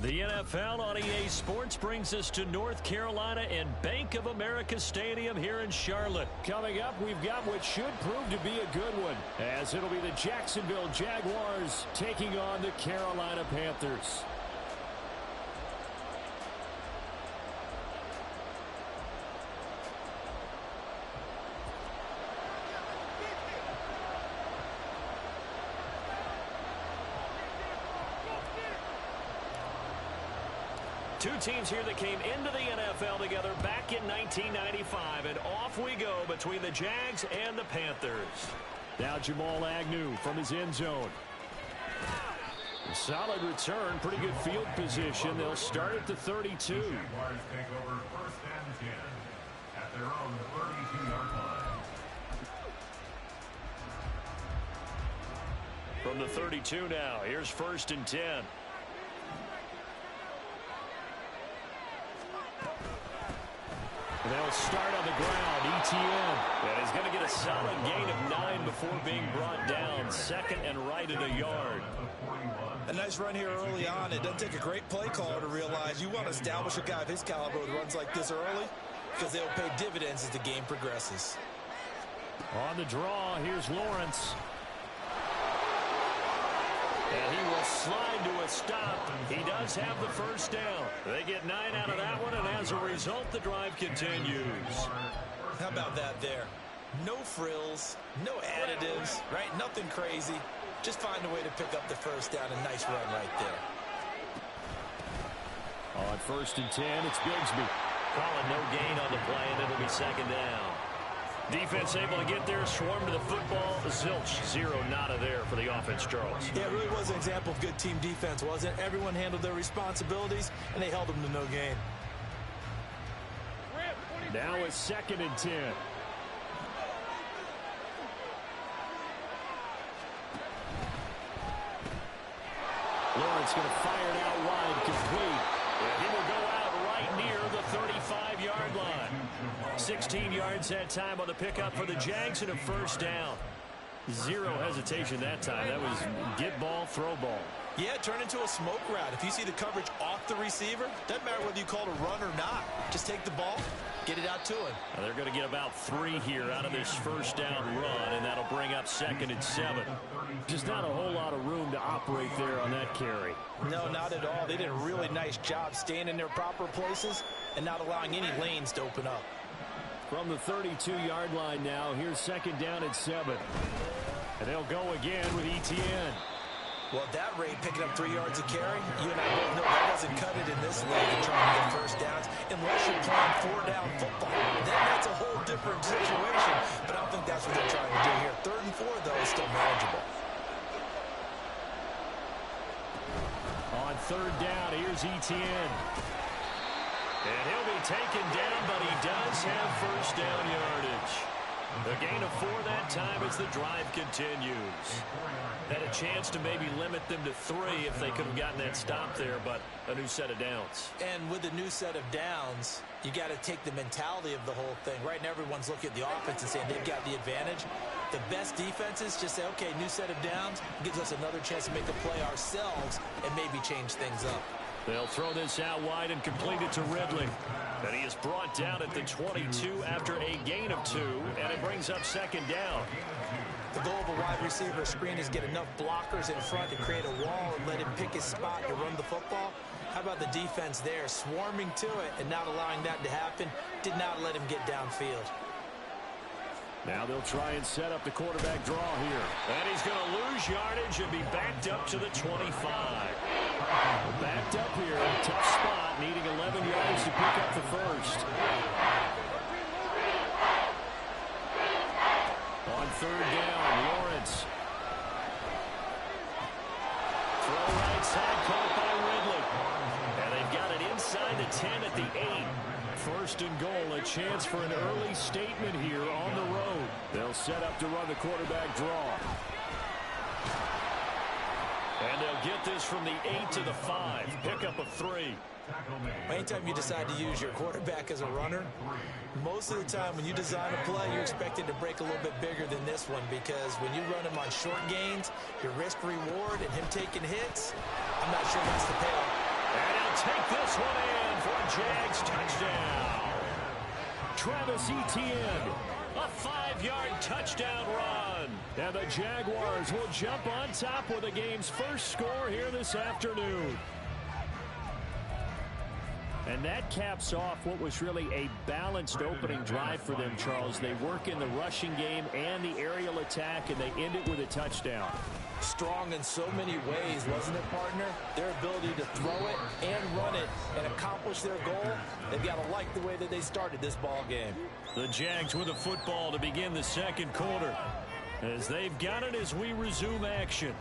The NFL on EA Sports brings us to North Carolina and Bank of America Stadium here in Charlotte. Coming up, we've got what should prove to be a good one, as it'll be the Jacksonville Jaguars taking on the Carolina Panthers. Two teams here that came into the NFL together back in 1995, and off we go between the Jags and the Panthers. Now Jamal Agnew from his end zone. Solid return, pretty good field position. They'll start at the 32. Jaguars take over first and 10 at their own 32-yard line. From the 32 now, here's first and 10. They'll start on the ground. ETN. And he's going to get a solid gain of 9 before being brought down. Second and right at a yard. A nice run here early on. It doesn't take a great play caller to realize you want to establish a guy of his caliber with runs like this early, because they'll pay dividends as the game progresses. On the draw, here's Lawrence. And he will slide to a stop. He does have the first down. They get 9 out of that one, and as a result, the drive continues. How about that there? No frills, no additives, right? Nothing crazy. Just find a way to pick up the first down. A nice run right there. On first and 10, it's Bigsby. Calling no gain on the play, and it'll be second down. Defense able to get there, swarm to the football. Zilch, 0 nada there for the offense, Charles. Yeah, it really was an example of good team defense, wasn't it? Everyone handled their responsibilities, and they held them to no gain. Now it's second and 10. Lawrence going to fire it out wide, complete. And he will go out right near the 35-yard line. 16 yards that time on the pickup for the Jags and a first down. Zero hesitation that time. That was get ball, throw ball. Yeah, turn into a smoke route. If you see the coverage off the receiver, doesn't matter whether you call it a run or not. Just take the ball, get it out to him. Now they're going to get about 3 here out of this first down run, and that'll bring up second and 7. Just not a whole lot of room to operate there on that carry. No, not at all. They did a really nice job staying in their proper places and not allowing any lanes to open up. From the 32-yard line now, here's second down at 7. And they'll go again with ETN. Well, at that rate, picking up 3 yards a carry, you and I both know that doesn't cut it in this league and trying to get first downs unless you're playing 4-down football. Then that's a whole different situation, but I don't think that's what they're trying to do here. 3rd and 4, though, is still manageable. On 3rd down, here's ETN. And he'll be taken down, but he does have first down yardage. A gain of 4 that time as the drive continues. Had a chance to maybe limit them to 3 if they could have gotten that stop there, but a new set of downs. And with a new set of downs, you got to take the mentality of the whole thing. Right now, everyone's looking at the offense and saying they've got the advantage. The best defenses just say, okay, new set of downs, gives us another chance to make a play ourselves and maybe change things up. They'll throw this out wide and complete it to Ridley. And he is brought down at the 22 after a gain of 2, and it brings up second down. The goal of a wide receiver screen is get enough blockers in front to create a wall and let him pick his spot to run the football. How about the defense there, swarming to it and not allowing that to happen? Did not let him get downfield. Now they'll try and set up the quarterback draw here. And he's going to lose yardage and be backed up to the 25. Backed up here, tough spot, needing 11 yards to pick up the first. On 3rd down, Lawrence. Throw right side, caught by Ridley. And they've got it inside the 10 at the 8. First and goal, a chance for an early statement here on the road. They'll set up to run the quarterback draw. And they'll get this from the 8 to the 5. Pickup of 3. Anytime you decide to use your quarterback as a runner, most of the time when you design a play, you're expected to break a little bit bigger than this one, because when you run him on short gains, your risk reward and him taking hits, I'm not sure that's the payoff. And he'll take this one in for a Jags touchdown. Travis Etienne, a 5-yard touchdown run. And the Jaguars will jump on top with the game's first score here this afternoon. And that caps off what was really a balanced opening drive for them, Charles. They work in the rushing game and the aerial attack, and they end it with a touchdown. Strong in so many ways, wasn't it, partner? Their ability to throw it and run it and accomplish their goal, they've got to like the way that they started this ball game. The Jags with the football to begin the second quarter, as they've got it as we resume action.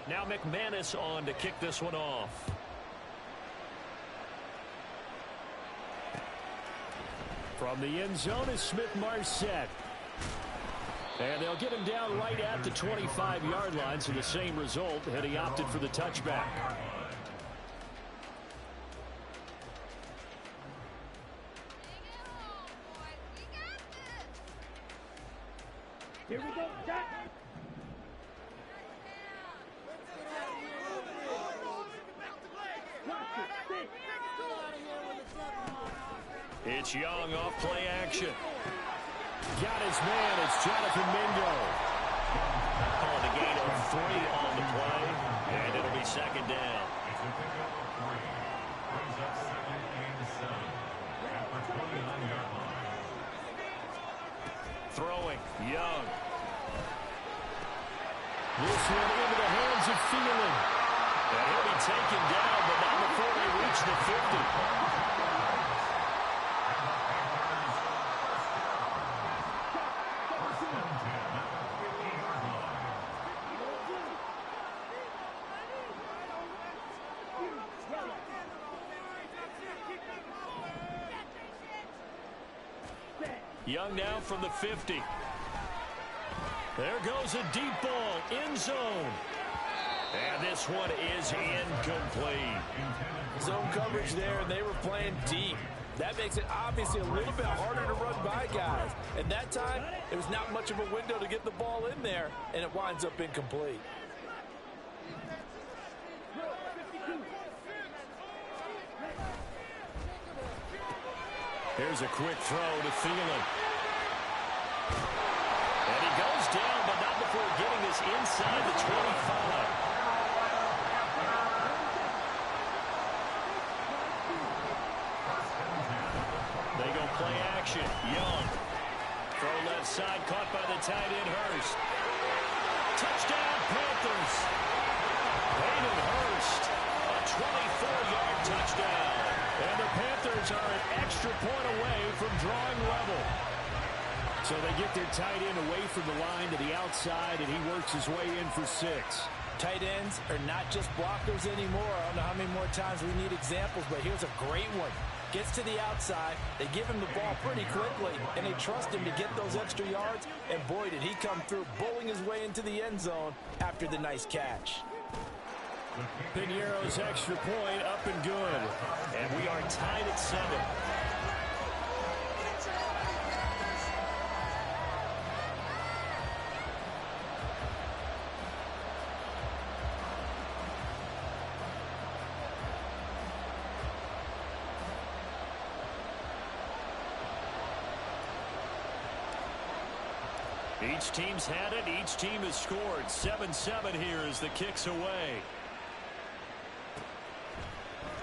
Now McManus on to kick this one off. From the end zone is Smith-Marset. And they'll get him down right at the 25-yard line, so the same result had he opted for the touchback. Here we go, Jack. It's Young off play action. Got his man. It's Jonathan Mingo. Calling a gain of 3 on the play, and it'll be second down. It's a pickup of 3. Brings up 2nd and 7. At the 29-yard line. Throwing, Young. This one into the hands of Thielen. And he'll be taken down, but not before they reach the 50. Young now from the 50. There goes a deep ball, end zone. And this one is incomplete. Zone coverage there, and they were playing deep. That makes it obviously a little bit harder to run by guys. And that time, there was not much of a window to get the ball in there, and it winds up incomplete. Here's a quick throw to Thielen. And he goes down, but not before getting this inside the 25. They go play action. Young. Throw left side, caught by the tight end, Hurst. Touchdown, Panthers. Hayden Hurst, a 24-yard touchdown. And the Panthers are an extra point away from drawing level. So they get their tight end away from the line to the outside, and he works his way in for 6. Tight ends are not just blockers anymore. I don't know how many more times we need examples, but here's a great one. Gets to the outside, they give him the ball pretty quickly, and they trust him to get those extra yards, and boy, did he come through, bowling his way into the end zone after the nice catch. Piñeiro's extra point up and good. And we are tied at 7. Each team's had it. Each team has scored. 7-7 here as the kick's away.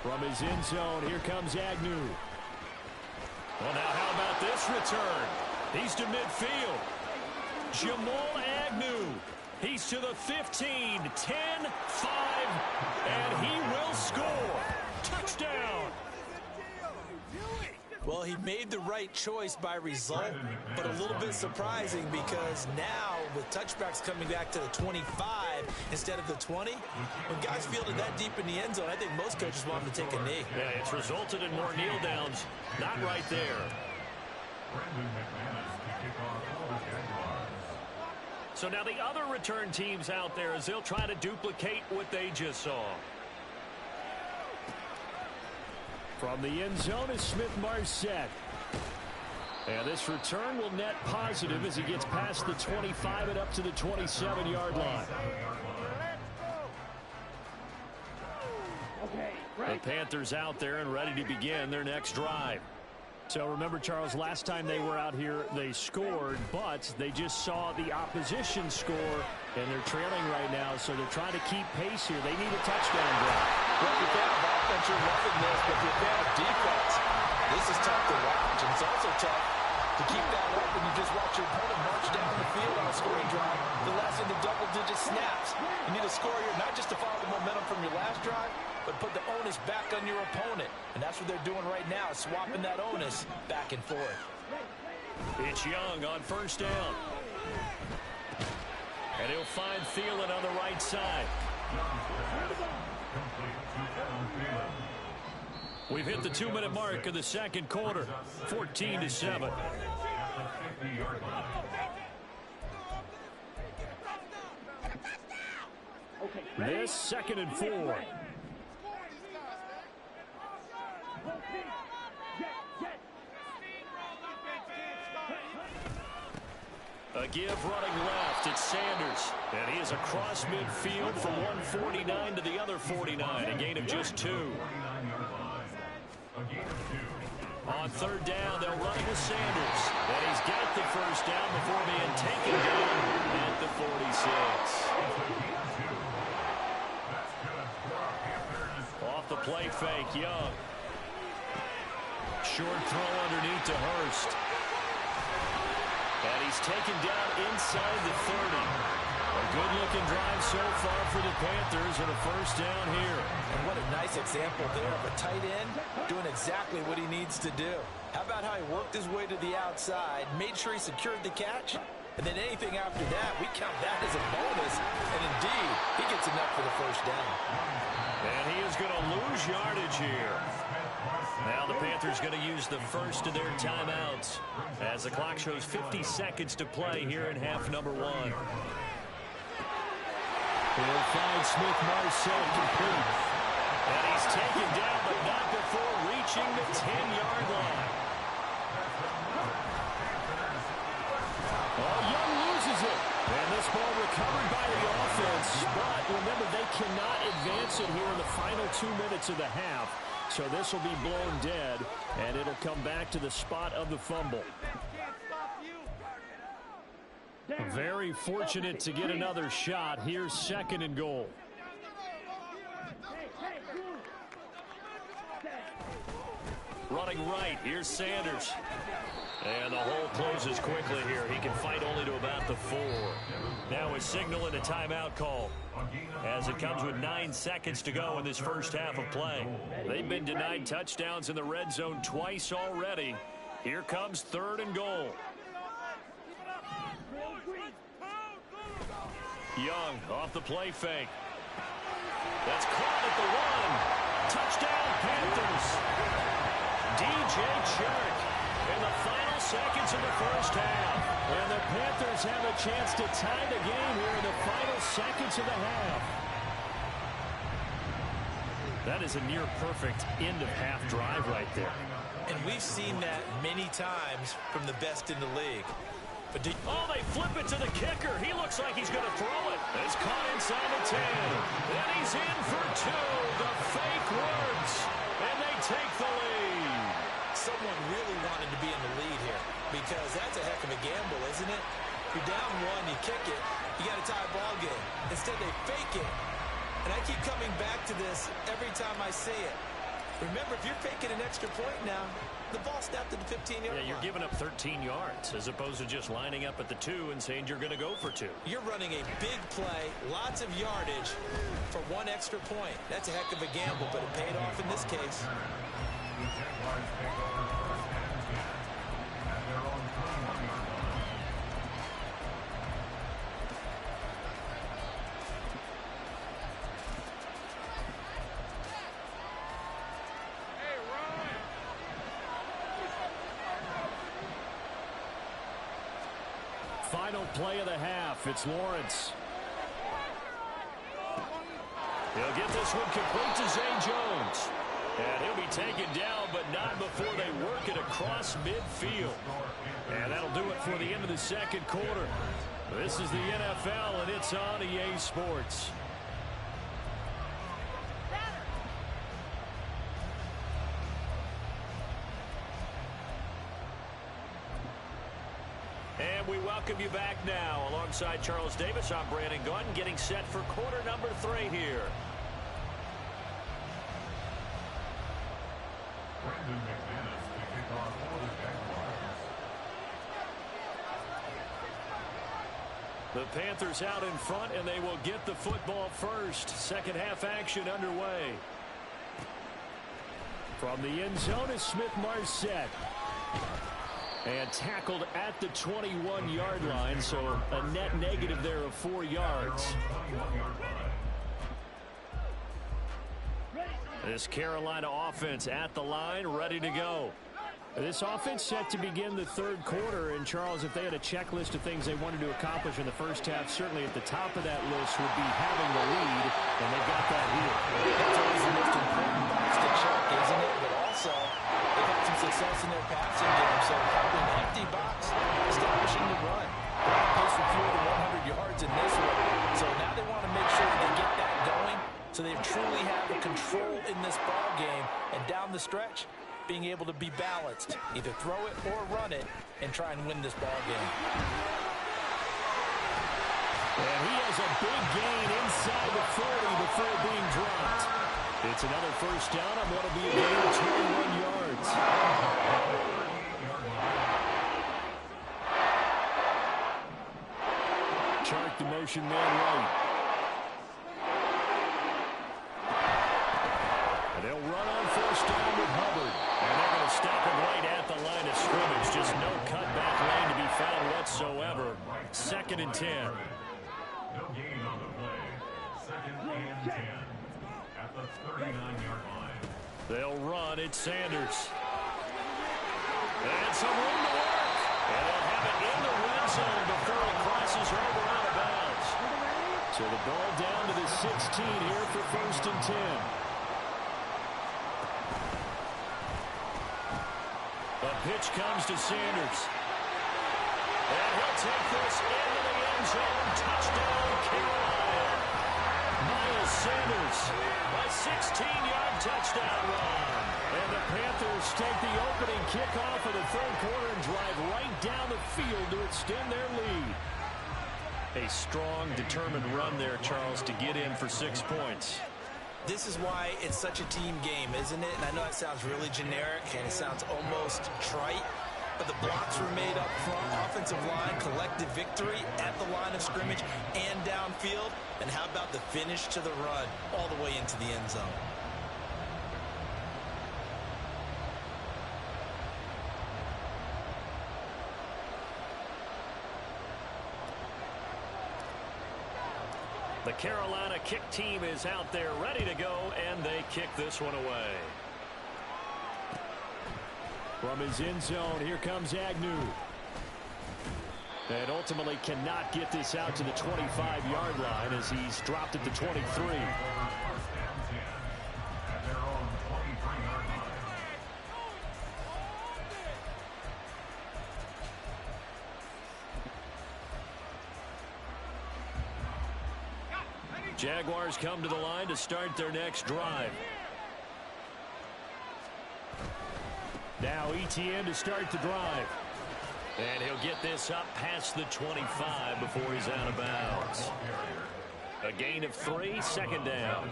From his end zone, here comes Agnew. Well, now how about this return? He's to midfield. Jamal Agnew. He's to the 15, 10, 5, and he will score. Touchdown. Well, he made the right choice by result, but a little bit surprising because now with touchbacks coming back to the 25 instead of the 20, when guys fielded that deep in the end zone, I think most coaches want them to take a knee. Yeah, it's resulted in more kneel downs. Not right there. Brandon McManus to kick off for the Jaguars. So now the other return teams out there as they'll try to duplicate what they just saw. From the end zone is Smith-Marsette. And this return will net positive as he gets past the 25 and up to the 27-yard line. The Panthers out there and ready to begin their next drive. So remember, Charles, last time they were out here, they scored, but they just saw the opposition score, and they're trailing right now, so they're trying to keep pace here. They need a touchdown drive. Well, if you have offense, you're loving this, but if you have defense, this is tough to watch, and it's also tough to keep that up when you just watch your opponent march down the field on a scoring drive. The last in the double-digit snaps. You need to score here, not just to follow the momentum from your last drive, but put the onus back on your opponent. And that's what they're doing right now, swapping that onus back and forth. It's Young on first down. And he'll find Thielen on the right side. We've hit the 2-minute mark of the second quarter, 14-7. This 2nd and 4. A give running left. It's Sanders. And he is across midfield from 149 to the other 49. A gain of just 2. On third down, they'll run it with Sanders. And he's got the first down before being taken down at the 46. Off the play fake, Young. Short throw underneath to Hurst. And he's taken down inside the 30. A good-looking drive so far for the Panthers and a first down here. And what a nice example there of a tight end doing exactly what he needs to do. How about how he worked his way to the outside, made sure he secured the catch, and then anything after that, we count that as a bonus. And indeed, he gets enough for the first down. And he is going to lose yardage here. Now the Panthers going to use the first of their timeouts as the clock shows 50 seconds to play here in half number 1. He'll find Smith-Marsette complete. And he's taken down, but not before reaching the 10-yard line. Oh, Young loses it. And this ball recovered by the offense. But remember, they cannot advance it here in the final 2 minutes of the half. So this will be blown dead, and it'll come back to the spot of the fumble. Very fortunate to get another shot. Here's 2nd and goal. Running right, here's Sanders. And the hole closes quickly here. He can fight only to about the 4. Now a signal and a timeout call as it comes with 9 seconds to go in this first half of play. They've been denied touchdowns in the red zone twice already. Here comes 3rd and goal. Young off the play fake. That's caught at the 1. Touchdown Panthers. DJ Chark in the final seconds of the first half. And the Panthers have a chance to tie the game here in the final seconds of the half. That is a near perfect end of half drive right there. And we've seen that many times from the best in the league. But oh, they flip it to the kicker. He looks like he's going to throw it. It's caught inside the 10. And he's in for 2. The fake works. And they take the lead. Someone really wanted to be in the lead here because that's a heck of a gamble, isn't it? You're down 1, you kick it, you got a tie ball game. Instead, they fake it. And I keep coming back to this every time I say it. Remember, if you're faking an extra point now, the ball snapped at the 15-yard line. Yeah, you're giving up 13 yards as opposed to just lining up at the 2 and saying you're going to go for 2. You're running a big play, lots of yardage for 1 extra point. That's a heck of a gamble, but it paid off in this case. Final play of the half. It's Lawrence. He'll get this one complete to Zay Jones. And he'll be taken down, but not before they work it across midfield. And that'll do it for the end of the second quarter. This is the NFL, and it's on EA Sports. And we welcome you back now. Alongside Charles Davis, I'm Brandon Gaudin, getting set for quarter number 3 here. Brandon McManus to kick off for the Jaguars. The Panthers out in front, and they will get the football first. Second half action underway. From the end zone is Smith-Marsette. And tackled at the 21-yard line, so a net negative there of 4 yards. This Carolina offense at the line, ready to go. This offense set to begin the third quarter. And, Charles, if they had a checklist of things they wanted to accomplish in the first half, certainly at the top of that list would be having the lead, and they got that here. That's always the most important box to check, isn't it? But also, they've had some success in their passing game, so having an empty box, establishing the run. They're on pace for fewer than 100 yards in this one. So now they want to make sure they get that going, so they truly have the control in this ball game, and down the stretch, being able to be balanced, either throw it or run it, and try and win this ball game. And he has a big gain inside the 40 before being dropped. It's another first down on what will be a gain of 21 yards. Chark the motion man right. And they'll run on first down with Hubbard. And they're going to stop him right at the line of scrimmage. Just no cutback lane to be found whatsoever. 2nd and 10. No gain on the play. 2nd and 10 at the 39-yard line. They'll run. It's Sanders. And some room to work. And they'll have it in the red zone before it crosses over out of bounds. So the ball down to the 16 here for 1st and 10. The pitch comes to Sanders. And he'll take this into the end zone. Touchdown, Carolina. Miles Sanders, a 16-yard touchdown run. And the Panthers take the opening kickoff of the third quarter and drive right down the field to extend their lead. A strong, determined run there, Charles, to get in for 6 points. This is why it's such a team game, isn't it? And I know it sounds really generic and it sounds almost trite, but the blocks were made up front, offensive line, collective victory at the line of scrimmage and downfield. And how about the finish to the run all the way into the end zone? The Carolina kick team is out there ready to go, and they kick this one away. From his end zone, here comes Agnew. And ultimately cannot get this out to the 25-yard line as he's dropped at the 23. Jaguars come to the line to start their next drive. Now Etienne to start the drive. And he'll get this up past the 25 before he's out of bounds. A gain of 3, 2nd down.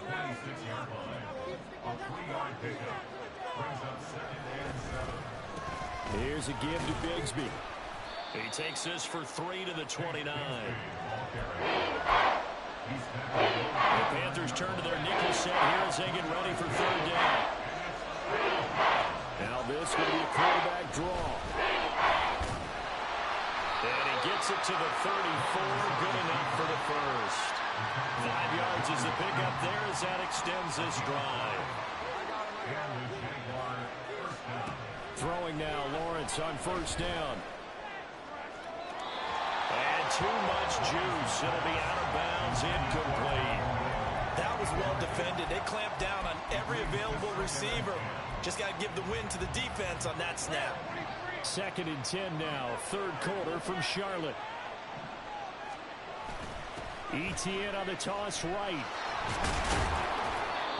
Here's a give to Bigsby. He takes this for 3 to the 29. The Panthers turn to their nickel set here as they get ready for 3rd down. Now this will be a quarterback draw. And he gets it to the 34. Good enough for the first. 5 yards is the pickup there as that extends this drive. Throwing now, Lawrence on 1st down. And too much juice. It'll be out of bounds, incomplete. That was well defended. They clamped down on every available receiver. Just got to give the win to the defense on that snap. 2nd and 10 now. 3rd quarter from Charlotte. Etienne on the toss right.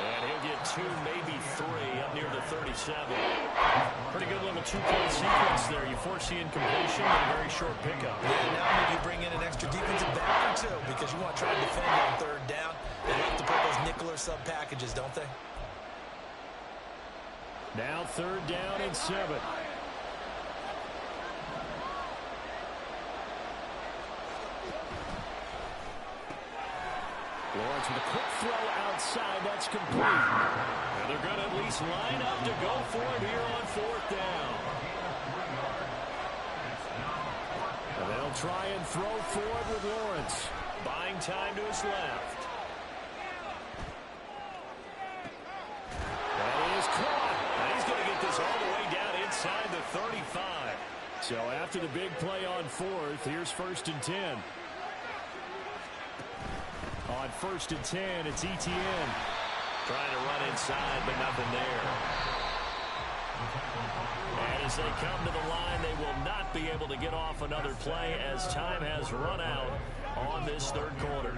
And he'll get 2, maybe 3 up near the 37. Pretty good little 2-play sequence there. You force the incompletion and a very short pickup. Yeah, now maybe you bring in an extra defensive back or 2 because you want to try to defend on 3rd down. They like to put those nickel or sub packages, don't they? Now 3rd down and 7. Lawrence with a quick throw outside. That's complete. And they're going to at least line up to go for it here on 4th down. And they'll try and throw forward with Lawrence. Buying time to his left. That is caught. And he's going to get this all the way down inside the 35. So after the big play on 4th, here's 1st and 10. On 1st and 10, it's Etienne. Trying to run inside, but nothing there. And as they come to the line, they will not be able to get off another play as time has run out on this 3rd quarter.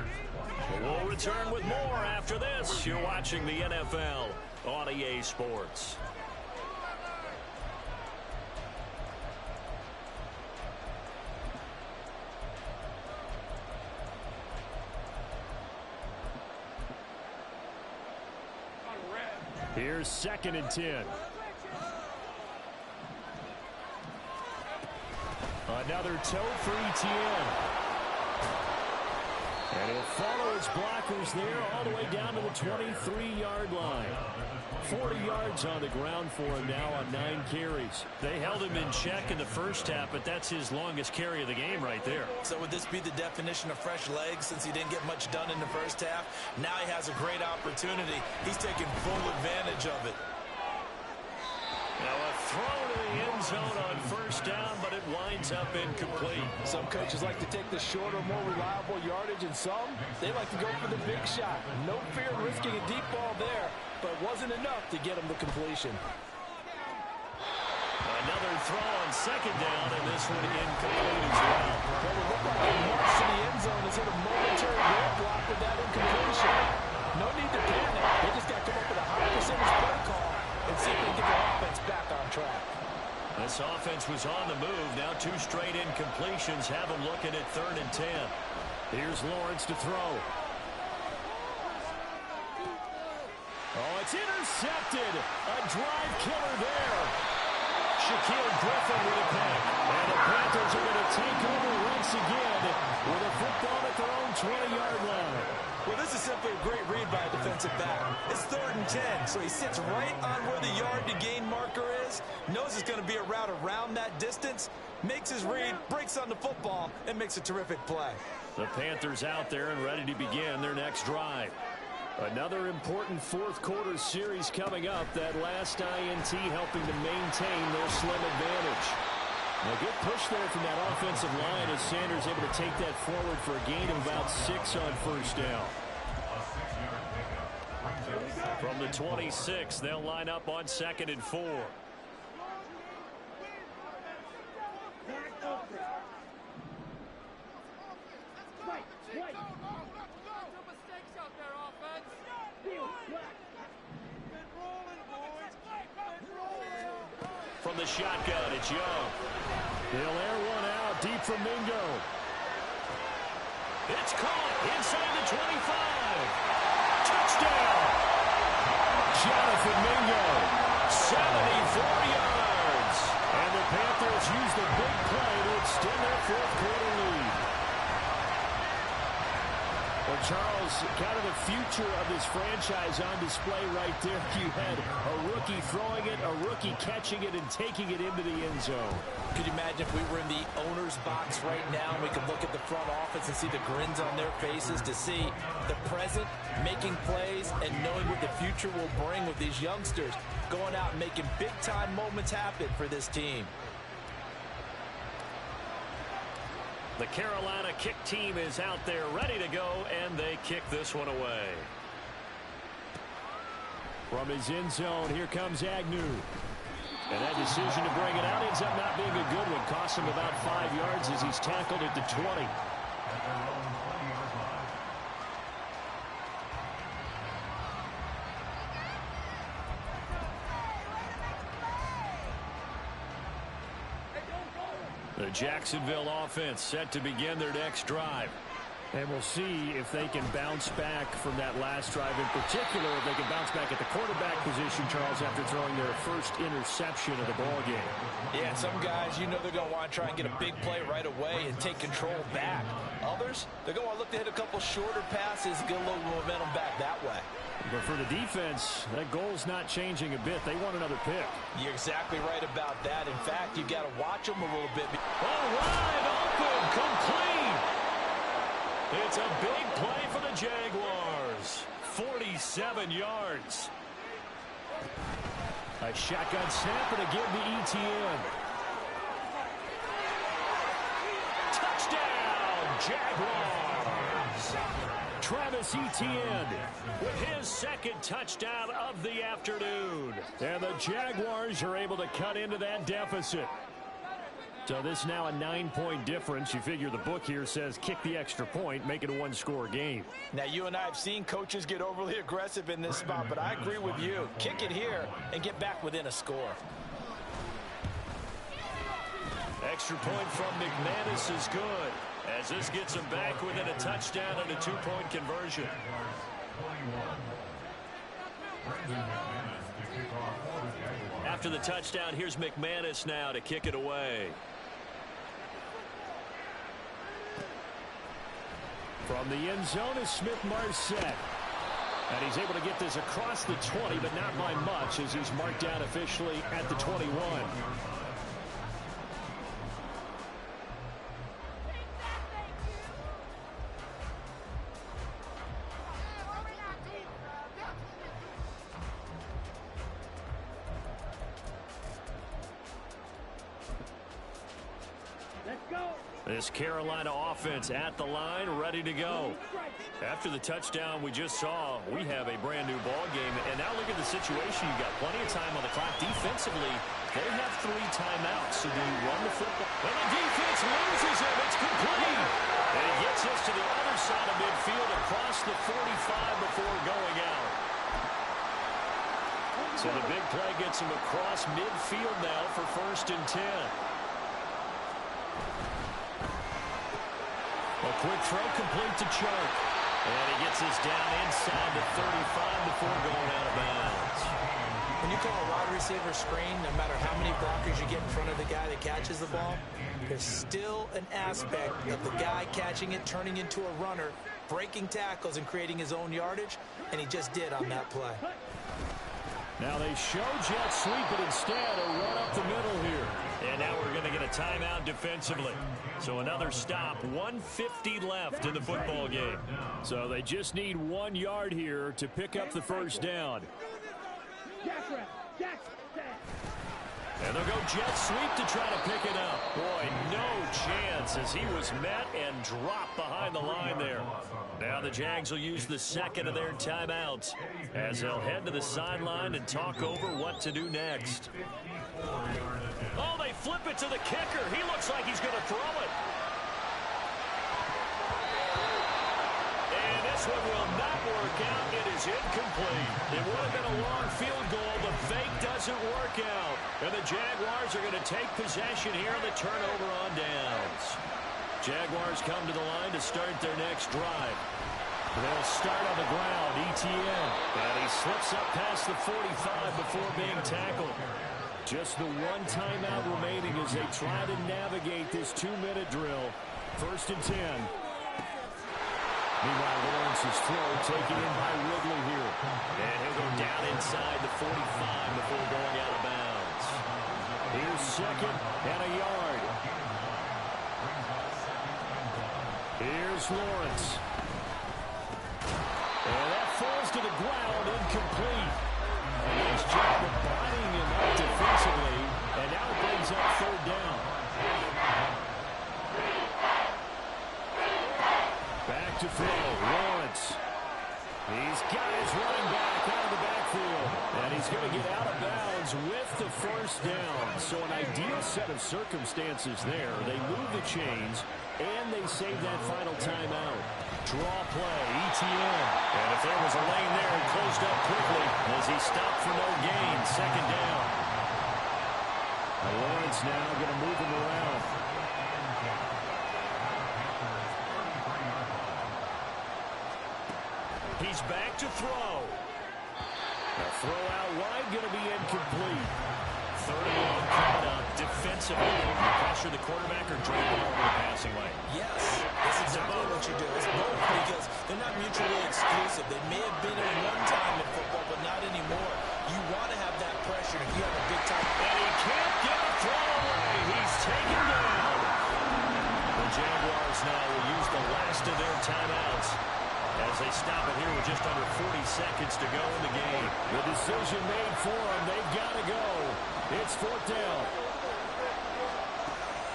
We'll return with more after this. You're watching the NFL on EA Sports. Here's 2nd and 10. Another toe for Etienne. And he'll follow his blockers there all the way down to the 23-yard line. 40 yards on the ground for him now on 9 carries. They held him in check in the first half, but that's his longest carry of the game right there. So would this be the definition of fresh legs since he didn't get much done in the first half? Now he has a great opportunity. He's taking full advantage of it. Now a throw to the end zone on 1st down, but it winds up incomplete. Some coaches like to take the shorter, more reliable yardage, and some, they like to go for the big shot. No fear of risking a deep ball there, but it wasn't enough to get him the completion. Another throw on 2nd down, and this one incomplete as well. Well, it looked like the march to the end zone has hit a momentary roadblock with that incompletion. No need to panic. They just got to come up with a high percentage play call and see if they can get their offense back on track. This offense was on the move. Now 2 straight incompletions have them looking at 3rd and 10. Here's Lawrence to throw. Oh, it's intercepted. A drive killer there. Shaquille Griffin with a pick. And the Panthers are going to take over once again with a football at their own 20-yard line. Well, this is simply a great read by a defensive back. It's 3rd and 10, so he sits right on where the yard-to-gain marker is, knows it's going to be a route around that distance, makes his read, breaks on the football, and makes a terrific play. The Panthers out there and ready to begin their next drive. Another important 4th quarter series coming up. That last INT helping to maintain their slim advantage. A good push there from that offensive line as Sanders able to take that forward for a gain of about 6 on 1st down. From the 26, they'll line up on 2nd and 4. From the shotgun, it's Young. They'll air one out deep from Mingo. It's caught inside the 25. Touchdown! Jonathan Mingo. 74 yards. And the Panthers use the big play to extend their 4th quarter lead. Well, Charles, kind of the future of this franchise on display right there. You had a rookie throwing it, a rookie catching it, and taking it into the end zone. Could you imagine if we were in the owner's box right now and we could look at the front office and see the grins on their faces to see the present making plays and knowing what the future will bring with these youngsters going out and making big-time moments happen for this team. The Carolina kick team is out there ready to go, and they kick this one away. From his end zone, here comes Agnew. And that decision to bring it out ends up not being a good one. Costs him about 5 yards as he's tackled at the 20. The Jacksonville offense set to begin their next drive. And we'll see if they can bounce back from that last drive in particular, if they can bounce back at the quarterback position, Charles, after throwing their first interception of the ball game. Yeah, some guys, you know they're going to want to try and get a big play right away and take control back. Others, they're going to look to hit a couple shorter passes and get a little momentum back that way. But for the defense, that goal's not changing a bit. They want another pick. You're exactly right about that. In fact, you've got to watch them a little bit. All right, open, complete. It's a big play for the Jaguars. 47 yards. A shotgun snap and a give to Etienne. Touchdown, Jaguars. Travis Etienne with his second touchdown of the afternoon. And the Jaguars are able to cut into that deficit. So this is now a 9-point difference. You figure the book here says kick the extra point, make it a one-score game. Now, you and I have seen coaches get overly aggressive in this spot, but I agree with you. Kick it here and get back within a score. Extra point from McManus is good, as this gets him back within a touchdown and a 2-point conversion. After the touchdown, here's McManus now to kick it away. From the end zone is Smith-Marsette. And he's able to get this across the 20, but not by much, as he's marked down officially at the 21. This Carolina offense at the line, ready to go. After the touchdown we just saw, we have a brand new ball game. And now look at the situation. You've got plenty of time on the clock. Defensively, they have 3 timeouts. So do you run the football? And the defense loses him. It's complete. And he gets us to the other side of midfield across the 45 before going out. So the big play gets him across midfield now for 1st and 10. A quick throw complete to Chark. And he gets us down inside the 35 before going out of bounds. When you call a wide receiver screen, no matter how many blockers you get in front of the guy that catches the ball, there's still an aspect of the guy catching it, turning into a runner, breaking tackles and creating his own yardage, and he just did on that play. Now they show jet sweep, but instead a run up the middle here. And now we're going to get a timeout defensively. So another stop, 1:50 left in the football game. So they just need 1 yard here to pick up the first down. And they'll go jet sweep to try to pick it up. Boy, no chance as he was met and dropped behind the line there. Now the Jags will use the second of their timeouts as they'll head to the sideline and talk over what to do next. Oh, they flip it to the kicker. He looks like he's going to throw it. And this one will not work out. It is incomplete. It would have been a long field goal. The fake doesn't work out. And the Jaguars are going to take possession here on the turnover on downs. Jaguars come to the line to start their next drive. They'll start on the ground, Etienne. And he slips up past the 45 before being tackled. Just the 1 timeout remaining as they try to navigate this 2-minute drill. 1st and 10. Meanwhile, Lawrence's throw taken in by Ridley here. And he'll go down inside the 45 before going out of bounds. Here's 2nd and a yard. Here's Lawrence. And that falls to the ground, incomplete. A nice job of bodying him up defensively, and now it brings up 3rd down. Back to throw, Lawrence. He's got his running back out of the backfield. out of bounds with the first down. So an ideal set of circumstances there. They move the chains, and they save that final timeout. Draw play, ETN. And if there was a lane there, it closed up quickly as he stopped for no gain. Second down. Lawrence now going to move him around. He's back to throw. A throw out wide going to be incomplete. Third and long coming up defensively. You pressure the quarterback or drop it over the passing lane? Yes, that's exactly what you do. It's both because they're not mutually exclusive. They may have been at one time in football, but not anymore. You want to have that pressure if you have a big time. And he can't get a throw away. He's taken down. The Jaguars now will use the last of their timeouts as they stop it here with just under 40 seconds to go in the game. The decision made for them. They've got to go. It's fourth down.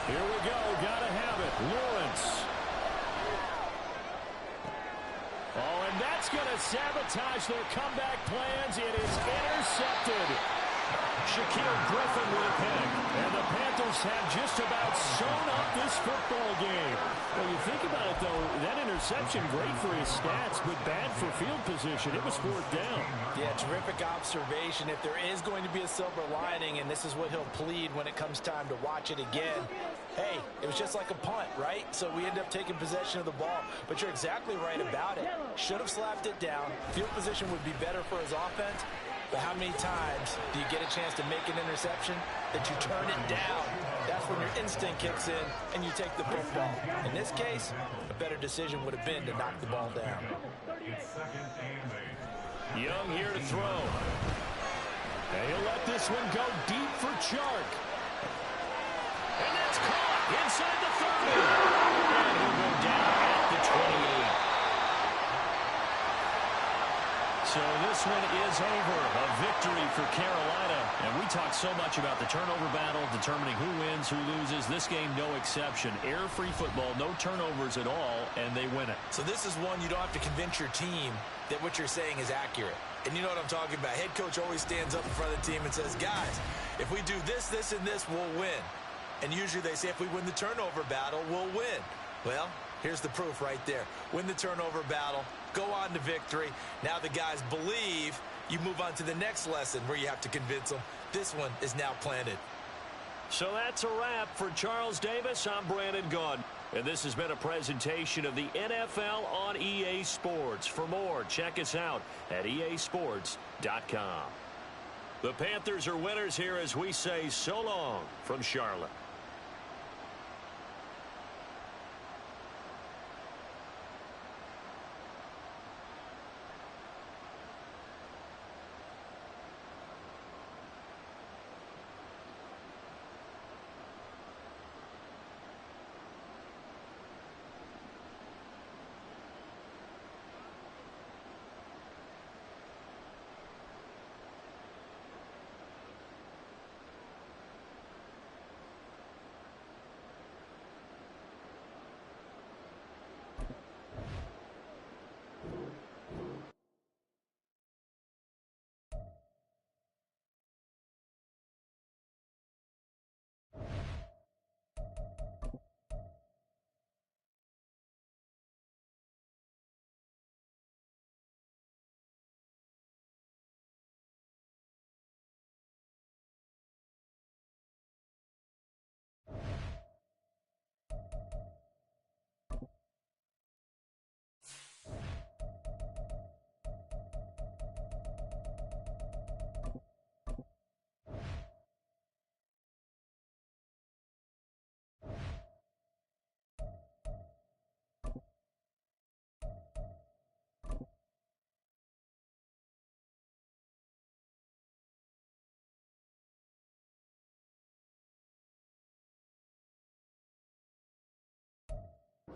Here we go. Got to have it. Lawrence. Oh, and that's going to sabotage their comeback plans. It is intercepted. Shaquill Griffin with a pick. And the Panthers have just about sewn up this football game. Well, you think about it, though, that interception, great for his stats, but bad for field position. It was fourth down. Yeah, terrific observation. If there is going to be a silver lining, and this is what he'll plead when it comes time to watch it again, hey, it was just like a punt, right? So we end up taking possession of the ball. But you're exactly right about it. Should have slapped it down. Field position would be better for his offense. But how many times do you get a chance to make an interception that you turn it down? That's when your instinct kicks in and you take the football. In this case, a better decision would have been to knock the ball down. Young here to throw. And he'll let this one go deep for Chark. And that's caught inside the 30. And he'll go down at the 28. So this one is over. A victory for Carolina. And we talk so much about the turnover battle, determining who wins, who loses. This game, no exception. Error-free football, no turnovers at all, and they win it. So this is one you don't have to convince your team that what you're saying is accurate. And you know what I'm talking about. Head coach always stands up in front of the team and says, guys, if we do this, this, and this, we'll win. And usually they say if we win the turnover battle, we'll win. Well, here's the proof right there. Win the turnover battle, go on to victory. Now the guys believe. You move on to the next lesson where you have to convince them. This one is now planted. So that's a wrap for Charles Davis. I'm Brandon Gaudin. And this has been a presentation of the NFL on EA Sports. For more, check us out at easports.com. The Panthers are winners here as we say so long from Charlotte.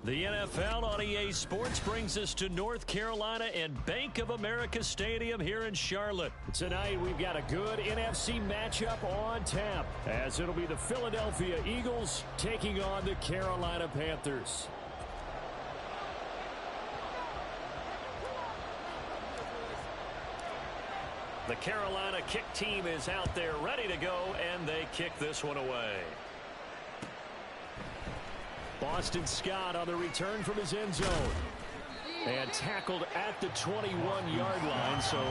The NFL on EA Sports brings us to North Carolina and Bank of America Stadium here in Charlotte. Tonight, we've got a good NFC matchup on tap, as it'll be the Philadelphia Eagles taking on the Carolina Panthers. The Carolina kick team is out there ready to go, and they kick this one away. Boston Scott on the return from his end zone. And tackled at the 21-yard line, so...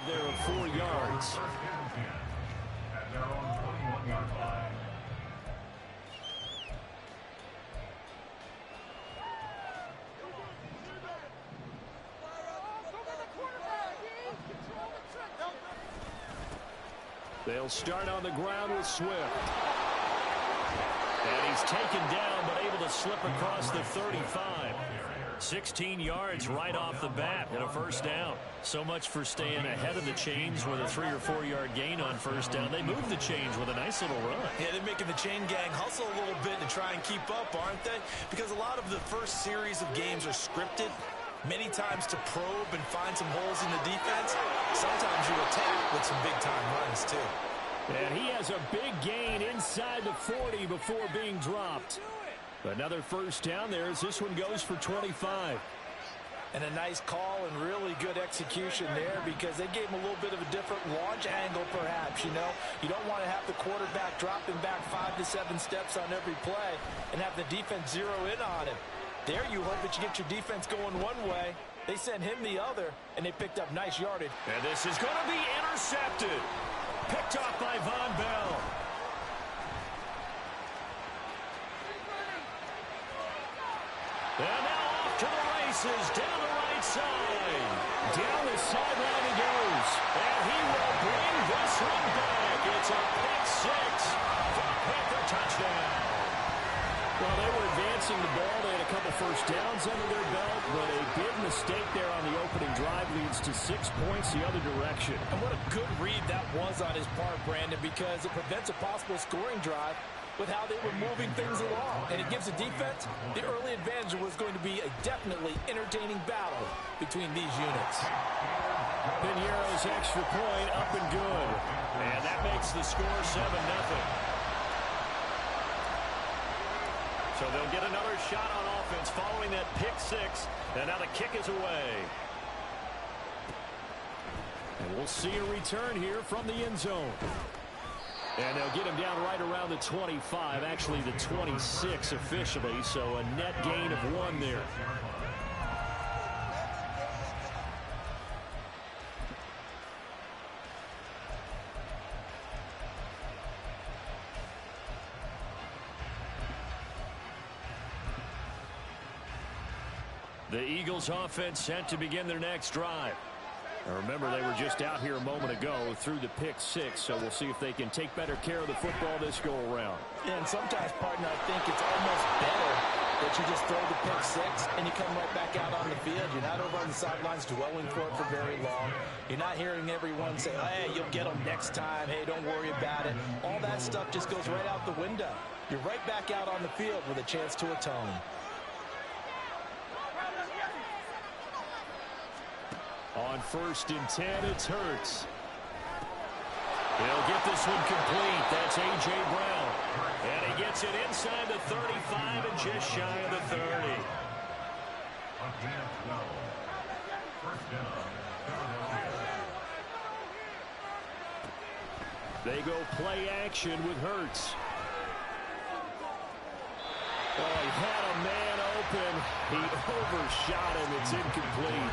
There are 4 yards. At their own 21-yard line. They'll start on the ground with Swift. And he's taken down, but able to slip across the 35. 16 yards right off the bat and a first down. So much for staying ahead of the chains with a 3 or 4 yard gain on first down. They moved the chains with a nice little run. Yeah, they're making the chain gang hustle a little bit to try and keep up, aren't they? Because a lot of the first series of games are scripted, many times to probe and find some holes in the defense. Sometimes you attack with some big-time runs, too. And he has a big gain inside the 40 before being dropped. Another first down there as this one goes for 25. And a nice call and really good execution there because they gave him a little bit of a different launch angle perhaps, you know. You don't want to have the quarterback dropping back 5 to 7 steps on every play and have the defense zero in on him. There you hope that you get your defense going one way. They sent him the other, and they picked up nice yardage. And this is going to be intercepted. Picked off by Von Bell. And now off to the races, down the right side. Down the sideline he goes. And he will bring this one back. It's a pick six for a Panther touchdown. Well, they were advancing the ball. They had a couple first downs under their belt, but a big mistake there on the opening drive leads to 6 points the other direction. And what a good read that was on his part, Brandon, because it prevents a possible scoring drive with how they were moving things along. And it gives the defense the early advantage. Was going to be a definitely entertaining battle between these units. Piñeiro's extra point up and good. And that makes the score 7-0. So they'll get another shot on offense following that pick six. And now the kick is away. And we'll see a return here from the end zone. And they'll get him down right around the 25, actually the 26 officially, so a net gain of 1 there. The Eagles offense set to begin their next drive. Now remember, they were just out here a moment ago through the pick six, so we'll see if they can take better care of the football this go-around. And sometimes, partner, I think it's almost better that you just throw the pick six and you come right back out on the field. You're not over on the sidelines dwelling for it for very long. You're not hearing everyone say, hey, you'll get them next time. Hey, don't worry about it. All that stuff just goes right out the window. You're right back out on the field with a chance to atone. On 1st and 10, it's Hurts. He'll get this one complete. That's A.J. Brown. And he gets it inside the 35 and just shy of the 30. They go play action with Hurts. Oh, he had a man open. He overshot him. It's incomplete.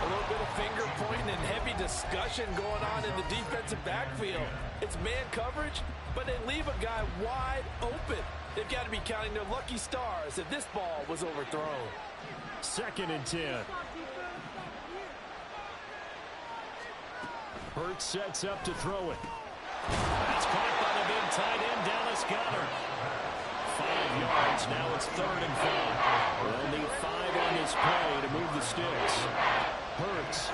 A little bit of finger pointing and heavy discussion going on in the defensive backfield. It's man coverage, but they leave a guy wide open. They've got to be counting their lucky stars if this ball was overthrown. 2nd and 10. Hurts sets up to throw it. That's caught by the big tight end, Dallas Goedert. 5 yards. Now it's 3rd and 5. They'll need 5 on this play to move the sticks. Hurts.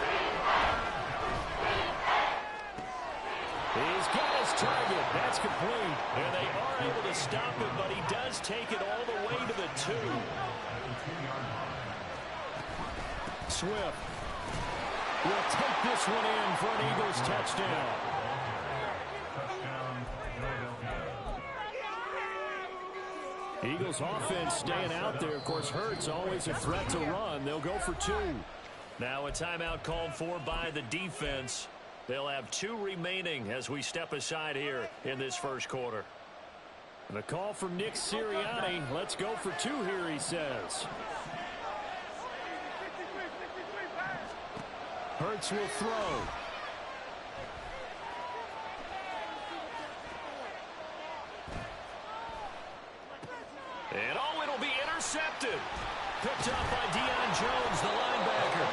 He's got his target. That's complete. And they are able to stop him, but he does take it all the way to the 2. Swift will take this one in for an Eagles touchdown. Eagles offense staying out there. Of course, Hurts always a threat to run. They'll go for 2. Now a timeout called for by the defense. They'll have 2 remaining as we step aside here in this first quarter. And a call from Nick Sirianni. Let's go for 2 here, he says. Hurts will throw. And oh, it'll be intercepted. Picked up by Deion Jones, the linebacker.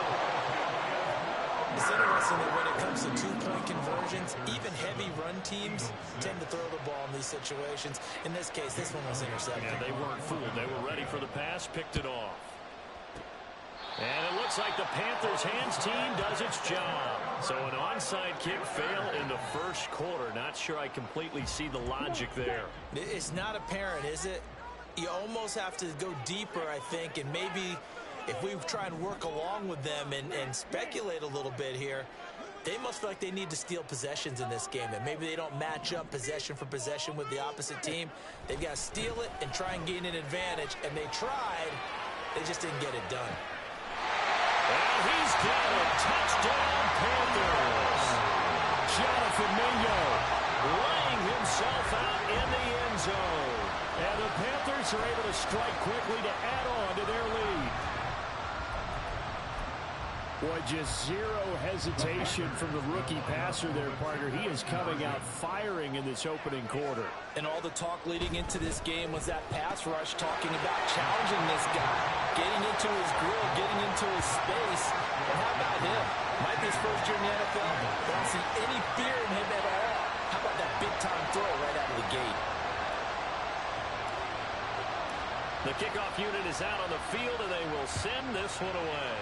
It's interesting that when it comes to 2-point conversions, even heavy run teams tend to throw the ball in these situations. In this case, this one was intercepted. Yeah, they weren't fooled. They were ready for the pass, picked it off. And it looks like the Panthers' hands team does its job. So an onside kick fail in the first quarter. Not sure I completely see the logic there. It's not apparent, is it? You almost have to go deeper, I think, and maybe if we try and work along with them and speculate a little bit here, they must feel like they need to steal possessions in this game, that maybe they don't match up possession for possession with the opposite team. They've got to steal it and try and gain an advantage, and they tried. They just didn't get it done. And he's got it. Touchdown, Panthers. Jonathan Mingo Laying himself out in the end zone. And the Panthers are able to strike quickly to add on to their lead. Boy, just zero hesitation from the rookie passer there, partner. He is coming out firing in this opening quarter. And all the talk leading into this game was that pass rush, talking about challenging this guy, getting into his grill, getting into his space. And how about him? Might be his first year in the NFL, but I don't see any fear in him at all. How about that big-time throw right out of the gate? The kickoff unit is out on the field, and they will send this one away.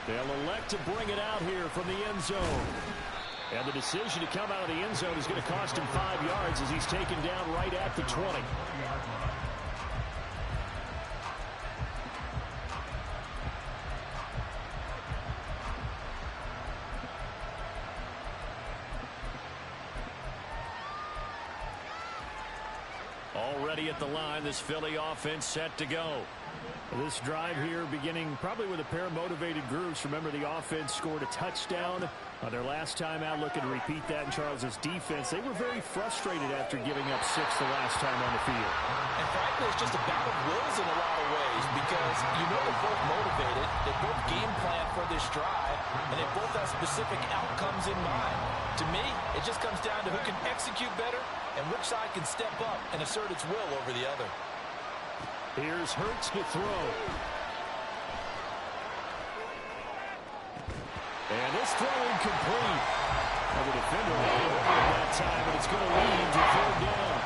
They'll elect to bring it out here from the end zone. And the decision to come out of the end zone is going to cost him 5 yards as he's taken down right at the 20. Already at the line, this Philly offense set to go. This drive here beginning probably with a pair of motivated groups. Remember, the offense scored a touchdown on their last time out. Looking to repeat that in Charles's defense. They were very frustrated after giving up 6 the last time on the field. And frankly, it's just a battle of wills in a lot of ways, because you know they're both motivated, they both game plan for this drive, and they both have specific outcomes in mind. To me, it just comes down to who can execute better and which side can step up and assert its will over the other. Here's Hurts to throw. And this throw incomplete. And the defender will that time, and it's going to lead to 3rd down.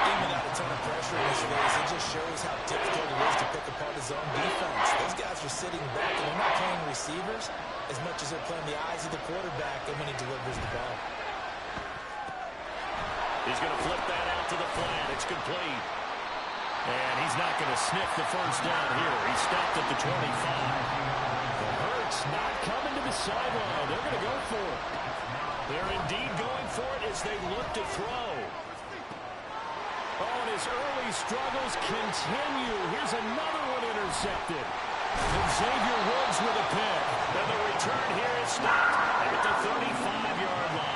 Even without a ton of pressure in his face, it just shows how difficult it is to pick apart his own defense. Those guys are sitting back, and they're not playing receivers as much as they're playing the eyes of the quarterback and when he delivers the ball. He's going to flip that out to the flat. It's complete. And he's not going to sniff the first down here. He stopped at the 25. The Hurts not coming to the sideline. They're going to go for it. They're indeed going for it as they look to throw. Oh, and his early struggles continue. Here's another one intercepted. And Xavier Woods with a pick. And the return here is stopped at the 35-yard line.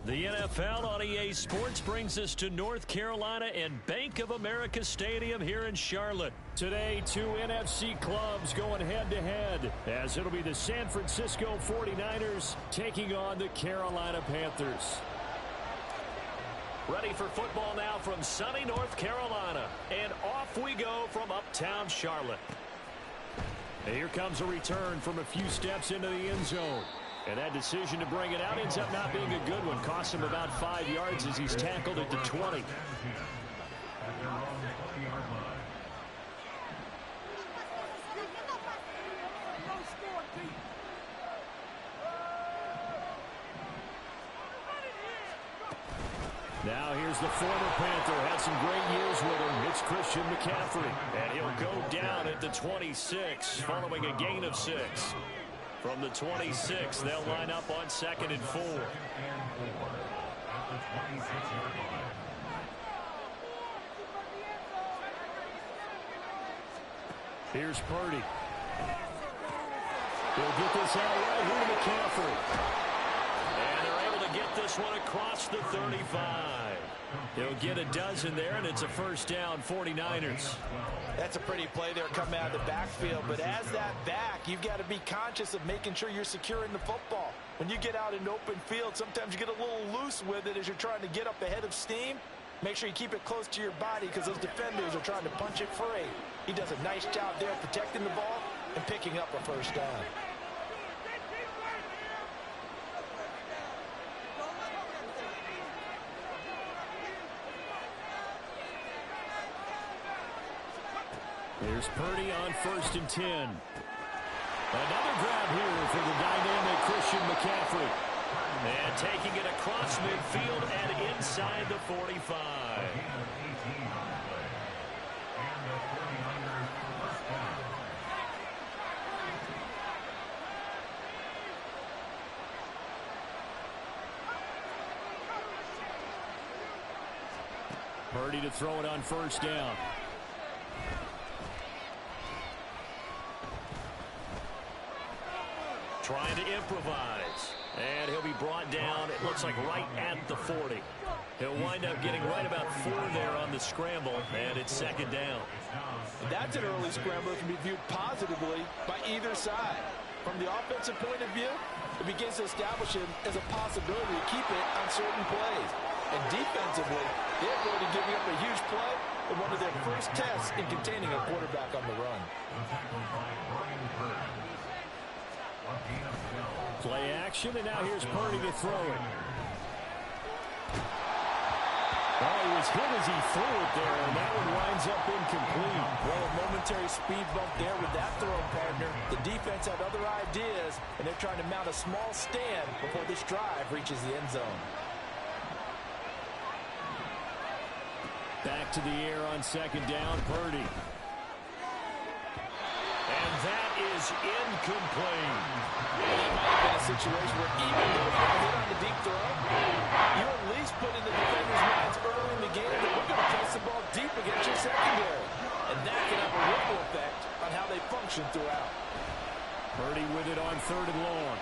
The NFL on EA Sports brings us to North Carolina and Bank of America Stadium here in Charlotte. Today, two NFC clubs going head-to-head, as it'll be the San Francisco 49ers taking on the Carolina Panthers. Ready for football now from sunny North Carolina. And off we go from uptown Charlotte. And here comes a return from a few steps into the end zone. And that decision to bring it out ends up not being a good one. Costs him about 5 yards as he's tackled at the 20. Now here's the former Panther. Had some great years with him. It's Christian McCaffrey. And he'll go down at the 26 following a gain of 6. From the 26, they'll line up on 2nd and 4. Here's Purdy. He'll get this out right here to McCaffrey. And they're able to get this one across the 35. He'll get a dozen there, and it's a first down, 49ers. That's a pretty play there coming out of the backfield. But as that back, you've got to be conscious of making sure you're securing the football. When you get out in open field, sometimes you get a little loose with it as you're trying to get up ahead of steam. Make sure you keep it close to your body because those defenders are trying to punch it free. He does a nice job there protecting the ball and picking up a first down. Here's Purdy on 1st and 10. Another grab here for the dynamic Christian McCaffrey. And taking it across midfield and inside the 45. Purdy to throw it on 1st down. Trying to improvise. And he'll be brought down, it looks like right at the 40. He'll wind up getting right about 4 there on the scramble, and it's 2nd down. That's an early scramble that can be viewed positively by either side. From the offensive point of view, it begins to establish him as a possibility to keep it on certain plays. And defensively, they're going to giving up a huge play in one of their first tests in containing a quarterback on the run. Play action, and now here's Purdy to throw it. Oh, he was hit as he threw it there, and that one winds up incomplete. Well, a momentary speed bump there with that throw, partner. The defense had other ideas, and they're trying to mount a small stand before this drive reaches the end zone. Back to the air on 2nd down, Purdy. And that is incomplete. That might have been a situation where even though you hit on the deep throw, you at least put in the defender's minds early in the game that we're going to place the ball deep against your secondary. And that can have a ripple effect on how they function throughout. Purdy with it on 3rd and long.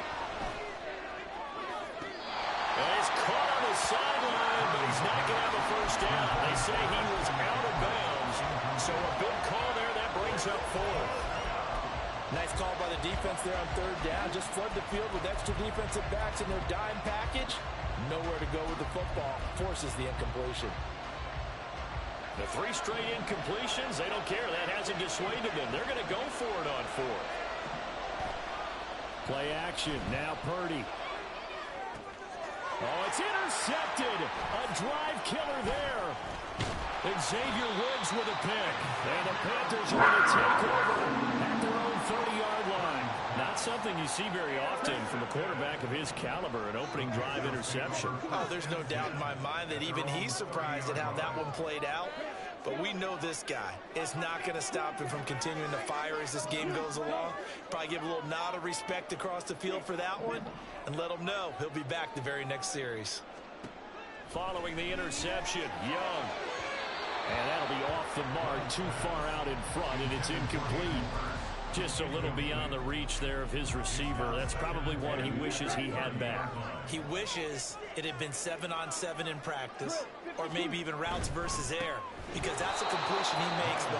And he's caught on the sideline, but he's not going to have a first down. They say he was out of bounds. So a good call there. That brings up 4th. Nice call by the defense there on 3rd down. Just flood the field with extra defensive backs in their dime package. Nowhere to go with the football. Forces the incompletion. The 3 straight incompletions, they don't care. That hasn't dissuaded them. They're going to go for it on 4th. Play action. Now Purdy. Oh, it's intercepted. A drive killer there. And Xavier Woods with a pick. And the Panthers are going to take over at their own 30-yard line. Not something you see very often from a quarterback of his caliber, an opening drive interception. Oh, there's no doubt in my mind that even he's surprised at how that one played out. But we know this guy is not going to stop him from continuing to fire as this game goes along. Probably give a little nod of respect across the field for that one and let him know he'll be back the very next series. Following the interception, Young. And that'll be off the mark, too far out in front, and it's incomplete. Just a little beyond the reach there of his receiver. That's probably one he wishes he had back. He wishes it had been 7-on-7 in practice, or maybe even routes versus air, because that's a completion he makes, but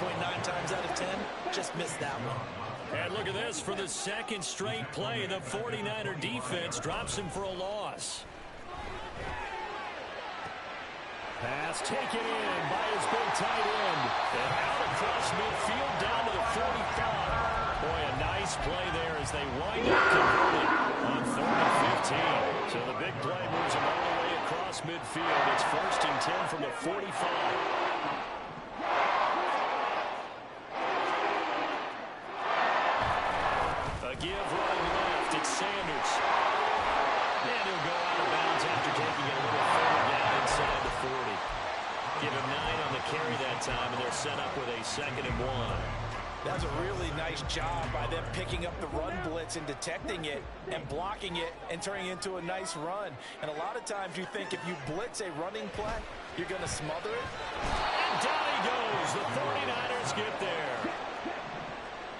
9.9 times out of 10, just missed that one. And look at this. For the second straight play, the 49er defense drops him for a loss. Pass taken in by his big tight end. And out across midfield down to the 45. Boy, a nice play there as they wind up converting on 3rd and 15. So the big play moves him all the way across midfield. It's 1st and 10 from the 45. A give running left. It's Sanders. And he'll go out of bounds after taking it a little further down inside the 40. Give him 9 on the carry that time, and they're set up with a 2nd and 1. That's a really nice job by them picking up the run blitz and detecting it and blocking it and turning it into a nice run. And a lot of times you think if you blitz a running play, you're going to smother it. And down he goes. The 49ers get there.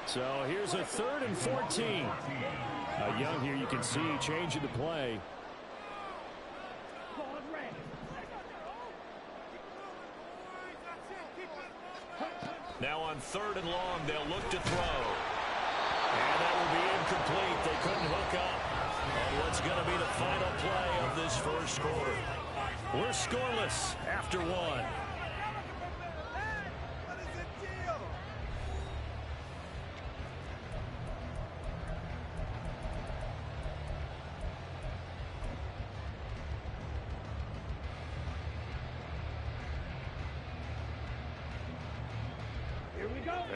So here's a 3rd and 14. Young here, you can see changing the play. Now on 3rd and long, they'll look to throw. And that will be incomplete. They couldn't hook up on what's going to be the final play of this first quarter. We're scoreless after 1.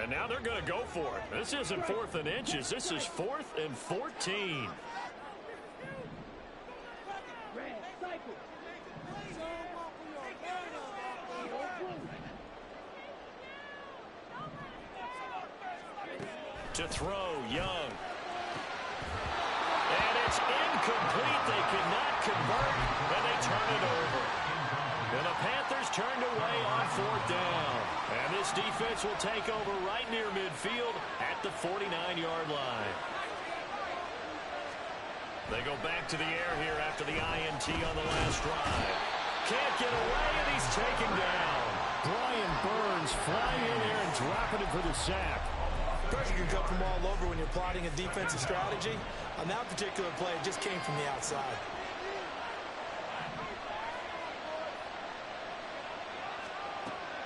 And now they're going to go for it. This isn't 4th and inches. This is 4th and 14. To throw, Young. And it's incomplete. They cannot convert, and they turn it over. And the Panthers turned away on 4th down. And this defense will take over right near midfield at the 49-yard line. They go back to the air here after the INT on the last drive. Can't get away, and he's taken down. Brian Burns flying in there and dropping it for the sack. Pressure can come from all over when you're plotting a defensive strategy. On that particular play, it just came from the outside.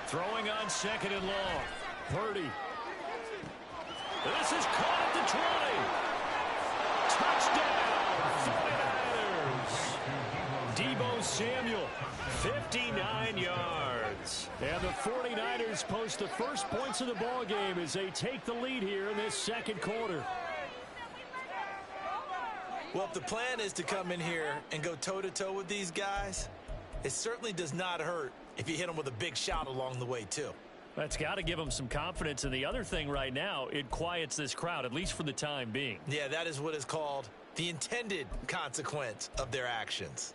Throwing on 2nd and long. Purdy. This is caught at the 20. Touchdown, 49ers. Deebo Samuel, 59 yards. And the 49ers post the first points of the ball game as they take the lead here in this 2nd quarter. Well, if the plan is to come in here and go toe-to-toe with these guys, it certainly does not hurt if you hit them with a big shot along the way, too. That's got to give them some confidence. And the other thing right now, it quiets this crowd, at least for the time being. Yeah, that is what is called the intended consequence of their actions.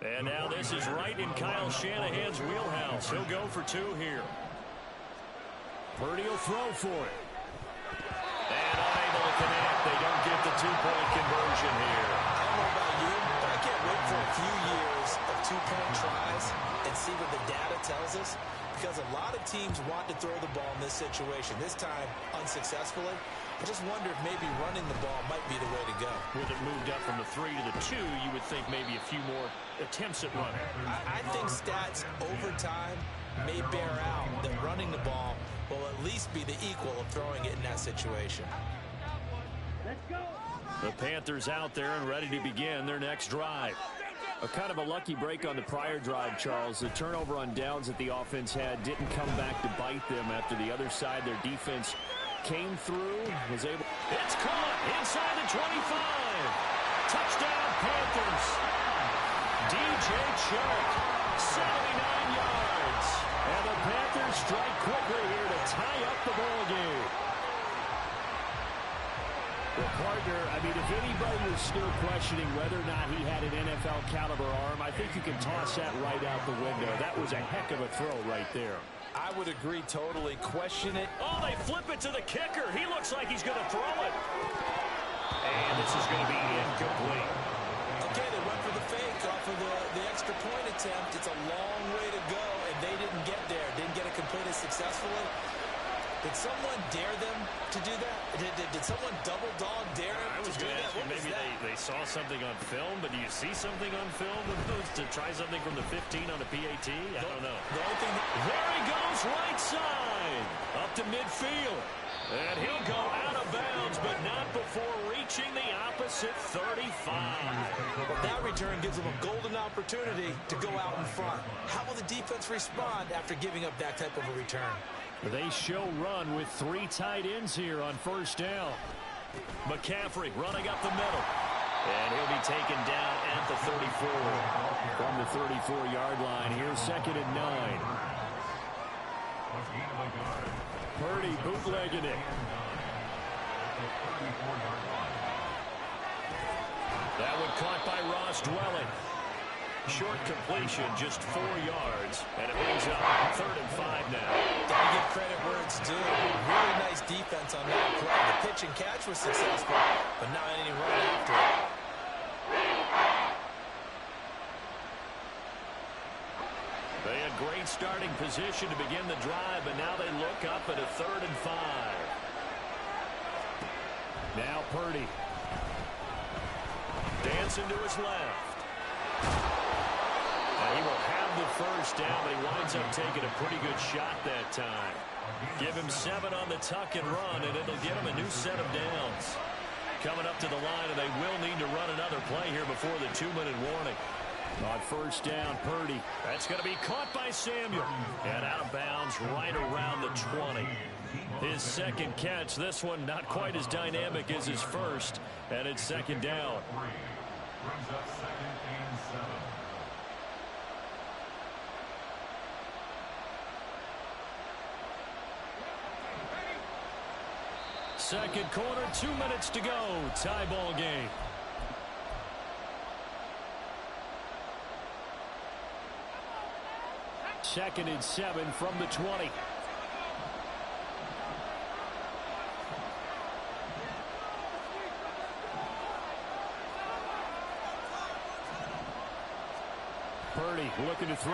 And now this is right in Kyle Shanahan's wheelhouse. He'll go for 2 here. Purdy will throw for it. And unable to connect. They don't get the 2-point conversion here. I don't know about you, but I can't wait for a few years of 2-point tries and see what the data tells us, because a lot of teams want to throw the ball in this situation. This time, unsuccessfully. I just wonder if maybe running the ball might be the way to go. With it moved up from the 3 to the 2, you would think maybe a few more attempts at running. I think stats over time may bear out that running the ball will at least be the equal of throwing it in that situation. Let's go. The Panthers out there and ready to begin their next drive. A kind of a lucky break on the prior drive, Charles. The turnover on downs that the offense had didn't come back to bite them after the other side. Their defense came through, was able. It's caught inside the 25. Touchdown, Panthers. DJ Chark, 79 yards. And the Panthers strike quickly here to tie up the ball game. Well, partner, I mean, if anybody was still questioning whether or not he had an NFL caliber arm, I think you can toss that right out the window. That was a heck of a throw right there. I would agree totally. Question it. Oh, they flip it to the kicker. He looks like he's going to throw it. And this is going to be incomplete. Okay, they went for the fake off of the extra point attempt. It's a long way to go, and they didn't get there. Didn't get it completed successfully. Did someone dare them to do that? Did someone double dog dare them to do that? What Maybe they saw something on film, but do you see something on film to try something from the 15 on the PAT? I don't know. The only thing There he goes, right side, up to midfield. And he'll go out of bounds, but not before reaching the opposite 35. Well, that return gives them a golden opportunity to go out in front. How will the defense respond after giving up that type of a return? They show run with 3 tight ends here on first down. McCaffrey running up the middle. And he'll be taken down at the 34. From the 34-yard line, here's 2nd and 9. Purdy bootlegging it. That one caught by Ross Dwelling. Short completion, just 4 yards, and it brings up 3rd and 5 now. Gotta give credit where it's due. Really nice defense on that play. The pitch and catch was successful, but not any run after it. They had great starting position to begin the drive, but now they look up at a 3rd and 5. Now Purdy. Dancing to his left. He will have the first down, but he winds up taking a pretty good shot that time. Give him 7 on the tuck and run, and it'll get him a new set of downs. Coming up to the line, and they will need to run another play here before the 2-minute warning. On first down, Purdy. That's going to be caught by Samuel. And out of bounds right around the 20. His 2nd catch. This one not quite as dynamic as his first. And it's 2nd down. Brings up 2nd and 7. Second quarter, 2 minutes to go. Tie ball game. Second and 7 from the 20. Purdy looking to throw.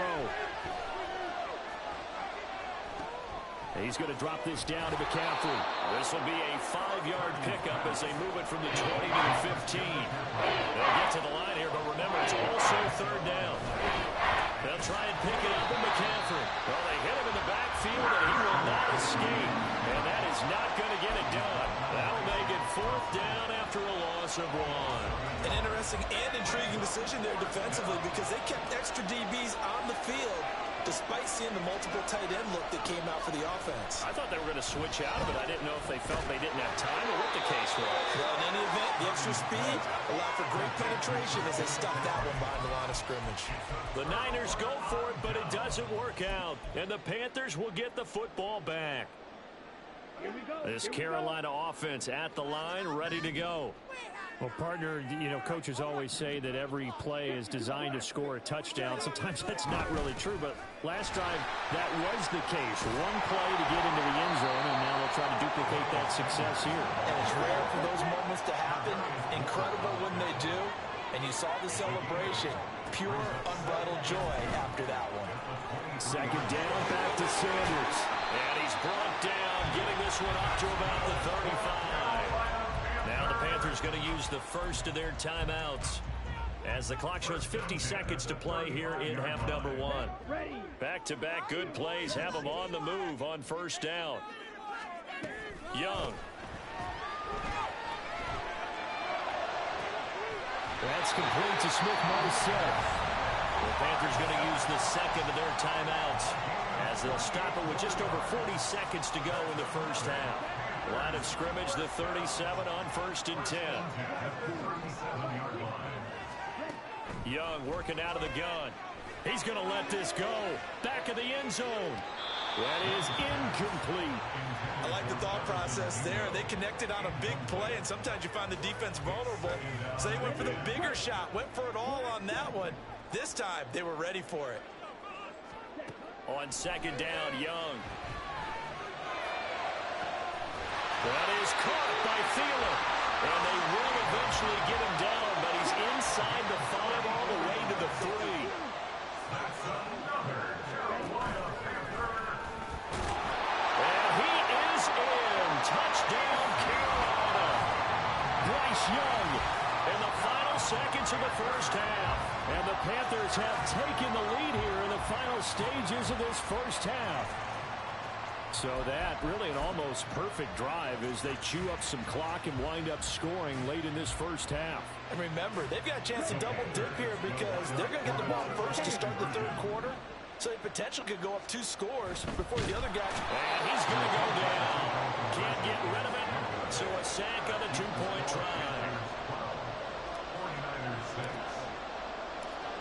He's going to drop this down to McCaffrey. This will be a 5-yard pickup as they move it from the 20 to the 15. They'll get to the line here, but remember, it's also 3rd down. They'll try and pick it up with McCaffrey. Well, they hit him in the backfield, and he will not escape. And that is not going to get it done. That'll make it 4th down after a loss of 1. An interesting and intriguing decision there defensively because they kept extra DBs on the field despite seeing the multiple tight end look that came out for the offense. I thought they were going to switch out of it. I didn't know if they felt they didn't have time or what the case was. Well, in any event, the extra speed allowed for great penetration as they stuffed that one behind the line of scrimmage. The Niners go for it, but it doesn't work out. And the Panthers will get the football back. This Carolina offense at the line, ready to go. Well, partner, you know, coaches always say that every play is designed to score a touchdown. Sometimes that's not really true, but last drive, that was the case. One play to get into the end zone, and now they'll try to duplicate that success here. And it's rare for those moments to happen. Incredible when they do. And you saw the celebration. Pure, unbridled joy after that one. Second down, back to Sanders. And he's brought down, getting this one up to about the 35. Now the Panthers going to use the first of their timeouts as the clock shows 50 seconds to play here in half number 1. Back-to-back good plays have them on the move on first down. Young. That's complete to Smith-Marset. The Panthers going to use the second of their timeouts as they'll stop it with just over 40 seconds to go in the first half. Line of scrimmage, the 37 on 1st and 10. Young working out of the gun. He's going to let this go. Back of the end zone. That is incomplete. I like the thought process there. They connected on a big play, and sometimes you find the defense vulnerable. So they went for the bigger shot, went for it all on that one. This time, they were ready for it. On second down, Young. That is caught by Thielen. And they will eventually get him down, but he's inside the 5 all the way to the 3. That's another Carolina Panther. And he is in. Touchdown, Carolina. Bryce Young in the final seconds of the first half. And the Panthers have taken the lead here in the final stages of this first half. So that really an almost perfect drive as they chew up some clock and wind up scoring late in this first half. And remember, they've got a chance to double dip here because they're going to get the ball first to start the third quarter. So they potentially could go up 2 scores before the other guy. And he's going to go down. Can't get rid of it. So a sack on a 2-point try. 49ers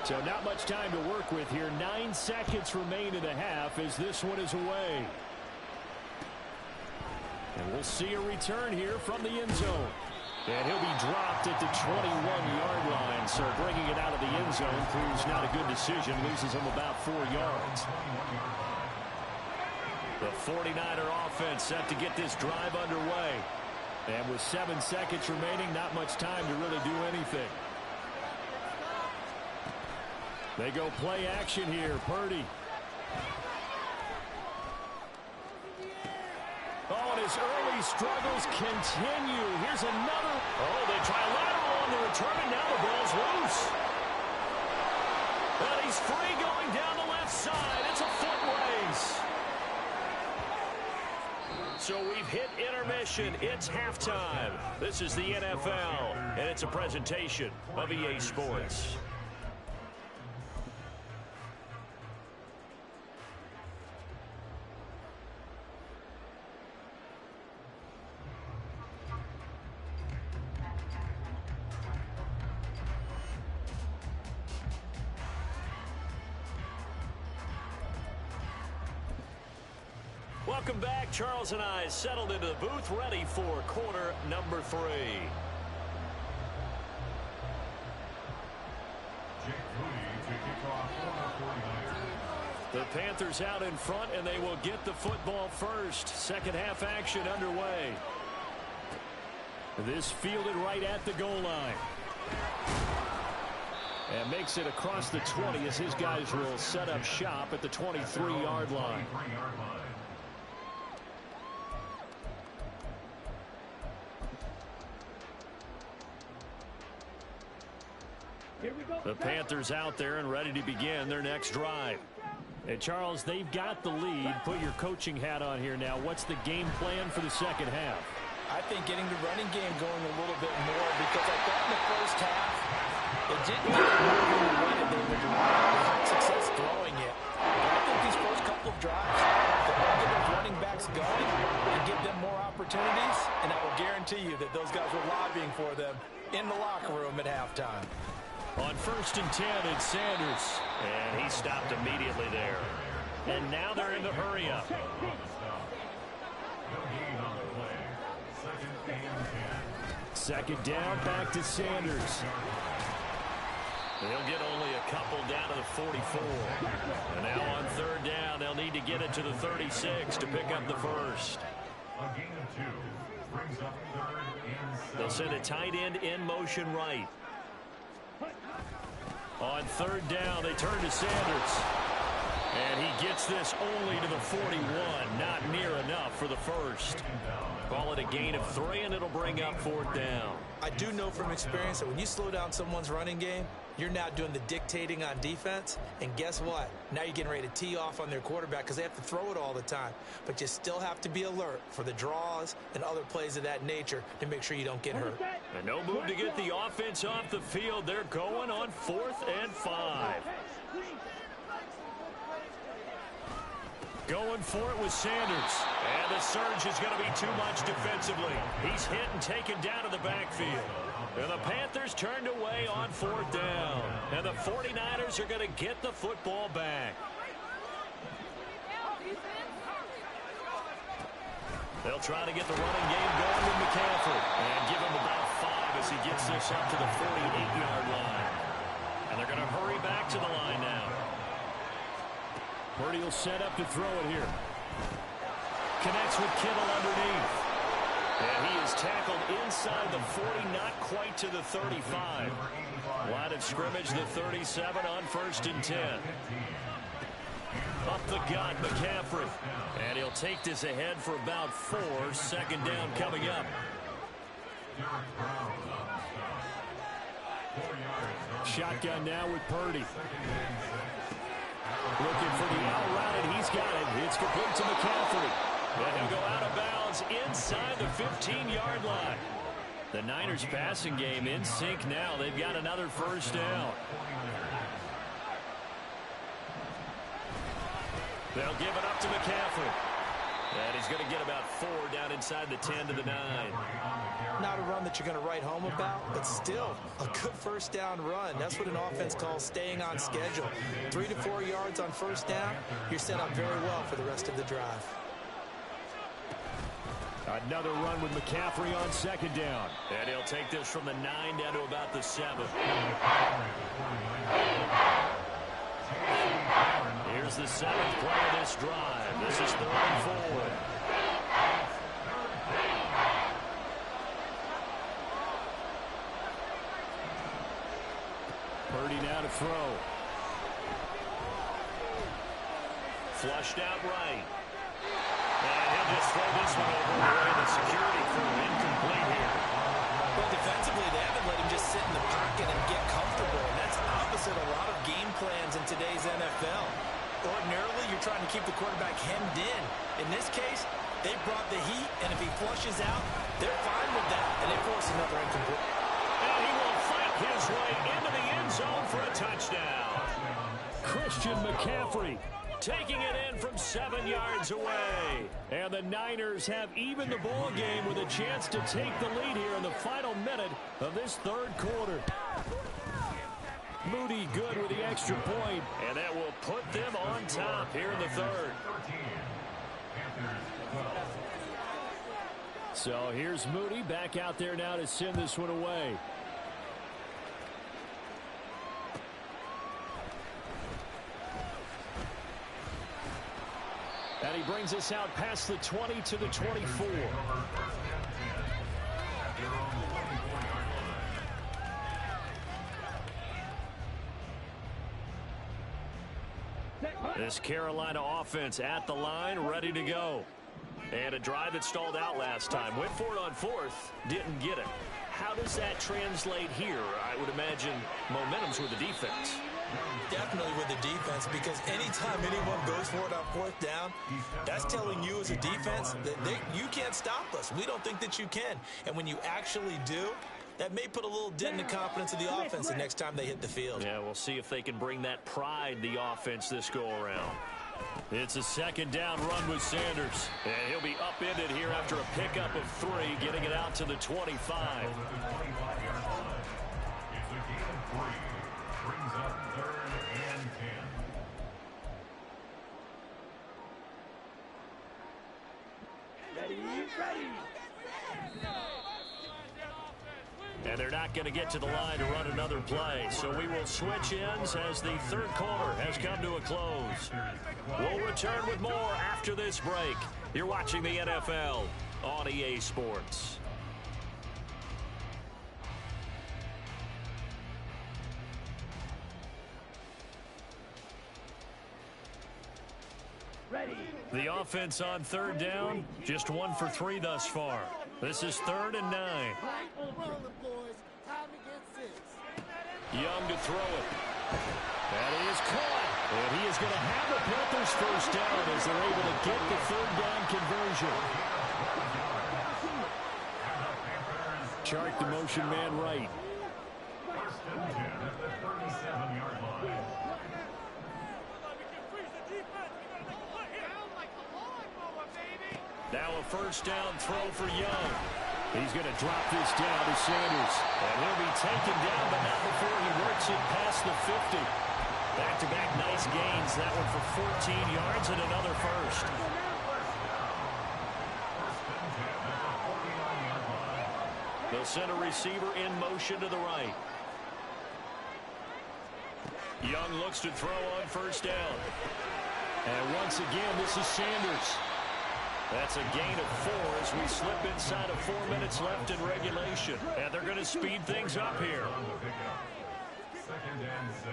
6. So not much time to work with here. 9 seconds remain in the half as this one is away. And we'll see a return here from the end zone. And he'll be dropped at the 21-yard line. So bringing it out of the end zone proves not a good decision. Loses him about 4 yards. The 49er offense set to get this drive underway. And with 7 seconds remaining, not much time to really do anything. They go play action here. Purdy. Oh, and his early struggles continue. Here's another. Oh, they try lateral on the return, and now the ball's loose. And he's free going down the left side. It's a foot race. So we've hit intermission. It's halftime. This is the NFL, and it's a presentation of EA Sports. Welcome back. Charles and I settled into the booth, ready for quarter number 3. Jake Moody to kick off for the 49ers. The Panthers out in front, and they will get the football first. Second half action underway. This fielded right at the goal line. And makes it across the 20 as his guys will set up shop at the 23-yard line. The Panthers out there and ready to begin their next drive. And Charles, they've got the lead. Put your coaching hat on here now. What's the game plan for the second half? I think getting the running game going a little bit more because I thought in the first half it didn't get moving the way that they would have success throwing it. But I think these first couple of drives, they're going to get those running backs going and give them more opportunities. And I will guarantee you that those guys were lobbying for them in the locker room at halftime. On 1st and 10, it's Sanders. And he stopped immediately there. And now they're in the hurry-up. Second down, back to Sanders. They'll get only a couple down to the 44. And now on 3rd down, they'll need to get it to the 36 to pick up the first. A gain of 2 brings up 3rd and 7. They'll send a tight end in motion right. On 3rd down, they turn to Sanders. And he gets this only to the 41. Not near enough for the first. Call it a gain of 3, and it'll bring up 4th down. I do know from experience that when you slow down someone's running game, you're now doing the dictating on defense. And guess what? Now you're getting ready to tee off on their quarterback because they have to throw it all the time. But you still have to be alert for the draws and other plays of that nature to make sure you don't get hurt. And no move to get the offense off the field. They're going on 4th and 5. Going for it with Sanders. And the surge is going to be too much defensively. He's hit and taken down to the backfield. And the Panthers turned away on 4th down. And the 49ers are going to get the football back. They'll try to get the running game going with McCaffrey. And give him about 5 as he gets this up to the 48-yard line. And they're going to hurry back to the line now. Purdy will set up to throw it here. Connects with Kittle underneath. And he is tackled inside the 40, not quite to the 35. Line of scrimmage, the 37 on 1st and 10. Up the gut, McCaffrey. And he'll take this ahead for about 4. 2nd down coming up. Shotgun now with Purdy. Looking for the out route, and he's got it. It's complete to McCaffrey. And he'll go out of bounds inside the 15-yard line. The Niners passing game in sync now. They've got another 1st down. They'll give it up to McCaffrey. And he's going to get about 4 down inside the 10 to the 9. Not a run that you're going to write home about, but still a good 1st down run. That's what an offense calls staying on schedule. 3 to 4 yards on 1st down, you're set up very well for the rest of the drive. Another run with McCaffrey on 2nd down. And he'll take this from the 9 down to about the 7. Here's the 7th play of this drive. This is 3rd and 4. Purdy now to throw. Flushed out right. And he'll just throw this one over the way. The security crew incomplete here. But defensively, they haven't let him just sit in the pocket and get comfortable. And that's opposite a lot of game plans in today's NFL. Ordinarily, you're trying to keep the quarterback hemmed in. In this case, they brought the heat, and if he flushes out, they're fine with that, and they force another incomplete. And he will fight his way into the end zone for a touchdown. Christian McCaffrey taking it in from 7 yards away. And the Niners have evened the ball game with a chance to take the lead here in the final minute of this 3rd quarter. Moody good with the extra point. And that will put them on top here in the 3rd. So here's Moody back out there now to send this one away. And he brings us out past the 20 to the 24. This Carolina offense at the line, ready to go. And a drive that stalled out last time. Went for it on 4th, didn't get it. How does that translate here? I would imagine momentum's with the defense. Definitely with the defense, because anytime anyone goes for it on 4th down, that's telling you as a defense that you can't stop us. We don't think that you can. And when you actually do, that may put a little dent in the confidence of the offense the next time they hit the field. Yeah, we'll see if they can bring that pride, the offense, this go-around. It's a 2nd down run with Sanders. And he'll be upended here after a pickup of 3, getting it out to the 25. It's a gain of 3. Brings up 3rd and 10. Ready. And they're not going to get to the line to run another play. So we will switch ends as the 3rd quarter has come to a close. We'll return with more after this break. You're watching the NFL on EA Sports. Ready. The offense on 3rd down, just 1 for 3 thus far. This is 3rd and 9. Young to throw it. That is caught. And he is going to have the Panthers 1st down as they're able to get the 3rd down conversion. Chark the motion man right. 1st and 10 at the 37-yard line. Now a 1st down throw for Young. He's going to drop this down to Sanders. And he'll be taken down, but not before he works it past the 50. Back-to-back nice gains. That one for 14 yards and another 1st. They'll send a receiver in motion to the right. Young looks to throw on first down. And once again, this is Sanders. That's a gain of 4 as we slip inside of 4 minutes left in regulation. And they're going to speed things up here. Second and 6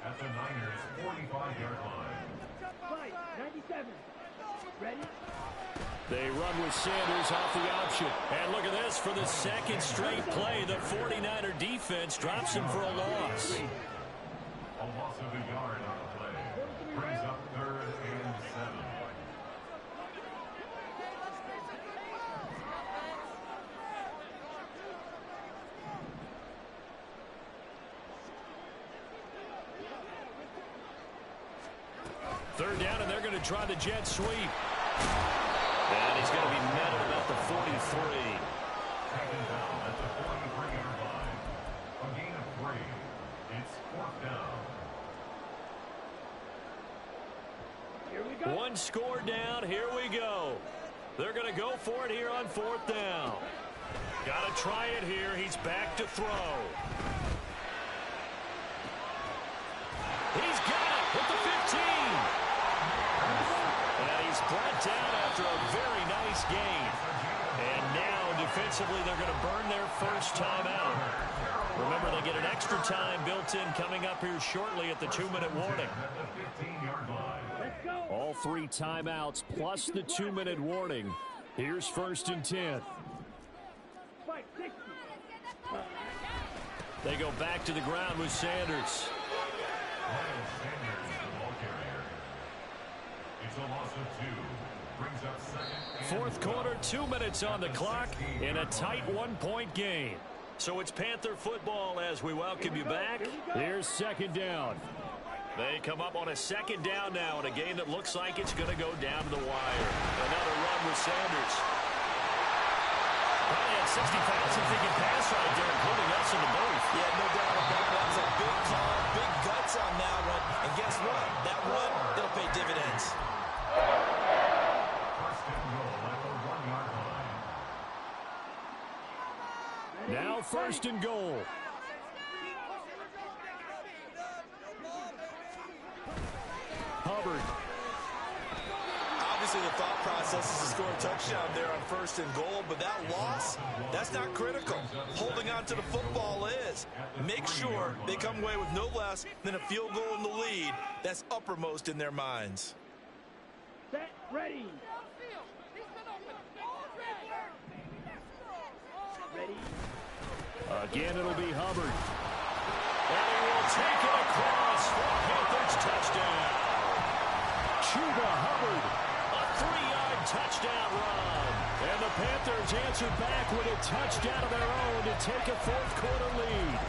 at the Niners' 45-yard line. 97. Ready? They run with Sanders off the option. And look at this for the second straight play. The 49er defense drops him for a loss. A loss of a yard on the play. Brings up 3rd and 7. Third down, and they're going to try the jet sweep. And he's going to be met at about the 43. Taken down at the 43-yard line. A gain of 3. It's 4th down. Here we go. One score down. Here we go. They're going to go for it here on 4th down. Got to try it here. He's back to throw. He's got it with the 15. And he's brought down after a very nice gain. And now, defensively, they're going to burn their first timeout. Remember, they get an extra time built in coming up here shortly at the 2-minute warning. Let's go. All 3 timeouts plus the 2-minute warning. Here's 1st and 10. 560. They go back to the ground with Sanders. It's a loss of 2. Brings up 2nd. Fourth quarter, 2 minutes on the clock in a tight 1-point game. So it's Panther football as we welcome you back. Here's 2nd down. They come up on a 2nd down now in a game that looks like it's going to go down to the wire. Another run with Sanders. Probably had 60 pounds if they can pass right there, including us in the booth. Yeah, no doubt about that. It's a big call, big guts on that one. And guess what? That run, it'll pay dividends. First and goal at the 1-yard line. Now 1st and goal. Hubbard. Obviously, the thought process is to score a touchdown there on 1st and goal, but that loss, that's not critical. Holding on to the football is. Make sure they come away with no less than a field goal in the lead. That's uppermost in their minds. Set. Ready. Ready. Again, it'll be Hubbard. And he will take it across for a Panthers touchdown. Chuba Hubbard. A 3-yard touchdown run. And the Panthers answer back with a touchdown of their own to take a fourth quarter lead.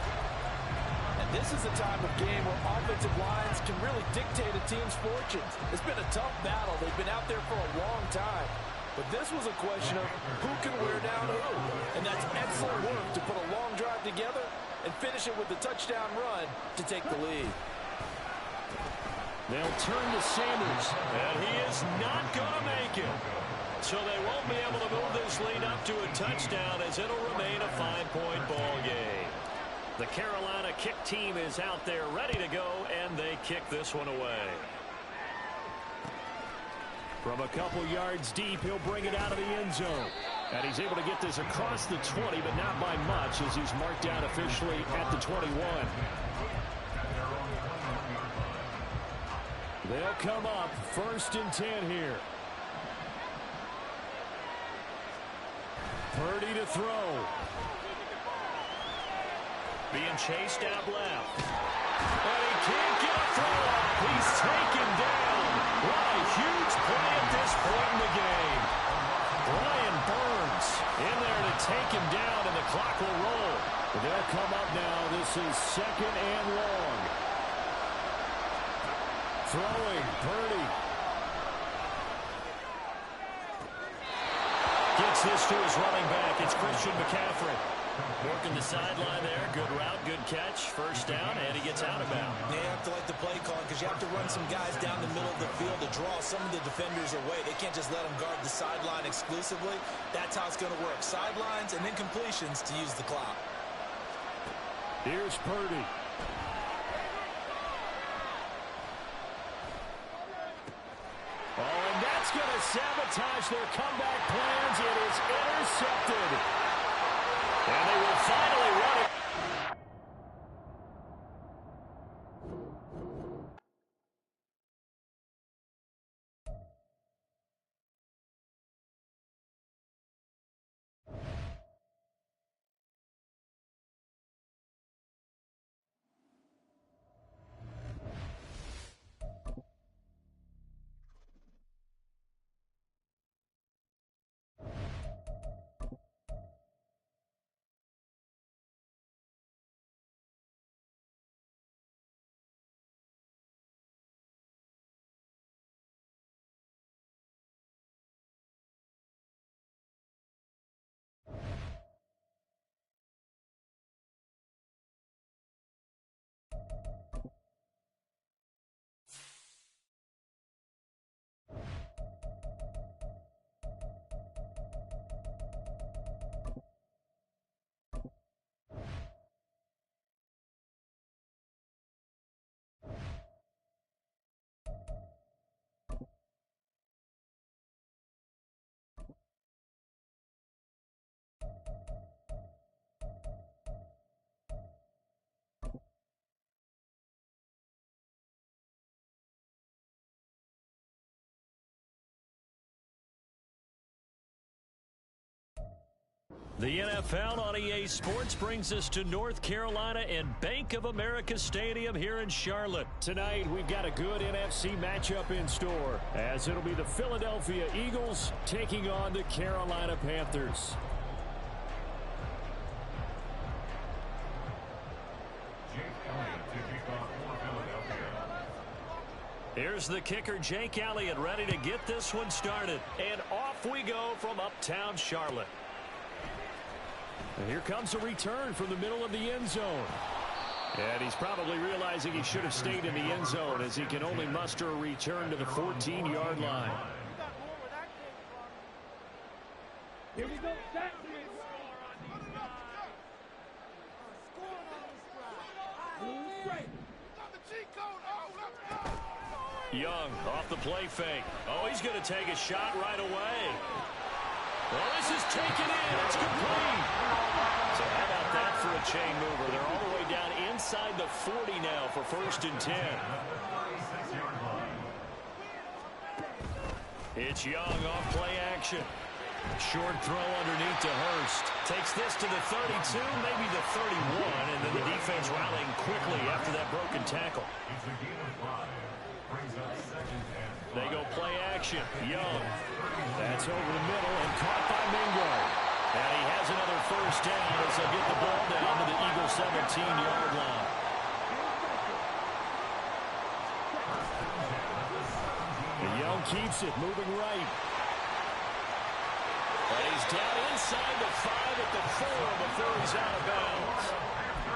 And this is a time of game where offensive lines can really dictate a team's fortunes. It's been a tough battle. They've been out there for a long time. But this was a question of who can wear down who. And that's excellent work to put a long drive together and finish it with the touchdown run to take the lead. They'll turn to Sanders. And he is not going to make it. So they won't be able to move this lead up to a touchdown as it'll remain a 5-point ball game. The Carolina kick team is out there ready to go, and they kick this one away. From a couple yards deep, he'll bring it out of the end zone. And he's able to get this across the 20, but not by much as he's marked out officially at the 21. They'll come up 1st and 10 here. Purdy to throw. Being chased out left. But he can't get a throw off. He's taken down. What a huge play at this point in the game. Brian Burns in there to take him down, and the clock will roll. They'll come up now. This is 2nd and long. Throwing, Purdy. Gets this to his running back. It's Christian McCaffrey. Working the sideline there. Good route, good catch. First down, and he gets out of bounds. You have to like the play call because you have to run some guys down the middle of the field to draw some of the defenders away. They can't just let them guard the sideline exclusively. That's how it's going to work. Sidelines and then completions to use the clock. Here's Purdy. Oh, and that's going to sabotage their comeback plans. It is intercepted. And they will finally run it. The NFL on EA Sports brings us to North Carolina and Bank of America Stadium here in Charlotte. Tonight, we've got a good NFC matchup in store, as it'll be the Philadelphia Eagles taking on the Carolina Panthers. Jake Elliott to kick off for Philadelphia. Here's the kicker, Jake Elliott, ready to get this one started. And off we go from uptown Charlotte. And here comes a return from the middle of the end zone. And he's probably realizing he should have stayed in the end zone, as he can only muster a return to the 14-yard line. Here we go. Set. Young off the play fake. Oh, he's going to take a shot right away. Well, this is taken in. It's complete. So how about that for a chain mover? They're all the way down inside the 40 now for 1st and 10. It's Young off play action. Short throw underneath to Hurst. Takes this to the 32, maybe the 31, and then the defense rallying quickly after that broken tackle. It's a game of 5. Brings up 2nd and 5. They go play action. Young. That's over the middle and caught by Mingo. And he has another 1st down as they'll get the ball down to the Eagles' 17-yard line. And Young keeps it, moving right. And he's down inside the 5 at the 4 before he's out of bounds.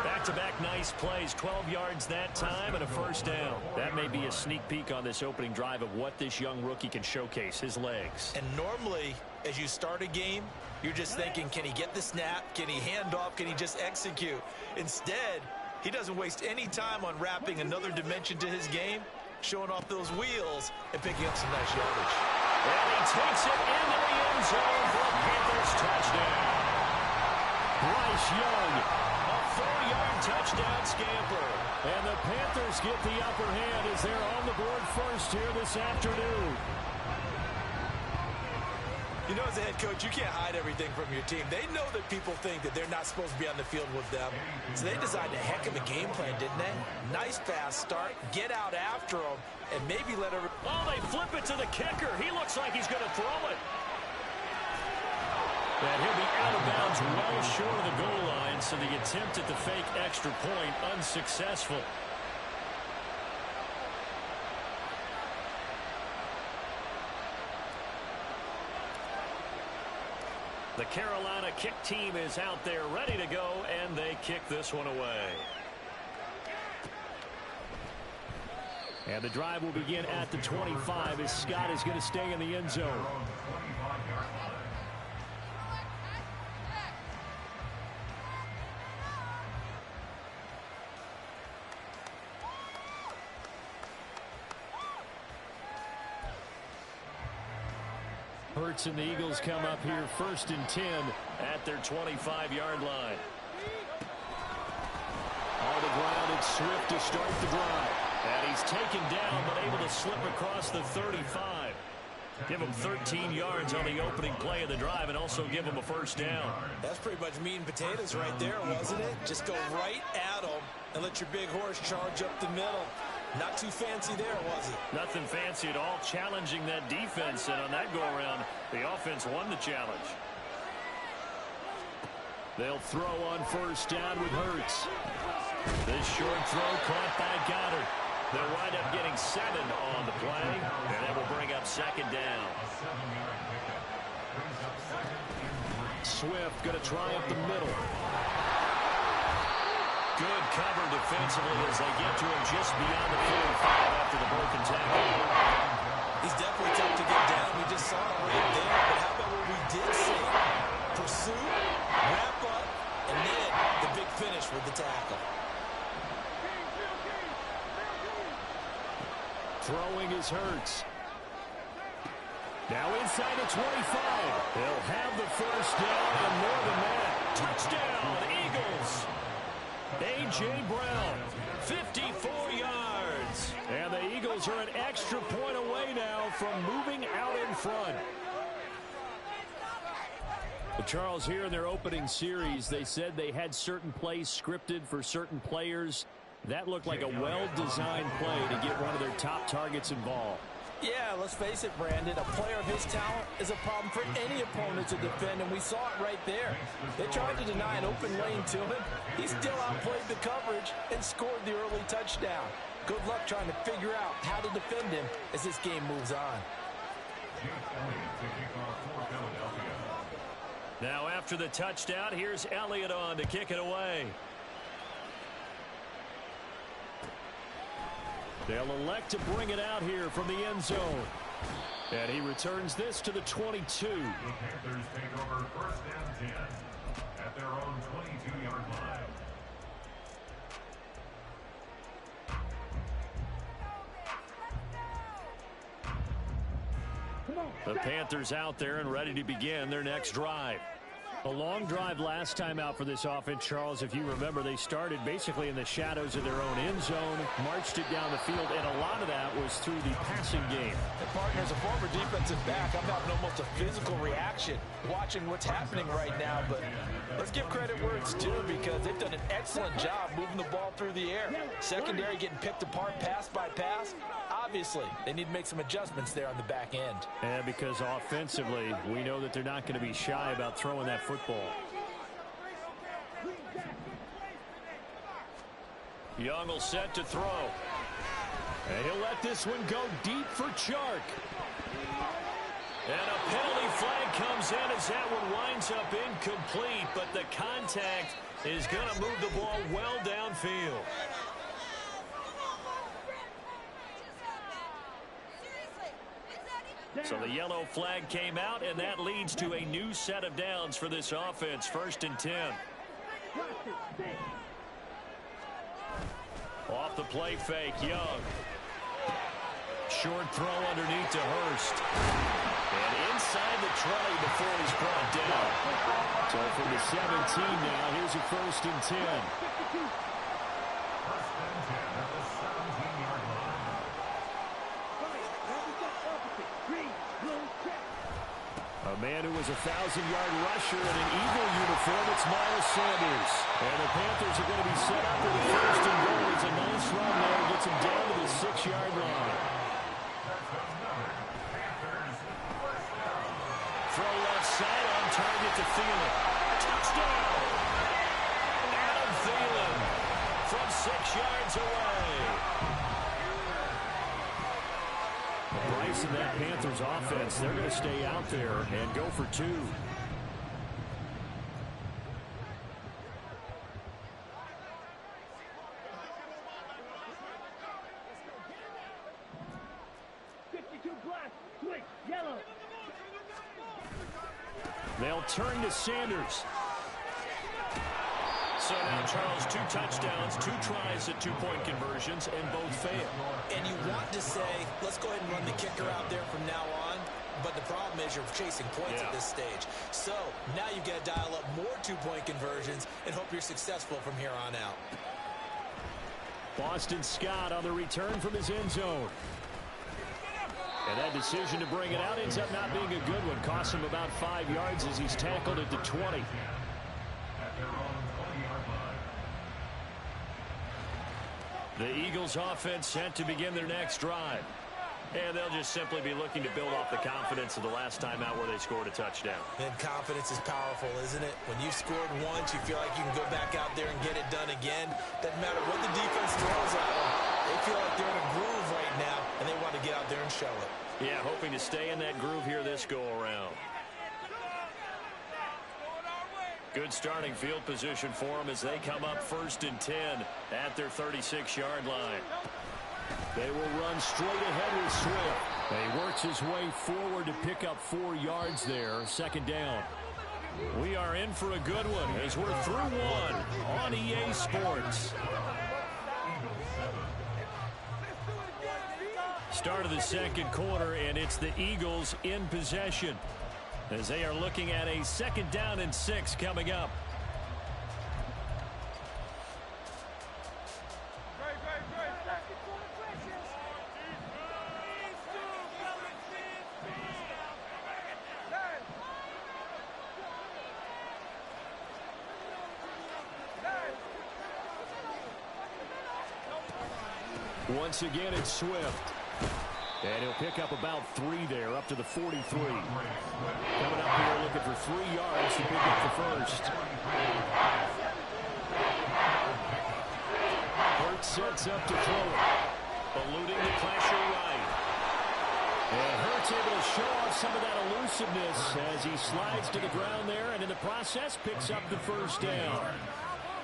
Back-to-back nice plays, 12 yards that time and a 1st down. That may be a sneak peek on this opening drive of what this young rookie can showcase, his legs. And normally, as you start a game, you're just thinking, can he get the snap? Can he hand off? Can he just execute? Instead, he doesn't waste any time on wrapping another dimension to his game, showing off those wheels and picking up some nice yardage. And he takes it into the end zone for a Panthers touchdown. Bryce Young. A 4-yard touchdown scamper. And the Panthers get the upper hand as they're on the board first here this afternoon. You know, as a head coach, you can't hide everything from your team. They know that people think that they're not supposed to be on the field with them. So they designed a heck of a game plan, didn't they? Nice fast start, get out after them, and maybe let her... Oh, they flip it to the kicker. He looks like he's going to throw it. And he'll be out of bounds well short of the goal line, so the attempt at the fake extra point unsuccessful. The Carolina kick team is out there ready to go, and they kick this one away. And the drive will begin at the 25 as Scott is going to stay in the end zone. Hurts and the Eagles come up here 1st and 10 at their 25-yard line. On the ground, it's Swift to start the drive. And he's taken down but able to slip across the 35. Give him 13 yards on the opening play of the drive and also give him a first down. That's pretty much meat and potatoes right there, wasn't it? Just go right at him and let your big horse charge up the middle. Not too fancy there, was it? Nothing fancy at all, challenging that defense, and on that go-around, the offense won the challenge. They'll throw on first down with Hurts. This short throw caught by Goddard. They'll wind up getting 7 on the play, and that will bring up second down. Swift going to try up the middle. Good cover defensively as they get to him just beyond the 45 after the broken tackle. He's definitely tough to get down. We just saw it right there. But how about what we did see? Pursue, wrap up, and then the big finish with the tackle. Throwing is Hurts. Now inside the 25. They'll have the first down and more than that. Touchdown, Eagles. A.J. Brown, 54 yards. And the Eagles are an extra point away now from moving out in front. Well, Charles, here in their opening series, they said they had certain plays scripted for certain players. That looked like a well-designed play to get one of their top targets involved. Yeah, let's face it, Brandon. A player of his talent is a problem for any opponent to defend, and we saw it right there. They tried to deny an open lane to him. He still outplayed the coverage and scored the early touchdown. Good luck trying to figure out how to defend him as this game moves on. Now after the touchdown, here's Elliott on to kick it away. They'll elect to bring it out here from the end zone. And he returns this to the 22. The Panthers take over 1st and 10 at their own 22-yard line. The Panthers out there and ready to begin their next drive. A long drive last time out for this offense, Charles. If you remember, they started basically in the shadows of their own end zone, marched it down the field, and a lot of that was through the passing game. And partner, as a former defensive back, I'm having almost a physical reaction watching what's happening right now. But let's give credit where it's due because they've done an excellent job moving the ball through the air. Secondary getting picked apart pass by pass. Obviously, they need to make some adjustments there on the back end. And because offensively, we know that they're not going to be shy about throwing that football. Young will set to throw. And he'll let this one go deep for Chark. And a penalty flag comes in as that one winds up incomplete, but the contact is going to move the ball well downfield. So the yellow flag came out, and that leads to a new set of downs for this offense. 1st and 10. Off the play fake, Young. Short throw underneath to Hurst. And inside the 20 before he's brought down. So from the 17 now, here's a 1st and 10. 1st and 10 at the 17-yard line. A man who was a 1,000-yard rusher in an Eagle uniform, it's Miles Sanders. And the Panthers are going to be set up with a 1st and goal. It's a nice run there. Gets him down to the 6-yard line. Throw left side on target to Thielen. Touchdown! Adam Thielen from 6 yards away. Bryce and that Panthers offense, they're going to stay out there and go for 2. black, switch, yellow. They'll turn to Sanders. So now, Charles, 2 touchdowns, 2 tries at 2-point conversions, and both fail. And you want to say, let's go ahead and run the kicker out there from now on. But the problem is you're chasing points at this stage. So now you got to dial up more 2-point conversions and hope you're successful from here on out. Boston Scott on the return from his end zone. And that decision to bring it out ends up not being a good one. Costs him about 5 yards as he's tackled at the 20. The Eagles offense set to begin their next drive. And they'll just simply be looking to build off the confidence of the last time out where they scored a touchdown. And confidence is powerful, isn't it? When you've scored once, you feel like you can go back out there and get it done again. Doesn't matter what the defense throws at them. They feel like they're in a groove right now, and they want to get out there and show it. Yeah, hoping to stay in that groove here this go-around. Good starting field position for them as they come up 1st and 10 at their 36-yard line. They will run straight ahead with Swift. He works his way forward to pick up 4 yards there. 2nd down. We are in for a good one as we're through one on EA Sports. Start of the 2nd quarter, and it's the Eagles in possession as they are looking at a 2nd down and 6 coming up. Once again, it's Swift. And he'll pick up about 3 there, up to the 43. Coming up here looking for 3 yards to pick up the first. Hurts sets up to throw it. Eluding the pressure right. And Hurts able to show off some of that elusiveness as he slides to the ground there, and in the process picks up the 1st down.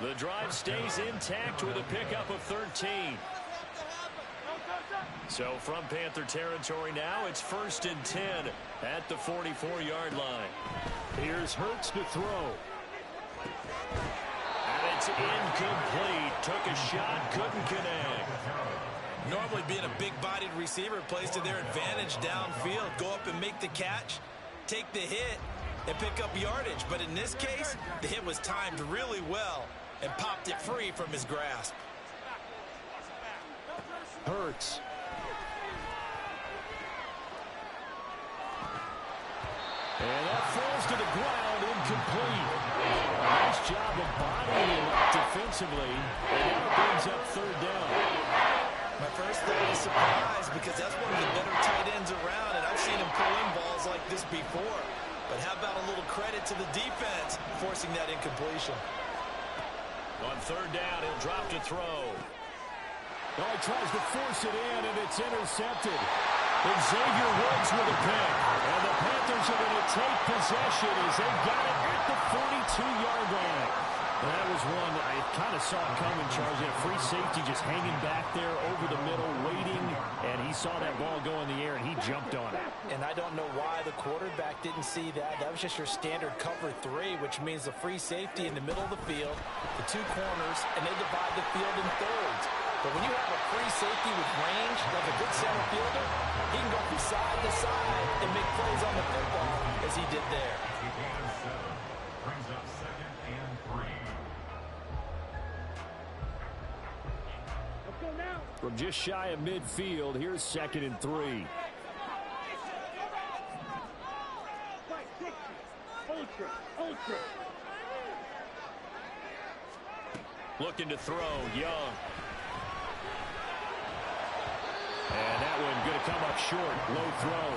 The drive stays intact with a pickup of 13. So from Panther territory now, it's 1st and 10 at the 44-yard line. Here's Hurts to throw. And it's incomplete. Took a shot, couldn't connect. Normally being a big-bodied receiver plays to their advantage downfield. Go up and make the catch, take the hit, and pick up yardage. But in this case, the hit was timed really well and popped it free from his grasp. Hurts. And that falls to the ground, incomplete. Nice job of bodying him up defensively. And now it brings up 3rd down. My first thought is surprise because that's one of the better tight ends around, and I've seen him pull in balls like this before. But how about a little credit to the defense forcing that incompletion? On 3rd down, he'll drop to throw. Oh, he tries to force it in, and it's intercepted. Xavier Woods with a pick. And the Panthers are going to take possession as they got it at the 42-yard line. And that was one I kind of saw it coming, Charles. He had free safety just hanging back there over the middle, waiting. And he saw that ball go in the air, and he jumped on it. And I don't know why the quarterback didn't see that. That was just your standard cover 3, which means the free safety in the middle of the field, the 2 corners, and they divide the field in thirds. But when you have a free safety with range, like a good center fielder, he can go from side to side and make plays on the football as he did there. Brings up 2nd and 3. Let's go now. From just shy of midfield, here's 2nd and 3. Fight, 60. Ultra, ultra. Looking to throw, Young. And that one going to come up short. Low throw.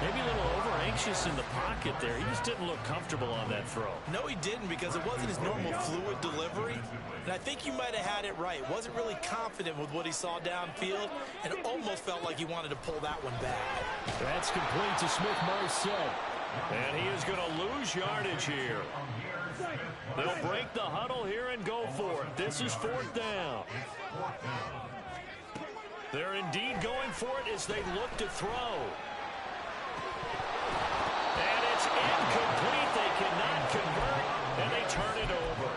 Maybe a little over-anxious in the pocket there. He just didn't look comfortable on that throw. No, he didn't because it wasn't his normal fluid delivery. And I think you might have had it right. Wasn't really confident with what he saw downfield and almost felt like he wanted to pull that one back. That's complete to Smith-Marset. And he is going to lose yardage here. They'll break the huddle here and go for it. This is 4th down. They're indeed going for it as they look to throw. And it's incomplete. They cannot convert, and they turn it over.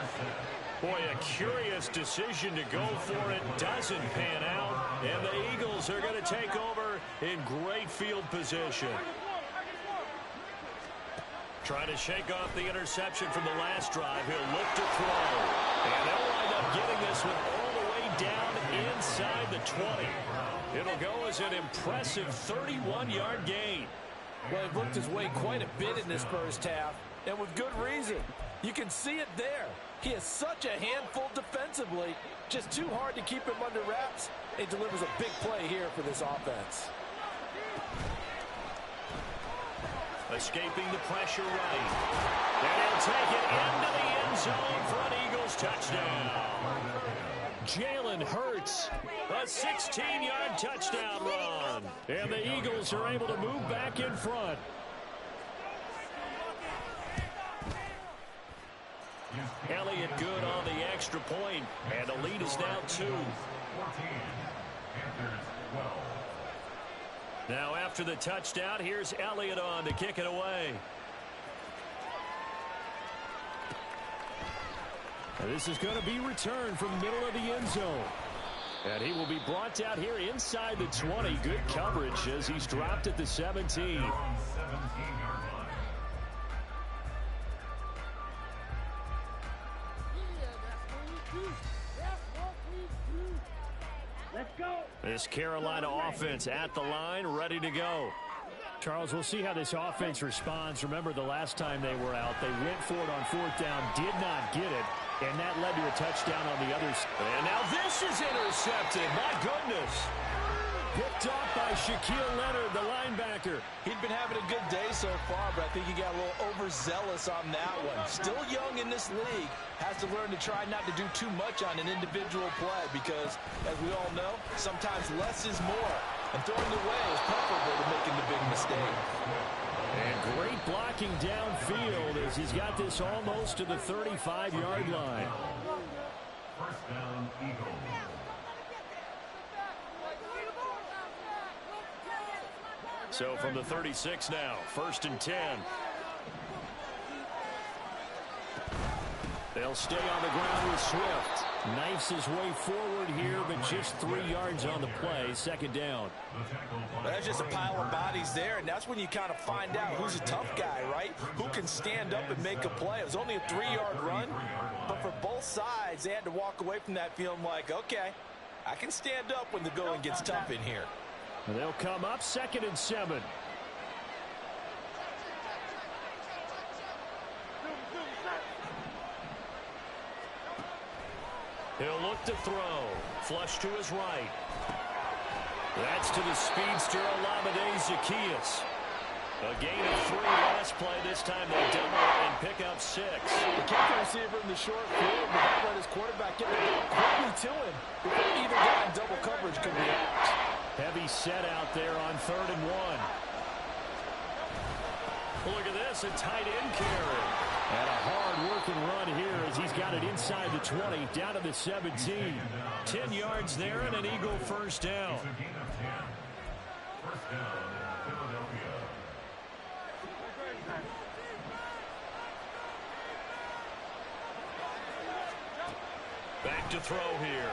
Boy, a curious decision to go for it. Doesn't pan out, and the Eagles are going to take over in great field position. Trying to shake off the interception from the last drive. He'll look to throw. And they'll wind up getting this one all the way down inside the 20. It'll go as an impressive 31-yard gain. Well, it looked his way quite a bit in this first half, and with good reason. You can see it there. He is such a handful defensively. Just too hard to keep him under wraps. He delivers a big play here for this offense. Escaping the pressure right. And he'll take it into the end zone for an Eagles touchdown. Jalen Hurts, a 16-yard touchdown run. And the Eagles are able to move back in front. Elliott good on the extra point, and the lead is now 2. Now after the touchdown, here's Elliott on to kick it away. And this is going to be returned from the middle of the end zone. And he will be brought down here inside the 20. Good coverage as he's dropped at the 17. Let's go. This Carolina offense at the line, ready to go. Charles, we'll see how this offense responds. Remember, the last time they were out, they went for it on 4th down, did not get it, and that led to a touchdown on the other side. And now this is intercepted. My goodness. Picked off by Shaquille Leonard, the linebacker. He'd been having a good day so far, but I think he got a little overzealous on that one. Still young in this league. Has to learn to try not to do too much on an individual play because, as we all know, sometimes less is more. And throwing it away is preferable to making the big mistake. And great blocking downfield as he's got this almost to the 35-yard line. First down, Eagles. So from the 36 now, 1st and 10. They'll stay on the ground with Swift. Knifes his way forward here, but just 3 yards on the play. 2nd down. That's just a pile of bodies there, and that's when you kind of find out who's a tough guy, right? Who can stand up and make a play. It was only a 3-yard run, but for both sides, they had to walk away from that feeling like, okay, I can stand up when the going gets tough in here. And they'll come up 2nd and 7. He'll look to throw. Flush to his right. That's to the speedster Olamide Zaccheaus. A gain of 3 last play. This time they double it and pick up 6. The kicker receiver in the short field, but that let his quarterback get the ball quickly to him before either guy in double coverage could react. Heavy set out there on 3rd and 1. Look at this, a tight end carry. And a hard-working run here as he's got it inside the 20, down to the 17. 10 yards there and an Eagle first down. First down, Philadelphia. Back to throw here.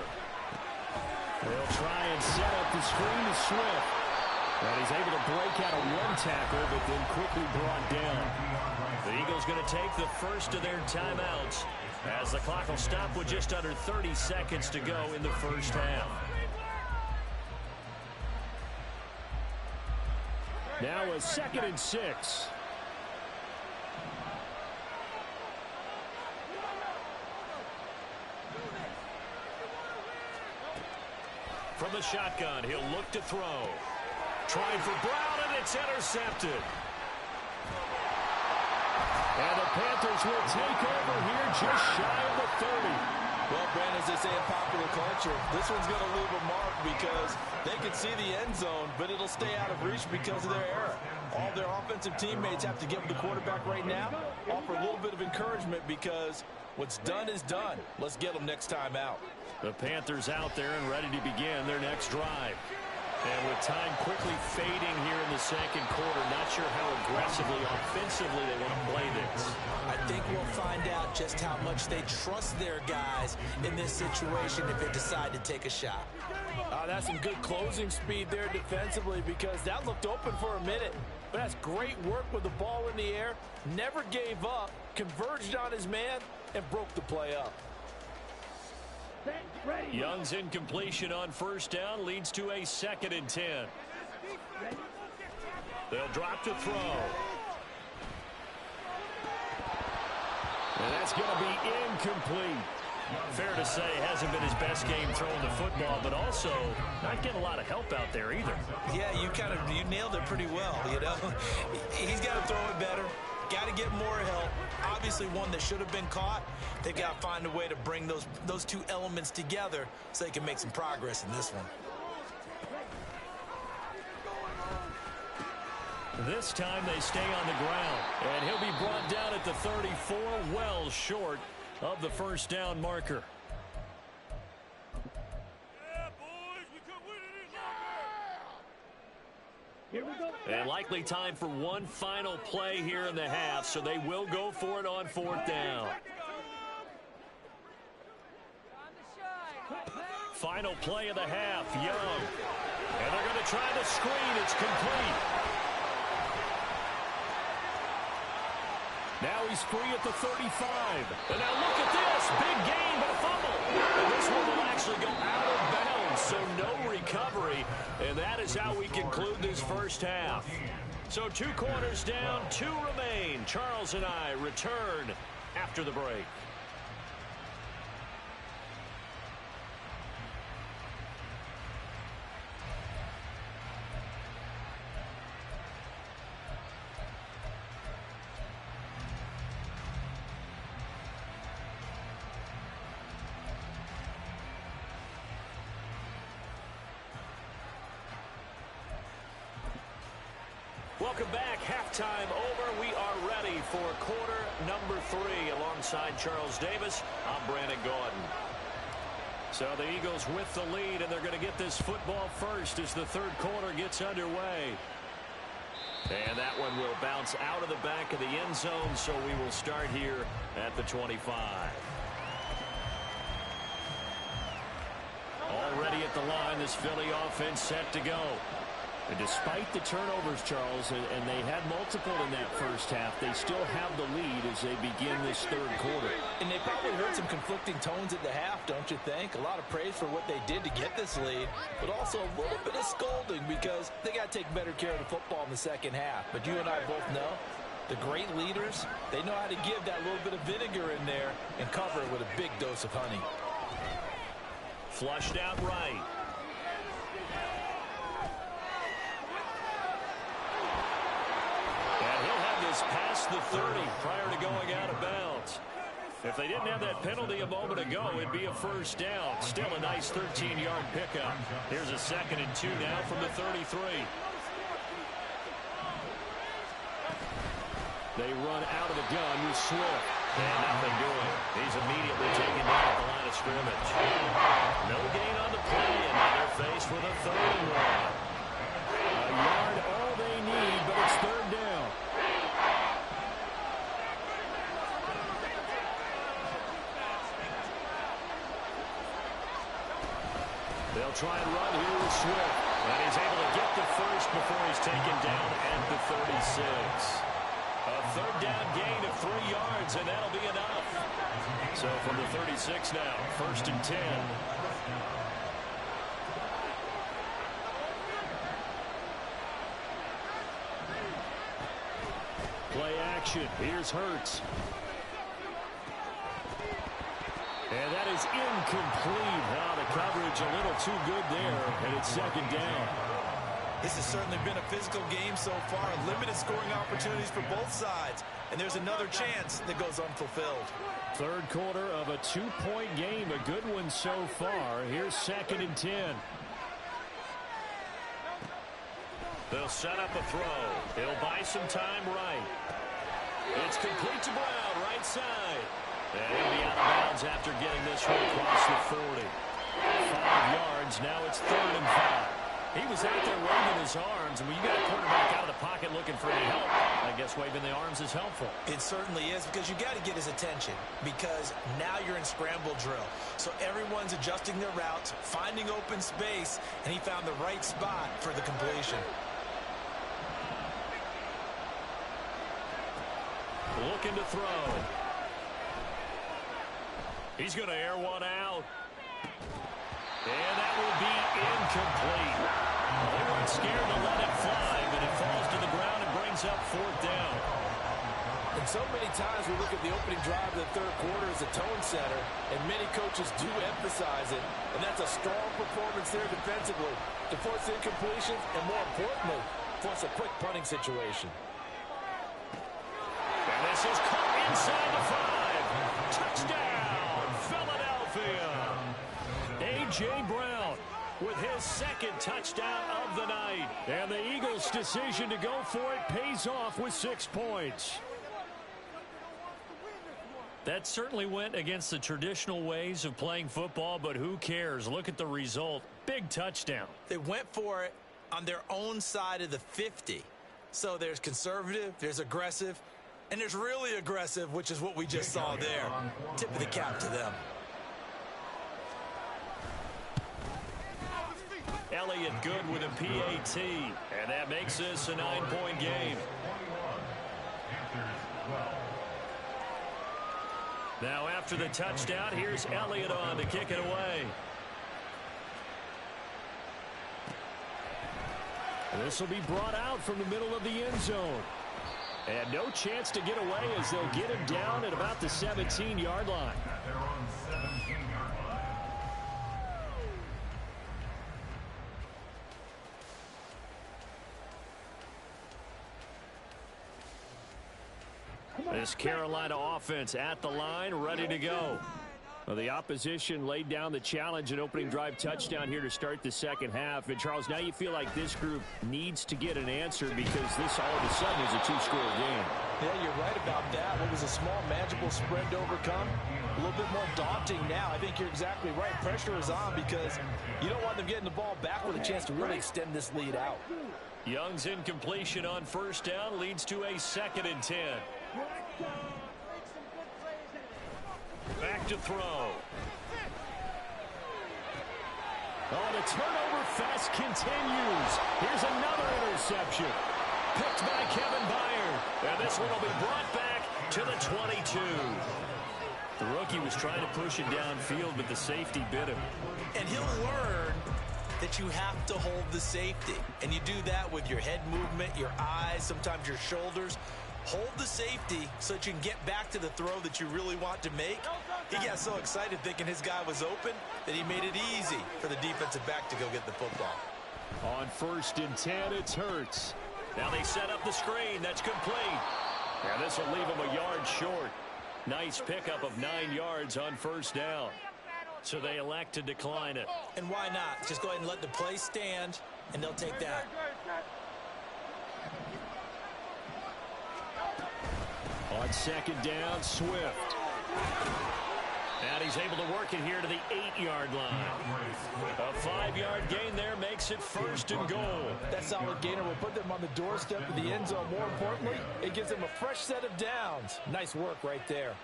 They'll try and set up the screen to Swift. And he's able to break out of 1 tackle, but then quickly brought down. The Eagles going to take the first of their timeouts as the clock will stop with just under 30 seconds to go in the first half. Now a 2nd and 6. From the shotgun, he'll look to throw. Trying for Brown, and it's intercepted. And the Panthers will take over here just shy of the 30. Well, Brandon, as they say in popular culture, this one's going to leave a mark because they can see the end zone, but it'll stay out of reach because of their error. All their offensive teammates have to give the quarterback right now, offer a little bit of encouragement because what's done is done. Let's get them next time out. The Panthers out there and ready to begin their next drive. And with time quickly fading here in the second quarter, not sure how aggressively, offensively they want to play this. I think we'll find out just how much they trust their guys in this situation if they decide to take a shot. That's some good closing speed there defensively because that looked open for a minute. But that's great work with the ball in the air. Never gave up, converged on his man, and broke the play up. Young's incompletion on first down leads to a 2nd and 10. They'll drop to throw. And that's going to be incomplete. Fair to say, hasn't been his best game throwing the football, but also not getting a lot of help out there either. Yeah, you nailed it pretty well, you know. He's got to throw it better. Got to get more help. Obviously one that should have been caught. They've got to find a way to bring those two elements together so they can make some progress in this one. This time they stay on the ground. And he'll be brought down at the 34, well short of the first down marker. Here we go. And likely time for one final play here in the half, so they will go for it on 4th down. Final play of the half, Young. And they're going to try the screen. It's complete. Now he's free at the 35. And now look at this. Big gain, but a fumble. And this one will actually go out of bounds, so no recovery. And that is how we conclude this first half. So 2 quarters down, 2 remain. Charles and I return after the break. Welcome back. Halftime over. We are ready for quarter number 3. Alongside Charles Davis, I'm Brandon Gaudin. So the Eagles with the lead, and they're going to get this football first as the 3rd quarter gets underway. And that one will bounce out of the back of the end zone, so we will start here at the 25. Already at the line, this Philly offense set to go. And despite the turnovers, Charles, and they had multiple in that first half, they still have the lead as they begin this 3rd quarter. And they probably heard some conflicting tones at the half, don't you think? A lot of praise for what they did to get this lead, but also a little bit of scolding because they got to take better care of the football in the second half. But you and I both know the great leaders, they know how to give that little bit of vinegar in there and cover it with a big dose of honey. Flushed out right. Past the 30 prior to going out of bounds. If they didn't have that penalty a moment ago, it'd be a first down. Still a nice 13-yard pickup. Here's a 2nd and 2 now from the 33. They run out of the gun with Swift. And nothing doing. He's immediately taken down at the line of scrimmage. No gain on the play, and now they're faced with a 3rd and 1. A yard all they need, but it's 3rd down. They'll try and run here with Swift. And he's able to get the first before he's taken down at the 36. A 3rd down gain of 3 yards, and that'll be enough. So from the 36 now, 1st and 10. Play action. Here's Hurts. And that is incomplete. Now the coverage a little too good there, and it's 2nd down. This has certainly been a physical game so far. Limited scoring opportunities for both sides. And there's another chance that goes unfulfilled. Third quarter of a 2-point game. A good one so far. Here's 2nd and 10. They'll set up a throw. He'll buy some time right. It's complete to Brown, right side. And he'll be out of bounds after getting this one across the 40. 5 yards. Now it's 3rd and 5. He was out there waving his arms, and when you got a quarterback out of the pocket looking for any help, I guess waving the arms is helpful. It certainly is, because you got to get his attention, because now you're in scramble drill. So everyone's adjusting their routes, finding open space, and he found the right spot for the completion. Looking to throw. He's going to air one out. And that will be incomplete. They weren't scared to let it fly, but it falls to the ground and brings up 4th down. And so many times we look at the opening drive of the third quarter as a tone setter, and many coaches do emphasize it. And that's a strong performance there defensively to force incompletions and, more importantly, force a quick punting situation. And this is caught inside the 5. Touchdown, Philadelphia. A.J. Brown with his 2nd touchdown of the night. And the Eagles' decision to go for it pays off with 6 points. That certainly went against the traditional ways of playing football, but who cares? Look at the result. Big touchdown. They went for it on their own side of the 50. So there's conservative, there's aggressive, and there's really aggressive, which is what we just saw there. Tip of the cap to them. Elliott good with a PAT, and that makes this a 9-point game. Now after the touchdown, here's Elliott on to kick it away. This will be brought out from the middle of the end zone. And no chance to get away as they'll get him down at about the 17-yard line. They're on 17-yard line. This Carolina offense at the line, ready to go. Well, the opposition laid down the challenge, an opening drive touchdown here to start the second half. And, Charles, now you feel like this group needs to get an answer because this all of a sudden is a 2-score game. Yeah, you're right about that. What was a small, manageable spread to overcome, a little bit more daunting now. I think you're exactly right. Pressure is on because you don't want them getting the ball back with a chance to really extend this lead out. Young's incompletion on 1st down leads to a 2nd and 10. Back to throw. Oh, the turnover fest continues. Here's another interception. Picked by Kevin Byard. And this one will be brought back to the 22. The rookie was trying to push it downfield, but the safety bit him. And he'll learn that you have to hold the safety. And you do that with your head movement, your eyes, sometimes your shoulders. Hold the safety so that you can get back to the throw that you really want to make. He got so excited thinking his guy was open that he made it easy for the defensive back to go get the football. On 1st and 10, it's Hurts. Now they set up the screen. That's complete. And this will leave him a yard short. Nice pickup of 9 yards on 1st down. So they elect to decline it. And why not? Just go ahead and let the play stand, and they'll take that. On 2nd down, Swift. And he's able to work it here to the 8-yard line. A 5-yard gain there makes it 1st and goal. That solid gainer will put them on the doorstep of the end zone. More importantly, it gives them a fresh set of downs. Nice work right there.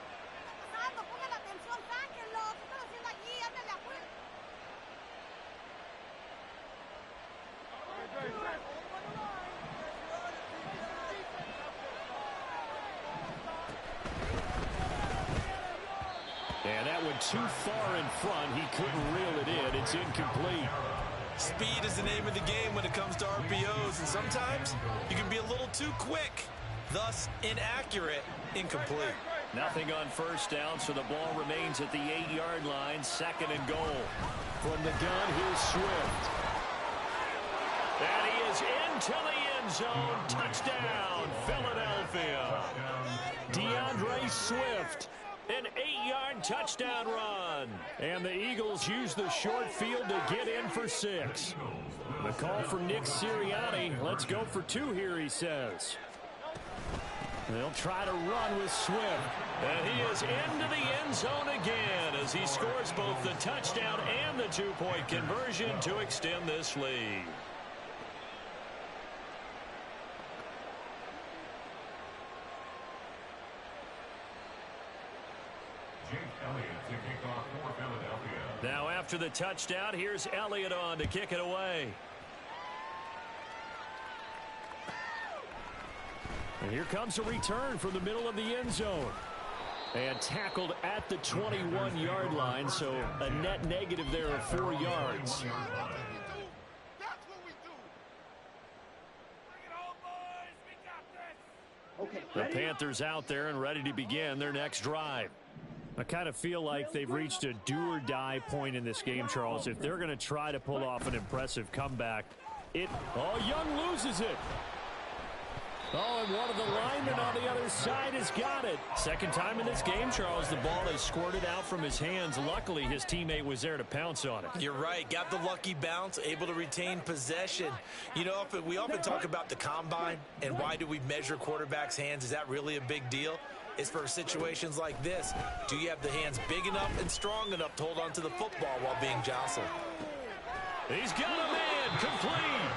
And that went too far in front. He couldn't reel it in. It's incomplete. Speed is the name of the game when it comes to RPOs, and sometimes you can be a little too quick, thus inaccurate, incomplete. Nothing on 1st down, so the ball remains at the 8-yard line, 2nd and goal. From the gun, here's Swift. And he is into the end zone. Touchdown, Philadelphia. DeAndre Swift, an 8-yard touchdown run. And the Eagles use the short field to get in for 6. The call for Nick Sirianni. Let's go for 2 here, he says. They'll try to run with Swift. And he is into the end zone again as he scores both the touchdown and the 2-point conversion to extend this lead. Jake Elliott to kick off for Philadelphia. Now after the touchdown, here's Elliott on to kick it away. And here comes a return from the middle of the end zone. And tackled at the 21-yard line, so a net negative there of 4 yards. The Panthers out there and ready to begin their next drive. I kind of feel like they've reached a do-or-die point in this game, Charles. If they're going to try to pull off an impressive comeback, Young loses it. Oh, and one of the linemen on the other side has got it. Second time in this game, Charles, the ball has squirted out from his hands. Luckily, his teammate was there to pounce on it. You're right. Got the lucky bounce, able to retain possession. You know, we often talk about the combine and why do we measure quarterbacks' hands. Is that really a big deal? It's for situations like this. Do you have the hands big enough and strong enough to hold on to the football while being jostled? He's got a man complete.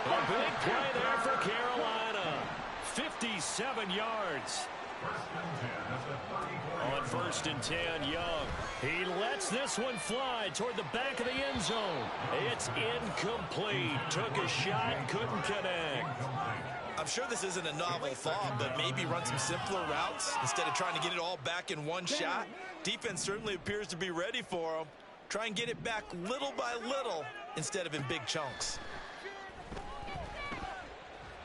A big play there for Carolina. 57 yards. On 1st and 10, Young. He lets this one fly toward the back of the end zone. It's incomplete. Took a shot, couldn't connect. I'm sure this isn't a novel thought, but maybe run some simpler routes instead of trying to get it all back in one shot. Defense certainly appears to be ready for him. Try and get it back little by little instead of in big chunks.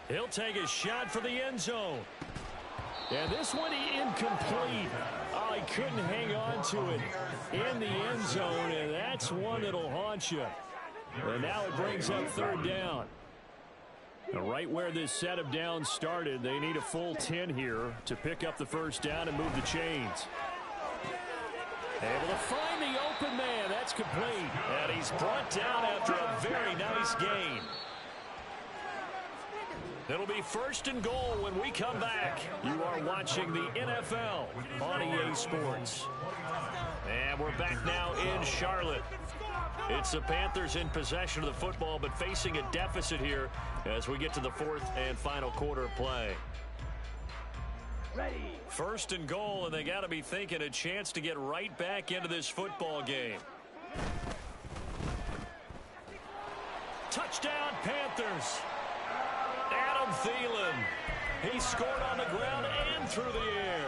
He'll take a shot for the end zone. And this one incomplete. Oh, he couldn't hang on to it in the end zone, and that's one that'll haunt you. And now it brings up 3rd down. And right where this set of downs started, they need a full 10 here to pick up the 1st down and move the chains. Able to find the open man. That's complete. And he's brought down after a very nice gain. It'll be 1st and goal when we come back. You are watching the NFL on EA Sports. And we're back now in Charlotte. It's the Panthers in possession of the football, but facing a deficit here as we get to the 4th and final quarter of play. Ready. 1st and goal, and they got to be thinking a chance to get right back into this football game. Touchdown, Panthers. Adam Thielen. He scored on the ground and through the air.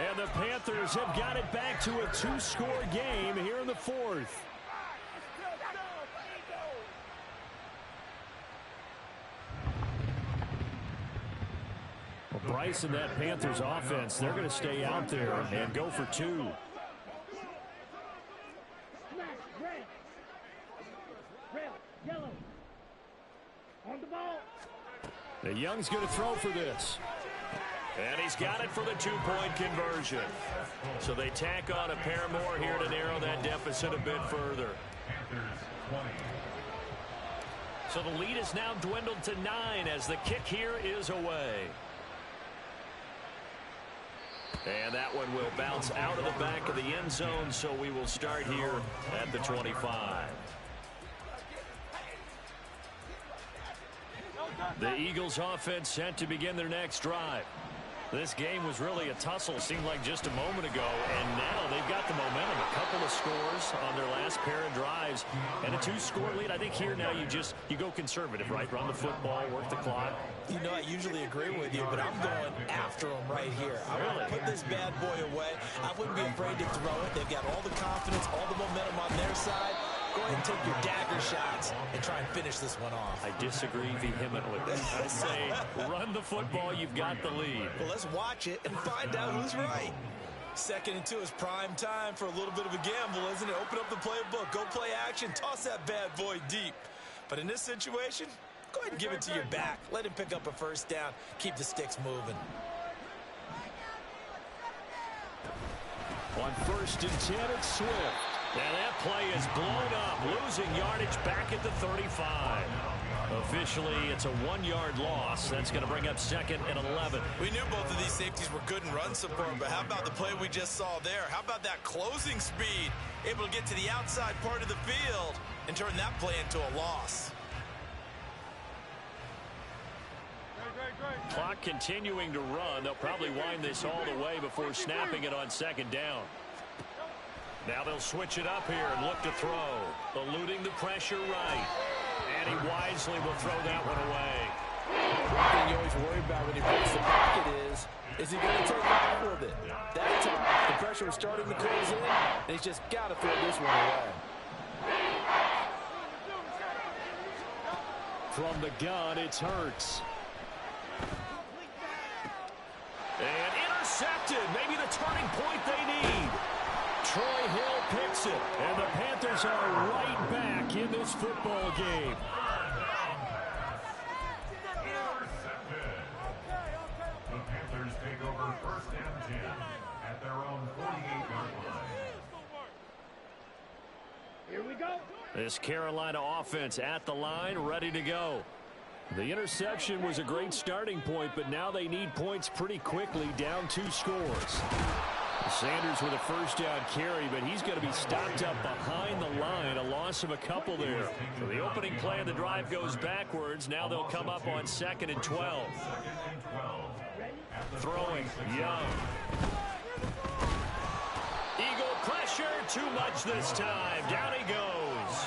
And the Panthers have got it back to a 2-score game here in the 4th. Well, Bryce and that Panthers offense, they're going to stay out there and go for 2. Red. Yellow. On the ball. The Young's going to throw for this. And he's got it for the 2-point conversion. So they tack on a pair more here to narrow that deficit a bit further. So the lead is now dwindled to 9 as the kick here is away. And that one will bounce out of the back of the end zone, so we will start here at the 25. The Eagles offense set to begin their next drive. This game was really a tussle, seemed like just a moment ago, and now they've got the momentum. A couple of scores on their last pair of drives, and a 2-score lead. I think here now you go conservative, right? Run the football, work the clock. You know, I usually agree with you, but I'm going after them right here. I want to put this bad boy away. I wouldn't be afraid to throw it. They've got all the confidence, all the momentum on their side. Go ahead and take your dagger shots and try and finish this one off. I disagree vehemently. I say run the football. You've got the lead. Well, let's watch it and find out who's right. 2nd and 2 is prime time for a little bit of a gamble, isn't it? Open up the playbook. Go play action. Toss that bad boy deep. But in this situation, go ahead and give it to your back. Let him pick up a first down. Keep the sticks moving. On 1st and 10, it's Swift. And that play is blown up, losing yardage back at the 35. Officially, it's a 1-yard loss. That's going to bring up 2nd and 11. We knew both of these safeties were good in run support, but how about the play we just saw there? How about that closing speed? Able to get to the outside part of the field and turn that play into a loss. Clock continuing to run. They'll probably wind this all the way before snapping it on 2nd down. Now they'll switch it up here and look to throw. Eluding the pressure right. And he wisely will throw that one away. One thing you always worry about when he breaks the pocket is he going to take off with it? That time, the pressure was starting to close in, and he's just got to throw this one away. From the gun, it's Hurts. And intercepted. Maybe the turning point they need. Troy Hill picks it, and the Panthers are right back in this football game. The Panthers take over 1st and 10 at their own 48-yard line. Here we go. This Carolina offense at the line, ready to go. The interception was a great starting point, but now they need points pretty quickly, down 2 scores. Sanders with a first down carry, but he's going to be stopped up behind the line. A loss of a couple there. So the opening play of the drive goes backwards. Now they'll come up on 2nd and 12. Throwing, Young. Eagle pressure, too much this time. Down he goes.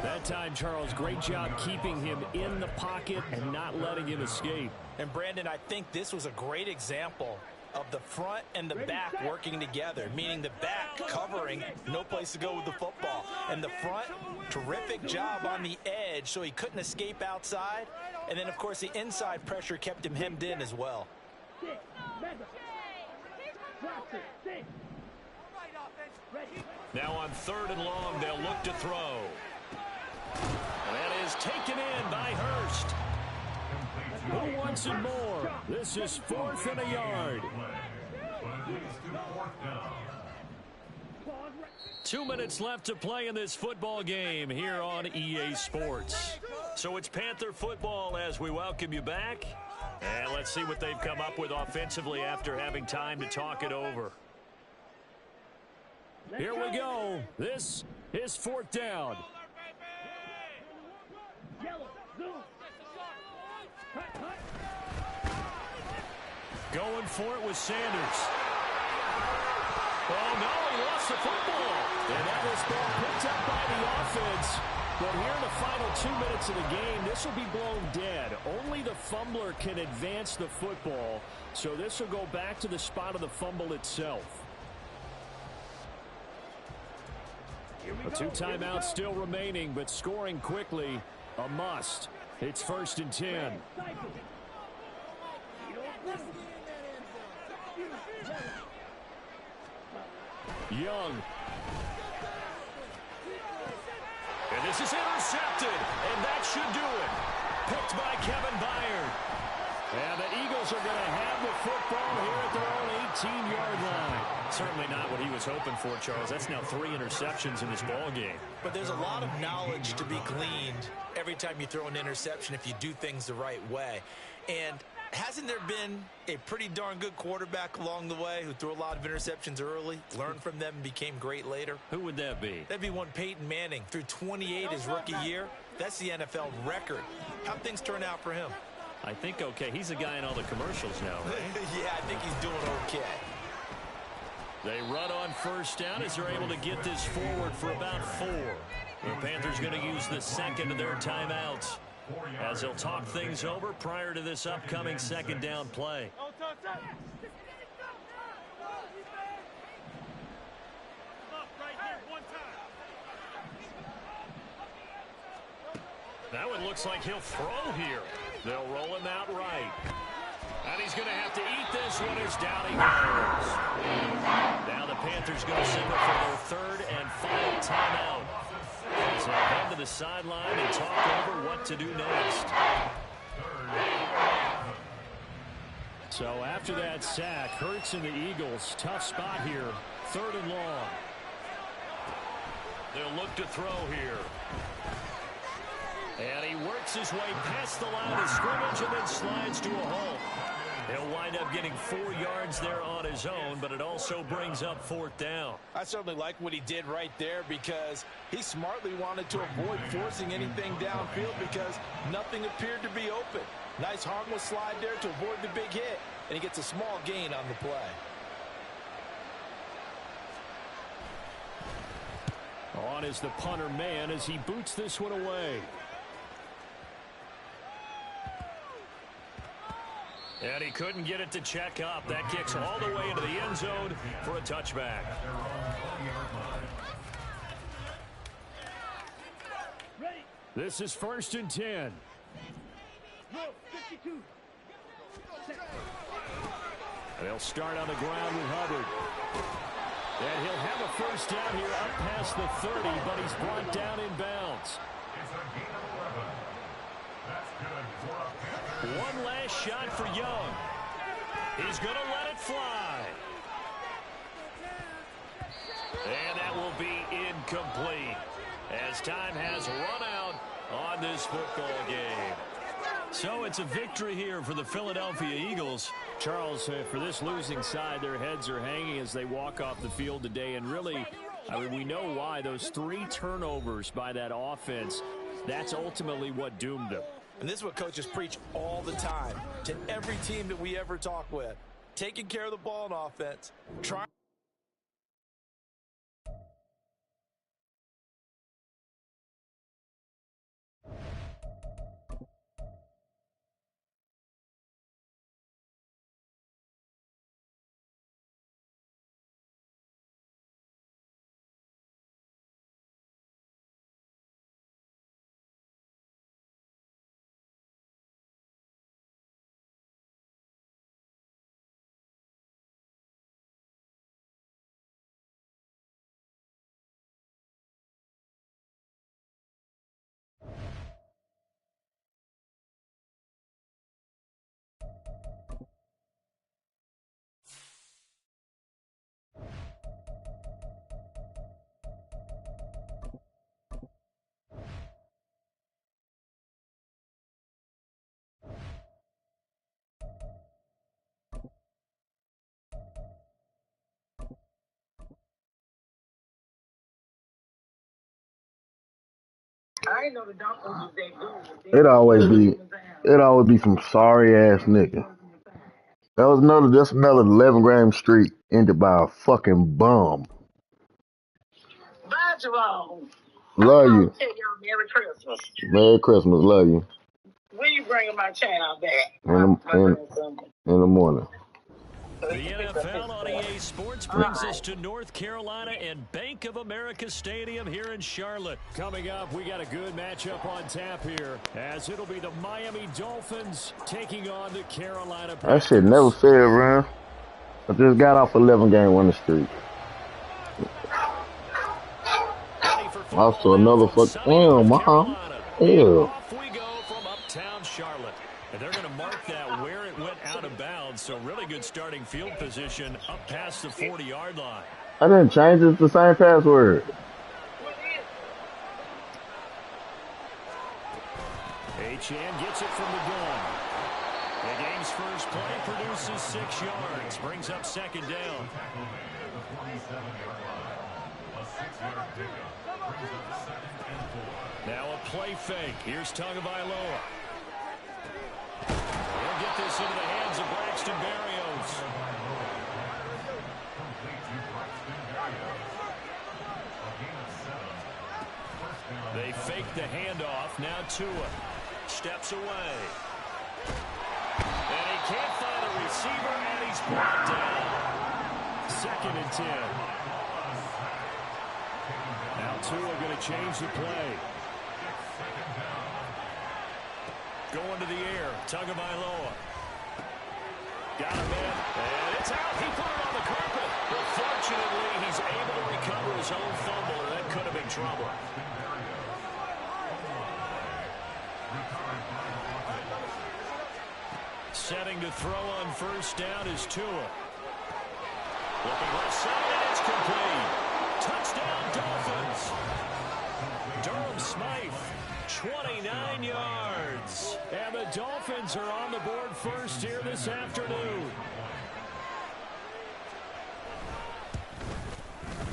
That time, Charles, great job keeping him in the pocket and not letting him escape. And, Brandon, I think this was a great example of the front and the back working together, meaning the back covering, no place to go with the football. And the front, terrific job on the edge so he couldn't escape outside. And then, of course, the inside pressure kept him hemmed in as well. Now on 3rd and long, they'll look to throw. That is taken in by Hurst. Who wants it more? This is 4th and a yard. 2 minutes left to play in this football game here on EA Sports. So it's Panther football as we welcome you back. And let's see what they've come up with offensively after having time to talk it over. Here we go. This is 4th down. Going for it with Sanders. Oh, no, he lost the football. And that was ball picked up by the offense. But here in the final 2 minutes of the game, this will be blown dead. Only the fumbler can advance the football. So this will go back to the spot of the fumble itself. A 2 timeouts still remaining, but scoring quickly, a must. It's 1st and 10. Young. And this is intercepted, and that should do it. Picked by Kevin Byard. And the Eagles are going to have the football here at their own 18-yard line. Certainly not what he was hoping for, Charles. That's now 3 interceptions in this ball game. But there's a lot of knowledge to be gleaned every time you throw an interception if you do things the right way. And hasn't there been a pretty darn good quarterback along the way who threw a lot of interceptions early, learned from them, and became great later? Who would that be? That'd be one Peyton Manning. Threw 28 his rookie year. That's the NFL record. How'd things turn out for him? I think okay. He's a guy in all the commercials now, right? Yeah, I think he's doing okay. They run on 1st down as they're able to get this forward for about 4. The Panthers going to use the 2nd of their timeouts as they'll talk things over prior to this upcoming 2nd down play. That one looks like he'll throw here. They'll roll him out right. And he's going to have to eat this one as down he goes. Now the Panthers going to settle for their 3rd and final timeout. They'll head to the sideline and talk over what to do next. So after that sack, Hurts and the Eagles, tough spot here. 3rd and long. They'll look to throw here. And he works his way past the line of scrimmage and then slides to a halt. He'll wind up getting 4 yards there on his own, but it also brings up 4th down. I certainly like what he did right there because he smartly wanted to avoid forcing anything downfield because nothing appeared to be open. Nice harmless slide there to avoid the big hit, and he gets a small gain on the play. On is the punter man as he boots this one away. And he couldn't get it to check up. That kicks all the way into the end zone for a touchback. This is 1st and 10. They'll start on the ground with Hubbard. And he'll have a 1st down here up past the 30, but he's brought down in bounds. One last shot for Young. He's going to let it fly. And that will be incomplete as time has run out on this football game. So it's a victory here for the Philadelphia Eagles. Charles, for this losing side, their heads are hanging as they walk off the field today. And really, I mean, we know why. Those 3 turnovers by that offense, that's ultimately what doomed them. And this is what coaches preach all the time to every team that we ever talk with. Taking care of the ball in offense. Trying. I know the Dolphins they do. It always be some sorry ass nigga. That was another 11-game streak ended by a fucking bum. Bye, Jerome. Love you. Tell y'all Merry Christmas. Merry Christmas. Love you. When you bringing my channel back? In the morning. The NFL on EA Sports brings us to North Carolina and Bank of America Stadium here in Charlotte. Coming up, we got a good matchup on tap here, as it'll be the Miami Dolphins taking on the Carolina Panthers. That shit never fair, man. I just got off 11-game winning streak. Also another fuck. Damn, mom. Ew. Off we go from uptown Charlotte. And they're going to mark that where it went out of bounds. So really good starting field position up past the 40-yard line. I didn't change it. It's the same password. Achane gets it from the gun. The game's first play produces 6 yards. Brings up 2nd down. Now a play fake. Here's Tagovailoa. He'll get this into the hands of Braxton Berrios. They fake the handoff. Now Tua steps away. And he can't find a receiver, and he's brought down. 2nd and 10. Now Tua going to change the play. Going to the air. Tagovailoa. Got him in. And it's out. He put it on the carpet. But fortunately, he's able to recover his own fumble, or that could have been trouble. setting to throw on first down is Tua. Looking left side, and it's complete. Touchdown, Dolphins. Durham Smythe, 29 yards. And the Dolphins are on the board first here this afternoon.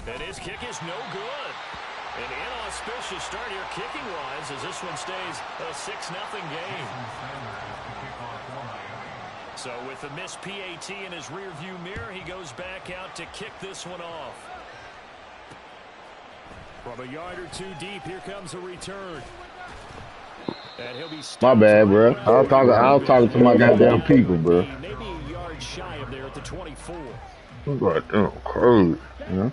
And his kick is no good. An inauspicious start here kicking-wise as this one stays a 6-0 game. So with a missed PAT in his rearview mirror, he goes back out to kick this one off. From a yard or two deep, here comes a return. And he'll be My bad, bro. I was talking to my goddamn people, bro. Maybe a yard shy of there at the 24. Right, crazy, you know?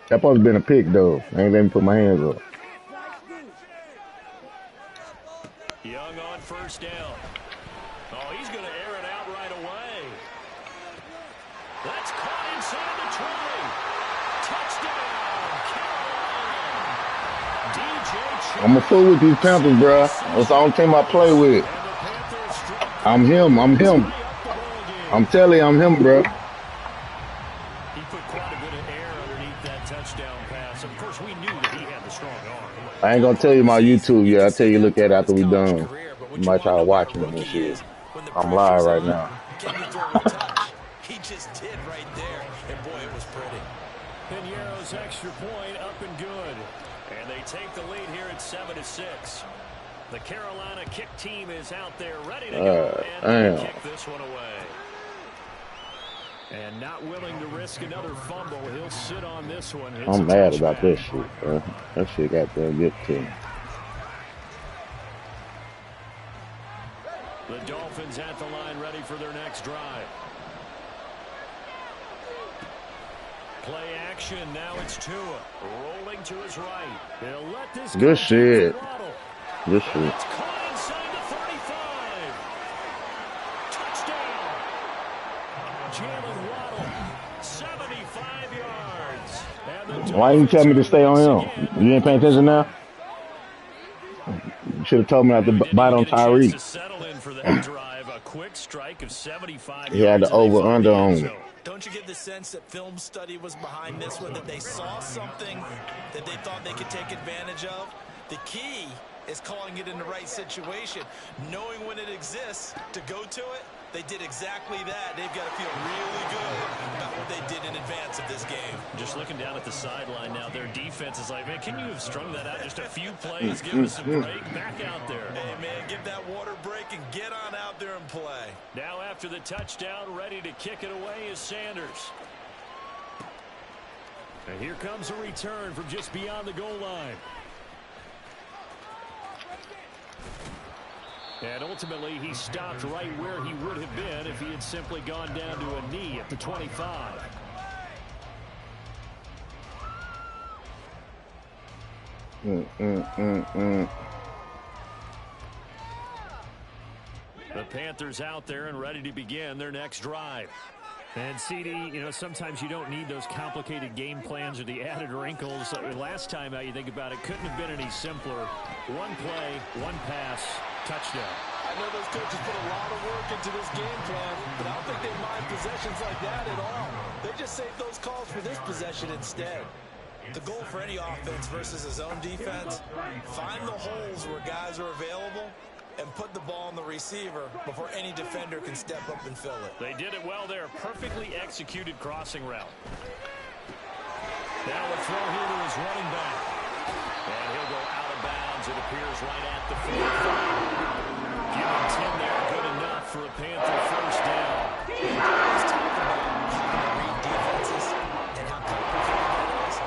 That supposed to been a pick, though. I ain't let me put my hands up. Young on first down. Oh, he's going to air it out right away. That's caught inside the 20. Touchdown, Carolina. DJ. I'm a fool with these Panthers, bro. That's the only team I play with. I'm him. I'm telling you, I'm him, bro. He put quite a bit of air underneath that touchdown pass. Of course, we knew that he had the strong arm. I ain't gonna tell you my YouTube yet. I'll tell you look at it after we done. You might try watching it and shit. I'm live right now. He just did right there, and boy, it was pretty. Piñeiro's extra point up and good. And they take the lead here at 7-6. The Carolina kick team is out there ready to go and kick this one away. And not willing to risk another fumble, he'll sit on this one. I'm mad about this shit, bro. That shit got to get to me. The Dolphins at the line ready for their next drive. Play action, now it's Tua. Rolling to his right. He'll let this good shit. Good shit. It's caught inside the 35. Touchdown. Jalen Waddle, 75 yards. Why you tell me to stay on him? You ain't paying attention now? You should have told me not to bite on Tyreek. He had the over-under on it. Don't you get the sense that film study was behind this one, that they saw something that they thought they could take advantage of? The key is calling it in the right situation, knowing when it exists to go to it. They did exactly that. They've got to feel really good about what they did in advance of this game. Just looking down at the sideline now, their defense is like, man, can you have strung that out just a few plays? Give us a break. Back out there. Hey, man, give that water break and get on out there and play. Now after the touchdown, ready to kick it away is Sanders. And here comes a return from just beyond the goal line. And ultimately, he stopped right where he would have been if he had simply gone down to a knee at the 25. The Panthers out there and ready to begin their next drive. And CD, you know, sometimes you don't need those complicated game plans or the added wrinkles. Last time out, you think about it, couldn't have been any simpler. One play, one pass, touchdown. I know those coaches put a lot of work into this game plan, but I don't think they mind possessions like that at all. They just save those calls for this possession instead. The goal for any offense versus his own defense, find the holes where guys are available and put the ball on the receiver before any defender can step up and fill it. They did it well there. Perfectly executed crossing route. Now a throw here to his running back. And he'll go out of bounds. It appears right at the 45. Give him 10 there. Good enough for a Panther first down. Let's talk about how to read defenses and how complicated that is.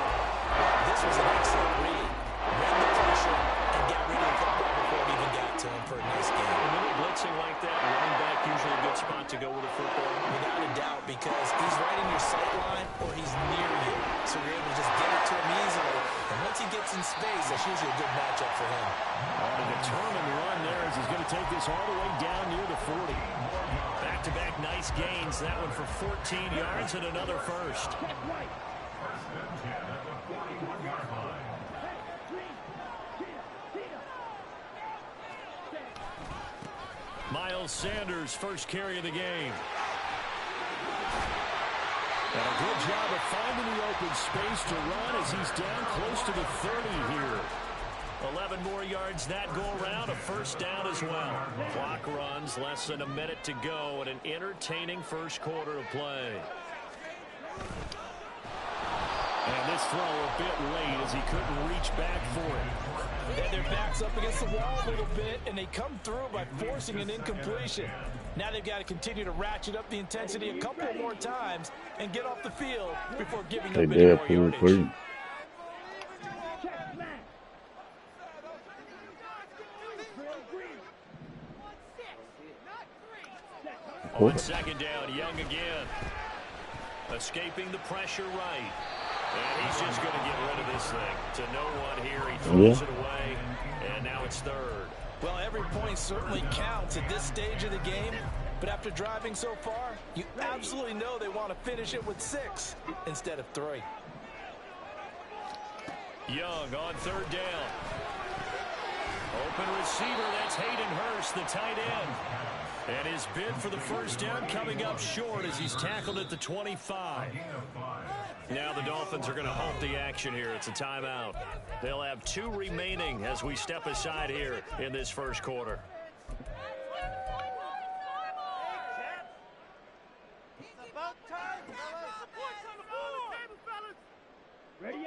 This was an excellent read. Read the pressure and get rid of the football before it even got to him for a nice game. When you're blitzing like that, running back usually a good spot to go with a football. Without a doubt, because he's right in your sight line or he's near you. So you're able to just get it to him easily. And once he gets in space, that's usually a good matchup for him. On a determined run there as he's going to take this all the way down near the 40. Back-to-back nice gains. That one for 14 yards and another first. Miles Sanders, first carry of the game. And a good job of finding the open space to run as he's down close to the 30 here. 11 more yards that go around, a first down as well. Clock runs, less than a minute to go, and an entertaining first quarter of play. And this throw a bit late as he couldn't reach back for it. And their backs up against the wall a little bit, and they come through by forcing an incompletion. Now they've got to continue to ratchet up the intensity a couple more times and get off the field before giving up any more yardage. On second down, Young again. Escaping the pressure right. And he's just going to get rid of this thing. To no one here, he throws it away, and now it's third. Well, every point certainly counts at this stage of the game, but after driving so far, you absolutely know they want to finish it with 6 instead of 3. Young on third down. Open receiver, that's Hayden Hurst, the tight end. And his bid for the first down coming up short as he's tackled at the 25. Now the Dolphins are going to halt the action here. It's a timeout. They'll have 2 remaining as we step aside here in this first quarter.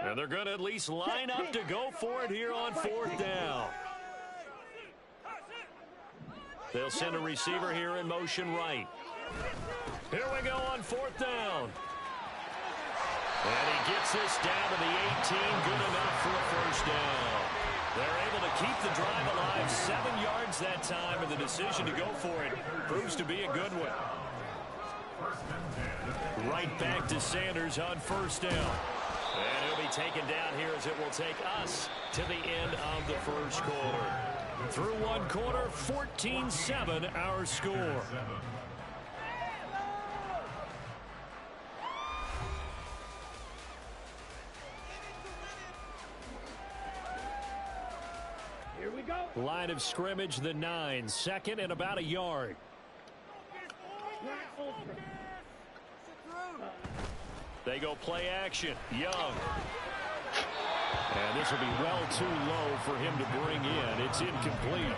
And they're going to at least line up to go for it here on fourth down. They'll send a receiver here in motion right. Here we go on fourth down. And he gets this down to the 18, good enough for a first down. They're able to keep the drive alive, 7 yards that time, and the decision to go for it proves to be a good one. Right back to Sanders on first down. And he'll be taken down here as it will take us to the end of the first quarter. Through one quarter, 14-7 our score. Here we go. Line of scrimmage, the 9, second and about a yard. They go play action. Young. And this will be well too low for him to bring in. It's incomplete.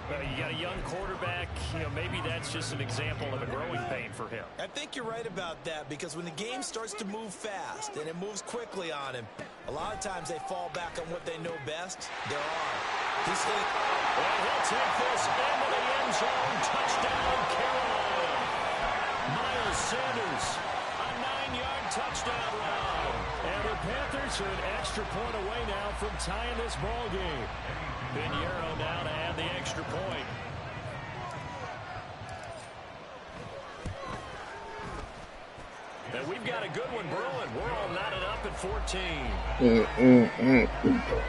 You got a young quarterback. You know, maybe that's just an example of a growing pain for him. I think you're right about that, because when the game starts to move fast and it moves quickly on him, a lot of times they fall back on what they know best, their arm. He's hit. And he'll take this into the end zone. Touchdown, Carolina. Miles Sanders, a 9-yard touchdown run. And the Panthers are an extra point away now from tying this ball game. Pinheiro now to add the extra point. And we've got a good one brewing. We're all knotted up at 14.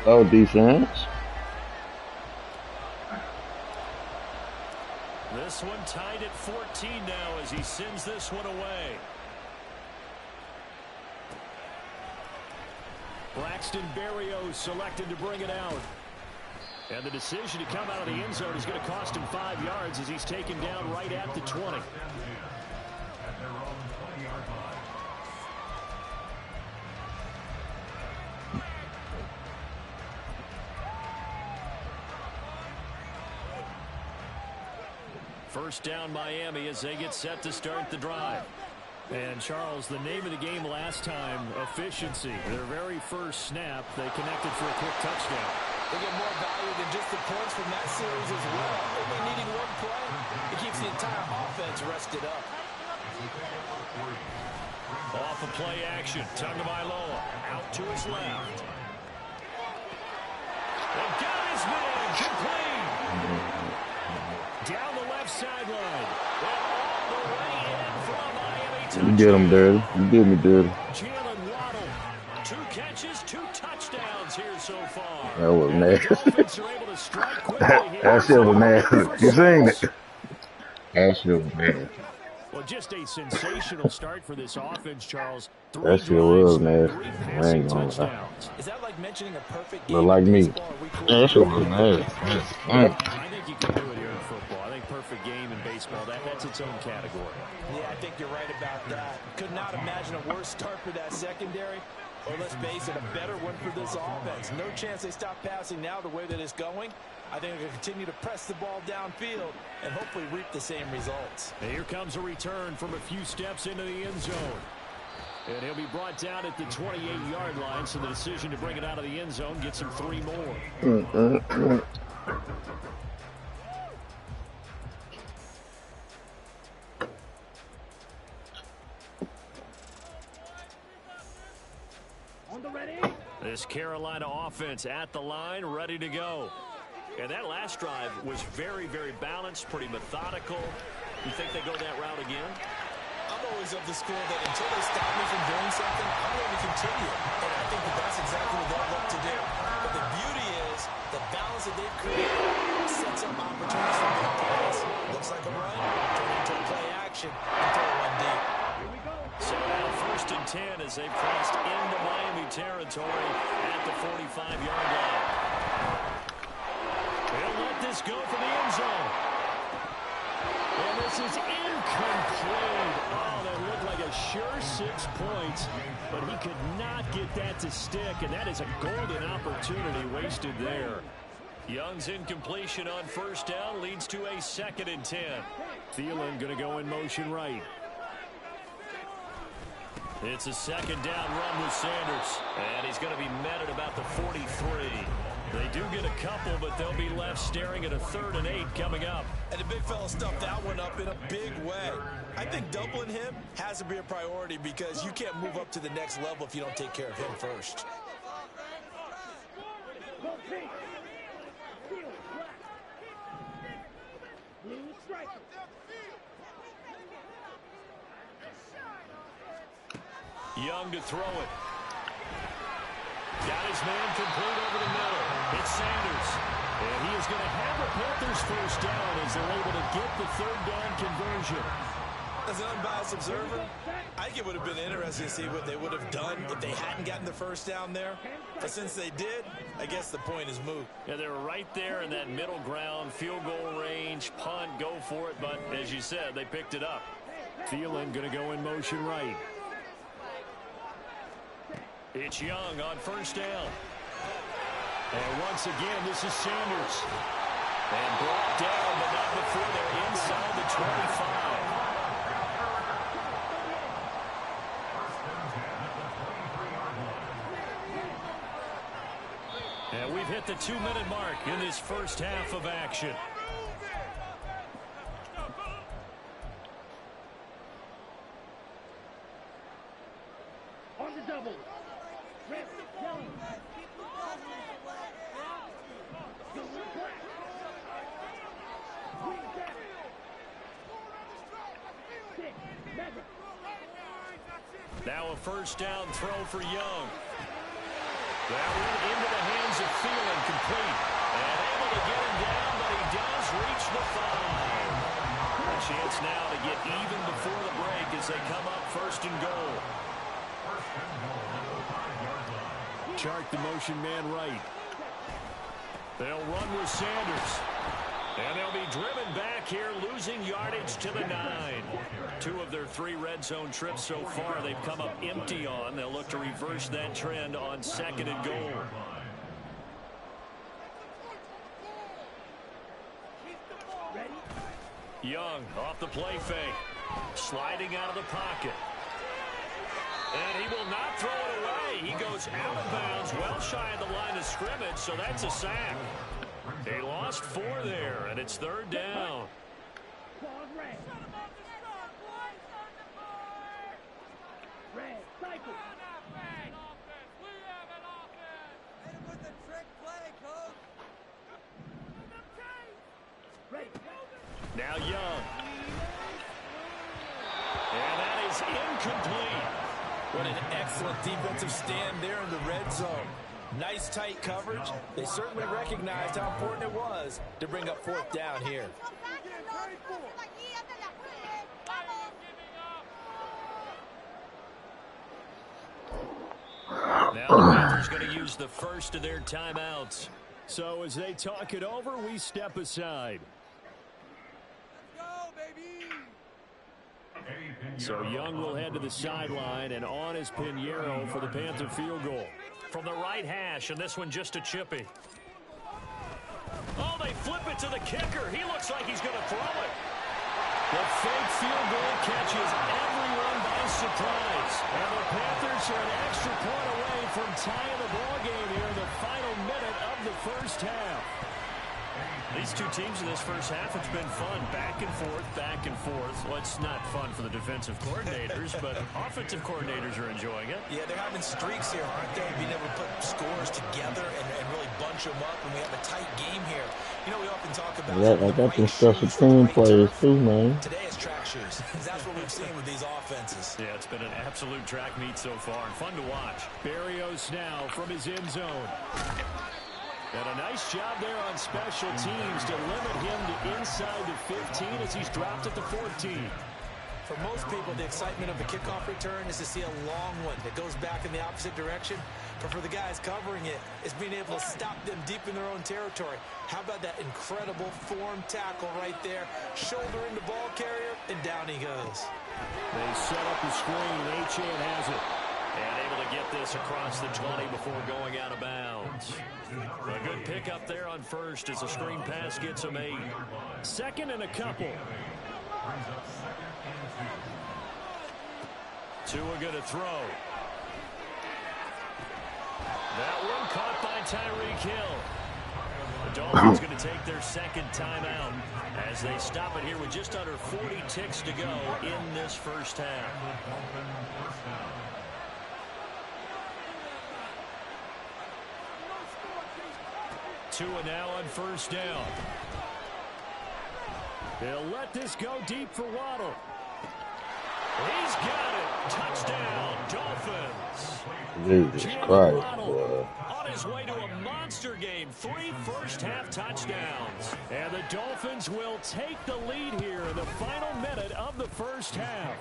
Oh, defense. This one tied at 14 now as he sends this one away. Braxton Berrios selected to bring it out. And the decision to come out of the end zone is going to cost him 5 yards as he's taken down right at the 20. First down Miami as they get set to start the drive. And, Charles, the name of the game last time, efficiency. Their very first snap, they connected for a quick touchdown. They get more value than just the points from that series as well. Only needing one play, it keeps the entire offense rested up. Off of play action, Tagovailoa out to his left. And got his man, complete. Down the left sideline. And all the way in from Miami. You did him dirty. You did me dirty. Jalen Waddle, 2 catches, 2 touchdowns here so far. That was nasty. That That shit was nasty. You seen it? That shit was nasty. Well, just a sensational start for this offense, Charles. That shit was nasty. I ain't gonna lie. Is that like mentioning a perfect game? Look like me. Baseball, That shit was nasty. I think you can do it here in football. I think perfect game baseball. That's its own category. Yeah, I think you're right about that. Could not imagine a worse start for that secondary. Or let's face it, a better one for this offense. No chance they stop passing now the way that it's going. I think they're going to continue to press the ball downfield and hopefully reap the same results. And here comes a return from a few steps into the end zone. And he'll be brought down at the 28-yard line, so the decision to bring it out of the end zone gets him 3 more. This Carolina offense at the line, ready to go. And that last drive was very, very balanced, pretty methodical. You think they go that route again? I'm always of the school that until they stop me from doing something, I'm going to continue. And I think that that's exactly what they'll look to do. But the beauty is the balance that they've created sets up opportunities for big plays. Looks like a run, turn into a play action, and throw one deep. So now 1st and 10 as they've crossed into Miami territory at the 45-yard line. They'll let this go for the end zone. And this is incomplete. Oh, that looked like a sure 6 points, but he could not get that to stick, and that is a golden opportunity wasted there. Young's incompletion on 1st down leads to a 2nd and 10. Thielen going to go in motion right. It's a 2nd down run with Sanders, and he's going to be met at about the 43. They do get a couple, but they'll be left staring at a 3rd and 8 coming up. And the big fella stuffed that one up in a big way. I think doubling him has to be a priority because you can't move up to the next level if you don't take care of him first. Young to throw it. Got his man complete over the middle. It's Sanders. And he is going to have the Panthers 1st down as they're able to get the 3rd down conversion. As an unbiased observer, I think it would have been interesting to see what they would have done if they hadn't gotten the 1st down there. But since they did, I guess the point is moot. Yeah, they were right there in that middle ground, field goal range, punt, go for it. But as you said, they picked it up. Thielen going to go in motion right. It's Young on 1st down. And once again, this is Sanders. And brought down, but not before they're inside the 25. And we've hit the 2-minute mark in this first half of action. On the double. Now a 1st down throw for Young. That went into the hands of Thielen, complete. And able to get him down, but he does reach the 5. A chance now to get even before the break as they come up 1st and goal. Chart the motion man right. They'll run with Sanders. And they'll be driven back here, losing yardage to the 9. 2 of their 3 red zone trips so far they've come up empty on. They'll look to reverse that trend on 2nd and goal. Young off the play fake. Sliding out of the pocket. And he will not throw it away. He goes out of bounds, well shy of the line of scrimmage, so that's a sack. He lost 4 there, and it's 3rd down. Now Young. And that is incomplete. What an excellent defensive stand there in the red zone. Nice tight coverage. They certainly recognized how important it was to bring up 4th down here. Now the Panthers going to use the first of their timeouts. So as they talk it over, we step aside. Let's go, baby. So Young will head to the sideline, and on is Pinheiro for the Panther field goal. From the right hash, and this one just a chippy. Oh, they flip it to the kicker. He looks like he's going to throw it. The fake field goal catches everyone by surprise. And the Panthers are an extra point away from tying the ball game here in the final minute of the first half. These two teams in this first half, it's been fun. Back and forth, back and forth. Well, it's not fun for the defensive coordinators, but offensive coordinators are enjoying it. Yeah, they're having streaks here, aren't they? Being able to put scores together and really bunch them up, and we have a tight game here. You know, we often talk about I got some special team players too, man. Today is track shoes. That's what we've seen with these offenses. Yeah, it's been an absolute track meet so far, and fun to watch. Barrios now from his end zone. And a nice job there on special teams to limit him to inside the 15 as he's dropped at the 14. For most people, the excitement of the kickoff return is to see a long one that goes back in the opposite direction. But for the guys covering it, it's being able to stop them deep in their own territory. How about that incredible form tackle right there? Shoulder into ball carrier, and down he goes. They set up the screen. Achane has it. And able to get this across the 20 before going out of bounds. A good pickup there on first as the screen pass gets him 8. Second and a couple. Tua going to throw. That one caught by Tyreek Hill. The Dolphins going to take their second timeout as they stop it here with just under 40 ticks to go in this first half. Tua now on first down. They'll let this go deep for Waddle. He's got it. Touchdown, Dolphins. Jesus Christ, on his way to a monster game. 3 first-half touchdowns. And the Dolphins will take the lead here in the final minute of the first half.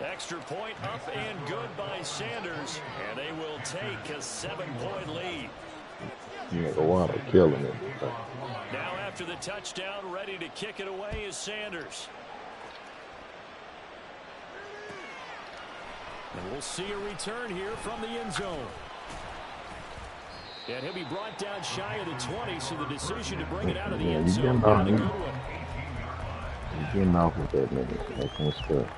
Extra point up and good by Sanders. And they will take a 7-point lead. Waddle killing it. Now after the touchdown, ready to kick it away is Sanders. And we'll see a return here from the end zone. And he'll be brought down shy of the 20, so the decision to bring it out of the end zone not a good one. He's getting off with that nigga. That's my stuff.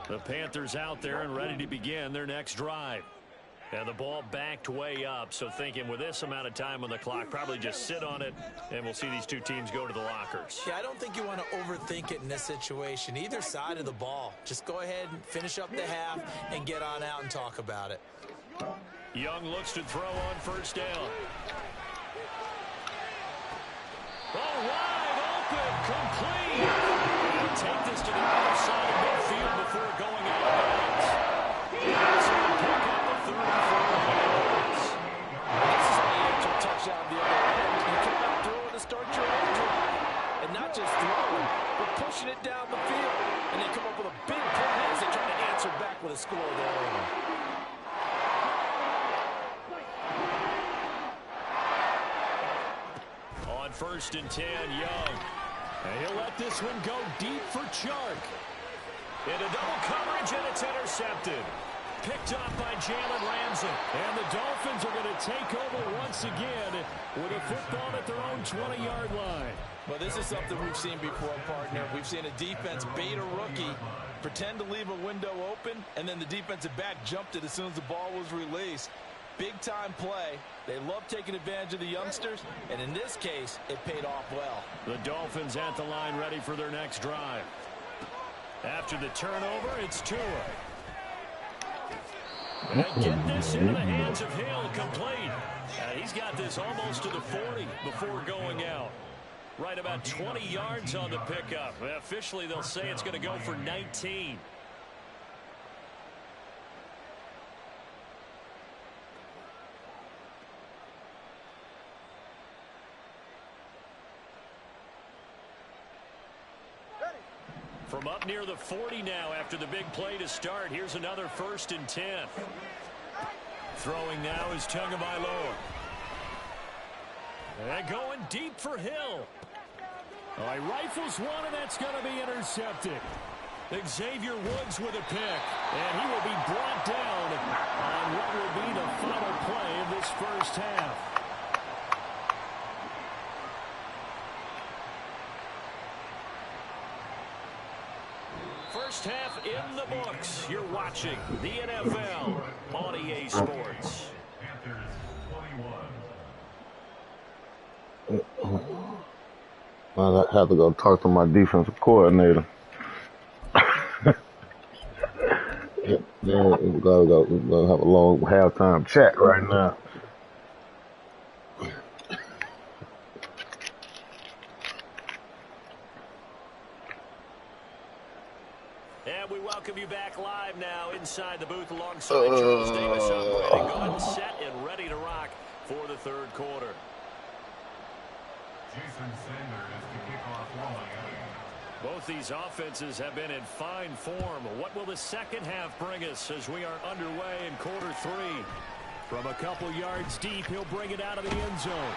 The Panthers out there and ready to begin their next drive. And the ball backed way up, so thinking with this amount of time on the clock, probably just sit on it, and we'll see these two teams go to the lockers. Yeah, I don't think you want to overthink it in this situation. Either side of the ball. Just go ahead and finish up the half and get on out and talk about it. Young looks to throw on first down. Oh, wide open, complete. He'll take this to the other side of midfield before going out of bounds. So he'll pick up a 34 yards. This is how you get your touchdown the other end. You come out throwing to start your own drive. And not just throwing, but pushing it down the field. And they come up with a big play as they try to answer back with a score there. On first and 10, Young. And he'll let this one go deep for Chark. Into double coverage, and it's intercepted. Picked up by Jalen Ramsey. And the Dolphins are going to take over once again with a football at their own 20-yard line. Well, this is something we've seen before, partner. We've seen a defense bait a rookie, pretend to leave a window open, and then the defensive back jumped it as soon as the ball was released. Big-time play. They love taking advantage of the youngsters, and in this case, it paid off well. The Dolphins at the line ready for their next drive. After the turnover, it's Tua. And get this into the hands of Hill, complete. He's got this almost to the 40 before going out. Right about 20 yards on the pickup. Officially, they'll say it's going to go for 19. From up near the 40 now after the big play to start. Here's another first and 10. Throwing now is Tagovailoa. And going deep for Hill. Oh, he rifles one, and that's going to be intercepted. Xavier Woods with a pick, and he will be brought down on what will be the final play of this first half. First half in the books. You're watching the NFL on EA Sports. I have to go talk to my defensive coordinator. We're gonna have a long halftime chat right now. And we welcome you back live now inside the booth alongside Charles Davis operating good, set, and ready to rock for the third quarter. Jason Sanders to kick off rolling. Both these offenses have been in fine form. What will the second half bring us as we are underway in quarter three? From a couple yards deep, he'll bring it out of the end zone.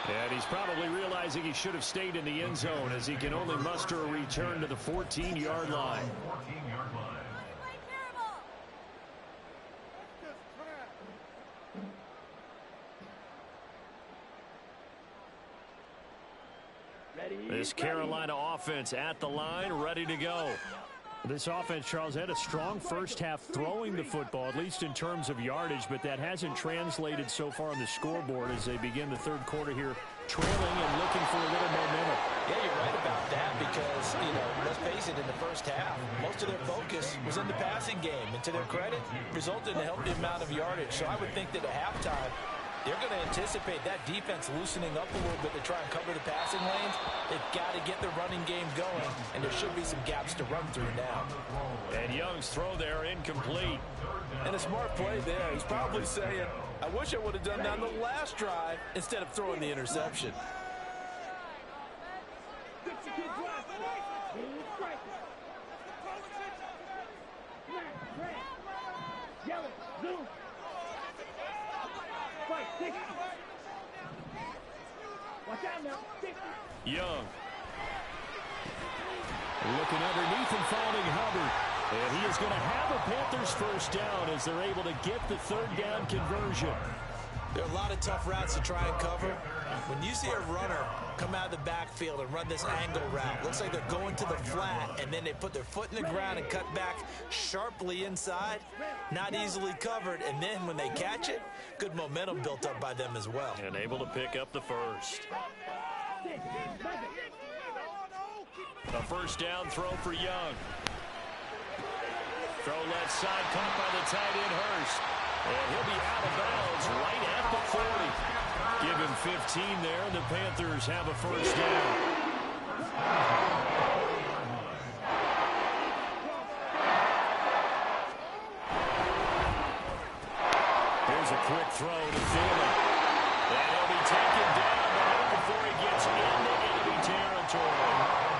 And he's probably realizing he should have stayed in the end zone as he can only muster a return to the 14-yard line. This Carolina offense at the line, ready to go. This offense, Charles, had a strong first half throwing the football, at least in terms of yardage, but that hasn't translated so far on the scoreboard as they begin the third quarter here, trailing and looking for a little momentum. Yeah, you're right about that because, let's face it, in the first half, most of their focus was in the passing game. And to their credit, resulted in a healthy amount of yardage. So I would think that at halftime, they're going to anticipate that defense loosening up a little bit to try and cover the passing lanes. They've got to get the running game going, and there should be some gaps to run through now. And Young's throw there incomplete. And a smart play there. He's probably saying, I wish I would have done that on the last drive instead of throwing the interception. Young. Looking underneath and finding Hubbard. And he is going to have a Panthers first down as they're able to get the third down conversion. There are a lot of tough routes to try and cover. When you see a runner come out of the backfield and run this angle route, looks like they're going to the flat, and then they put their foot in the ground and cut back sharply inside, not easily covered, and then when they catch it, good momentum built up by them as well. And able to pick up the first. A first down throw for Young. Throw left side, caught by the tight end Hurst. And he'll be out of bounds right at the 40. Give him 15 there, and the Panthers have a first down. Here's a quick throw to Thielen. And he'll be taken down before he gets into enemy territory.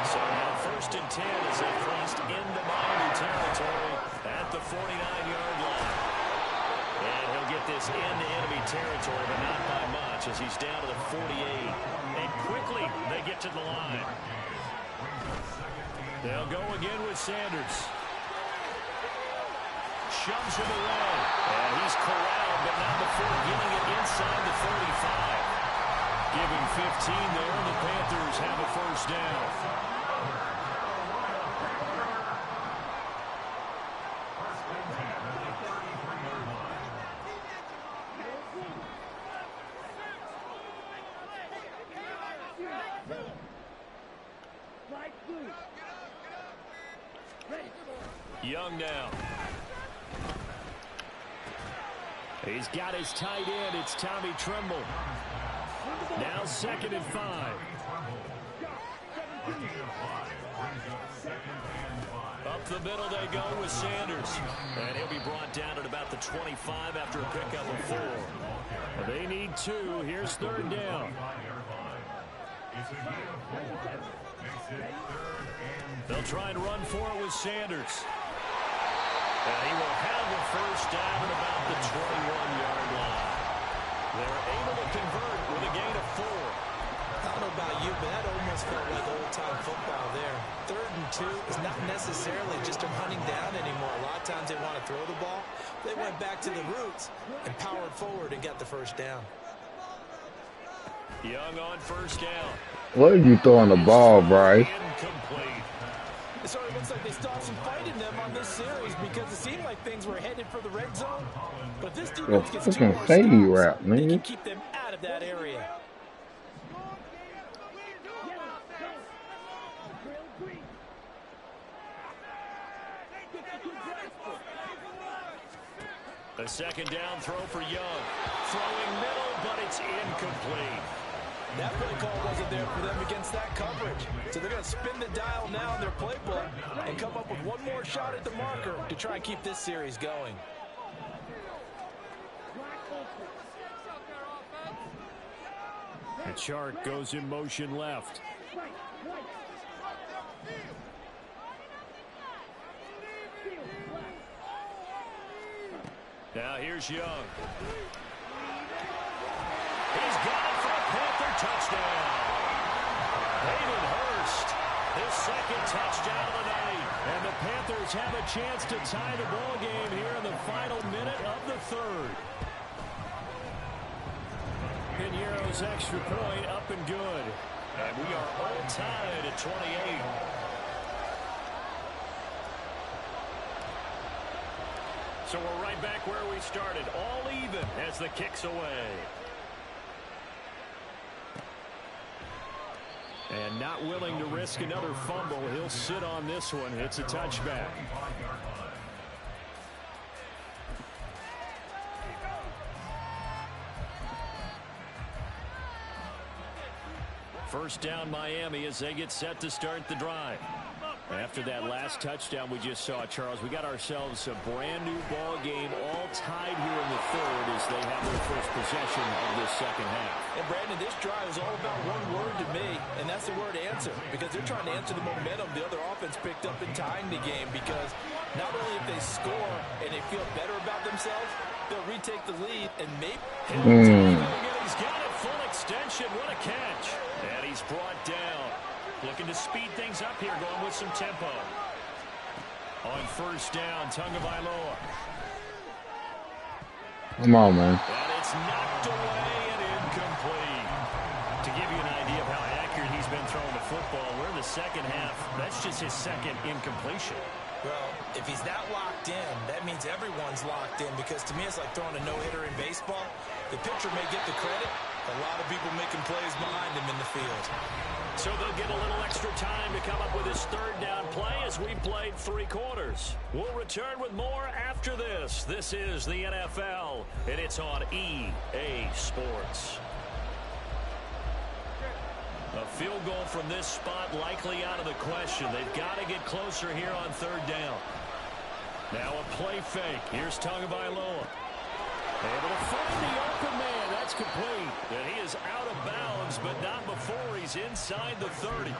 So now first and 10 as they crossed into Miami territory at the 49-yard line. And he'll get this into enemy territory, but not by much as he's down to the 48. And quickly they get to the line. They'll go again with Sanders. Shoves him away. And he's corralled, but not before getting it inside the 35. Give him 15 there, and the Panthers have a first down. Young now. He's got his tight end. It's Tommy Tremble. Now 2nd and 5. Up the middle they go with Sanders. And he'll be brought down at about the 25 after a pickup of 4. They need 2. Here's 3rd down. They'll try and run for it with Sanders. And he will have the first down at about the 21-yard line. They're able to convert with a gain of 4. I don't know about you, but that almost felt like a too, is not necessarily just them hunting down anymore. A lot of times they want to throw the ball. They went back to the roots and powered forward and got the first down. Young on first down. What are you throwing the ball, Bryce? Incomplete. So it looks like they stopped some fight in them on this series because it seemed like things were headed for the red zone. But this defense gets two more stops. They can keep them out of that area. A second down throw for Young. Throwing middle, but it's incomplete. That play call wasn't there for them against that coverage. So they're going to spin the dial now in their playbook and come up with one more shot at the marker to try and keep this series going. And Chark goes in motion left. Now here's Young. He's got it for a Panther touchdown. Hayden Hurst, his second touchdown of the night. And the Panthers have a chance to tie the ball game here in the final minute of the third. Piñeiro's extra point up and good. And we are all tied at 28. So we're right back where we started, all even as the kick's away. And not willing to risk another fumble, he'll sit on this one. It's a touchback. First down Miami as they get set to start the drive. After that last touchdown we just saw, Charles, we got ourselves a brand new ball game, all tied here in the third as they have their first possession of this second half. And Brandon, this drive is all about one word to me, and that's the word answer, because they're trying to answer the momentum the other offense picked up in tying the game, because not only if they score and they feel better about themselves, they'll retake the lead and maybe... He's got it, full extension, what a catch. And he's brought down. Looking to speed things up here, going with some tempo. On first down, Tagovailoa. Come on, man. And it's knocked away and incomplete. To give you an idea of how accurate he's been throwing the football, we're in the second half. That's just his second incompletion. Well, if he's not locked in, that means everyone's locked in, because to me it's like throwing a no-hitter in baseball. The pitcher may get the credit, a lot of people making plays behind him in the field. So they'll get a little extra time to come up with his third down play as we played 3 quarters. We'll return with more after this. This is the NFL, and it's on EA Sports. A field goal from this spot likely out of the question. They've got to get closer here on third down. Now a play fake. Here's Tagovailoa. Able to find the open man. That's complete. And he is out of bounds, but not before he's inside the 30.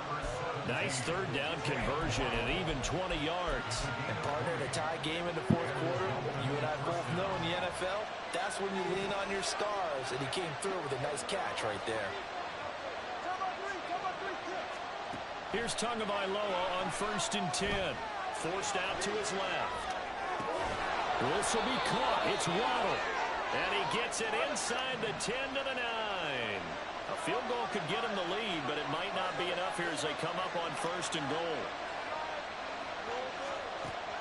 Nice third down conversion and even 20 yards. And partner, in a tie game in the fourth quarter, you and I both know in the NFL, that's when you lean on your stars. And he came through with a nice catch right there. Here's Tagovailoa on 1st and 10. Forced out to his left. This will be caught. It's Waddle. And he gets it inside the 10 to the 9. A field goal could get him the lead, but it might not be enough here as they come up on 1st and goal.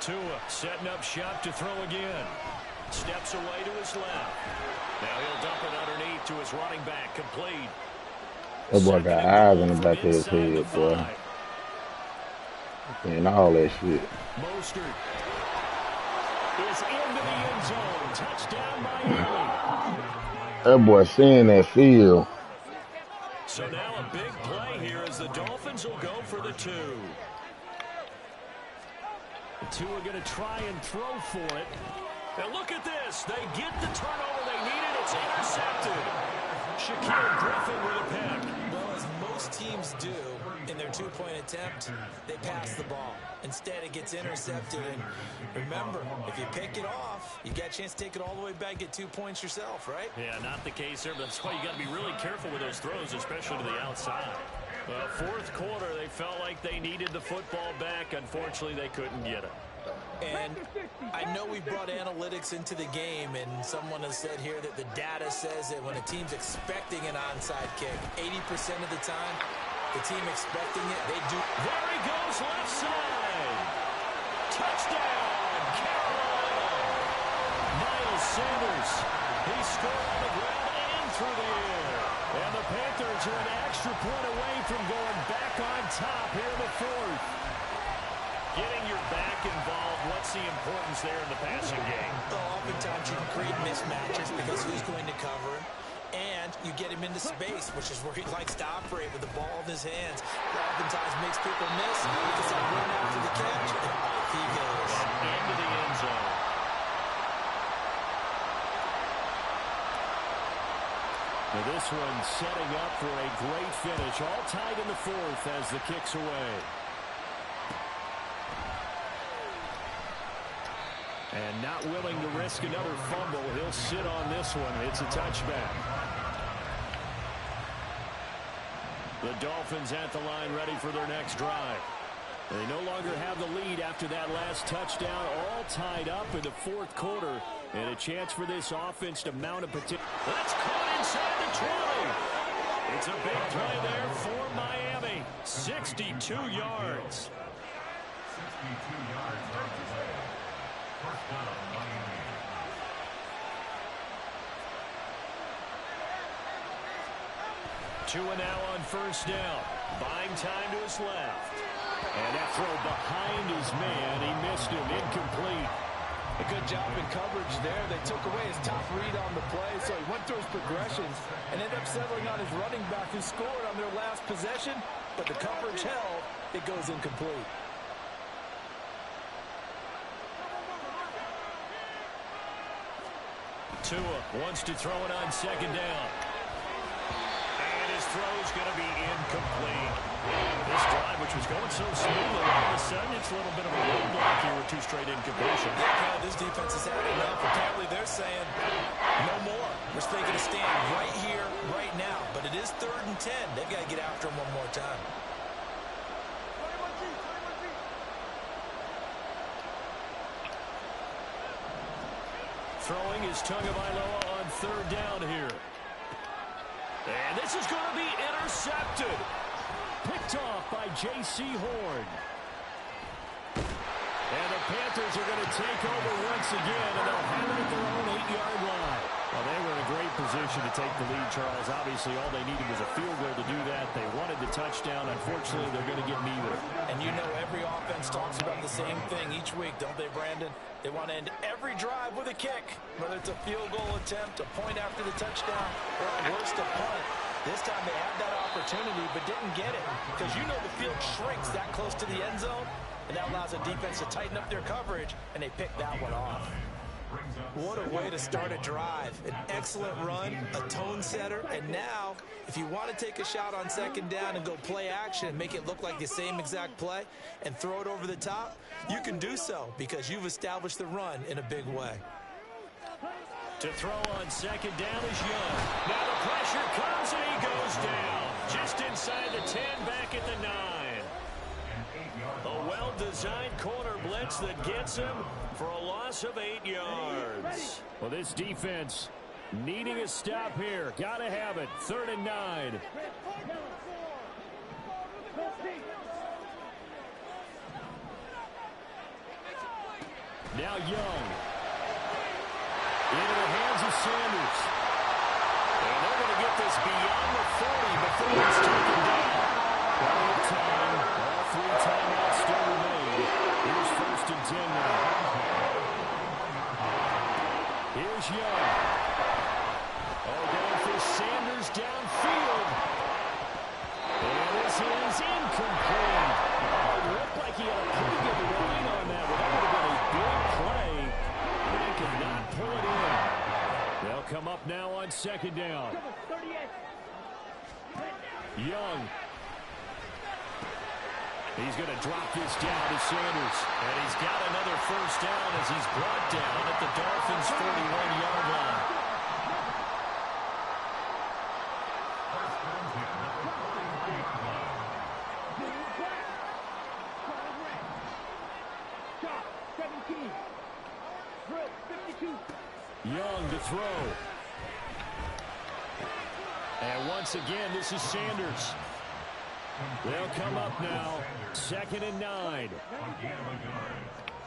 Tua setting up shop to throw again. Steps away to his left. Now he'll dump it underneath to his running back. Complete. That boy got eyes on the back of his head, boy. And all that shit. Mostert is into the end zone. Touchdown Miami. That boy seeing that field. So now a big play here as the Dolphins will go for the 2. The 2 are going to try and throw for it. And look at this. They get the turnover they needed. It's intercepted. Shaquille Griffin with a pick. Well, as most teams do in their 2-point attempt, they pass the ball. Instead, it gets intercepted. And remember, if you pick it off, you got a chance to take it all the way back, get 2 points yourself, right? Yeah, not the case there, but that's why you got to be really careful with those throws, especially to the outside. Well, fourth quarter, they felt like they needed the football back. Unfortunately, they couldn't get it. And I know we brought analytics into the game, and someone has said here that the data says that when a team's expecting an onside kick, 80% of the time, the team expecting it, they do. There he goes, left side. Touchdown, Carolina. Miles Sanders. He scored on the ground and through the air. And the Panthers are an extra point away from going back on top here in the fourth. Getting your back involved, what's the importance there in the passing game? Well, oftentimes you can create mismatches because who's going to cover him, and you get him into space, which is where he likes to operate with the ball in his hands. That oftentimes makes people miss because they run after the catch, and off he goes. Into the end zone. Now this one setting up for a great finish, all tied in the fourth as the kick's away. And not willing to risk another fumble. He'll sit on this one. It's a touchback. The Dolphins at the line ready for their next drive. They no longer have the lead after that last touchdown. All tied up in the fourth quarter. And a chance for this offense to mount a potential. That's caught inside the 20. It's a big play there for Miami. 62 yards. 62 yards on the play. First down, Miami. Tua now on first down. Buying time to his left. And that throw behind his man. He missed him. Incomplete. A good job in coverage there. They took away his top read on the play, so he went through his progressions and ended up settling on his running back who scored on their last possession, but the coverage held. It goes incomplete. Tua wants to throw it on second down. And his throw's going to be incomplete. This drive, which was going so smoothly, all of a sudden it's a little bit of a roadblock here with 2 straight incompletions. Yeah, this defense has had enough. Apparently they're saying no more. We're making a stand right here, right now. But it is 3rd and 10. They've got to get after him one more time. Throwing is Tagovailoa on third down here. And this is going to be intercepted. Picked off by J.C. Horn. And the Panthers are going to take over once again, and they'll have it at their own 8-yard line. Well, they were in a great position to take the lead, Charles. Obviously, all they needed was a field goal to do that. They wanted the touchdown. Unfortunately, they're going to get neither. And you know every offense talks about the same thing each week, don't they, Brandon? They want to end every drive with a kick, whether it's a field goal attempt, a point after the touchdown, or at worst, a punt. This time they had that opportunity but didn't get it because you know the field shrinks that close to the end zone, and that allows the defense to tighten up their coverage, and they picked that one off. What a way to start a drive. An excellent run, a tone setter, and now if you want to take a shot on second down and go play action and make it look like the same exact play and throw it over the top, you can do so because you've established the run in a big way. To throw on second down is Young. Now the pressure comes and he goes down. Just inside the 10, back at the 9. A well-designed corner blitz that gets him for a loss of 8 yards. Well, this defense needing a stop here. Got to have it. 3rd and 9. Now Young. Into the hands of Sanders. And they're going to get this beyond the 40 before it's taken down. Plenty of time. All 3 timeouts still remain. Here's 1st and 10 now. Here's Young. Oh, going for Sanders downfield. And this is incomplete. Oh, it looked like he had a pretty good line on that. Well, that would have been a big play. But he could not pull it in. They'll come up now on second down. Young. He's going to drop this down to Sanders. And he's got another first down as he's brought down at the Dolphins' 41-yard line. throw. And once again, this is Sanders. They'll come up now. 2nd and 9.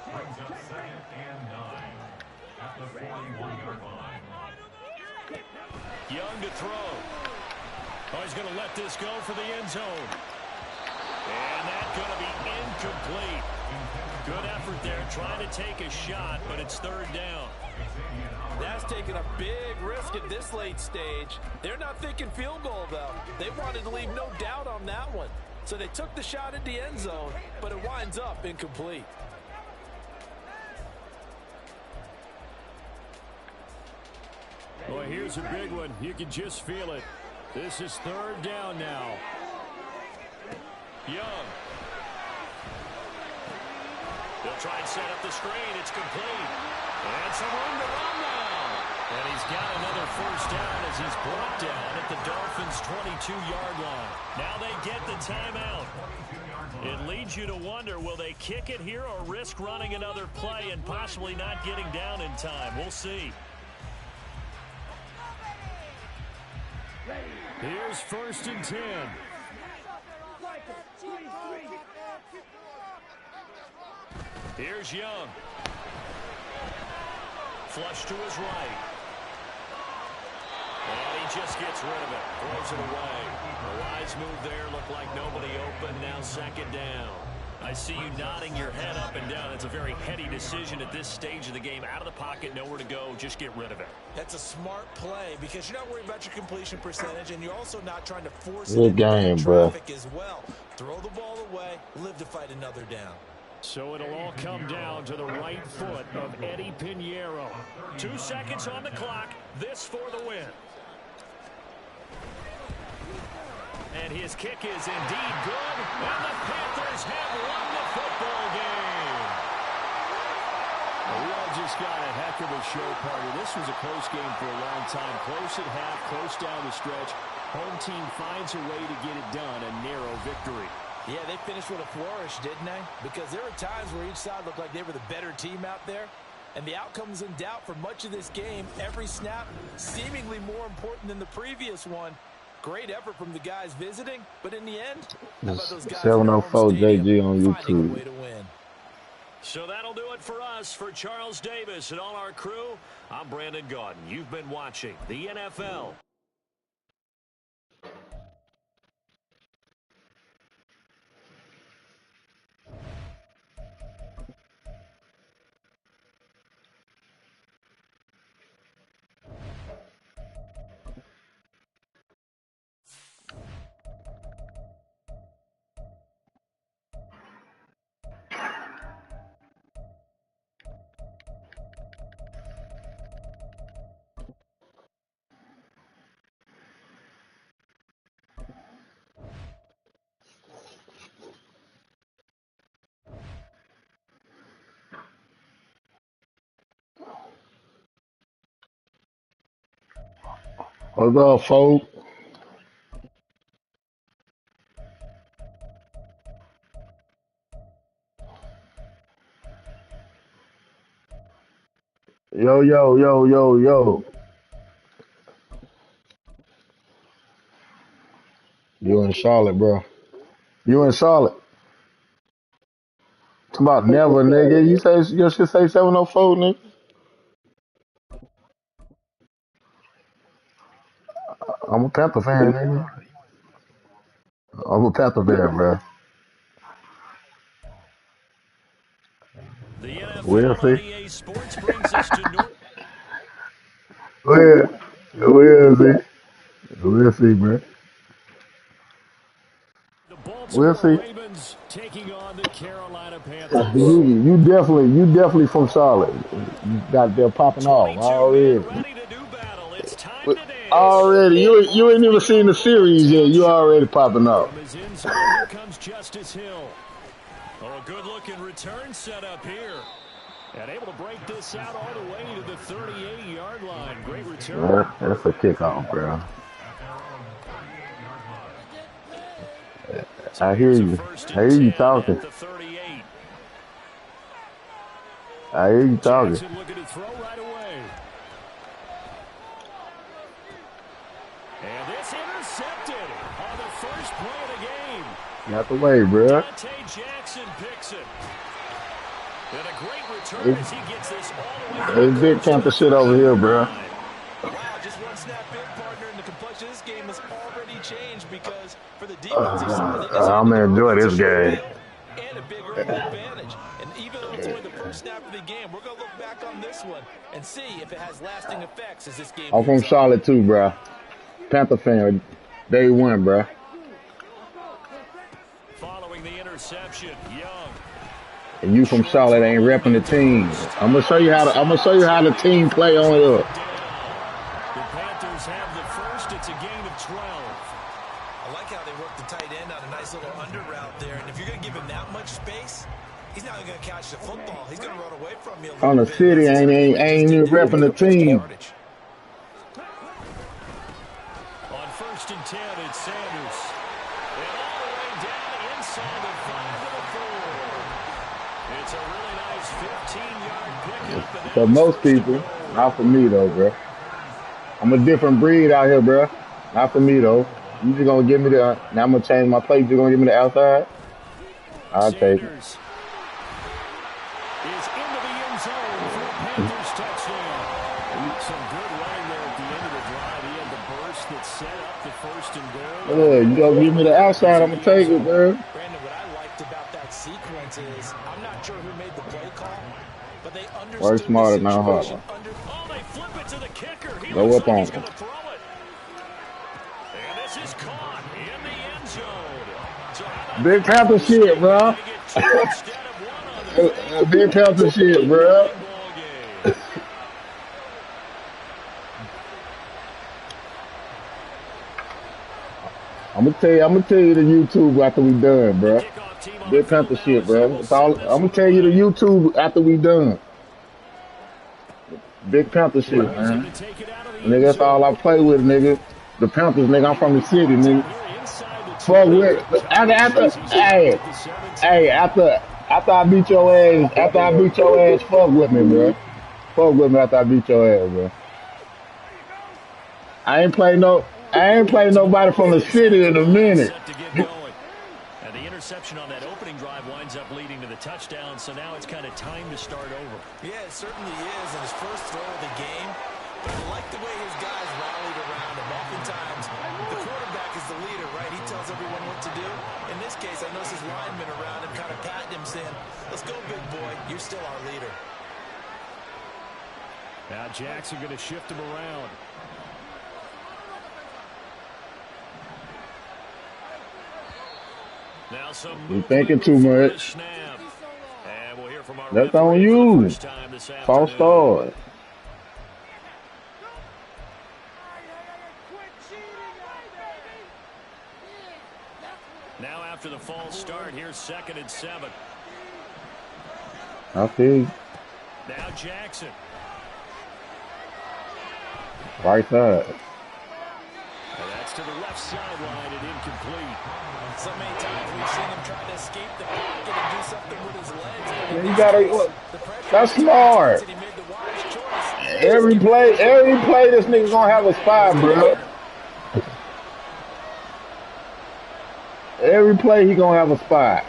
Brings up 2nd and 9 at the 41-yard line. Young to throw. Oh, he's going to let this go for the end zone. And that's going to be incomplete. Good effort there, trying to take a shot, but it's 3rd down. That's taking a big risk at this late stage. They're not thinking field goal, though. They wanted to leave no doubt on that one. So they took the shot at the end zone, but it winds up incomplete. Boy, here's a big one. You can just feel it. This is 3rd down now. Young. They'll try and set up the screen. It's complete. And some room to run now. And he's got another 1st down as he's brought down at the Dolphins' 22-yard line. Now they get the timeout. It leads you to wonder, will they kick it here or risk running another play and possibly not getting down in time? We'll see. Here's 1st and 10. Here's Young. Flush to his right. And he just gets rid of it. Throws it away. A wise move there. Looked like nobody open. Now 2nd down. I see you nodding your head up and down. It's a very heady decision at this stage of the game. Out of the pocket, nowhere to go. Just get rid of it. That's a smart play because you're not worried about your completion percentage, and you're also not trying to force Good game, bro. traffic as well. Throw the ball away, live to fight another down. So it'll all come down to the right foot of Eddie Pinheiro. 2 seconds on the clock. This for the win. And his kick is indeed good. And the Panthers have won the football game. We all just got a heck of a show, partner. This was a close game for a long time. Close at half, close down the stretch. Home team finds a way to get it done. A narrow victory. Yeah, they finished with a flourish, didn't they? Because there were times where each side looked like they were the better team out there. And the outcome was in doubt for much of this game. Every snap seemingly more important than the previous one. Great effort from the guys visiting, but in the end, how about those guys 704 JG on YouTube. So that'll do it for us. For Charles Davis and all our crew, I'm Brandon Gaudin. You've been watching the NFL. What's up, folks? Yo, yo, yo, yo, yo. You in Charlotte, bro. You in Charlotte. It's about never, nigga. You should say 704, nigga. I'm a Panther fan, nigga. I'm a Panther fan, bro. The We'll NFL on see. EA Sports brings us to North. We'll see. We'll see, bro. The We'll Baltimore see. Ravens taking on the Carolina Panthers. You definitely from Charlotte. You got there popping off 22 already. men ready to do battle. It's time to dance. Already, you ain't even seen the series yet. You already popping off. From his end zone, here comes Justice Hill. Oh, a good-looking return set up here. And able to break this out all the way to the 38-yard line. Great return. That's a kickoff, bro. I hear you. I hear you talking. I hear you talking. Jackson looking to throw right away. of the game. Not the way, bro. Dante Jackson picks it. And a great return as he gets this all the way. It's big Tampa shit over here, bro. Wow, just one snap in, partner, and the complexion of this game has already changed because for the defensive side, I'm gonna enjoy this game. And a big early advantage. And even though it's only the first snap of the game, we're going to look back on this one and see if it has lasting effects as this game I'm from Charlotte too, bro. Panther fan, day one, bro. Following the interception, Young. And you from Charlotte ain't repping the team. I'm gonna show you how the team play on it up. The Panthers have the first. It's a gain of 12. I like how they work the tight end on a nice little under route there. And if you're going to give him that much space, he's not going to catch the football. He's going to run away from you a little On the bit. city ain't even repping the team. On 1st and 10, it's Sanders. And all the way down inside the 5 to the 4. It's a really nice 15-yard pickup. For most people, not for me though, bro. I'm a different breed out here, bro. Not for me though. You just gonna give me the. Now I'm gonna change my play. You gonna give me the outside? I'll take it. Is into the end zone for a Panthers touchdown. Some good running there at the end of the drive. He had the burst that set up the 1st and goal. Yeah, you gonna give me the outside? I'm gonna take it, bro. Brandon, what I liked about that sequence is I'm not sure who made the play call, but they understood Work smarter, the not harder. situation Oh, they flip it to the kicker. He Go looks up like on he's him. going to throw it. And this is caught in the end zone. So how about Big Panther shit, bro. they get 2 instead of 1 on the Big Panther shit, bro. ball game? I'm gonna tell you the YouTube after we done, bro. Kickoff team on Big the field Panther now shit, is bro. Nicholson. It's all, I'm gonna tell you the YouTube after we done. Big Panther shit, He's man. going to take it out of the Nigga, end that's zone. all I play with, nigga. The Panthers, nigga. I'm from the city, nigga. Here inside the Fuck with. After I beat your ass, fuck with me, bro. Fuck with me after I beat your ass, bro. I ain't play nobody from the city in a minute. Set to get going. And the interception on that opening drive winds up leading to the touchdown, so now it's kind of time to start over. Yeah, it certainly is. And his first throw of the game. But I like the way his guys rallied around him. Oftentimes, the quarterback is the leader, right? He tells everyone what to do. In this case, I noticed his linemen around him kind of patting him, saying, let's go, big boy. You're still our leader. Now Jackson going to shift him around. Now some You thinking too much. snap. And we'll hear from our That's referee on for the you. first time this False afternoon. start. Now after the false start, here's 2nd and 7. I feel you. Now Jackson. Right side. And that's to the left sideline and incomplete. So many times we've seen him try to escape the pocket and do something with his legs. Yeah, you gotta. That's smart. And he made the wise choice. Every play, this nigga gonna have a spot, bro. Every play, he gonna have a spot.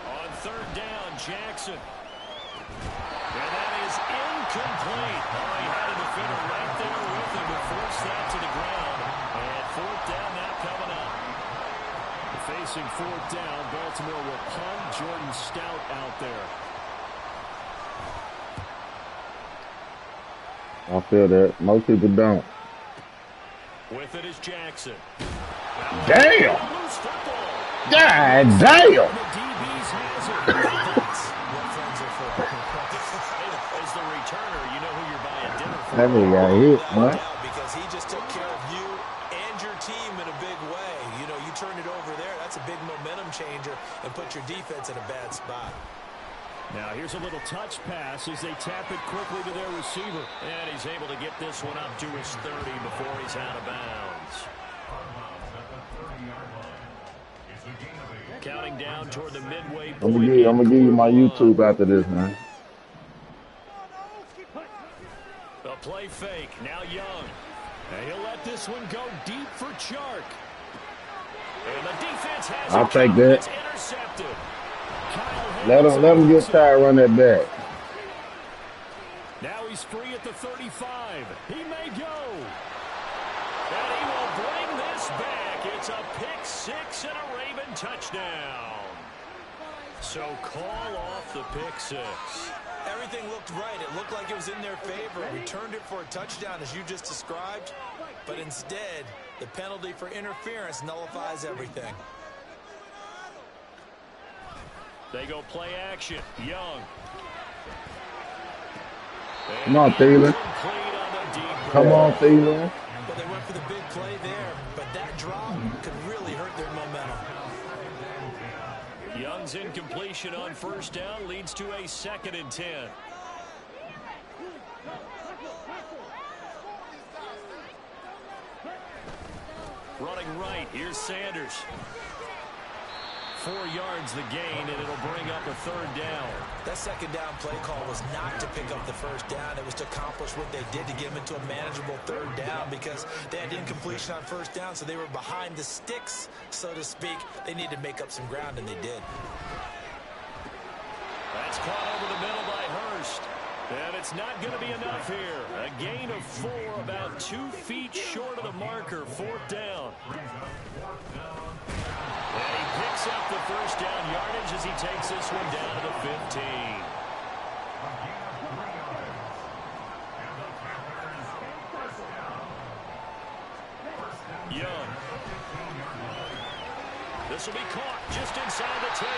On 3rd down, Jackson. And that is incomplete. Oh, he had a defender right there with him to force that to the ground. And 4th down now coming up. Facing 4th down, Baltimore will punt. Jordan Stout out there. I feel that. Most people don't. With it is Jackson. Damn! Loose football. God damn! The DBs has it. That's what friends are for. As the returner, you know who you're buying dinner for. That nigga got hit, man. Because he just took care of you and your team in a big way. You know, you turn it over there, that's a big momentum changer and put your defense in a bad spot. Now here's a little touch pass as they tap it quickly to their receiver. And he's able to get this one up to his 30 before he's out of bounds. Counting down toward the midway point. I'm gonna give you my YouTube after this, man. A play fake. Now Young. And he'll let this one go deep for Chark. And the defense has I'll take that. It's intercepted. Let him get tired, run that back. Now he's free at the 35. He may go. And he will bring this back. It's a pick six and a Raven touchdown. So call off the pick six. Everything looked right. It looked like it was in their favor. Returned it for a touchdown, as you just described. But instead, the penalty for interference nullifies everything. They go play action. Young. Come on, Thielen. Come on, Thielen. Well, they went for the big play there, but that drop could really hurt their momentum. Young's incompletion on first down leads to a 2nd and 10. Running right, here's Sanders. 4 yards the gain, and it'll bring up a 3rd down. That 2nd down play call was not to pick up the 1st down. It was to accomplish what they did to get them into a manageable 3rd down because they had incompletion on 1st down, so they were behind the sticks, so to speak. They needed to make up some ground, and they did. That's caught over the middle by Hurst. And it's not going to be enough here. A gain of 4, about 2 feet short of the marker, 4th down. And he picks up the 1st down yardage as he takes this one down to the 15. Young. This will be caught just inside the 10.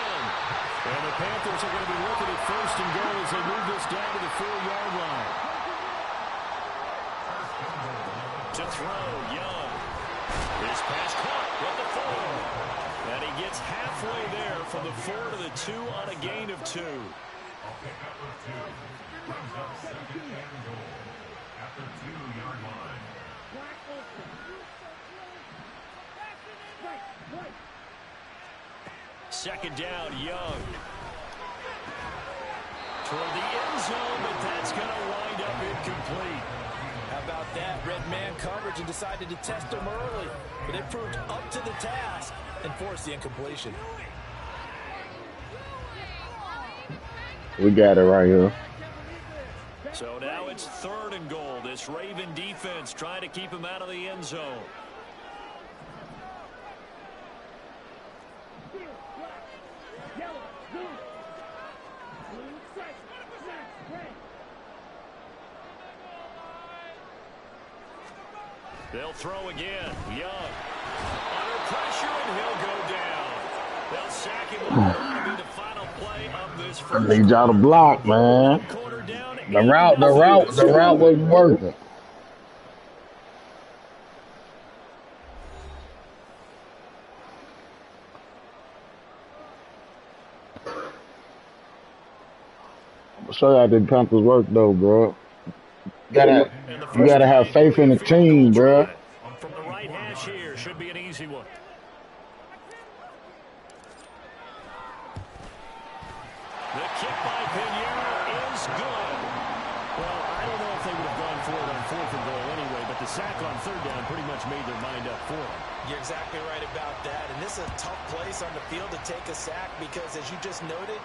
And the Panthers are going to be looking at 1st and goal as they move this down to the 4-yard line. To throw, Young. His pass caught with the 4. And he gets halfway there from the 4 to the 2 on a gain of 2. Second down, Young. Toward the end zone, but that's going to wind up incomplete. How about that? Red man coverage and decided to test him early. But they proved up to the task and forced the incompletion. We got it right here. So now it's 3rd and goal. This Raven defense trying to keep him out of the end zone. They'll throw again. Young. Under pressure, and he'll go down. They'll sack him. That'll be the final play of this first. I need y'all to block, man. The route was working. I'm gonna show you how the Panthers work, though, bro. You gotta have faith in the team, bro. From the right hash here, should be an easy one. The kick by Pinheiro is good. Well, I don't know if they would have gone for it on 4th and goal anyway, but the sack on 3rd down pretty much made their mind up for it. You're exactly right about that. And this is a tough place on the field to take a sack because, as you just noted,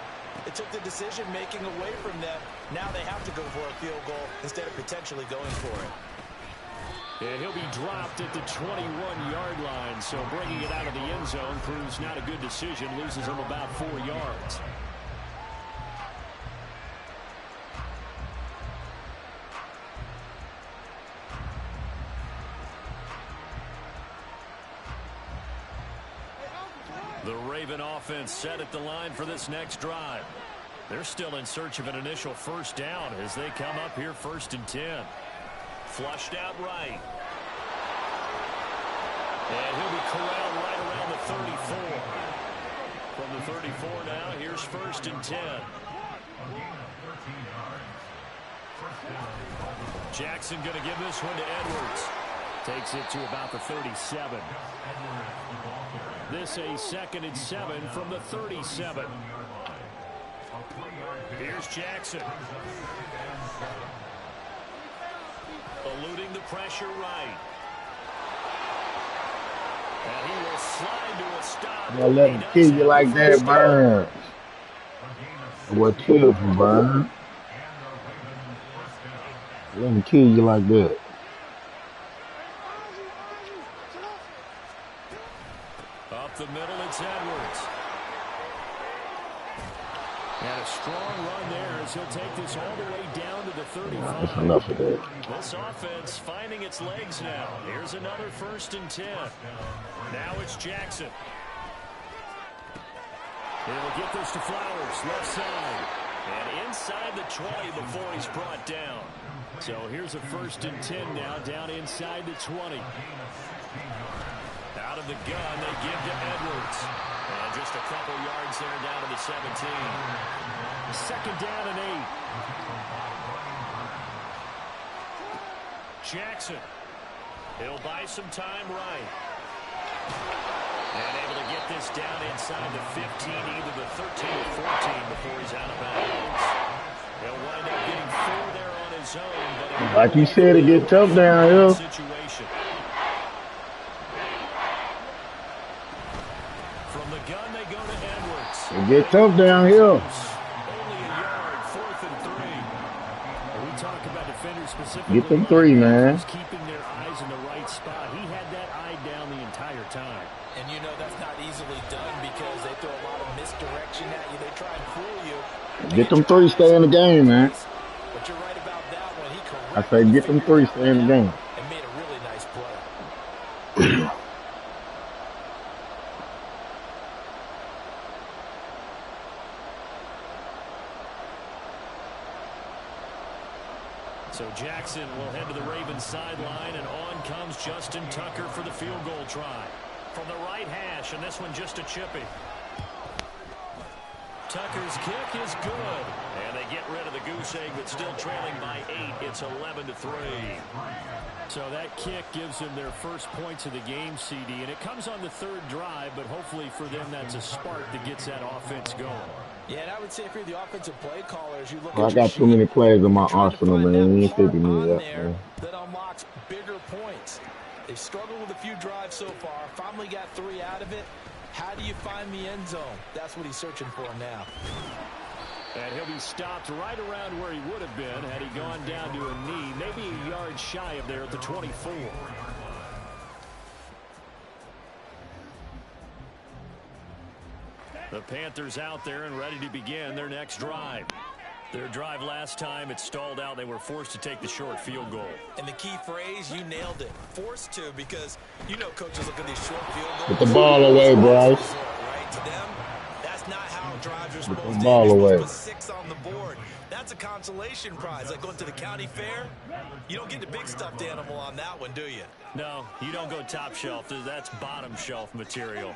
it took the decision-making away from them. Now they have to go for a field goal instead of potentially going for it. And he'll be dropped at the 21-yard line, so bringing it out of the end zone proves not a good decision. Loses him about 4 yards. The Raven offense set at the line for this next drive. They're still in search of an initial 1st down as they come up here 1st and 10. Flushed out right. And he'll be corralled right around the 34. From the 34 now, here's 1st and 10. Jackson going to give this one to Edwards. Takes it to about the 37. This a 2nd and 7 from the 37. Here's Jackson. Eluding the pressure right. And he will slide to a stop. Don't let him kill you like that, Burn. What kills you, Burn? Let him kill you like that. Up the middle, it's Edwards. And a strong run there as he'll take this all the way down to the 35. That's enough of that. This offense finding its legs now. Here's another 1st and 10. Now it's Jackson. He'll get this to Flowers, left side. And inside the 20 before he's brought down. So here's a 1st and 10 now, down inside the 20. Out of the gun, they give to Edwards. And just a couple yards there down to the 17. 2nd down and 8. Jackson. He'll buy some time right. And able to get this down inside the 15, either the 13 or 14 before he's out of bounds. He'll wind up getting 4 there on his own. But like you said, it get tough down here. Situation. From the gun, they go to Edwards. It get tough down here. Only a yard, 4th and 3. We talk about defenders specifically. Get them 3, man. Keeping their eyes in the right spot. He had that eye down the entire time. And you know that's not easily done because they throw a lot of misdirection at you. They try and fool you. Get them 3, stay in the game, man. But you're right about that one. He I say get them 3, stay in the game. And made a really nice play. So Jackson will head to the Ravens sideline, and on comes Justin Tucker for the field goal try. From the right hash, and this one just a chippy. Tucker's kick is good. And they get rid of the goose egg, but still trailing by 8. It's 11-3. So that kick gives them their first points of the game, CD, and it comes on the 3rd drive, but hopefully for them that's a spark that gets that offense going. Yeah, and I would say if you're the offensive play caller, as you look I at got too many players in my arsenal, man. You ain't figuring me out, man. That unlocks bigger points. They've struggled with a few drives so far. Finally got 3 out of it. How do you find the end zone? That's what he's searching for now. And he'll be stopped right around where he would have been had he gone down to a knee, maybe a yard shy of there at the 24. The Panthers out there and ready to begin their next drive. Their drive last time, it stalled out. They were forced to take the short field goal. And the key phrase, you nailed it. Forced to, because you know coaches look at these short field goals. Put the ball away, Bryce. Right, to them, that's not how drives are supposed to Put the ball away. Put 6 on the board. That's a consolation prize. Like going to the county fair, you don't get the big stuffed animal on that one, do you? No, you don't go top shelf. That's bottom shelf material.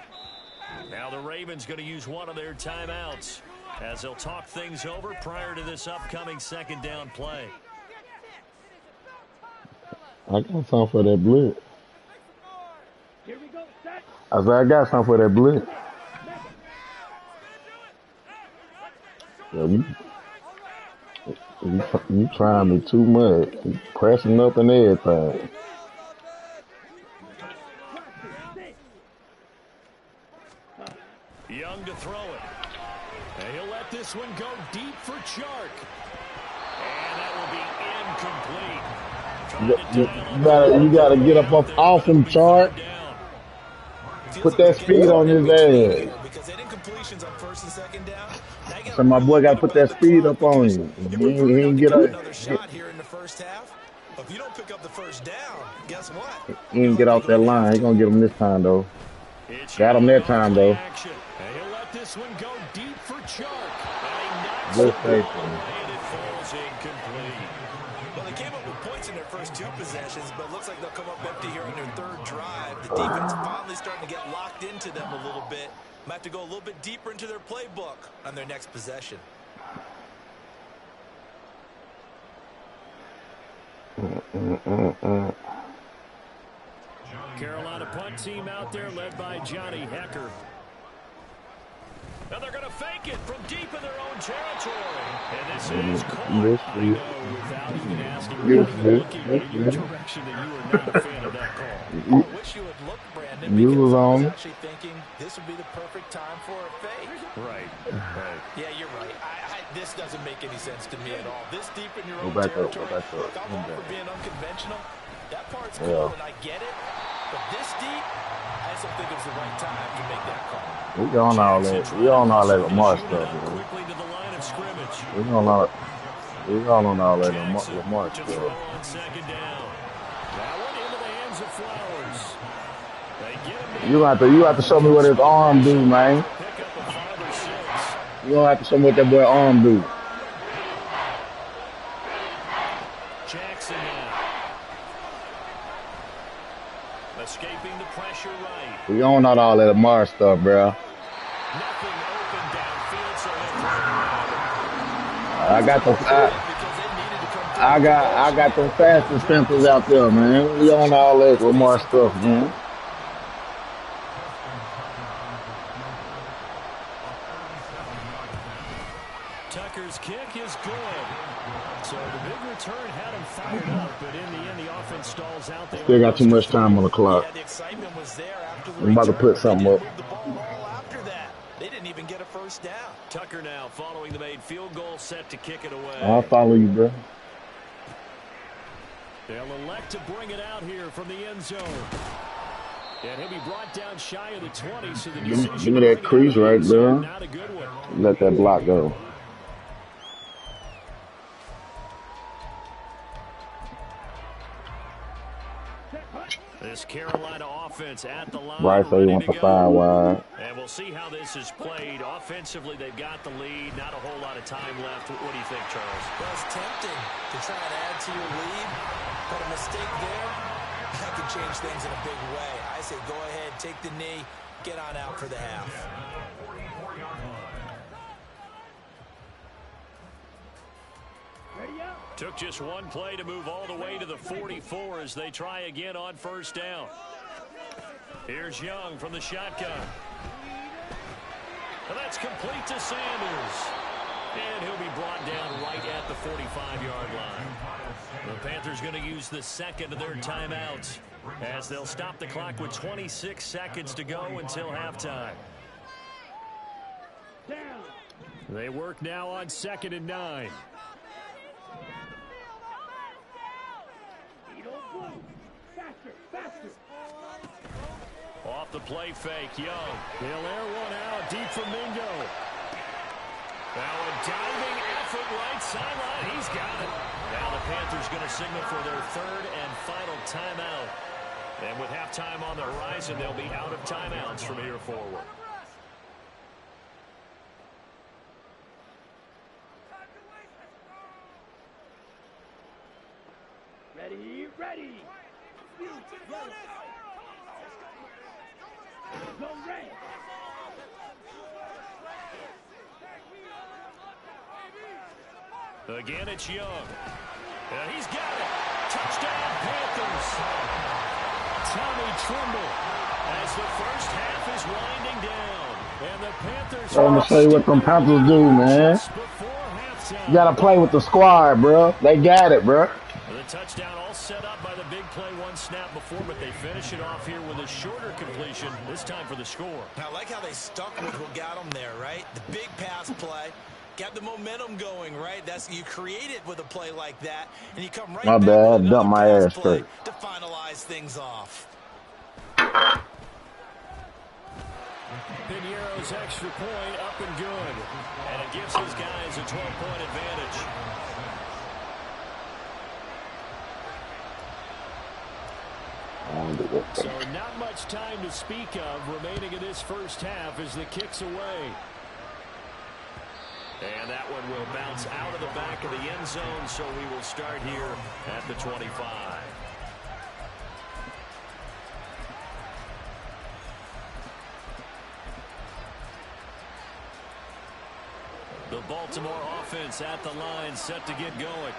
Now the Ravens going to use one of their timeouts as they'll talk things over prior to this upcoming 2nd down play. I got something for that blitz. Here we go, set. I said I got something for that blitz. Yeah, you trying me too much. You pressing up and everything. Young to throw it. And he'll let this one go deep for Chark. And that will be incomplete. You gotta get up off him, Chart. Put that speed on his ass. Because that incompletion's on 1st and 2nd down. So my boy gotta put that speed up on him. He ain't get up. Another shot here in the first half. If you don't pick up the 1st down, guess what? He ain't get off that line. He gonna get him this time though. Got him that time though. And he'll let this one go deep for Chark. Good safety. And it falls incomplete. Well, they came up with points in their first 2 possessions, but it looks like they'll come up empty here on their 3rd drive. The defense finally starting to get locked into them a little bit. Might have to go a little bit deeper into their playbook on their next possession. Carolina punt team out there led by Johnny Hecker. And they're going to fake it from deep in their own territory. And this is caught. I know without even asking looking in your direction that you are not a fan of that call. I wish you had looked, Brandon, because I was actually thinking this would be the perfect time for a fake. Right. Yeah, you're right. This doesn't make any sense to me at all. This deep in your own Go back territory. up. Look, I'm all for being unconventional. That part's cool, and I get it. But this deep, I just don't think it was the right time to make that call. We on all that. We on all that Lamar stuff, man. Quickly to the line of scrimmage. We on all that Lamar To stuff. throw on second down. That one into the hands of Flowers. They get him. You have to show me what his arm do, man. Pick up a 5 or 6. You don't have to show me what that boy arm do. Jackson now. Escaping the pressure right. We on not all that Lamar stuff, bro. Nothing open downfield, so I got them fastest pencils out there, man. We on all that Lamar stuff, man. Tucker's kick is good. So the big return had him fired up, but in the end, the offense stalls out there. Still got too much time on the clock. Yeah, the excitement was there after the I'm about to put something up. the ball all after that. They didn't even get a first down. Tucker now following the made field goal, set to kick it away. I'll follow you, bro. They'll elect to bring it out here from the end zone. And he'll be brought down shy of the 20, so the decision Give me that crease right there. not a good one. Let that block go. This Carolina offense at the line. Bryce said he wants the 5 wide. And we'll see how this is played. Offensively, they've got the lead. Not a whole lot of time left. What do you think, Charles? Well, it's tempting to try and add to your lead, but a mistake there, that can change things in a big way. I say go ahead, take the knee, get on out for the half. Took just one play to move all the way to the 44 as they try again on first down. Here's Young from the shotgun. And that's complete to Sanders. And he'll be brought down right at the 45-yard line. The Panthers going to use the second of their timeouts as they'll stop the clock with 26 seconds to go until halftime. They work now on 2nd and 9. Off the play fake, Young. They'll air one out deep from Mingo. Now a diving effort right sideline. He's got it. Now the Panthers going to signal for their 3rd and final timeout. And with halftime on the horizon, they'll be out of timeouts from here forward. Ready. Go red. Again, it's Young. And he's got it. Touchdown, Panthers. Tommy Tremble as the first half is winding down. And the Panthers I'm going to show you what them Panthers do, man. You got to play with the squad, bro. They got it, bro. The touchdown all set up by the big play one snap before, but they finish it off here with a shorter completion, this time for the score. Now, I like how they stuck with what got them there, right? The big pass play. Got the momentum going, right? You create it with a play like that, and you come right my back bad, with dump my ass straight to finalize things off. Piniero's extra point up and good. And it gives his guys a 12-point advantage. So not much time to speak of remaining in this first half as the kick's away. And that one will bounce out of the back of the end zone, so we will start here at the 25. The Baltimore offense at the line, set to get going.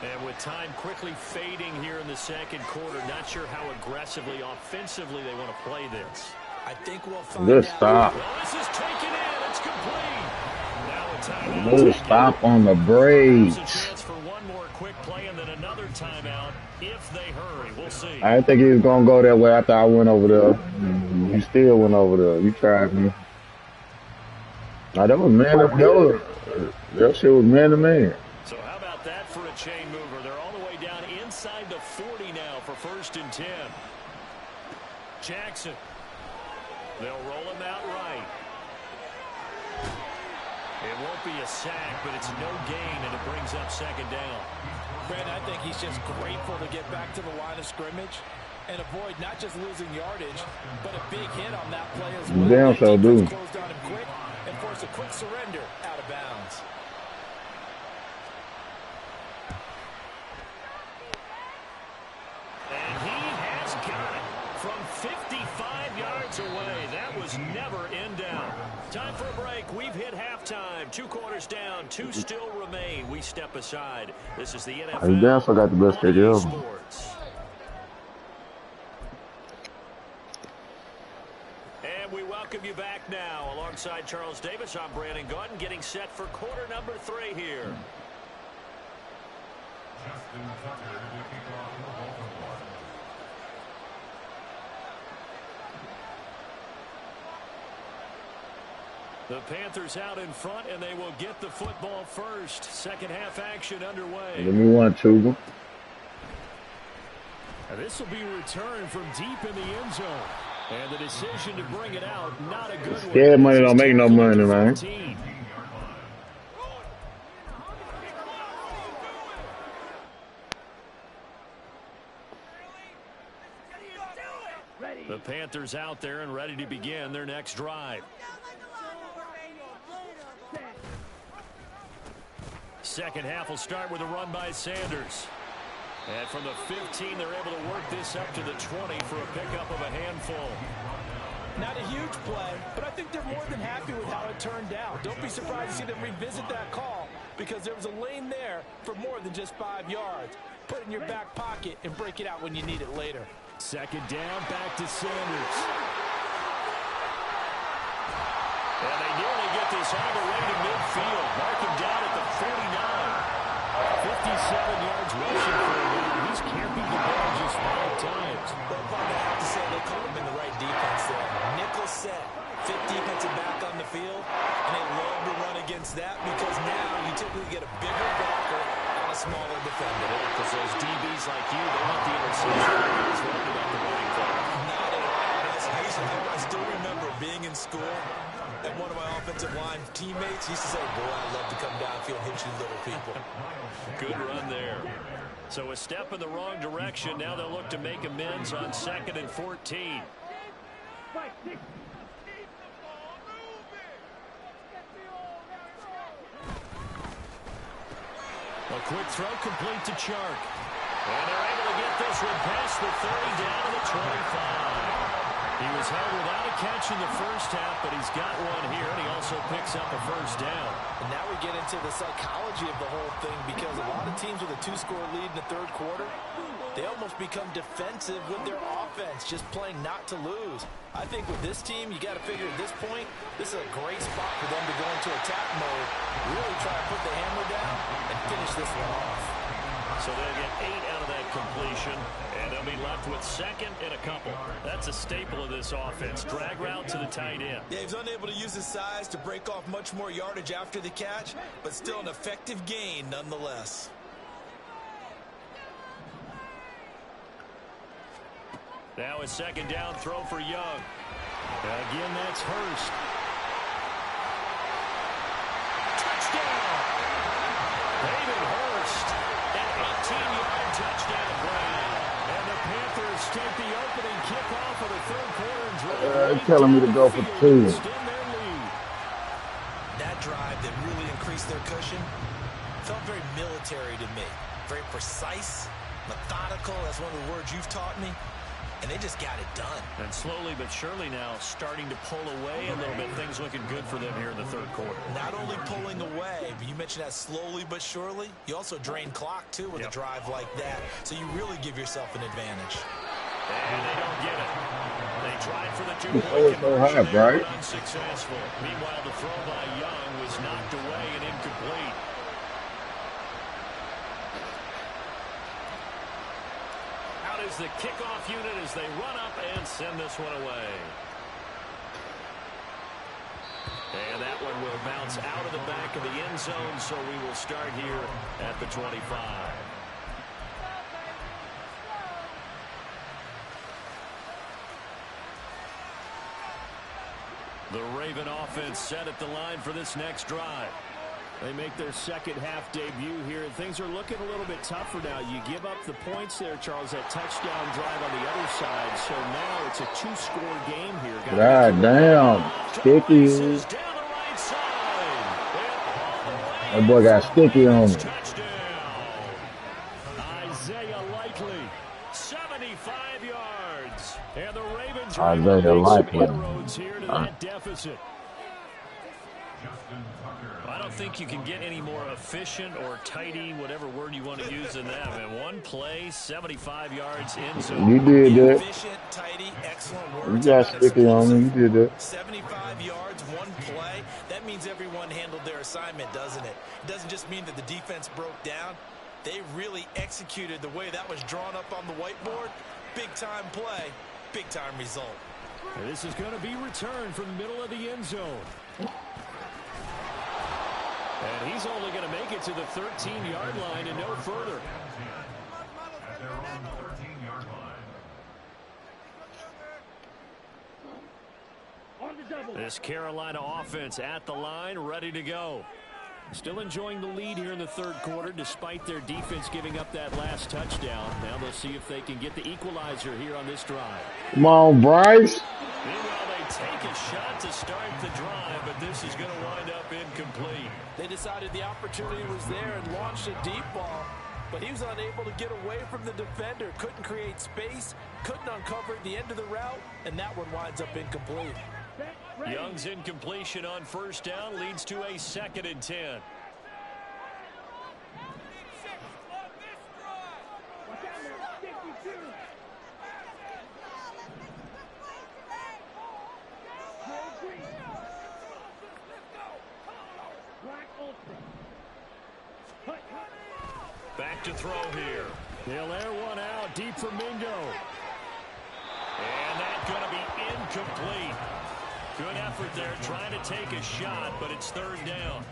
And with time quickly fading here in the second quarter, not sure how aggressively, offensively they want to play this. I think we'll find Good out. stop. Well, this is taken in. It's complete. Now a timeout. Move, stop on the brakes. A chance for one more quick play and then another timeout if they hurry. We'll see. I didn't think he was going to go that way after I went over there. You still went over there. You tried me. Now, that was man to man. That shit was man to man. So how about that for a chain mover? They're all the way down inside the 40 now for 1st and 10. Jackson. They'll roll him out right. It won't be a sack, but it's no gain, and it brings up 2nd down. Brent, I think he's just grateful to get back to the line of scrimmage and avoid not just losing yardage, but a big hit on that play as well. Damn, so do. Closed on him quick and forced a quick surrender out of bounds. And he has got it from 55 yards away. That was never in doubt. Time for a break. We've hit halftime. 2 quarters down. 2 still remain. We step aside. This is the NFL. I damn sure got the best pick ever. Sports. And we welcome you back now. Alongside Charles Davis, I'm Brandon Gaudin, getting set for quarter number 3 here. Justin Tucker to kick off for Baltimore. The Panthers out in front, and they will get the football first. Second half action underway. Give me one, Chuba. This will be returned from deep in the end zone. And the decision to bring it out, not a good one. Scared money don't make no money, man. The Panthers out there and ready to begin their next drive. Second half will start with a run by Sanders. And from the 15, they're able to work this up to the 20 for a pickup of a handful. Not a huge play, but I think they're more than happy with how it turned out. Don't be surprised to see them revisit that call because there was a lane there for more than just 5 yards. Put it in your back pocket and break it out when you need it later. Second down, back to Sanders. And they nearly get this all the way to midfield. Mark him down at the 49. 57 yards rushing for a run. He's camping the ball just 5 times. Well, Bob, I have to say they could have been the right defense there. Nickel set, fit defensive back on the field, and they love to run against that because now you typically get a bigger blocker on a smaller defender. Because those DBs like you, they want the interception. He's worried about the running play. Not at all. I still remember being in school, and one of my offensive line teammates used to say, boy, I'd love to come downfield and hit you little people. Good run there. So a step in the wrong direction. Now they'll look to make amends on 2nd and 14. A quick throw complete to Chark. And they're able to get this one past the 30 down to the 25. He was held without a catch in the first half, but he's got one here, and he also picks up a first down. And now we get into the psychology of the whole thing because a lot of teams with a 2-score lead in the 3rd quarter, they almost become defensive with their offense, just playing not to lose. I think with this team, you got to figure at this point, this is a great spot for them to go into attack mode, really try to put the hammer down and finish this one off. So they'll get 8 out of that completion, and they'll be left with 2nd and a couple. That's a staple of this offense. Drag route to the tight end. Yeah, he's unable to use his size to break off much more yardage after the catch, but still an effective gain nonetheless. Now a 2nd down throw for Young. Again, that's Hurst. Touchdown! David Hurst, an 18-yard touchdown play. And the Panthers take the opening kickoff of the 3rd quarter and drive. Telling me to go for 2. That drive that really increased their cushion felt very military to me. Very precise, methodical. That's one of the words you've taught me. And they just got it done. And slowly but surely now starting to pull away a little bit. Things looking good for them here in the 3rd quarter. Not only pulling away, but you mentioned that slowly but surely. You also drain clock, too, with a drive like that. So you really give yourself an advantage. And they don't get it. They tried for the You throw two-point it so conversion high, there, right? but unsuccessful. Meanwhile, the throw by Young was knocked away and incomplete. Out is the kickoff unit as they run up and send this one away. And that one will bounce out of the back of the end zone, so we will start here at the 25. The Raven offense set at the line for this next drive. They make their second half debut here, and things are looking a little bit tougher now. You give up the points there, Charles, that touchdown drive on the other side. So now it's a two-score game here. God damn. Sticky. That boy got sticky on me. Isaiah Likely, 75 yards. And the Ravens Isaiah Likely. inroads here to that deficit. I don't think you can get any more efficient or tidy, whatever word you want to use in that. And one play, 75 yards in zone. You did that. Efficient, tidy, excellent You words. got sticky on me. You did that. 75 yards, one play. That means everyone handled their assignment, doesn't it? It doesn't just mean that the defense broke down. They really executed the way that was drawn up on the whiteboard. Big-time play, big-time result. And this is going to be returned from the middle of the end zone. And he's only going to make it to the 13-yard line and no further. At their own 13-yard line. On the double. This Carolina offense at the line, ready to go. Still enjoying the lead here in the third quarter, despite their defense giving up that last touchdown. Now they'll see if they can get the equalizer here on this drive. Come on, Bryce. Meanwhile, they take a shot to start the drive, but this is going to wind up incomplete. They decided the opportunity was there and launched a deep ball, but he was unable to get away from the defender, couldn't create space, couldn't uncover the end of the route, and that one winds up incomplete. Young's incompletion on first down leads to a 2nd and 10. Back to throw here. They'll air one out deep for Mingo. And that's going to be incomplete. Good effort there trying to take a shot, but it's 3rd down.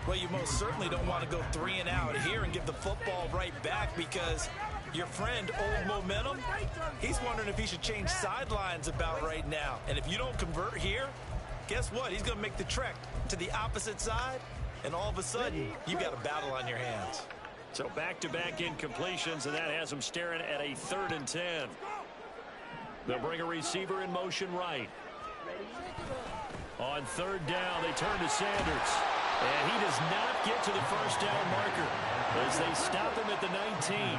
Well, you most certainly don't want to go 3 and out here and give the football right back because your friend, Old Momentum, he's wondering if he should change sidelines about right now. And if you don't convert here, guess what? He's going to make the trek to the opposite side, and all of a sudden, you've got a battle on your hands. So back-to-back incompletions, and that has them staring at a 3rd and 10. They'll bring a receiver in motion right. On 3rd down, they turn to Sanders. And he does not get to the first down marker as they stop him at the 19.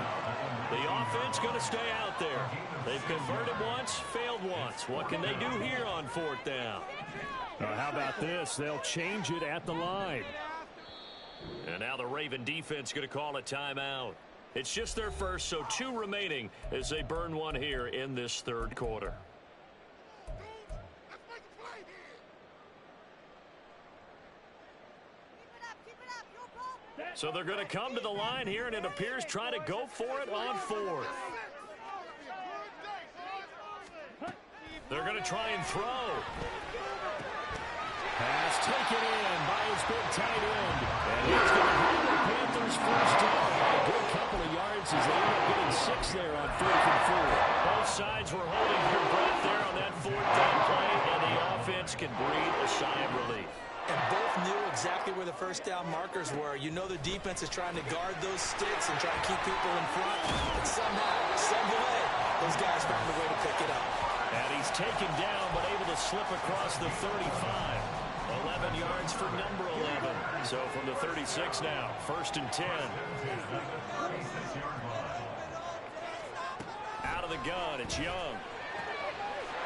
The offense going to stay out there. They've converted once, failed once. What can they do here on 4th down? How about this? They'll change it at the line. And now the Raven defense going to call a timeout. It's just their first, so 2 remaining as they burn one here in this 3rd quarter. So they're going to come to the line here, and it appears try to go for it on 4th. They're going to try and throw. Pass taken in by his big tight end. And he's going to have the Panthers first down. A good couple of yards as they end up getting 6 there on 4th and 4. Both sides were holding their breath there on that 4th down play, and the offense can breathe a sigh of relief. And both knew exactly where the first down markers were. You know the defense is trying to guard those sticks and try to keep people in front. But somehow, some way, those guys found a way to pick it up. And he's taken down, but able to slip across the 35. 11 yards for number 11. So from the 36 now, 1st and 10. Out of the gun, it's Young.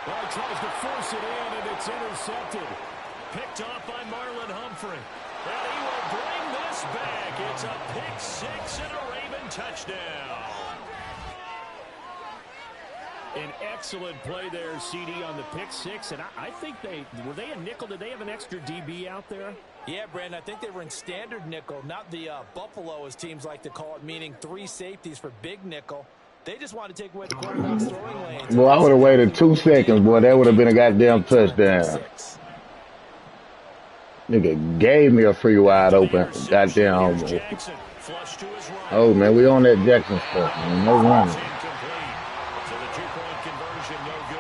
Well, he tries to force it in, and it's intercepted. Picked off by Marlon Humphrey. And he will bring this back. It's a pick 6 and a Raven touchdown. An excellent play there, CD, on the pick six. And I think were they a nickel? Did they have an extra DB out there? Yeah, Brandon, I think they were in standard nickel, not the Buffalo, as teams like to call it, meaning 3 safeties for big nickel. They just wanted to take away the quarterback's throwing lanes. Well, I would have waited 2 seconds, boy. That would have been a goddamn touchdown. Nigga gave me a free wide open. Goddamn. Oh, man, we on that Jackson stuff, man. No running. So the 2-point conversion, no good.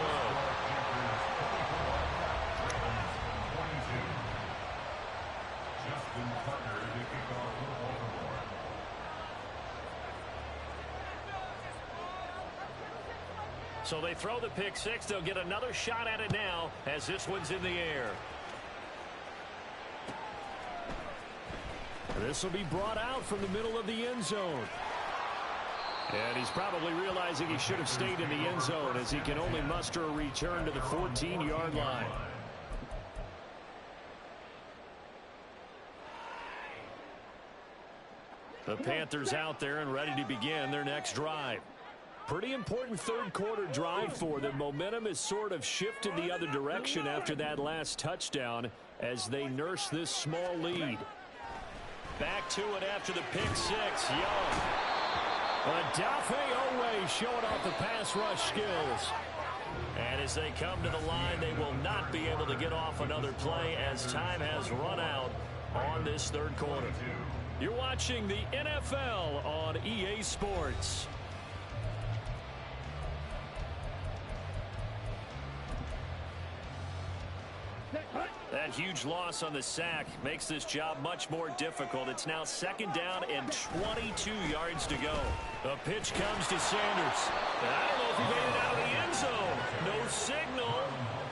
So they throw the pick six. They'll get another shot at it now as this one's in the air. This will be brought out from the middle of the end zone. And he's probably realizing he should have stayed in the end zone as he can only muster a return to the 14-yard line. The Panthers out there and ready to begin their next drive. Pretty important third-quarter drive for them. Momentum has sort of shifted the other direction after that last touchdown as they nurse this small lead. Back to it after the pick six. Young. Odafe Oweh showing off the pass rush skills. And as they come to the line, they will not be able to get off another play as time has run out on this third quarter. You're watching the NFL on EA Sports. That huge loss on the sack makes this job much more difficult. It's now 2nd down and 22 yards to go. The pitch comes to Sanders. I don't know if he made it out of the end zone. No signal.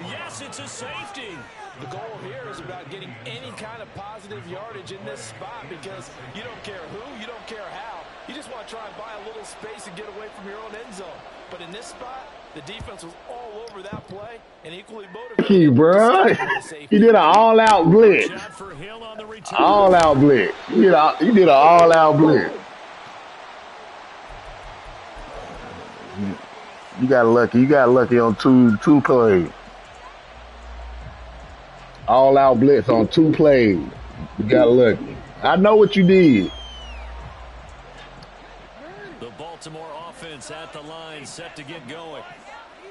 Yes, it's a safety. The goal here is about getting any kind of positive yardage in this spot because you don't care who, you don't care how. You just want to try and buy a little space and get away from your own end zone. But in this spot, the defense was all over that play and equally motivated. Bro. He did an all-out blitz. All-out blitz. He did an all-out blitz. You got lucky. You got lucky on two plays. All-out blitz on 2 plays. You got lucky. I know what you did. The Baltimore offense at the line, set to get going.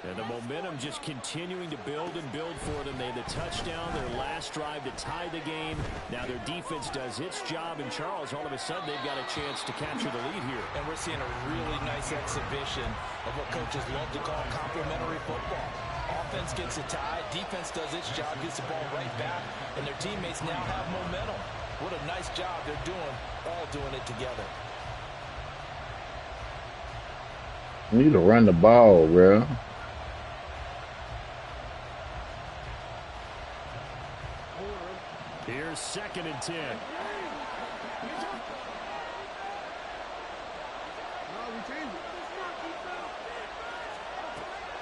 And the momentum just continuing to build and build for them. They had the touchdown, their last drive to tie the game. Now their defense does its job. And Charles, all of a sudden, they've got a chance to capture the lead here. And we're seeing a really nice exhibition of what coaches love to call complementary football. Offense gets a tie, defense does its job, gets the ball right back, and their teammates now have momentum. What a nice job they're doing, all doing it together. You need to run the ball, bro. Here's 2nd and 10.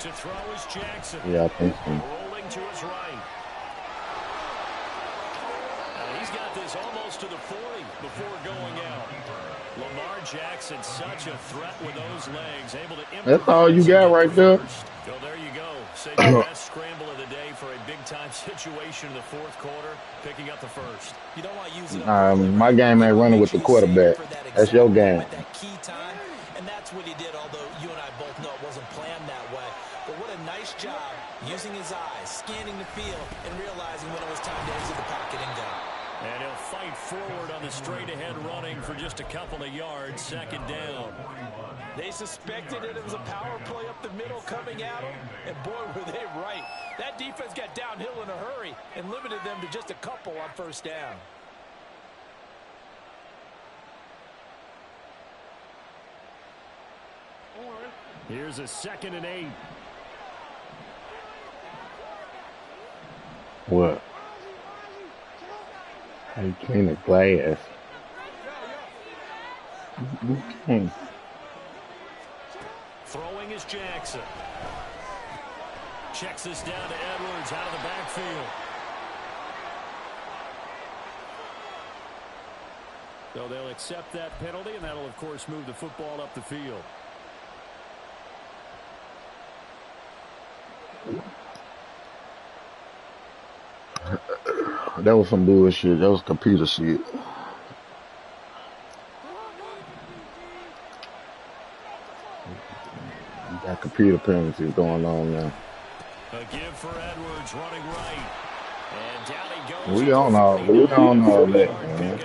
To throw is Jackson. Yeah, I think so. Rolling to his right. And he's got this almost to the 40 before going out. Lamar Jackson, such a threat with those legs, able to. That's all you got right there. So there you go. Say the best scramble of the day for a big-time situation in the 4th quarter, picking up the first. You don't want to use it. My game ain't running with the quarterback. That's your game. That key time, and that's what he did. Although you and I both know it wasn't planned that way. But what a nice job using his eyes, scanning the field, and realizing when it was time to exit the pocket and go. And he'll fight forward on the straight-ahead running for just a couple of yards, 2nd down. They suspected it was a power play up the middle coming at them, and boy, were they right. That defense got downhill in a hurry and limited them to just a couple on 1st down. Here's a 2nd and 8. What? How you clean the glass? You can't. Throwing is Jackson. Checks this down to Edwards out of the backfield. So they'll accept that penalty, and that'll, of course, move the football up the field. That was some bullshit. That was computer shit. You got computer penalties going on now. A give for Edwards running right. And down he goes. We don't know that, man.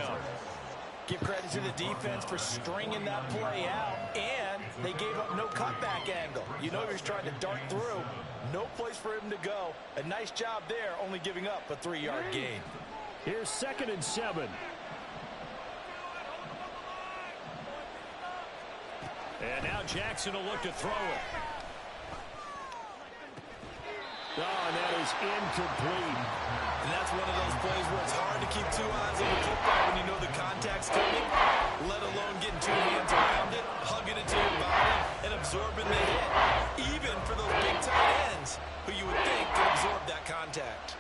Give credit to the defense for stringing that play out, and they gave up no cutback angle. You know he was trying to dart through. No place for him to go. A nice job there, only giving up a 3-yard gain. Here's 2nd and 7. And now Jackson will look to throw it. Oh, and that is incomplete. And that's one of those plays where it's hard to keep 2 eyes on the football when you know the contact's coming, let alone getting 2 hands around it, hugging it to your body, and absorbing the hit. Even for those big tight ends who you would think could absorb that contact.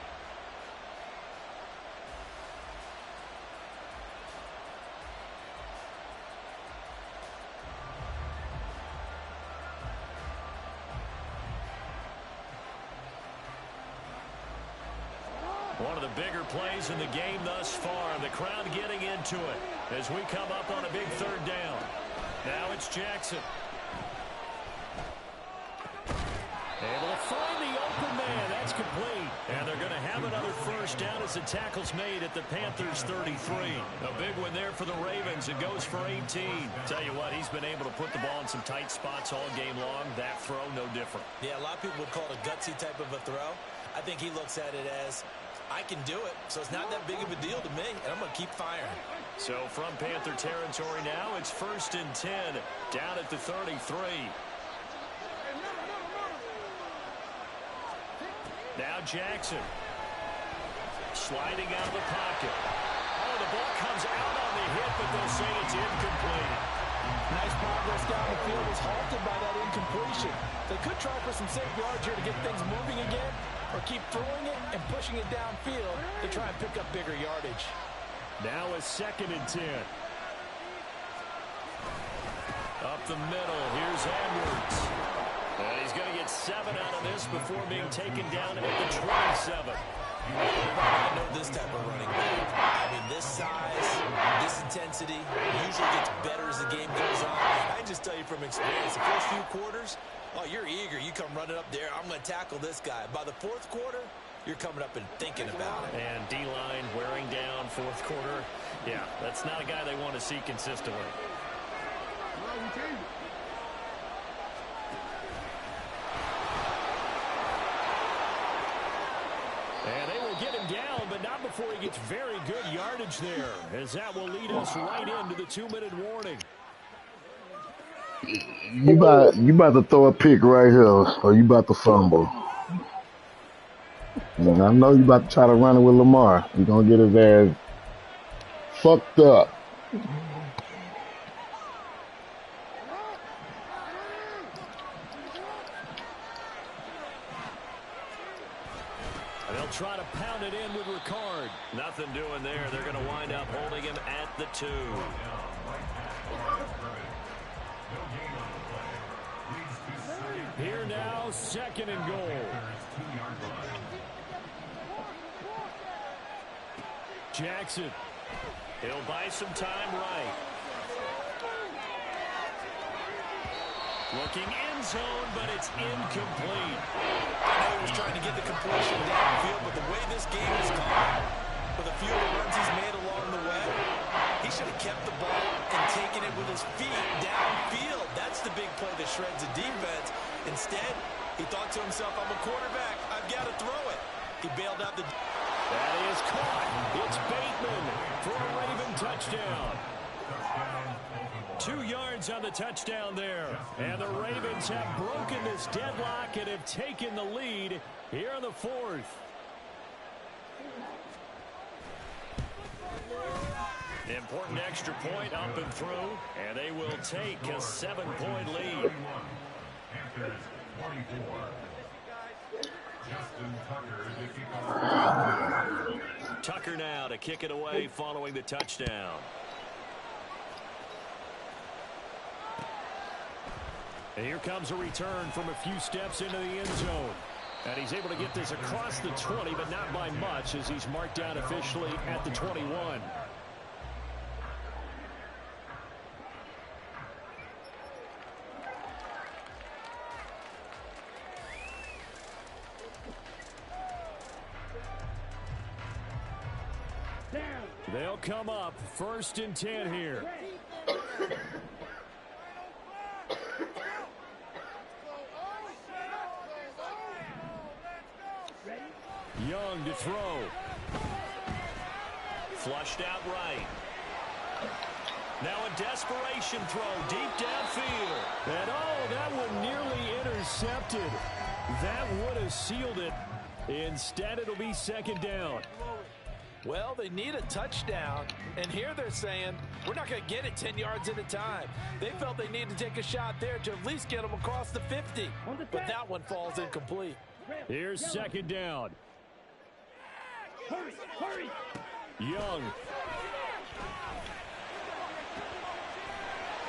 One of the bigger plays in the game thus far. The crowd getting into it as we come up on a big 3rd down. Now it's Jackson. Able to find the open man. That's complete. And they're going to have another 1st down as the tackle's made at the Panthers' 33. A big one there for the Ravens. It goes for 18. Tell you what, he's been able to put the ball in some tight spots all game long. That throw, no different. Yeah, a lot of people would call it a gutsy type of a throw. I think he looks at it as, I can do it, so it's not that big of a deal to me, and I'm going to keep firing. So from Panther territory now, it's 1st and 10, down at the 33. Now Jackson. Sliding out of the pocket. Oh, the ball comes out on the hit, but they'll say it's incomplete. Nice progress down the field was halted by that incompletion. They could try for some safe yards here to get things moving again, or keep throwing it and pushing it downfield to try and pick up bigger yardage. Now a 2nd and 10. Up the middle, here's Edwards. And he's going to get 7 out of this before being taken down at the 27. I know this type of running back. I mean, this size, this intensity usually gets better as the game goes on. I can just tell you from experience, the first few quarters, oh, you're eager. You come running up there. I'm going to tackle this guy. By the 4th quarter, you're coming up and thinking about it. And D-line wearing down 4th quarter. Yeah, that's not a guy they want to see consistently. And they will get him down, but not before he gets very good yardage there, as that will lead us right into the 2-minute warning. You about to throw a pick right here, or you about to fumble. And I know you about to try to run it with Lamar. You're going to get his ass fucked up. They'll try to pound it in with Ricard. Nothing doing there. They're going to wind up holding him at the 2. Here now, 2nd and goal. Jackson. He'll buy some time right. Looking end zone, but it's incomplete. I know he was trying to get the completion downfield, but the way this game has gone, with a few of the runs he's made along the way, he should have kept the ball and taken it with his feet downfield. That's the big play that shreds the defense. Instead, he thought to himself, I'm a quarterback. I've got to throw it. He bailed out the... That is caught. It's Bateman for a Raven touchdown. 2 yards on the touchdown there. And the Ravens have broken this deadlock and have taken the lead here in the 4th. Important extra point up and through, and they will take a 7-point lead. Tucker now to kick it away following the touchdown. And here comes a return from a few steps into the end zone. And he's able to get this across the 20, but not by much, as he's marked down officially at the 21. They'll come up 1st and 10 here. Young to throw. Flushed out right. Now a desperation throw deep downfield. And oh, that one nearly intercepted. That would have sealed it. Instead, it'll be 2nd down. Well, they need a touchdown, and here they're saying, we're not going to get it 10 yards at a time. They felt they needed to take a shot there to at least get them across the 50, but that one falls incomplete. Here's 2nd down. Hurry, hurry. Young.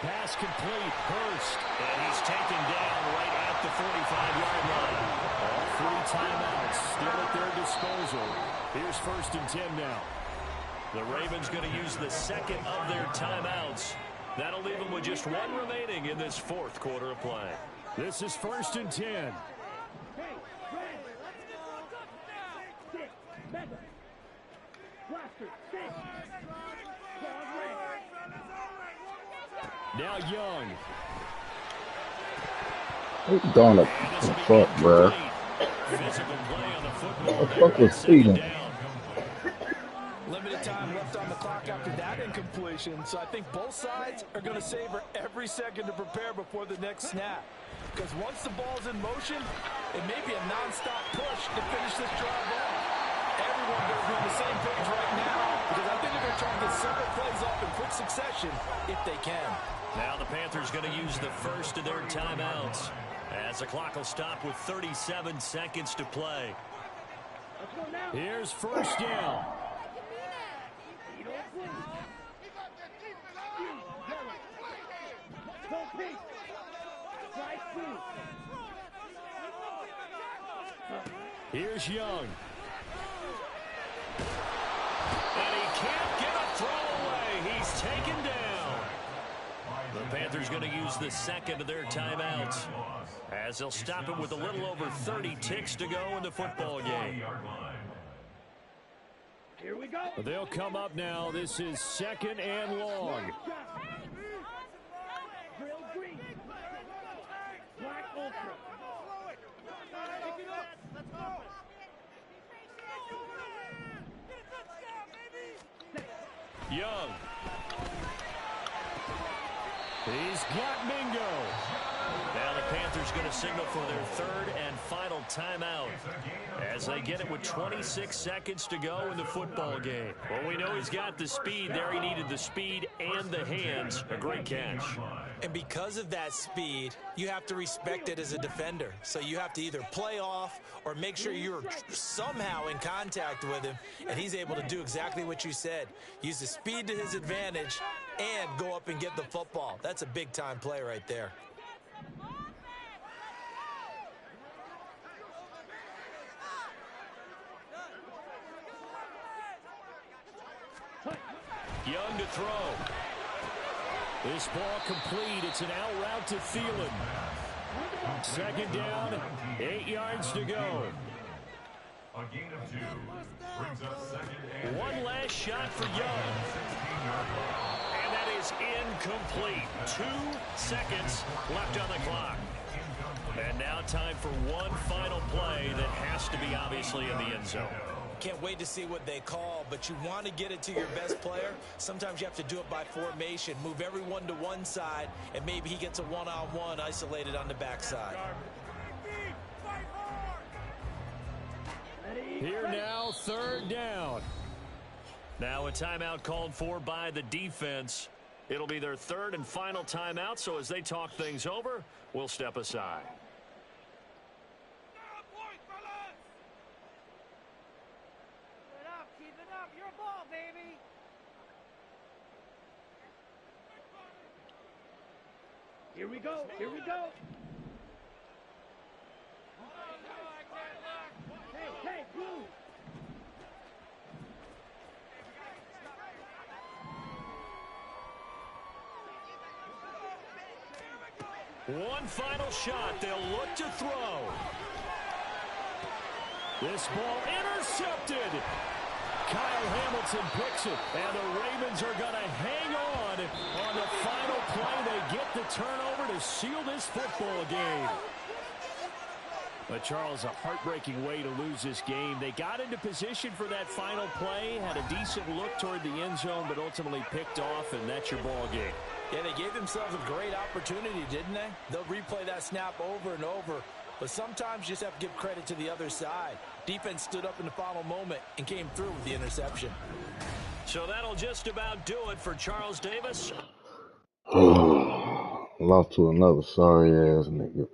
Pass complete. Hurst. And he's taken down right at the 45-yard line. All 3 timeouts still at their disposal. Here's 1st and 10 now. The Ravens going to use the 2nd of their timeouts. That'll leave them with just 1 remaining in this 4th quarter of play. This is 1st and 10. Hey, Red. Stick, Mega. Blaster, stick. Claws, Red. Now Young. What's going up? What the fuck, bruh? Physical play on the football. What the fuck was speeding? Limited time left on the clock after that incompletion, so I think both sides are going to savor every second to prepare before the next snap. Because once the ball's in motion, it may be a non-stop push to finish this drive off. Everyone better be on the same page right now, because I think they're going to try and get several plays off in quick succession if they can. Now the Panthers going to use the 1st of their timeouts, as the clock will stop with 37 seconds to play. Let's go now. Here's 1st down. Go pink. Strike 2. Here's Young. And he can't get a throw away. He's taken down. The Panthers going to use the 2nd of their timeouts, as they'll stop it with a little over 30 ticks to go in the football game. Here we go. They'll come up now. This is 2nd and long. Drill green. Black ultra. Pick it up. Let's go. Young. He's got Mingo. Now the Panthers going to signal for their 3rd and final timeout, as they get it with 26 seconds to go in the football game. Well, we know he's got the speed there. He needed the speed and the hands. A great catch. And because of that speed, you have to respect it as a defender. So you have to either play off or make sure you're somehow in contact with him, and he's able to do exactly what you said. Use the speed to his advantage and go up and get the football. That's a big-time play right there. Young to throw. This ball complete. It's an out route to Thielen. 2nd down, 8 yards to go. A gain of 2 brings up 2nd and One last shot for Young. And that is incomplete. 2 seconds left on the clock. And now time for one final play that has to be obviously in the end zone. Can't wait to see what they call, but you want to get it to your best player. Sometimes you have to do it by formation. Move everyone to one side, and maybe he gets a one-on-one isolated on the backside. Here now, 3rd down. Now a timeout called for by the defense. It'll be their 3rd and final timeout, so as they talk things over, we'll step aside. Here we go. Here we go. One final shot. They'll look to throw. This ball intercepted. Kyle Hamilton picks it, and the Ravens are going to hang on the final play. They get the turnover to seal this football game. But, Charles, a heartbreaking way to lose this game. They got into position for that final play, had a decent look toward the end zone, but ultimately picked off, and that's your ball game. Yeah, they gave themselves a great opportunity, didn't they? They'll replay that snap over and over. But sometimes you just have to give credit to the other side. Defense stood up in the final moment and came through with the interception. So that'll just about do it for Charles Davis. Lost to another sorry-ass nigga.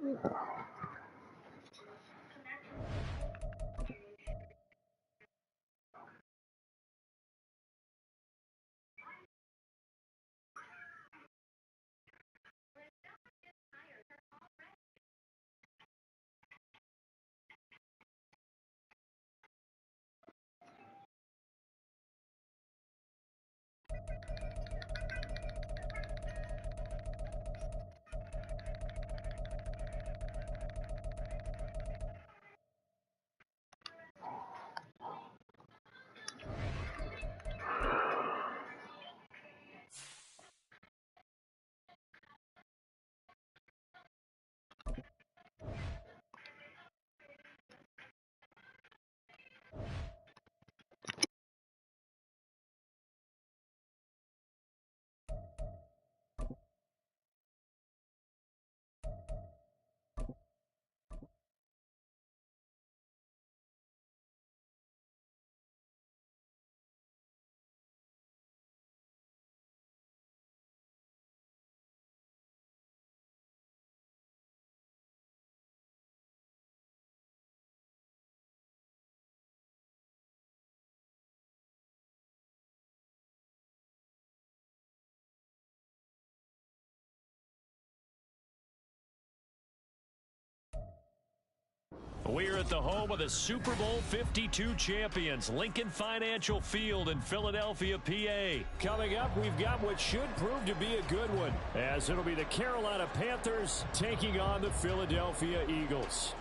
We're at the home of the Super Bowl 52 champions, Lincoln Financial Field in Philadelphia, PA. Coming up, we've got what should prove to be a good one, as it'll be the Carolina Panthers taking on the Philadelphia Eagles.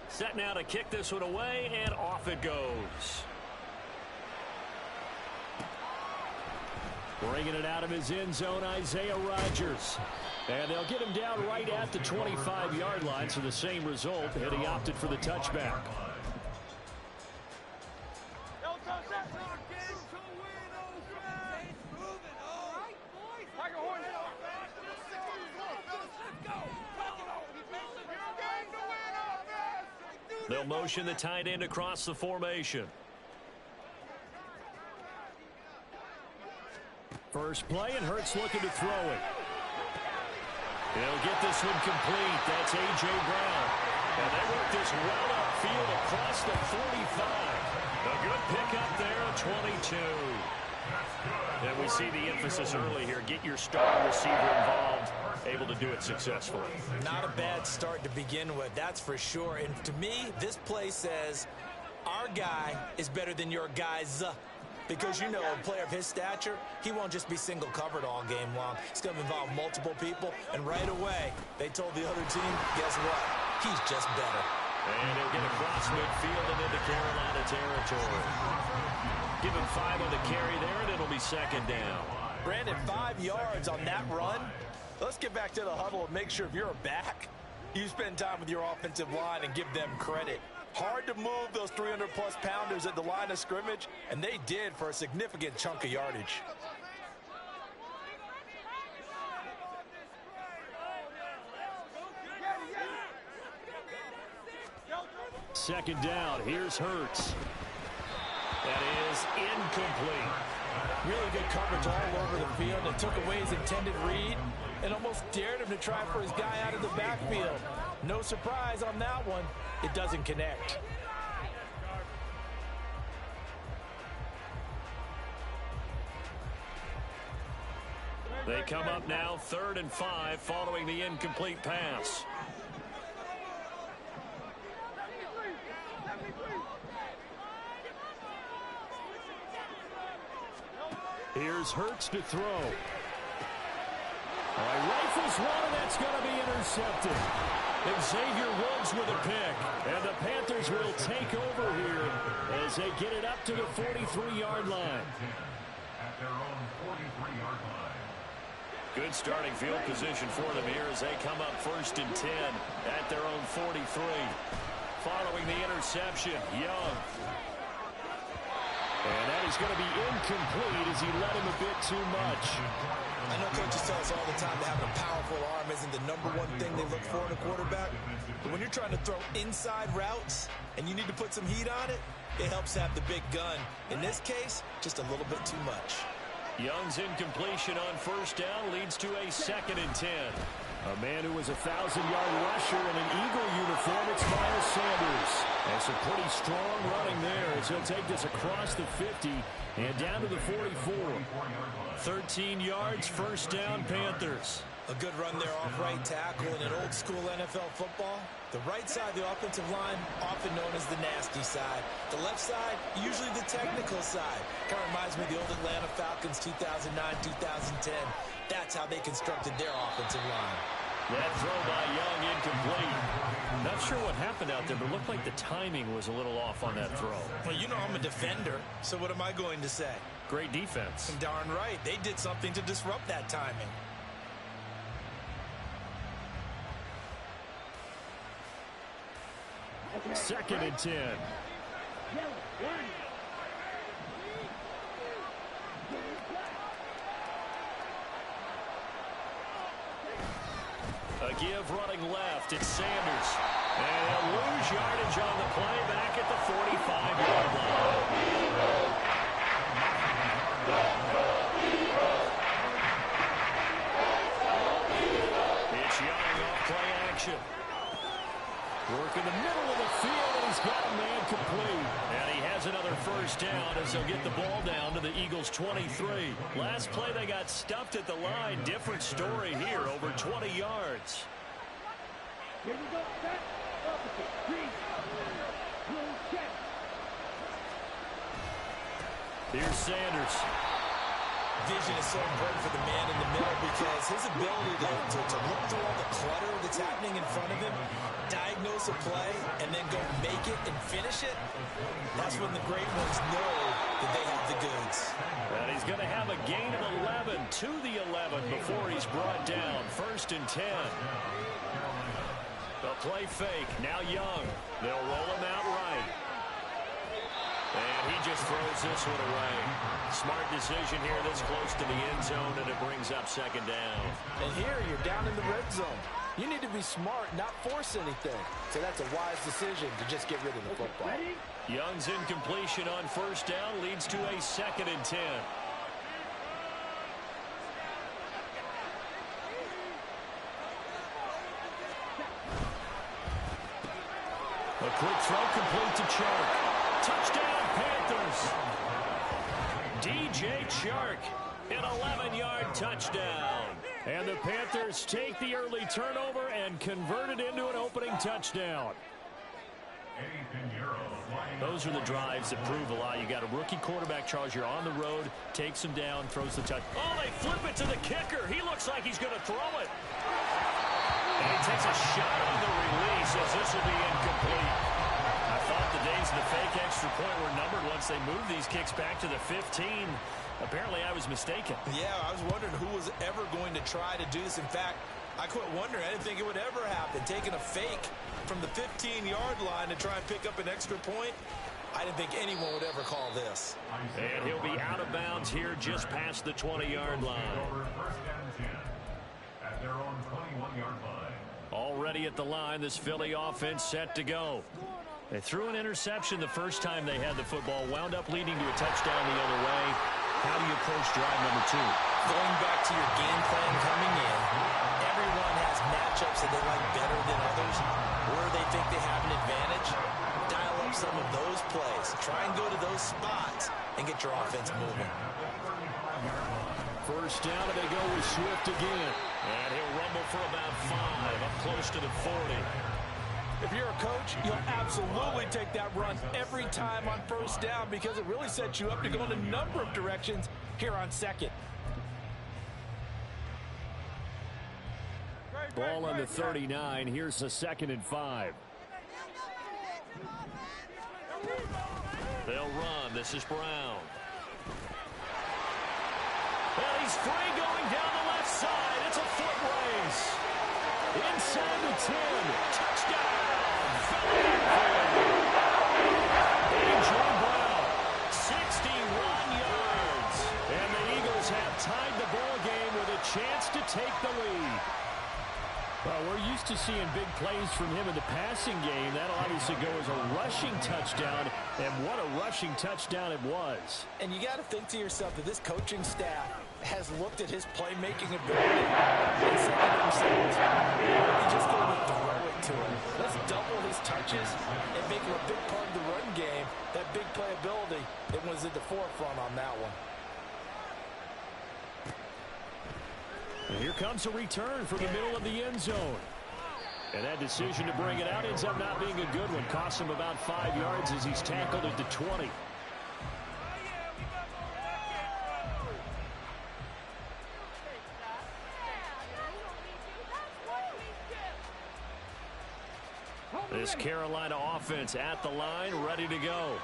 Set now to kick this one away, and off it goes. Bringing it out of his end zone, Isaiah Rodgers. And they'll get him down right at the 25-yard line, so the same result, and he opted for the touchback. They'll motion the tight end across the formation. First play, and Hurts looking to throw it. He'll get this one complete. That's A.J. Brown. And they work this well upfield across the 45. A good pickup there at 22. And we see the emphasis early here. Get your star receiver involved. Able to do it successfully. Not a bad start to begin with, that's for sure. And to me, this play says our guy is better than your guys. Because, you know, a player of his stature, he won't just be single covered all game long. It's going to involve multiple people. And right away, they told the other team, guess what? He's just better. And he'll get across midfield and into Carolina territory. Give him 5 on the carry there, and it'll be second down. Brandon, 5 yards on that run. Let's get back to the huddle and make sure if you're a back, you spend time with your offensive line and give them credit. Hard to move those 300-plus pounders at the line of scrimmage, and they did for a significant chunk of yardage. Second down, here's Hurts. That is incomplete. Really good coverage all over the field. It took away his intended read and almost dared him to try for his guy out of the backfield. No surprise on that one. It doesn't connect. They come up now 3rd and 5 following the incomplete pass. Here's Hurts to throw. Rifles one, and that's going to be intercepted. Xavier Woods with a pick. And the Panthers will take over here as they get it up to the 43-yard line. At their own 43-yard line. Good starting field position for them here as they come up 1st and 10 at their own 43. Following the interception, Young. And that is going to be incomplete as he led him a bit too much. I know coaches tell us all the time that having a powerful arm isn't the #1 thing they look for in a quarterback. But when you're trying to throw inside routes and you need to put some heat on it, it helps have the big gun. In this case, just a little bit too much. Young's incompletion on 1st down leads to a 2nd and 10. A man who was a 1,000-yard rusher in an Eagle uniform, it's Miles Sanders. And some pretty strong running there as he'll take this across the 50 and down to the 44. 13 yards, 1st down, Panthers. A good run there off right tackle in an old-school NFL football. The right side of the offensive line, often known as the nasty side. The left side, usually the technical side. Kind of reminds me of the old Atlanta Falcons 2009-2010. That's how they constructed their offensive line. That throw by Young incomplete. Not sure what happened out there, but it looked like the timing was a little off on that throw. Well, you know I'm a defender, so what am I going to say? Great defense. Darn right. They did something to disrupt that timing. Second and 10. A give running left. It's Sanders. And he'll lose yardage on the play back at the 45-yard line. It's Young off play action. Work in the middle of the field, and he's got a man complete. And he has another 1st down as they'll get the ball down to the Eagles' 23. Last play, they got stuffed at the line. Different story here, over 20 yards. Here we go. Set. Opposite. Green. Blue check. Here's Sanders. Vision is so important for the man in the middle because his ability to look through all the clutter that's happening in front of him, diagnose a play, and then go make it and finish it, that's when the great ones know that they have the goods. And he's going to have a gain of 11 to the 11 before he's brought down. 1st and 10. The play fake. Now Young. They'll roll him out right. And he just throws this one away. Smart decision here this close to the end zone, and it brings up 2nd down. And here you're down in the red zone. You need to be smart, not force anything. So that's a wise decision to just get rid of the football. Young's incompletion on 1st down leads to a 2nd and 10. A quick throw complete to Chark. Touchdown, Panthers. DJ Chark, an 11-yard touchdown. And the Panthers take the early turnover and convert it into an opening touchdown. Those are the drives that prove a lot. You got a rookie quarterback, Charles. You're on the road, takes him down, throws the touch. Oh, they flip it to the kicker. He looks like he's going to throw it. And he takes a shot on the release as this will be incomplete. I thought the days of the fake extra point were numbered once they moved these kicks back to the 15. Apparently, I was mistaken. Yeah, I was wondering who was ever going to try to do this. In fact, I quit wondering. I didn't think it would ever happen. Taking a fake from the 15-yard line to try and pick up an extra point, I didn't think anyone would ever call this. And he'll be out of bounds here just past the 20-yard line. At their own 21-yard line. Already at the line, this Philly offense set to go. They threw an interception the first time they had the football, wound up leading to a touchdown the other way. How do you approach drive number 2? Going back to your game plan coming in, everyone has matchups that they like better than others, where they think they have an advantage. Dial up some of those plays. Try and go to those spots and get your offense moving. First down, and they go with Swift again. And he'll rumble for about 5, up close to the 40. If you're a coach, you'll absolutely take that run every time on first down because it really sets you up to go in a number of directions here on second. Ball on the 39. Here's a 2nd and 5. They'll run. This is Brown. And he's free going down the left side. It's a foot race. Inside the 10. Touchdown. A.J. Brown, 61 yards. And the Eagles have tied the ball game with a chance to take the lead. Well, we're used to seeing big plays from him in the passing game. That'll obviously go as a rushing touchdown, and what a rushing touchdown it was. And you got to think to yourself that this coaching staff has looked at his playmaking ability and said to themselves, we're just going to throw it to him. Let's double his touches and make him a big part of the run game. That big playability, it was at the forefront on that one. And here comes a return from the middle of the end zone. And that decision to bring it out ends up not being a good one. Costs him about 5 yards as he's tackled at the 20. This Carolina offense at the line, ready to go.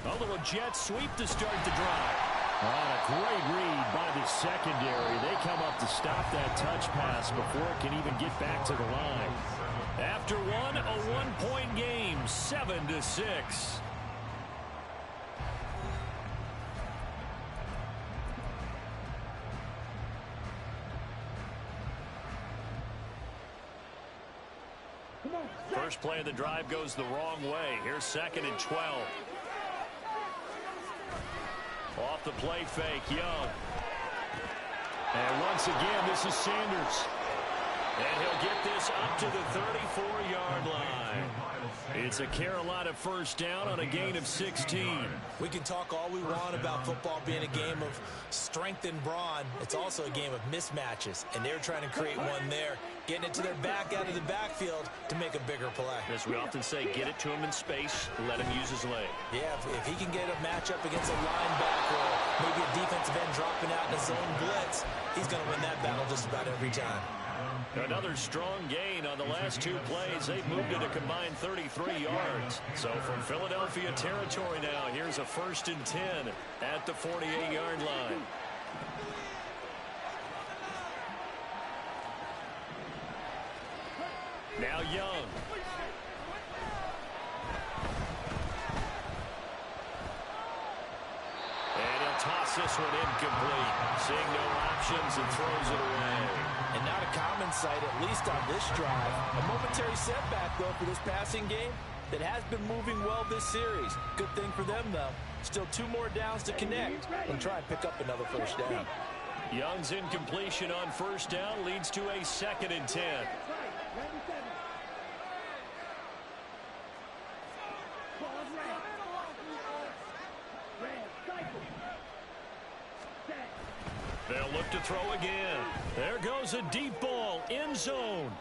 A little jet sweep to start the drive. A great read by the secondary. They come up to stop that touch pass before it can even get back to the line. After one, a one-point game, 7-6. First play of the drive goes the wrong way. Here's 2nd and 12. Off the play fake, Young. And once again, this is Sanders. And he'll get this up to the 34-yard line. It's a Carolina first down on a gain of 16. We can talk all we want about football being a game of strength and brawn. It's also a game of mismatches, and they're trying to create one there, getting it to their back out of the backfield to make a bigger play. As we often say, get it to him in space, let him use his leg. Yeah, if he can get a matchup against a linebacker or maybe a defensive end dropping out in a zone blitz, he's going to win that battle just about every time. Another strong gain on the last 2 plays. They've moved it a combined 33 yards. So from Philadelphia territory now, here's a 1st and 10 at the 48-yard line. Now Young. And he'll toss this one incomplete. Seeing no options and throws it away. And not a common sight, at least on this drive. A momentary setback, though, for this passing game that has been moving well this series. Good thing for them, though. Still 2 more downs to connect and try and pick up another first down. Young's incompletion on first down leads to a 2nd and 10. They'll look to throw again. There goes a deep ball, end zone.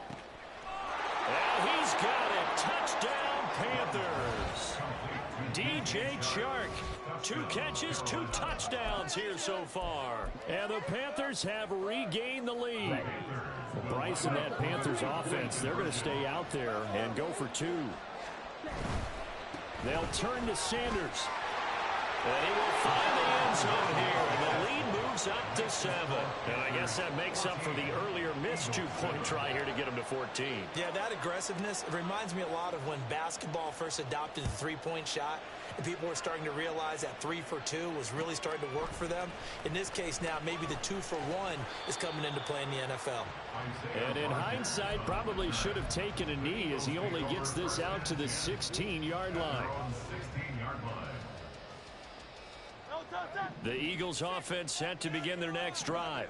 And he's got it. Touchdown, Panthers. DJ Chark. 2 catches, 2 touchdowns here so far. And the Panthers have regained the lead. Bryce and that Panthers offense, they're going to stay out there and go for 2. They'll turn to Sanders. And he will find the end zone here. And the lead moves up to 7. And I guess that makes up for the earlier missed 2-point try here to get him to 14. Yeah, that aggressiveness, it reminds me a lot of when basketball first adopted the 3-point shot. And people were starting to realize that 3 for 2 was really starting to work for them. In this case now, maybe the 2 for 1 is coming into play in the NFL. And in hindsight, probably should have taken a knee as he only gets this out to the 16-yard line. The Eagles offense set to begin their next drive.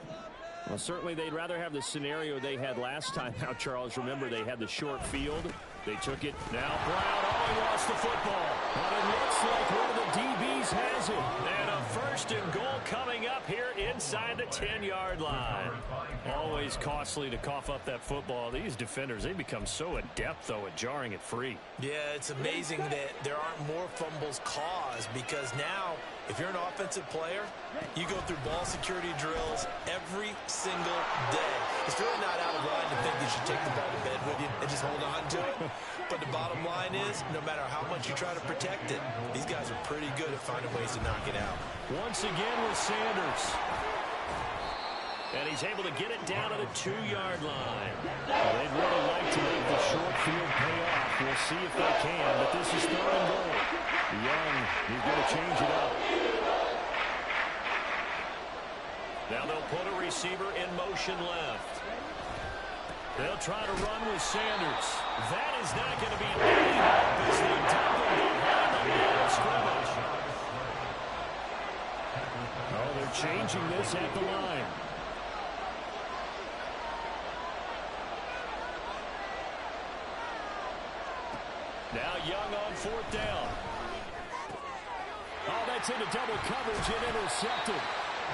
Well, certainly they'd rather have the scenario they had last time out, Charles. Remember, they had the short field. They took it. Now Brown, he lost the football. But it looks like one of the DBs has it. And a 1st and goal coming up here inside the 10-yard line. Always costly to cough up that football. These defenders, they become so adept, though, at jarring it free. Yeah, it's amazing that there aren't more fumbles caused because now, if you're an offensive player, you go through ball security drills every single day. It's really not out of line to think you should take the ball to bed with you and just hold on to it. But the bottom line is, no matter how much you try to protect it, these guys are pretty good at finding ways to knock it out. Once again with Sanders. And he's able to get it down to the 2-yard line. They'd really like to make the short field pay off. We'll see if they can, but this is 3rd and goal. Young, he's going to change it up. Now they'll put a receiver in motion left. They'll try to run with Sanders. That is not going to be any help as they dump him behind the line of scrimmage. Oh, they're changing this at the line. Now Young on 4th down. Oh, that's into double coverage and intercepted.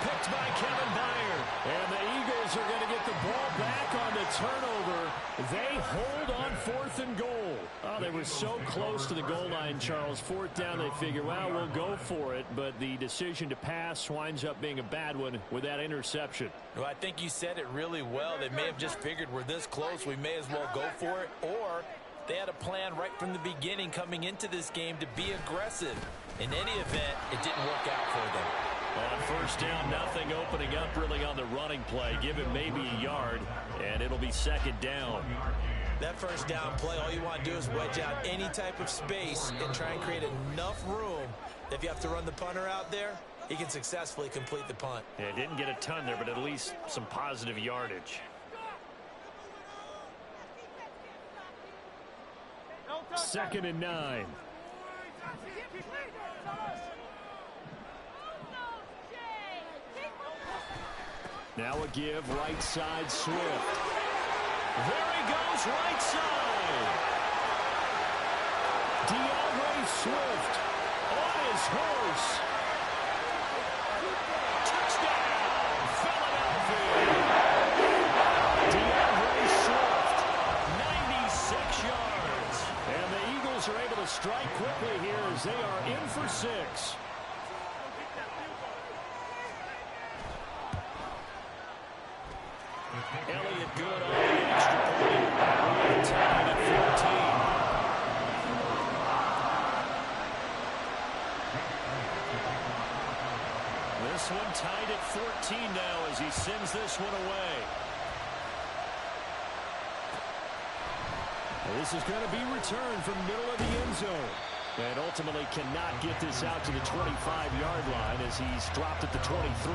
Picked by Kevin Byard. And the Eagles are going to get the ball back on the turnover. They hold on 4th and goal. Oh, they were so close to the goal line, Charles. 4th down, they figure, well, we'll go for it. But the decision to pass winds up being a bad one with that interception. Well, I think you said it really well. They may have just figured we're this close, we may as well go for it. Or they had a plan right from the beginning coming into this game to be aggressive. In any event, it didn't work out for them. On 1st down, nothing opening up really on the running play. Give him maybe a yard, and it'll be 2nd down. That 1st down play, all you want to do is wedge out any type of space and try and create enough room. If you have to run the punter out there, he can successfully complete the punt. Yeah, didn't get a ton there, but at least some positive yardage. 2nd and 9. Now a give, right side, Swift. There he goes, right side. DeAndre Swift on his horse. Touchdown, Philadelphia. DeAndre Swift, 96 yards. And the Eagles are able to strike quickly here as they are in for 6. Elliott good on the extra point. Tied at 14. This one tied at 14 now as he sends this one away. Well, this is going to be returned from the middle of the end zone. And ultimately cannot get this out to the 25-yard line as he's dropped at the 23.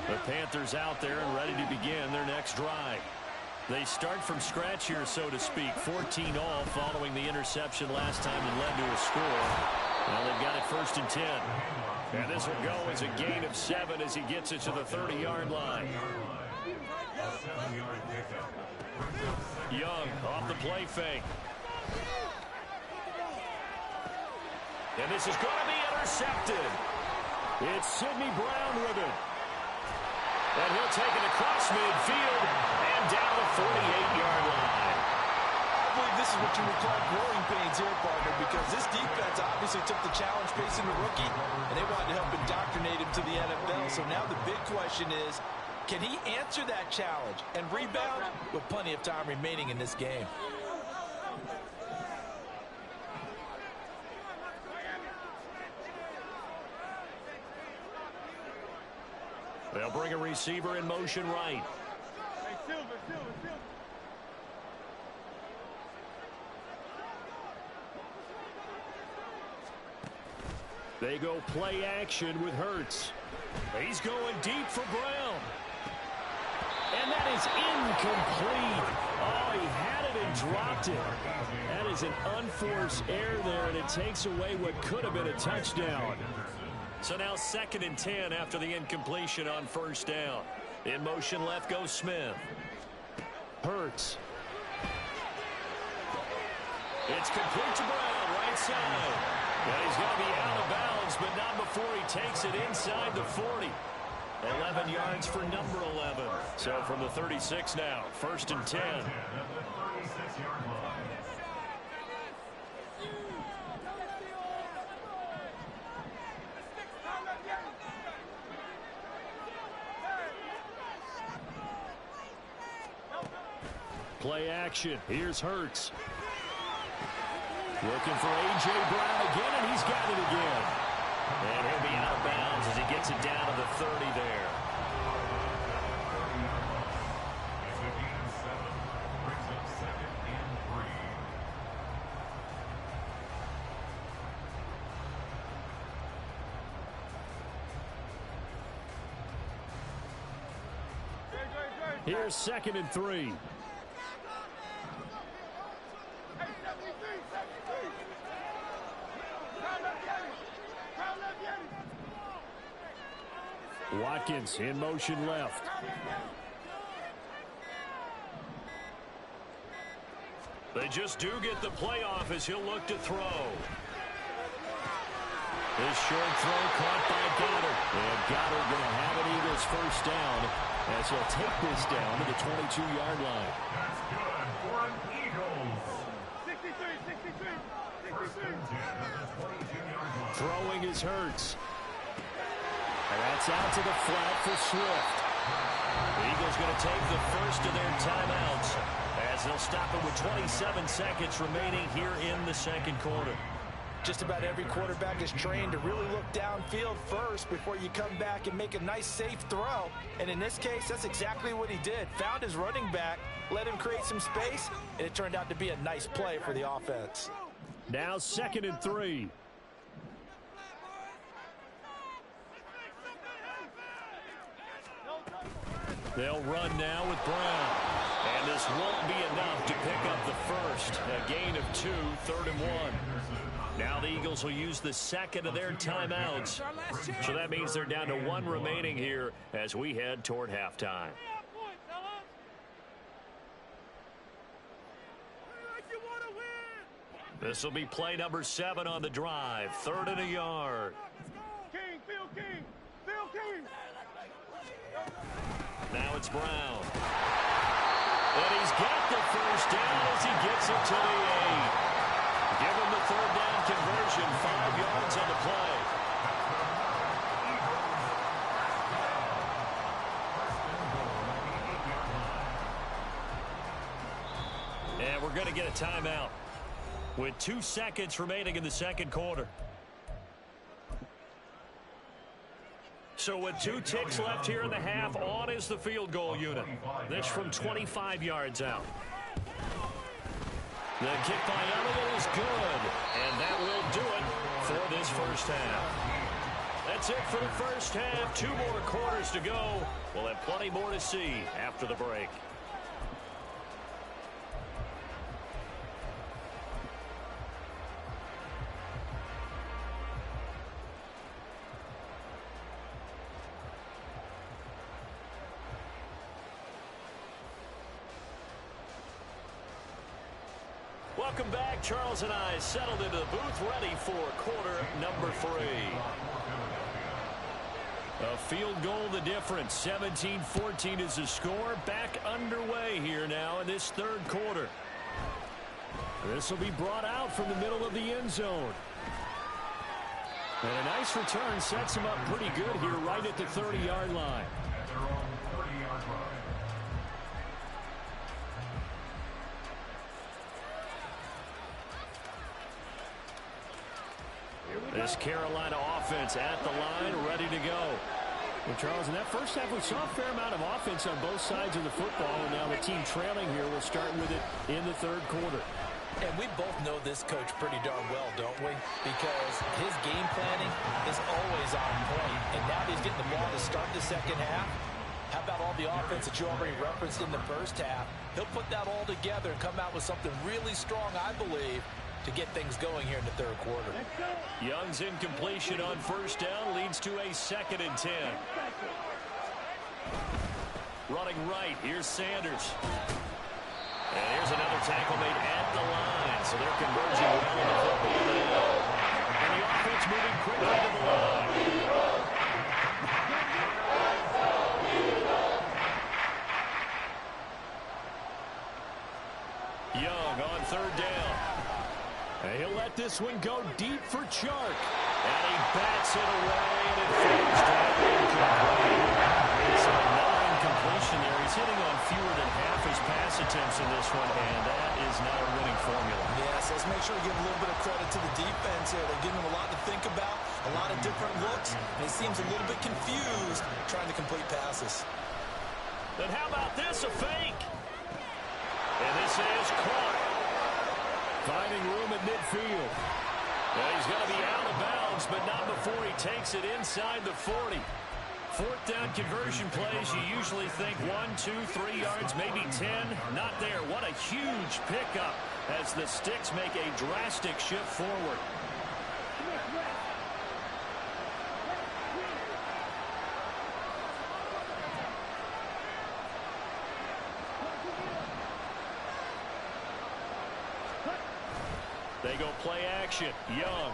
The Panthers out there and ready to begin their next drive. They start from scratch here, so to speak. 14 all following the interception last time that led to a score. Now they've got it 1st and 10. And this will go as a gain of 7 as he gets it to the 30-yard line. Young off the play fake. And this is going to be intercepted. It's Sidney Brown with it. And he'll take it across midfield and down the 48-yard line. I believe this is what you would call growing pains here, partner, because this defense obviously took the challenge facing the rookie, and they wanted to help indoctrinate him to the NFL. So now the big question is, can he answer that challenge and rebound with plenty of time remaining in this game? They'll bring a receiver in motion right. They go play action with Hurts. He's going deep for Brown. And that is incomplete. Oh, he had it and dropped it. That is an unforced error there, and it takes away what could have been a touchdown. So now 2nd and 10 after the incompletion on 1st down. In motion left goes Smith. Hurts. It's complete to Brown, right side. And he's going to be out of bounds, but not before he takes it inside the 40. 11 yards for number 11. So from the 36 now, 1st and 10. Play action. Here's Hurts. Looking for A.J. Brown again, and he's got it again. And he'll be out of bounds as he gets it down to the 30 there. Here's 2nd and 3. Watkins in motion left. They just do get the play off as he'll look to throw. This short throw caught by Goddard. And Goddard going to have an Eagles 1st down as he'll take this down to the 22-yard line. That's good for an Eagles. 63. Throwing is Hurts. And that's out to the flat for Swift. The Eagles going to take the first of their timeouts as they'll stop it with 27 seconds remaining here in the 2nd quarter. Just about every quarterback is trained to really look downfield first before you come back and make a nice, safe throw. And in this case, that's exactly what he did. Found his running back, let him create some space, and it turned out to be a nice play for the offense. Now 2nd and 3. They'll run now with Brown. And this won't be enough to pick up the first. A gain of 2, 3rd and 1. Now the Eagles will use the 2nd of their timeouts. So that means they're down to 1 remaining here as we head toward halftime. This will be play number 7 on the drive. 3rd and a yard. Phil King. Now it's Brown. And he's got the first down as he gets it to the 8. Give him the 3rd down conversion. 5 yards on the play. And we're going to get a timeout with 2 seconds remaining in the 2nd quarter. So with 2 ticks left here in the half, on is the field goal unit. This from 25 yards out. The kick by Elliott is good, and that will do it for this 1st half. That's it for the 1st half. 2 more quarters to go. We'll have plenty more to see after the break. Welcome back. Charles and I settled into the booth, ready for quarter number 3. A field goal the difference. 17-14 is the score. Back underway here now in this 3rd quarter. This will be brought out from the middle of the end zone. And a nice return sets him up pretty good here right at the 30-yard line. At their own 30-yard line. This Carolina offense at the line, ready to go. Well, Charles, in that 1st half, we saw a fair amount of offense on both sides of the football, and now the team trailing here will start with it in the 3rd quarter. And we both know this coach pretty darn well, don't we? Because his game planning is always on point. And now he's getting the ball to start the 2nd half. How about all the offense that you already referenced in the 1st half? He'll put that all together and come out with something really strong, I believe, to get things going here in the 3rd quarter. Young's incompletion on 1st down leads to a 2nd and 10. Running right, here's Sanders. And here's another tackle made at the line. So they're converging well on the football now. And the offense moving quickly to the line. Young on third down. And he'll let this one go deep for Chark. And he bats it away, and it falls down incomplete. So another incompletion there. He's hitting on fewer than half his pass attempts in this one, and that is not a winning formula. Yes, let's make sure we give a little bit of credit to the defense here. They're giving him a lot to think about, a lot of different looks, and he seems a little bit confused trying to complete passes. Then how about this, a fake? And this is caught. Finding room at midfield. Well, he's going to be out of bounds, but not before he takes it inside the 40. Fourth down conversion plays, you usually think 1, 2, 3 yards, maybe 10. Not there. What a huge pickup as the Sticks make a drastic shift forward. They go play action. Young.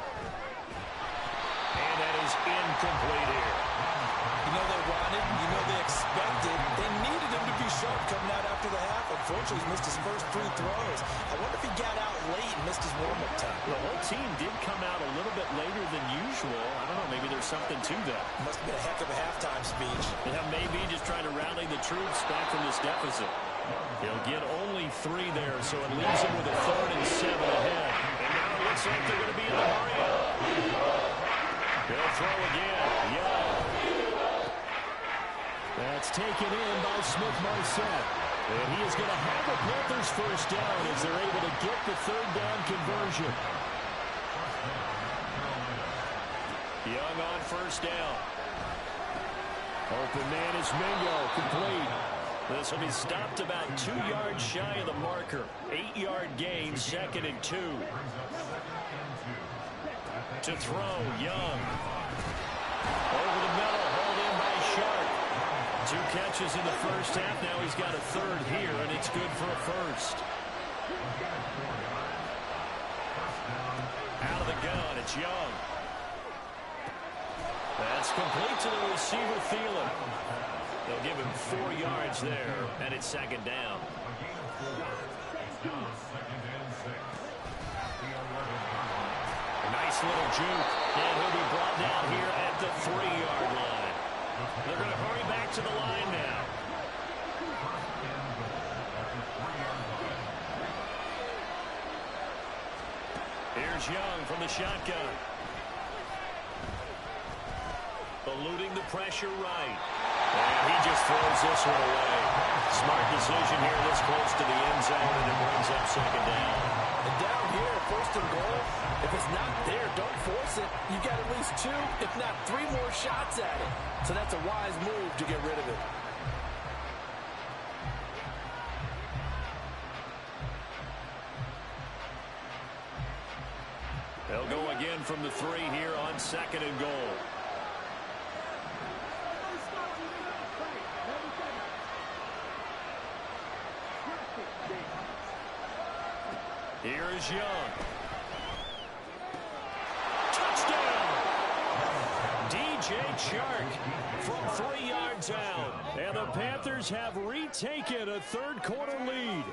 And that is incomplete here. You know they wanted, you know they expected. They needed him to be sharp coming out after the half. Unfortunately, he's missed his first 3 throws. I wonder if he got out late and missed his warm-up time. The whole team did come out a little bit later than usual. I don't know, maybe there's something to that. Must have been a heck of a halftime speech. Yeah, maybe just trying to rally the troops back from this deficit. He'll get only 3 there, so it leaves him with a 3rd and 7 ahead. And now it looks like they're going to be in the hurry. He'll throw again. Young. That's taken in by Smith-Marsette. And he is going to have the Panthers first down as they're able to get the 3rd down conversion. Young on first down. Open man is Mingo, complete. This will be stopped about 2 yards shy of the marker. 8-yard gain, 2nd and 2. To throw, Young. Over the middle, hauled in by Sharp. 2 catches in the first half. Now he's got a 3rd here, and it's good for a 1st. Out of the gun, it's Young. That's complete to the receiver, Thielen. They'll give him 4 yards there, and it's 2nd down. A nice little juke, and he'll be brought down here at the 3-yard line. They're going to hurry back to the line now. Here's Young from the shotgun. Eluding the pressure right. And he just throws this one away. Smart decision here this close to the end zone, and it brings up 2nd down. And down here, 1st and goal, if it's not there, don't force it. You got at least 2, if not 3 more shots at it. So that's a wise move to get rid of it. They'll go again from the 3 here on 2nd and goal. Here is Young. Touchdown! DJ Chark from 3 yards out. And the Panthers have retaken a 3rd quarter lead.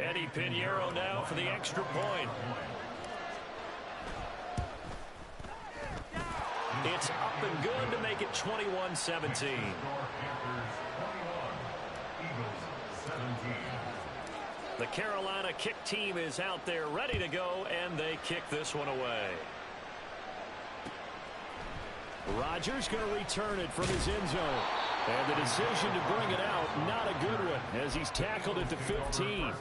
Eddie Pinheiro now for the extra point. It's up and good to make it 21-17. The Carolina kick team is out there ready to go, and they kick this one away. Rodgers going to return it from his end zone. And the decision to bring it out, not a good one, as he's tackled at the 15.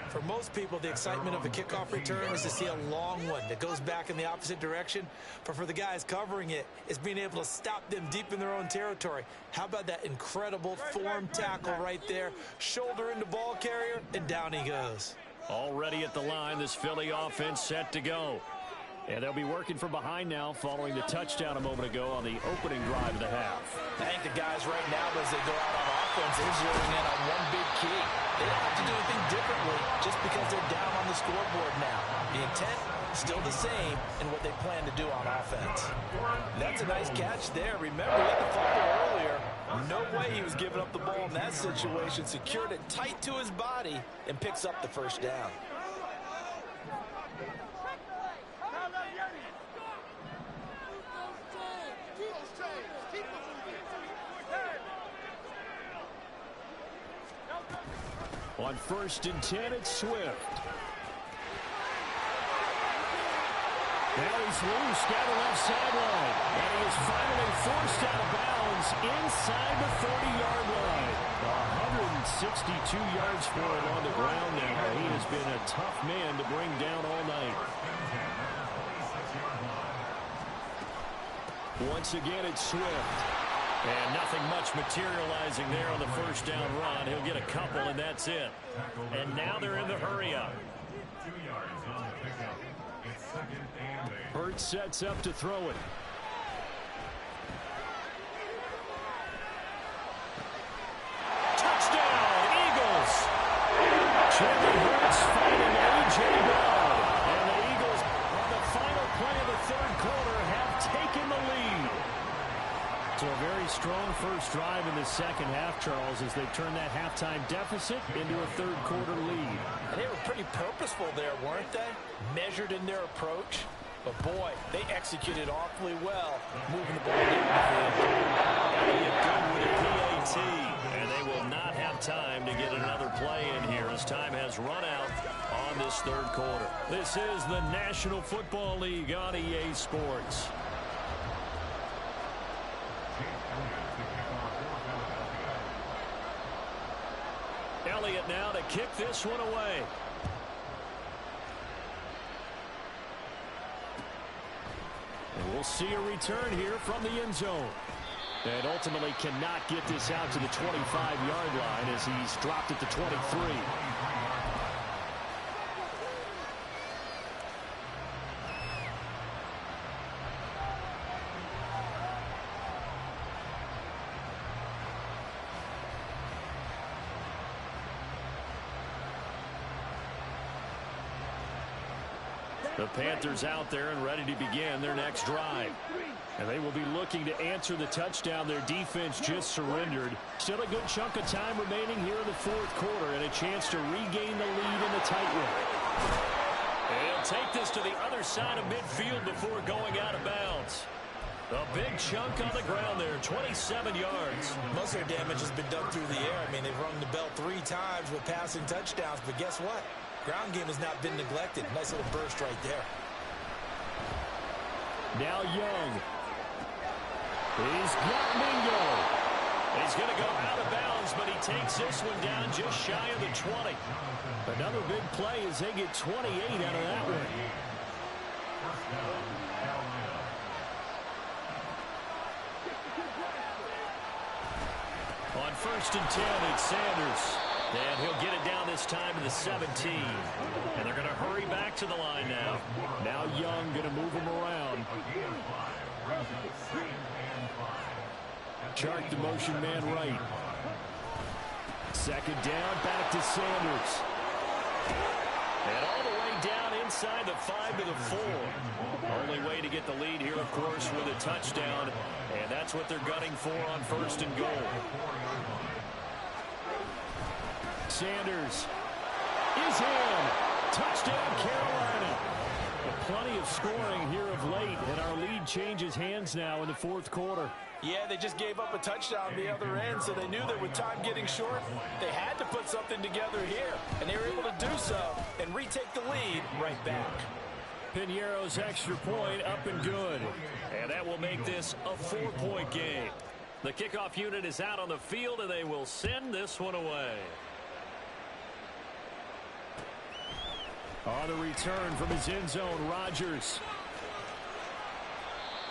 For most people, the excitement of a kickoff return is to see a long one that goes back in the opposite direction. But for the guys covering it, it's being able to stop them deep in their own territory. How about that incredible form tackle right there? Shoulder into ball carrier, and down he goes. Already at the line, this Philly offense set to go. And they'll be working from behind now following the touchdown a moment ago on the opening drive of the half. I think the guys right now, as they go out on offense, they're zeroing in on one big key. They don't have to do anything differently just because they're down on the scoreboard now. The intent, still the same in what they plan to do on offense. That's a nice catch there. Remember, he had the fumble earlier. No way he was giving up the ball in that situation. Secured it tight to his body and picks up the first down. On 1st and 10, it's Swift. Now he's loose down the left sideline. And he is finally forced out of bounds inside the 30-yard line. 162 yards for him on the ground now. He has been a tough man to bring down all night. Once again, it's Swift. And nothing much materializing there on the first down run. He'll get a couple, and that's it. And now they're in the hurry-up. 2 yards on the pickup. It's 2nd and 8. Hurts sets up to throw it. Touchdown, Eagles! Jalen Hurts finding A.J. Brown. And the Eagles, on the final play of the third quarter, have taken the lead. So a very strong first drive in the second half, Charles, as they turn that halftime deficit into a third quarter lead. And they were pretty purposeful there, weren't they? Measured in their approach. But boy, they executed awfully well, moving the ball down the field. Elliott good with a PAT, and they will not have time to get another play in here as time has run out on this third quarter. This is the National Football League on EA Sports. Elliott now to kick this one away. And we'll see a return here from the end zone. And ultimately cannot get this out to the 25-yard line as he's dropped at the 23. The Panthers out there and ready to begin their next drive. And they will be looking to answer the touchdown their defense just surrendered. Still a good chunk of time remaining here in the fourth quarter and a chance to regain the lead in the tight one. They'll take this to the other side of midfield before going out of bounds. A big chunk on the ground there, 27 yards. Most of their damage has been done through the air. I mean, they've rung the bell 3 times with passing touchdowns, but guess what? Ground game has not been neglected. Nice little burst right there. Now Young. He's got Mingo. He's going to go out of bounds, but he takes this one down just shy of the 20. Another big play as they get 28 out of that one. On 1st and 10, it's Sanders. And he'll get it down this time to the 17. And they're going to hurry back to the line now. Now Young going to move him around. Chark the motion man right. 2nd down, back to Sanders. And all the way down inside the 5 to the 4. Only way to get the lead here, of course, with a touchdown. And that's what they're gunning for on 1st and goal. Sanders is in. Touchdown, Carolina. Plenty of scoring here of late, and our lead changes hands now in the fourth quarter. Yeah, they just gave up a touchdown the other end, so they knew that with time getting short, they had to put something together here, and they were able to do so and retake the lead right back. Piñeiro's extra point up and good. And that will make this a 4-point game. The kickoff unit is out on the field, and they will send this one away. On the return from his end zone, Rodgers.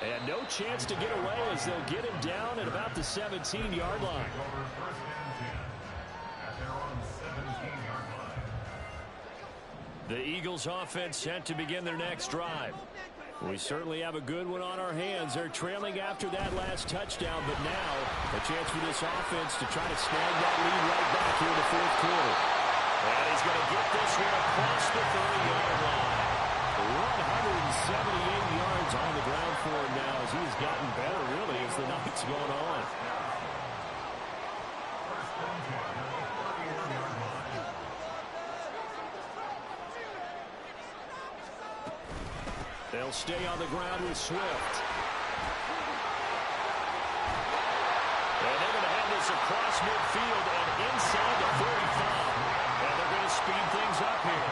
And no chance to get away as they'll get him down at about the 17-yard line. The Eagles offense set to begin their next drive. We certainly have a good one on our hands. They're trailing after that last touchdown, but now a chance for this offense to try to snag that lead right back here in the fourth quarter. And he's going to get this one across the 30-yard line. 178 yards on the ground for him now as he's gotten better, really, as the night's going on. They'll stay on the ground with Swift. And they're going to have this across midfield and inside the 45. And they're going to speed things up here.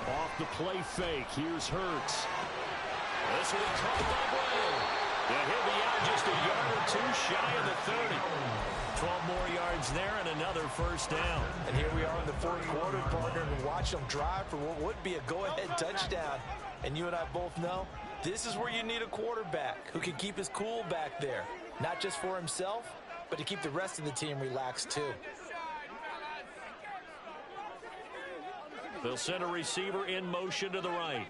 Off the play fake. Here's Hurts. This will be caught by Brown. And he'll be out just a yard or two shy of the 30. 12 more yards there and another first down. And here we are in the fourth quarter, partner, and watch them drive for what would be a go-ahead touchdown. And you and I both know this is where you need a quarterback who can keep his cool back there. Not just for himself, but to keep the rest of the team relaxed too. They'll send a receiver in motion to the right.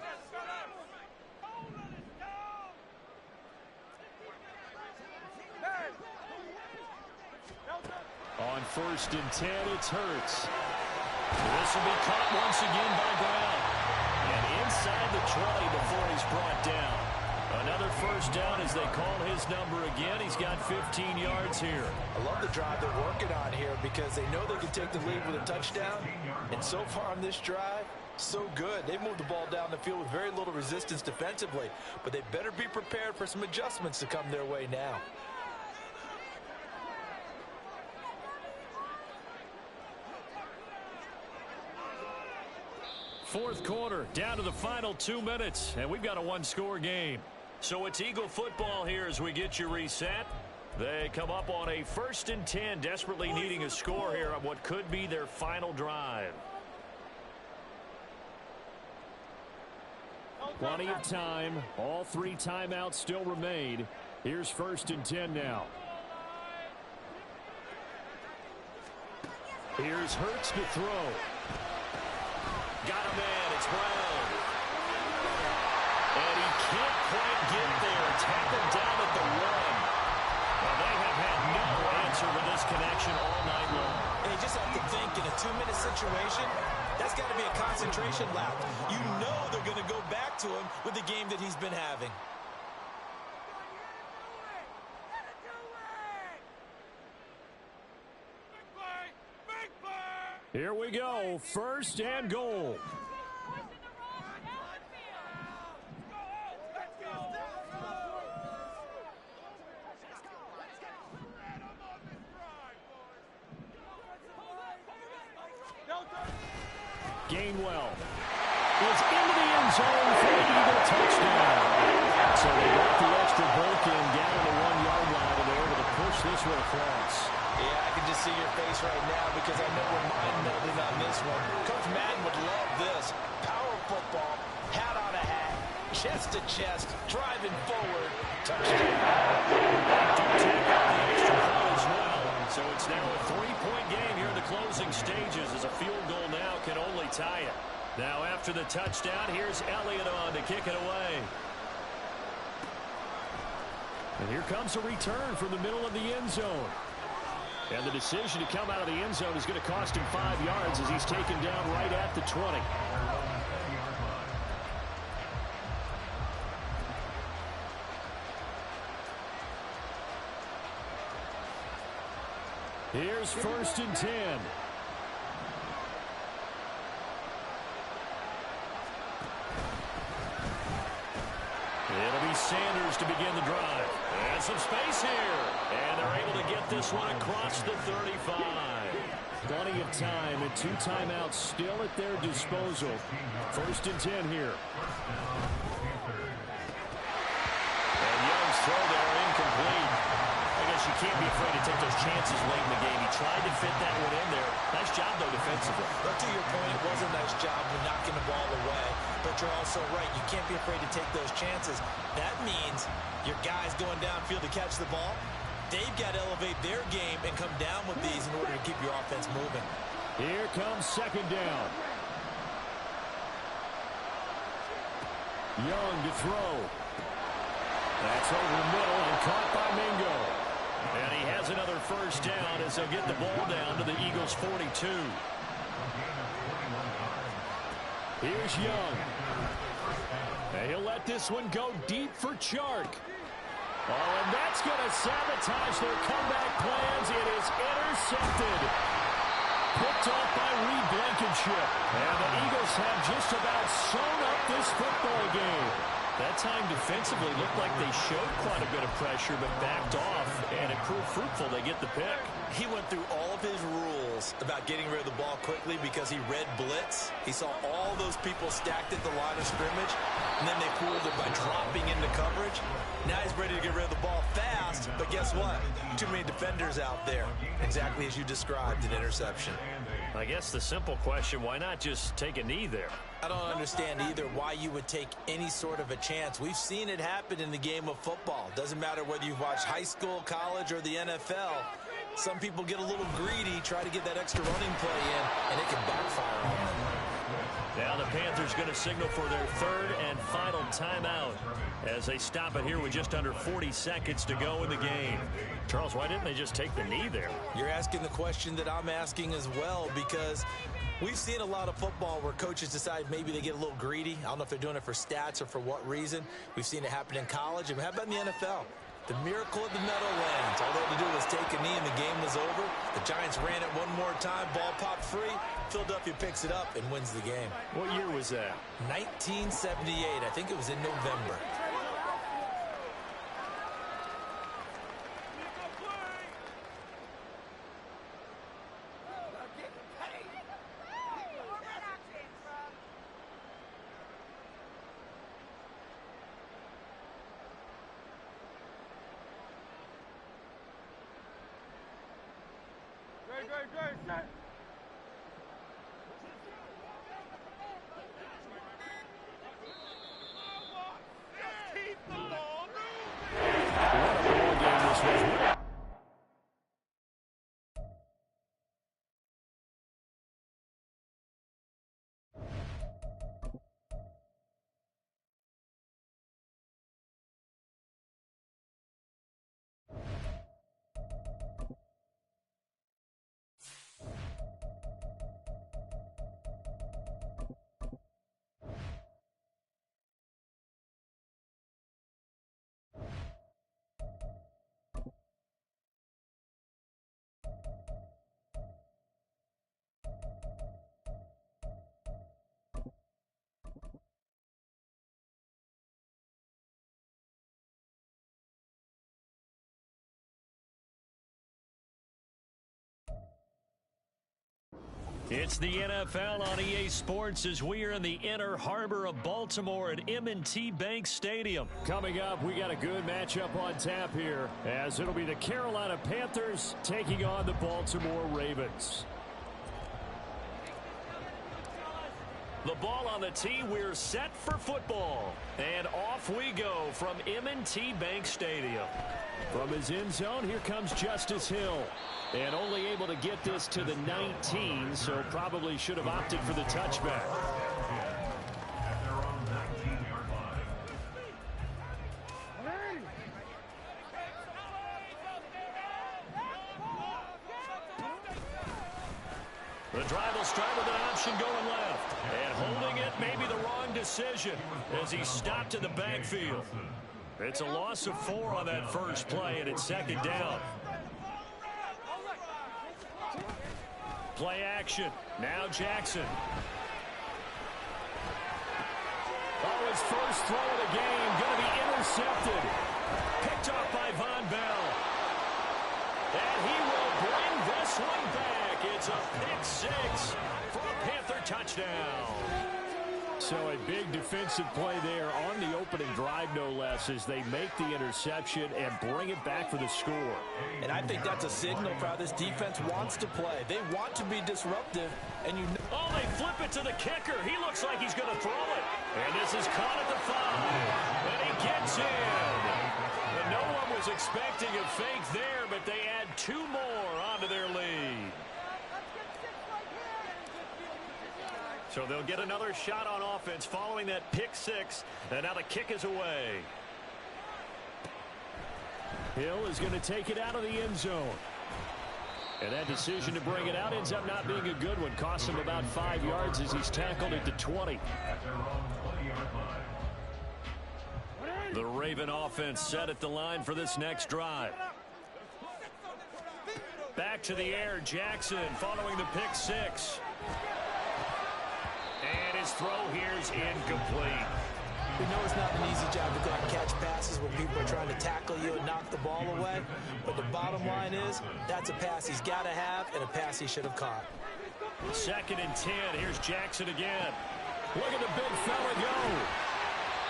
On 1st and 10, it's Hurts. This will be caught once again by Brown. And inside the 20 before he's brought down. Another first down as they call his number again. He's got 15 yards here. I love the drive they're working on here because they know they can take the lead with a touchdown. And so far on this drive, so good. They moved the ball down the field with very little resistance defensively. But they better be prepared for some adjustments to come their way now. Fourth quarter, down to the final 2 minutes, and we've got a one-score game. So it's Eagle football here as we get you reset. They come up on a 1st and 10, desperately needing a score here on what could be their final drive. Plenty of time. All 3 timeouts still remain. Here's 1st and 10 now. Here's Hurts to throw. Got a man. It's Brown. And he can't quite get there. Tackled down at the 1. Well, they have had no answer for this connection all night long. And you just have to think, in a 2-minute situation, that's got to be a concentration lap. You know they're going to go back to him with the game that he's been having. Here we go. 1st and goal. Gainwell is into the end zone for the Eagle touchdown. So they got the extra break in down to the 1-yard line, and they're able to push this one across. Yeah, I can just see your face right now because I know we're mind-melding on this one. Coach Madden would love this. Power football, hat on a hat, chest to chest, driving forward, touchdown. So it's now a 3-point game here in the closing stages as a field goal now can only tie it. Now after the touchdown, here's Elliott on to kick it away. And here comes a return from the middle of the end zone. And the decision to come out of the end zone is going to cost him 5 yards as he's taken down right at the 20. Here's 1st and 10. It'll be Sanders to begin the drive. And some space here. And they're able to get this one across the 35. Plenty of time and 2 timeouts still at their disposal. 1st and 10 here. And Young's throw there incomplete. I guess you can't be afraid to take those chances late in the game. He tried to fit that one in there. Nice job, though, defensively. But to your point, it was a nice job with knocking the ball away. But you're also right. You can't be afraid to take those chances. That means your guys going downfield to catch the ball, They've got to elevate their game and come down with these in order to keep your offense moving. Here comes second down. Young to throw. That's over the middle and caught by Mingo. And he has another first down as they'll get the ball down to the Eagles' 42. Here's Young. And he'll let this one go deep for Chark. Oh, and that's going to sabotage their comeback plans. It is intercepted. Picked off by Reed Blankenship. And the Eagles have just about sewn up this football game. That time defensively looked like they showed quite a bit of pressure but backed off, and it proved fruitful. They get the pick. He went through all of his rules about getting rid of the ball quickly because he read blitz. He saw all those people stacked at the line of scrimmage, and then they fooled it by dropping into coverage. Now he's ready to get rid of the ball fast, but guess what? Too many defenders out there. Exactly as you described, an interception. I guess the simple question, why not just take a knee there? I don't understand either why you would take any sort of a chance. We've seen it happen in the game of football. Doesn't matter whether you've watched high school, college, or the NFL. Some people get a little greedy, try to get that extra running play in, and it can backfire on them. Now the Panthers going to signal for their third and final timeout as they stop it here with just under 40 seconds to go in the game. Charles, why didn't they just take the knee there? You're asking the question that I'm asking as well, because we've seen a lot of football where coaches decide maybe they get a little greedy. I don't know if they're doing it for stats or for what reason. We've seen it happen in college. And how about in the NFL? The miracle of the Meadowlands. All they had to do was take a knee and the game was over. The Giants ran it one more time. Ball popped free. Philadelphia picks it up and wins the game. What year was that? 1978. I think it was in November. It's the NFL on EA Sports as we are in the inner harbor of Baltimore at M&T Bank Stadium. Coming up, we got a good matchup on tap here, as it'll be the Carolina Panthers taking on the Baltimore Ravens. The ball on the tee, we're set for football. And off we go from M&T Bank Stadium. From his end zone, here comes Justice Hill. And only able to get this to the 19, so probably should have opted for the touchback. The drive will start with an option going left. And holding it may be the wrong decision as he stopped in the backfield. It's a loss of 4 on that first play, and it's second down. Play action. Now Jackson. Oh, his first throw of the game going to be intercepted. Picked off by Von Bell. And he will bring this one back. It's a pick 6 for a Panther touchdown. So a big defensive play there on the opening drive, no less, as they make the interception and bring it back for the score. And I think that's a signal for how this defense wants to play. They want to be disruptive, and you know. Oh, they flip it to the kicker. He looks like he's going to throw it. And this is caught at the 5. And he gets in. The no one was expecting a fake there, but they add 2 more onto their lead. So they'll get another shot on offense following that pick 6, and now the kick is away. Hill is going to take it out of the end zone. And that decision to bring it out ends up not being a good one. Costs him about 5 yards as he's tackled at the 20. The Raven offense set at the line for this next drive. Back to the air, Jackson following the pick 6. And his throw here is incomplete. We know it's not an easy job to go out and catch passes when people are trying to tackle you and knock the ball away. But the bottom line is, that's a pass he's got to have and a pass he should have caught. 2nd and 10. Here's Jackson again. Look at the big fella go.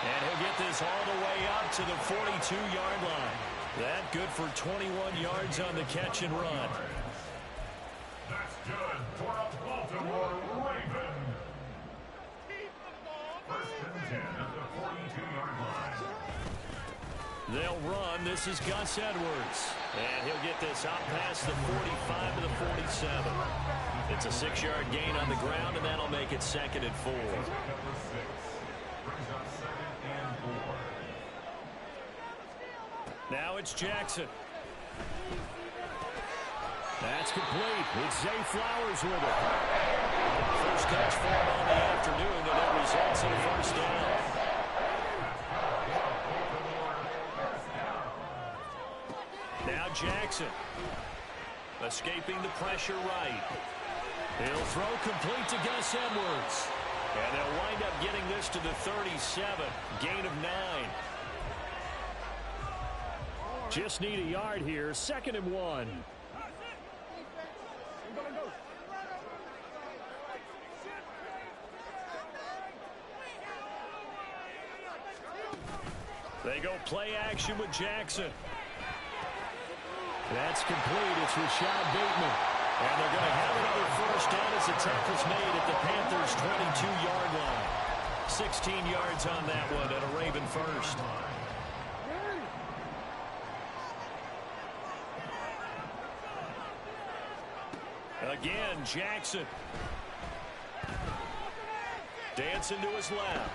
And he'll get this all the way up to the 42-yard line. That good for 21 yards on the catch and run. That's good for a Baltimore Raven. First and 10 at the 42-yard line. They'll run. This is Gus Edwards. And he'll get this out past the 45 to the 47. It's a 6-yard gain on the ground, and that'll make it 2nd and 4. Now it's Jackson. That's complete. It's Zay Flowers with it. First catch for him on the afternoon, and it results in a first down. Now Jackson. Escaping the pressure right. He'll throw complete to Gus Edwards. And they'll wind up getting this to the 37. Gain of 9. Just need a yard here. 2nd and 1. They go play action with Jackson. That's complete. It's Rashad Bateman. And they're going to have another first down as the tackle's made at the Panthers' 22-yard line. 16 yards on that one and a Raven first. Again, Jackson. Dancing to his left.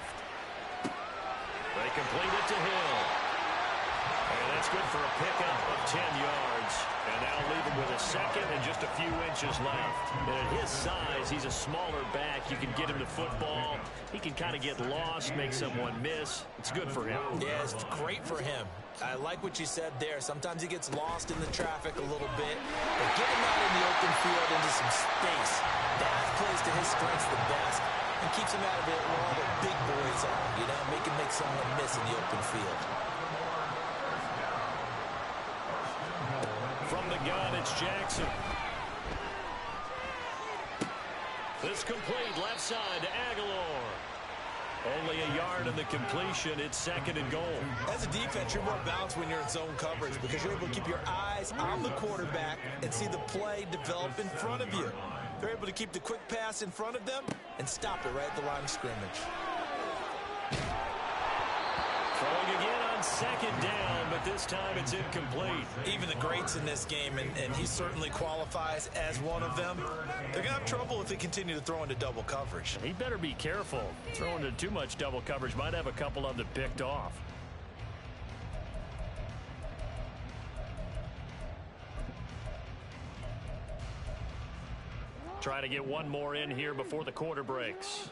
They complete it to Hill. And that's good for a pickup of 10 yards. And now leave him with a 2nd and just a few inches left. And at his size, he's a smaller back. You can get him to football. He can kind of get lost, make someone miss. It's good for him. Yeah, it's great for him. I like what you said there. Sometimes he gets lost in the traffic a little bit. But get him out in the open field into some space. That plays to his strengths the best and keeps him out of it where all the big boys are. You know, make someone miss in the open field. From the gun, it's Jackson. This complete left side to Aguilar. Only a yard in the completion. It's 2nd and goal. As a defense, you're more balanced when you're in zone coverage because you're able to keep your eyes on the quarterback and see the play develop in front of you. They're able to keep the quick pass in front of them and stop it right at the line of scrimmage. Throwing again on 2nd down, but this time it's incomplete. Even the greats in this game, and he certainly qualifies as one of them, they're going to have trouble if they continue to throw into double coverage. He better be careful. Throwing into too much double coverage might have a couple of them picked off. Try to get one more in here before the quarter breaks.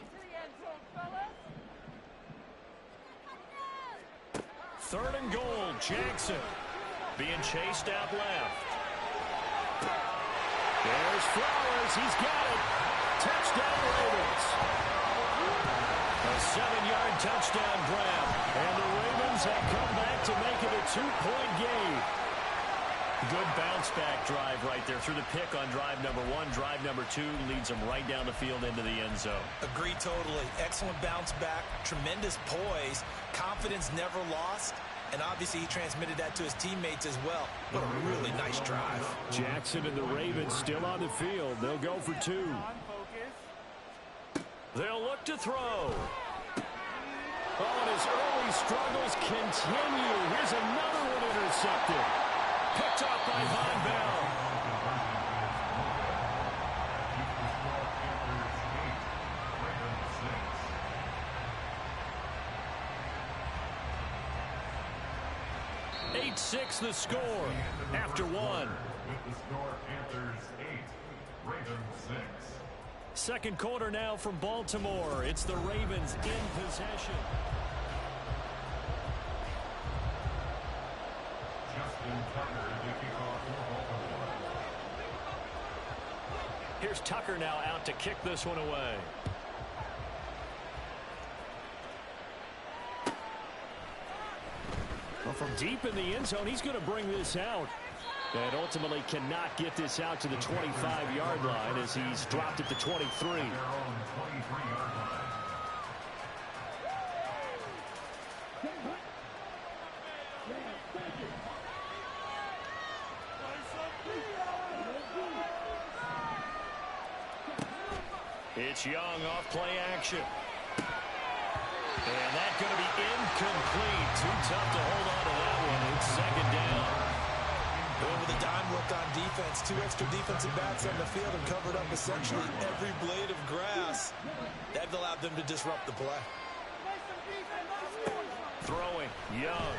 3rd and goal, Jackson. Being chased out left. There's Flowers. He's got it. Touchdown, Ravens. A 7-yard touchdown grab. And the Ravens have come back to make it a 2-point game. Good bounce-back drive right there through the pick on drive number 1. Drive number 2 leads them right down the field into the end zone. Agree totally. Excellent bounce back. Tremendous poise. Confidence never lost. And obviously he transmitted that to his teammates as well. What a really nice drive. Jackson and the Ravens still on the field. They'll go for 2. They'll look to throw. Oh, and his early struggles continue. Here's another one intercepted. Picked off by Von Bell. Houston Score, Panthers 8, Ravens 6. 8-6 the score after one. With the score, Panthers 8, Ravens 6. Second quarter now from Baltimore. It's the Ravens in possession. Justin Tucker to kick off for Baltimore. Here's Tucker now out to kick this one away. Well, from deep in the end zone, he's going to bring this out. And ultimately cannot get this out to the 25-yard line as he's dropped at the 23. Their own 23-yard line. It's Young off play action. And that's going to be incomplete. Too tough to hold on to that one. It's second down. Over the dime look on defense. 2 extra defensive backs on the field and covered up essentially every blade of grass. That allowed them to disrupt the play. Throwing, Young.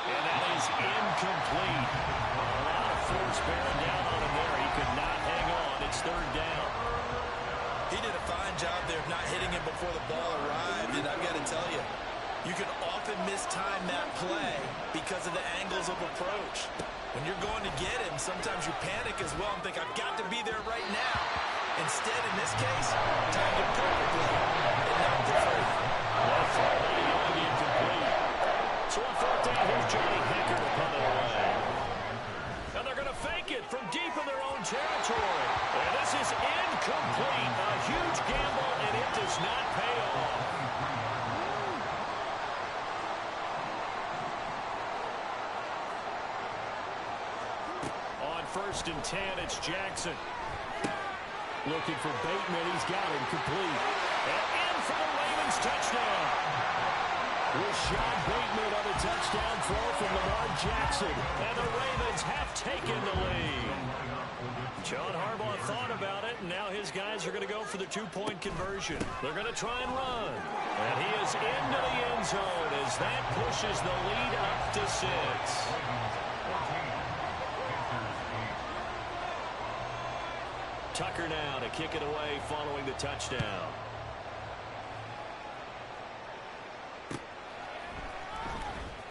And that is incomplete. A lot of force bearing down on him there. He could not hang on. It's third down. He did a fine job there of not hitting him before the ball arrived. And I've got to tell you, you can often mistime that play because of the angles of approach. When you're going to get him, sometimes you panic as well and think, I've got to be there right now. Instead, in this case, timed it perfectly and knocked it free. That far by Young incomplete. So on fourth down, here's Johnny Hekker to punt it away. And they're going to fake it from deep in their own territory. And this is incomplete. A huge gamble, and it does not pay off. On 1st and 10, it's Jackson. Looking for Bateman. He's got him complete. And in for the Ravens touchdown. Rashad Bateman on a touchdown throw from Lamar Jackson. And the Ravens have taken the lead. John Harbaugh thought about it, and now his guys are going to go for the two-point conversion. They're going to try and run. And he is into the end zone as that pushes the lead up to 6. Tucker now to kick it away following the touchdown.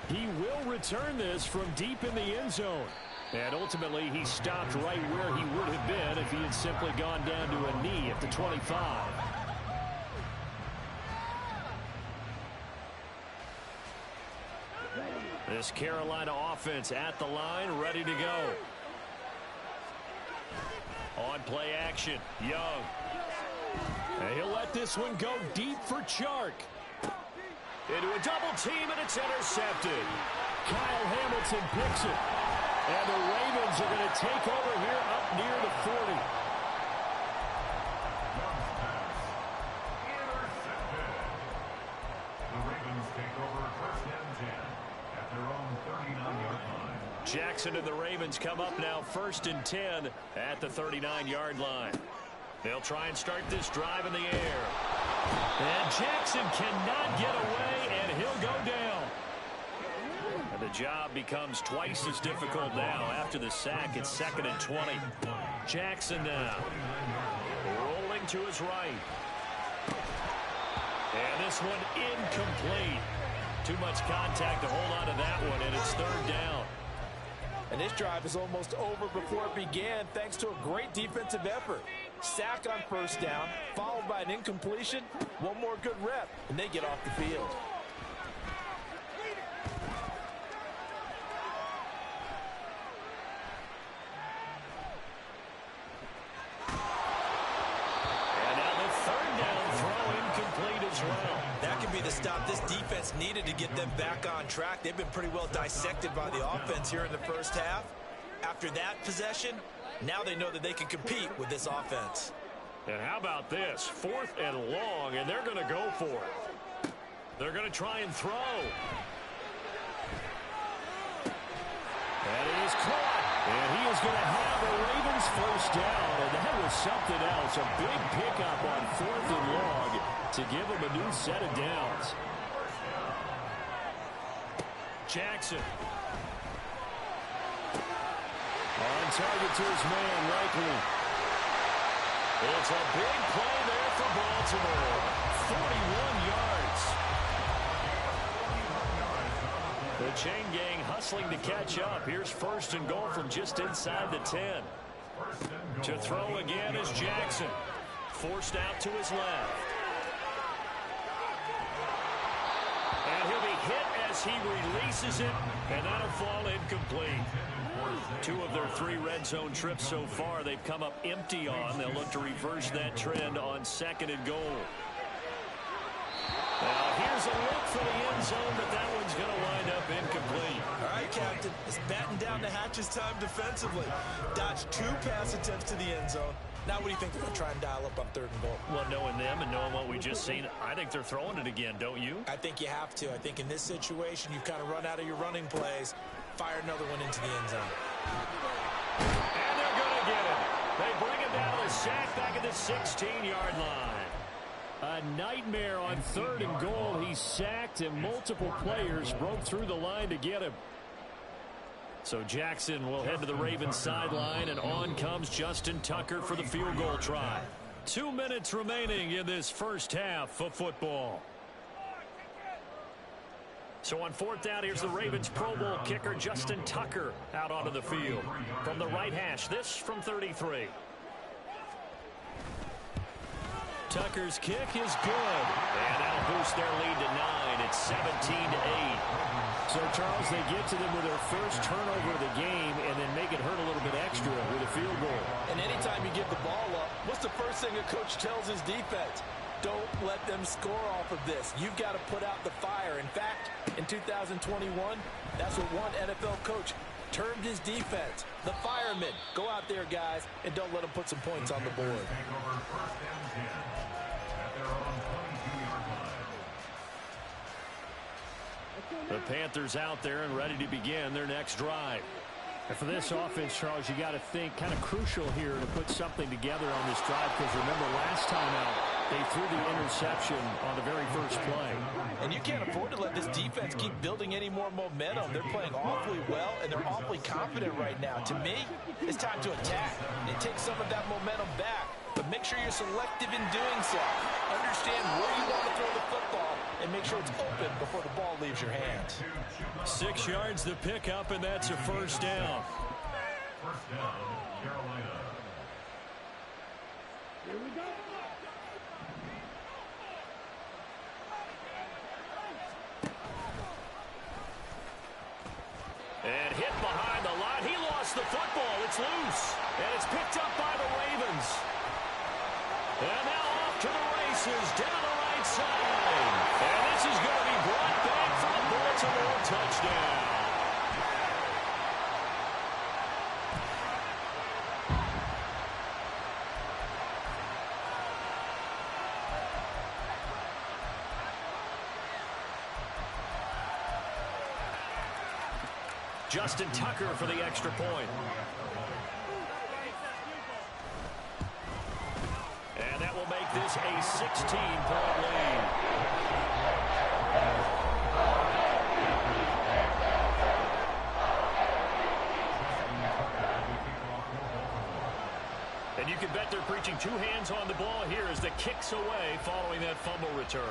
He will return this from deep in the end zone. And ultimately, he stopped right where he would have been if he had simply gone down to a knee at the 25. This Carolina offense at the line, ready to go. On play action, Young. And he'll let this one go deep for Chark. Into a double team, and it's intercepted. Kyle Hamilton picks it. And the Ravens are going to take over here up near the 40. The Ravens take over 1st and 10 at their own 39-yard line. Jackson and the Ravens come up now 1st and 10 at the 39-yard line. They'll try and start this drive in the air. And Jackson cannot get away, and he'll go down. And the job becomes twice as difficult now after the sack. It's 2nd and 20. Jackson now rolling to his right. And this one incomplete. Too much contact to hold on to that one, and it's 3rd down. And this drive is almost over before it began thanks to a great defensive effort. Sack on 1st down, followed by an incompletion. One more good rep, and they get off the field. And now the 3rd down throw incomplete as well. That could be the stop this defense needed to get them back on track. They've been pretty well dissected by the offense here in the first half. After that possession, now they know that they can compete with this offense. And how about this? 4th and long, and they're going to go for it. They're going to try and throw. That is caught. And he is going to have the Ravens first down. And that was something else. A big pickup on 4th and long to give him a new set of downs. Jackson. On target to his man, Likely. It's a big play there for Baltimore. 41 yards. The chain gang hustling to catch up. Here's 1st and goal from just inside the 10. To throw again is Jackson. Forced out to his left. And he'll be hit as he releases it, and that'll fall incomplete. 2 of their 3 red zone trips so far they've come up empty on. They'll look to reverse that trend on 2nd and goal. Now here's a look for the end zone, but that one's going to wind up incomplete. All right, Captain. It's batten down the hatches time defensively. Dodged 2 pass attempts to the end zone. Now what do you think they're going to try and dial up on 3rd and goal? Well, knowing them and knowing what we just seen, I think they're throwing it again, don't you? I think you have to. I think in this situation, you've kind of run out of your running plays. Fire another one into the end zone. And they're going to get it. They bring him down to a sack back at the 16-yard line. A nightmare on 3rd and goal. He's sacked, and multiple players broke through the line to get him. So Jackson will head to the Ravens sideline, and on comes Justin Tucker for the field goal try. 2 minutes remaining in this first half of football. So on 4th down, here's the Ravens Pro Bowl kicker Justin Tucker out onto the field. From the right hash, this from 33. Tucker's kick is good. And that'll boost their lead to 9. It's 17-8. So, Charles, they get to them with their first turnover of the game and then make it hurt a little bit extra with a field goal. And anytime you give the ball up, what's the first thing a coach tells his defense? Don't let them score off of this. You've got to put out the fire. In fact, in 2021, that's what one NFL coach termed his defense. The firemen. Go out there, guys, and don't let them put some points on the board. The Panthers out there and ready to begin their next drive. And for this offense, Charles, you got to think kind of crucial here to put something together on this drive, because remember last time out, they threw the interception on the very first play. And you can't afford to let this defense keep building any more momentum. They're playing awfully well, and they're awfully confident right now. To me, it's time to attack and take some of that momentum back. But make sure you're selective in doing so. Understand where you want to throw the football and make sure it's open before the ball leaves your hands. 6 yards to pick up, and that's a first down. First down, Carolina. Here we go. And hit behind the line. He lost the football. It's loose. And it's picked up by the Ravens. And now off to the races down the right side. And this is going to be brought back for a Baltimore touchdown. Justin Tucker for the extra point. And that will make this a 16-point lead. And you can bet they're preaching 2 hands on the ball here as the kick's away following that fumble return.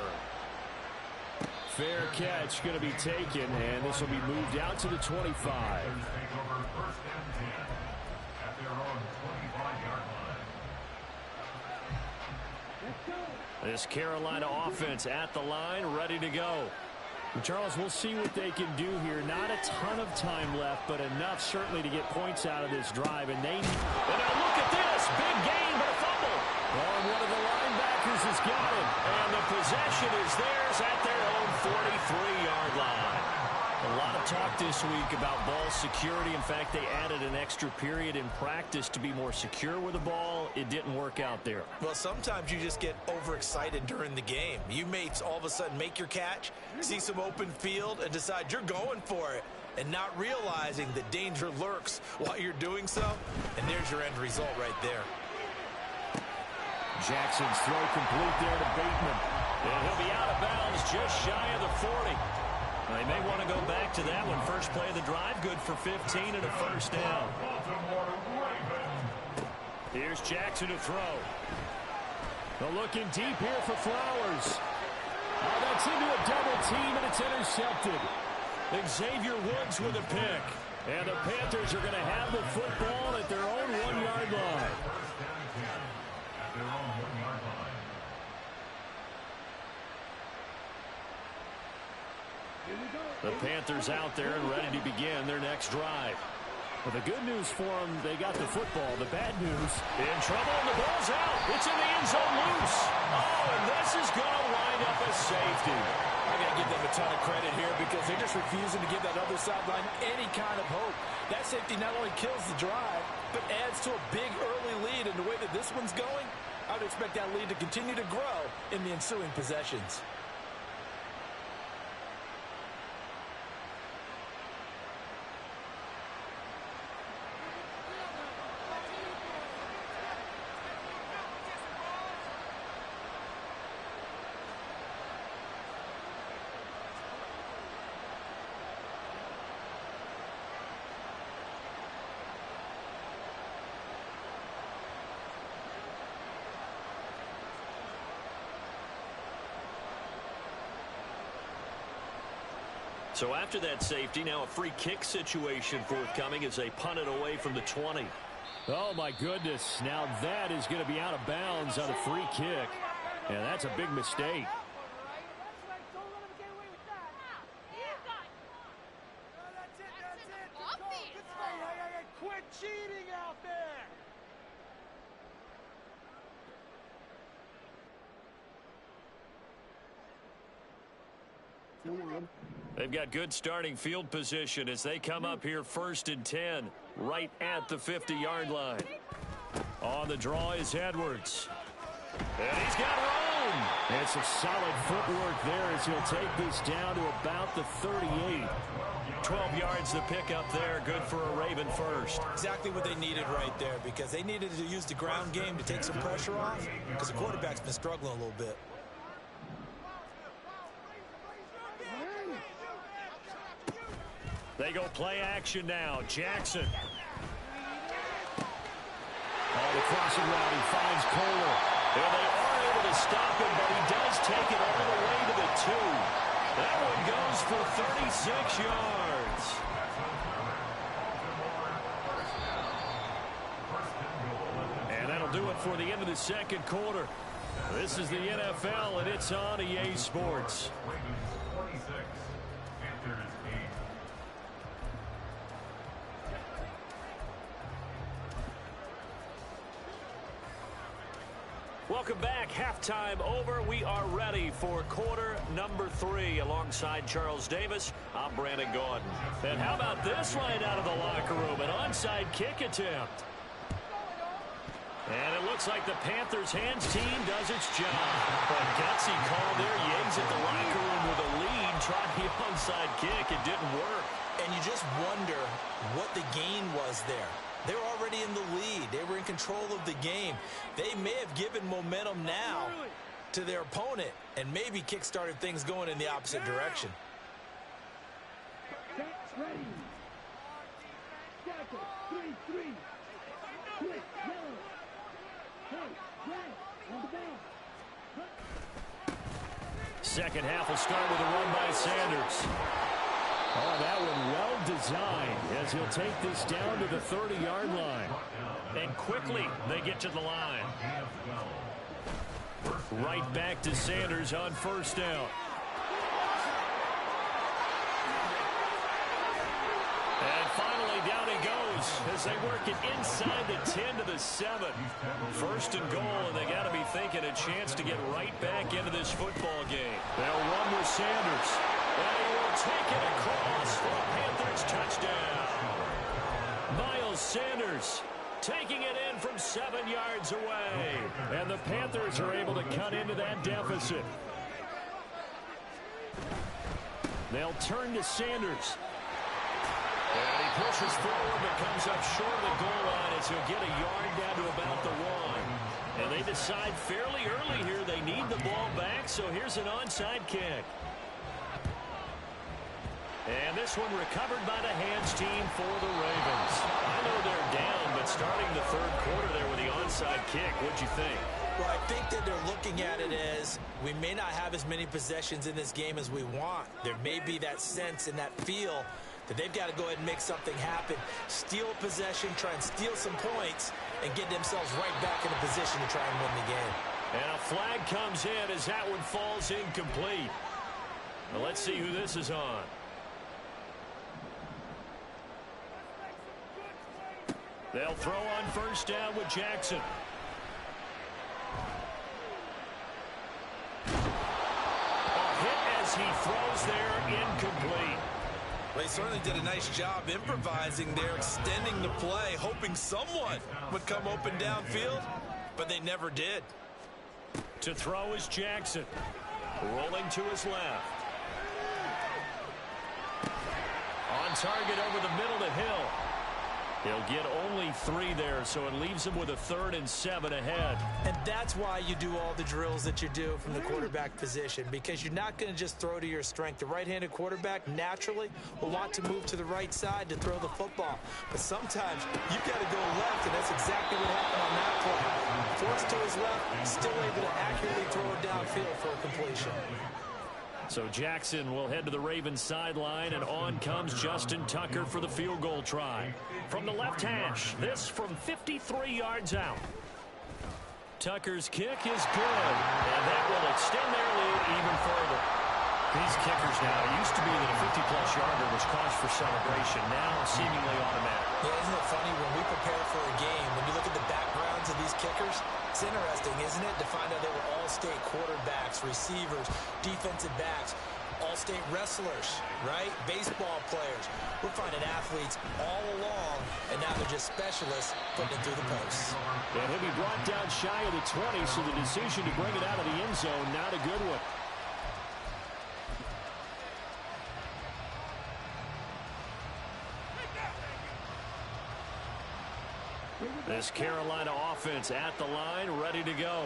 Fair catch going to be taken, and this will be moved out to the 25. This Carolina offense at the line, ready to go. And Charles, we'll see what they can do here. Not a ton of time left, but enough certainly to get points out of this drive. And now look at this. Big gain, but a fumble. Oh, and one of the linebackers has got it. And the possession is theirs at their own 43-yard line. A lot of talk this week about ball security. In fact, they added an extra period in practice to be more secure with the ball. It didn't work out there. Well, sometimes you just get overexcited during the game. You may all of a sudden make your catch, see some open field, and decide you're going for it. and not realizing the danger lurks while you're doing so. And there's your end result right there. Jackson's throw complete there to Bateman. And he'll be out of bounds just shy of the 40. They may want to go back to that one. First play of the drive, good for 15 and a first down. Here's Jackson to throw. They're looking deep here for Flowers. Oh, that's into a double team, and it's intercepted. Xavier Woods with a pick. And the Panthers are going to have the football at their own 1-yard line. The Panthers out there and ready to begin their next drive. Well, the good news for them, they got the football. The bad news, in trouble, and the ball's out. It's in the end zone loose. Oh, and this is going to wind up as safety. I got to give them a ton of credit here because they're just refusing to give that other sideline any kind of hope. That safety not only kills the drive, but adds to a big early lead. And the way that this one's going, I would expect that lead to continue to grow in the ensuing possessions. So after that safety, now a free kick situation forthcoming as they punt it away from the 20. oh my goodness, now that is going to be out of bounds on a free kick. And that's a big mistake. Quit cheating out there! They've got good starting field position as they come up here 1st and 10, right at the 50-yard line. On the draw is Edwards. And he's got room. And some solid footwork there as he'll take this down to about the 38. 12 yards to pick up there. Good for a Raven first. Exactly what they needed right there because they needed to use the ground game to take some pressure off because the quarterback's been struggling a little bit. They go play action now. Jackson. On the crossing route, he finds Kohler. And they are able to stop him, but he does take it all the way to the 2. That one goes for 36 yards. And that'll do it for the end of the second quarter. This is the NFL, and it's on EA Sports. Welcome back. Halftime over. We are ready for quarter number 3. Alongside Charles Davis, I'm Brandon Gaudin. And how about this right out of the locker room? An onside kick attempt. And it looks like the Panthers' hands team does its job. A gutsy call there. Yates at the locker room with a lead. Tried the onside kick. It didn't work. And you just wonder what the gain was there. They're already in the lead. They were in control of the game. They may have given momentum now to their opponent and maybe kick-started things going in the opposite direction. Second half will start with a run by Sanders. Oh, that one well designed as he'll take this down to the 30-yard line. And quickly they get to the line. Right back to Sanders on first down. And finally down he goes as they work it inside the 10 to the 7. First and goal, and they got to be thinking a chance to get right back into this football game. They'll run with Sanders. And he will take it across for a Panthers touchdown. Miles Sanders taking it in from 7 yards away. And the Panthers are able to cut into that deficit. They'll turn to Sanders. And he pushes forward but comes up short of the goal line as he'll get a yard down to about the 1. And they decide fairly early here they need the ball back, so here's an onside kick. And this one recovered by the hands team for the Ravens. I know they're down, but starting the third quarter there with the onside kick, what'd you think? Well, I think that they're looking at it as we may not have as many possessions in this game as we want. There may be that sense and that feel that they've got to go ahead and make something happen. Steal a possession, try and steal some points, and get themselves right back in a position to try and win the game. And a flag comes in as that one falls incomplete. Well, let's see who this is on. They'll throw on first down with Jackson. A hit as he throws there, incomplete. Well, he certainly did a nice job improvising there, extending the play, hoping someone would come open downfield, but they never did. To throw is Jackson. Rolling to his left. On target over the middle to Hill. He'll get only 3 there, so it leaves him with a 3rd and 7 ahead. And that's why you do all the drills that you do from the quarterback position, because you're not going to just throw to your strength. The right-handed quarterback naturally will want to move to the right side to throw the football. But sometimes you've got to go left, and that's exactly what happened on that play. Forced to his left, still able to accurately throw it downfield for a completion. So Jackson will head to the Ravens sideline, and on comes Justin Tucker for the field goal try. From the left hash, this from 53 yards out. Tucker's kick is good, and that will extend their lead even further. These kickers now, it used to be that a 50-plus yarder was cause for celebration, now seemingly automatic. Yeah, isn't it funny when we prepare for a game, when you look at the backgrounds of these kickers, it's interesting, isn't it, to find out they were all-state quarterbacks, receivers, defensive backs, all-state wrestlers, right? Baseball players. We're finding athletes all along, and now they're just specialists putting it through the posts. And he'll be brought down shy of the 20, so the decision to bring it out of the end zone, not a good one. This Carolina offense at the line, ready to go.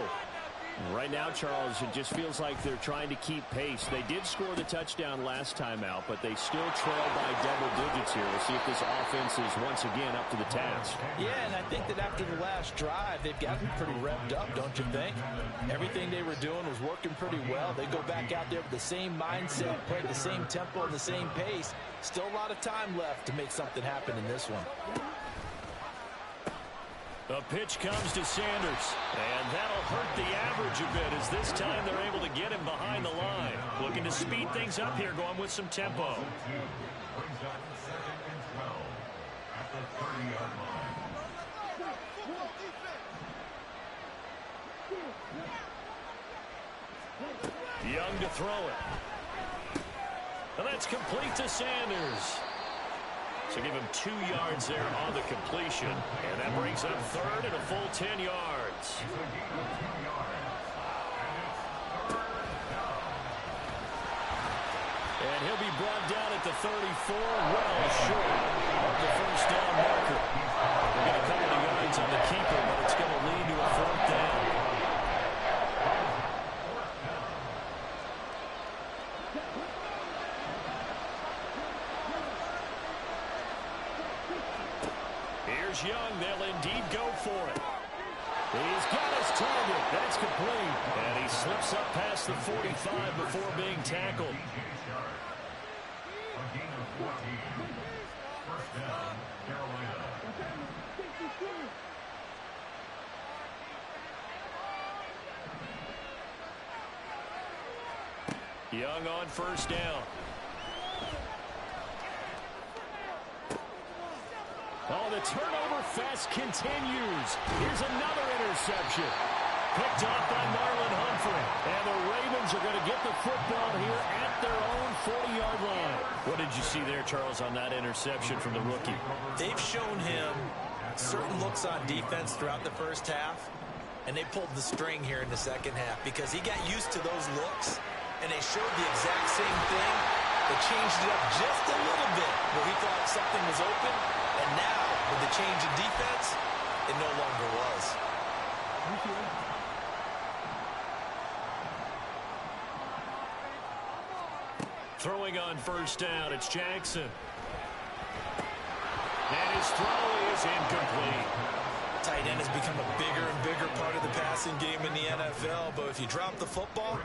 Right now, Charles, it just feels like they're trying to keep pace. They did score the touchdown last time out, but they still trail by double digits here. We'll see if this offense is once again up to the task. Yeah, and I think that after the last drive, they've gotten pretty revved up, don't you think? Everything they were doing was working pretty well. They go back out there with the same mindset, play the same tempo and the same pace. Still a lot of time left to make something happen in this one. The pitch comes to Sanders, and that'll hurt the average a bit as this time they're able to get him behind the line. Looking to speed things up here, going with some tempo. Brings up 2nd and 12 at the 30-yard line. Young to throw it. And that's complete to Sanders. So give him 2 yards there on the completion. And that brings up 3rd and a full 10 yards. And he'll be brought down at the 34, well short of the first down marker. We're going to cover the yards on the keeper, but it's going to lead to a 4th down. Young, they'll indeed go for it. He's got his target. That's complete. And he slips up past the 45 before being tackled. A gain of 14. First down, Carolina. Young on first down. Oh, the turnover fest continues. Here's another interception. Picked off by Marlon Humphrey. And the Ravens are going to get the football here at their own 40-yard line. What did you see there, Charles, on that interception from the rookie? They've shown him certain looks on defense throughout the first half, and they pulled the string here in the second half because he got used to those looks, and they showed the exact same thing They changed it up just a little bit where he thought something was open, and now, with the change in defense, it no longer was. Throwing on first down, it's Jackson. And his throw is incomplete. Tight end has become a bigger and bigger part of the passing game in the NFL, but if you drop the football,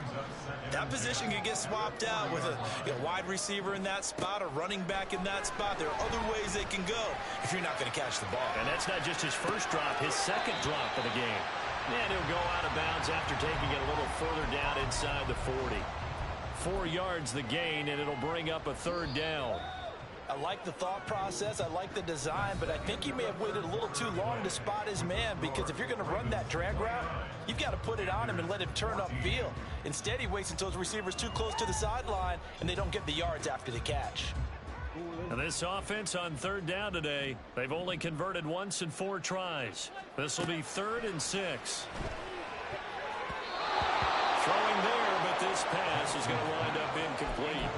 that position can get swapped out with a wide receiver in that spot, a running back in that spot. There are other ways they can go if you're not going to catch the ball. And that's not just his first drop, his second drop of the game. And he'll go out of bounds after taking it a little further down inside the 40. 4 yards the gain, and it'll bring up a third down. I like the thought process. I like the design, but I think he may have waited a little too long to spot his man, because if you're going to run that drag route, you've got to put it on him and let him turn upfield. Instead, he waits until his receiver's too close to the sideline, and they don't get the yards after the catch. And this offense on third down today, they've only converted once in 4 tries. This will be 3rd and 6. Throwing there, but this pass is going to wind up incomplete.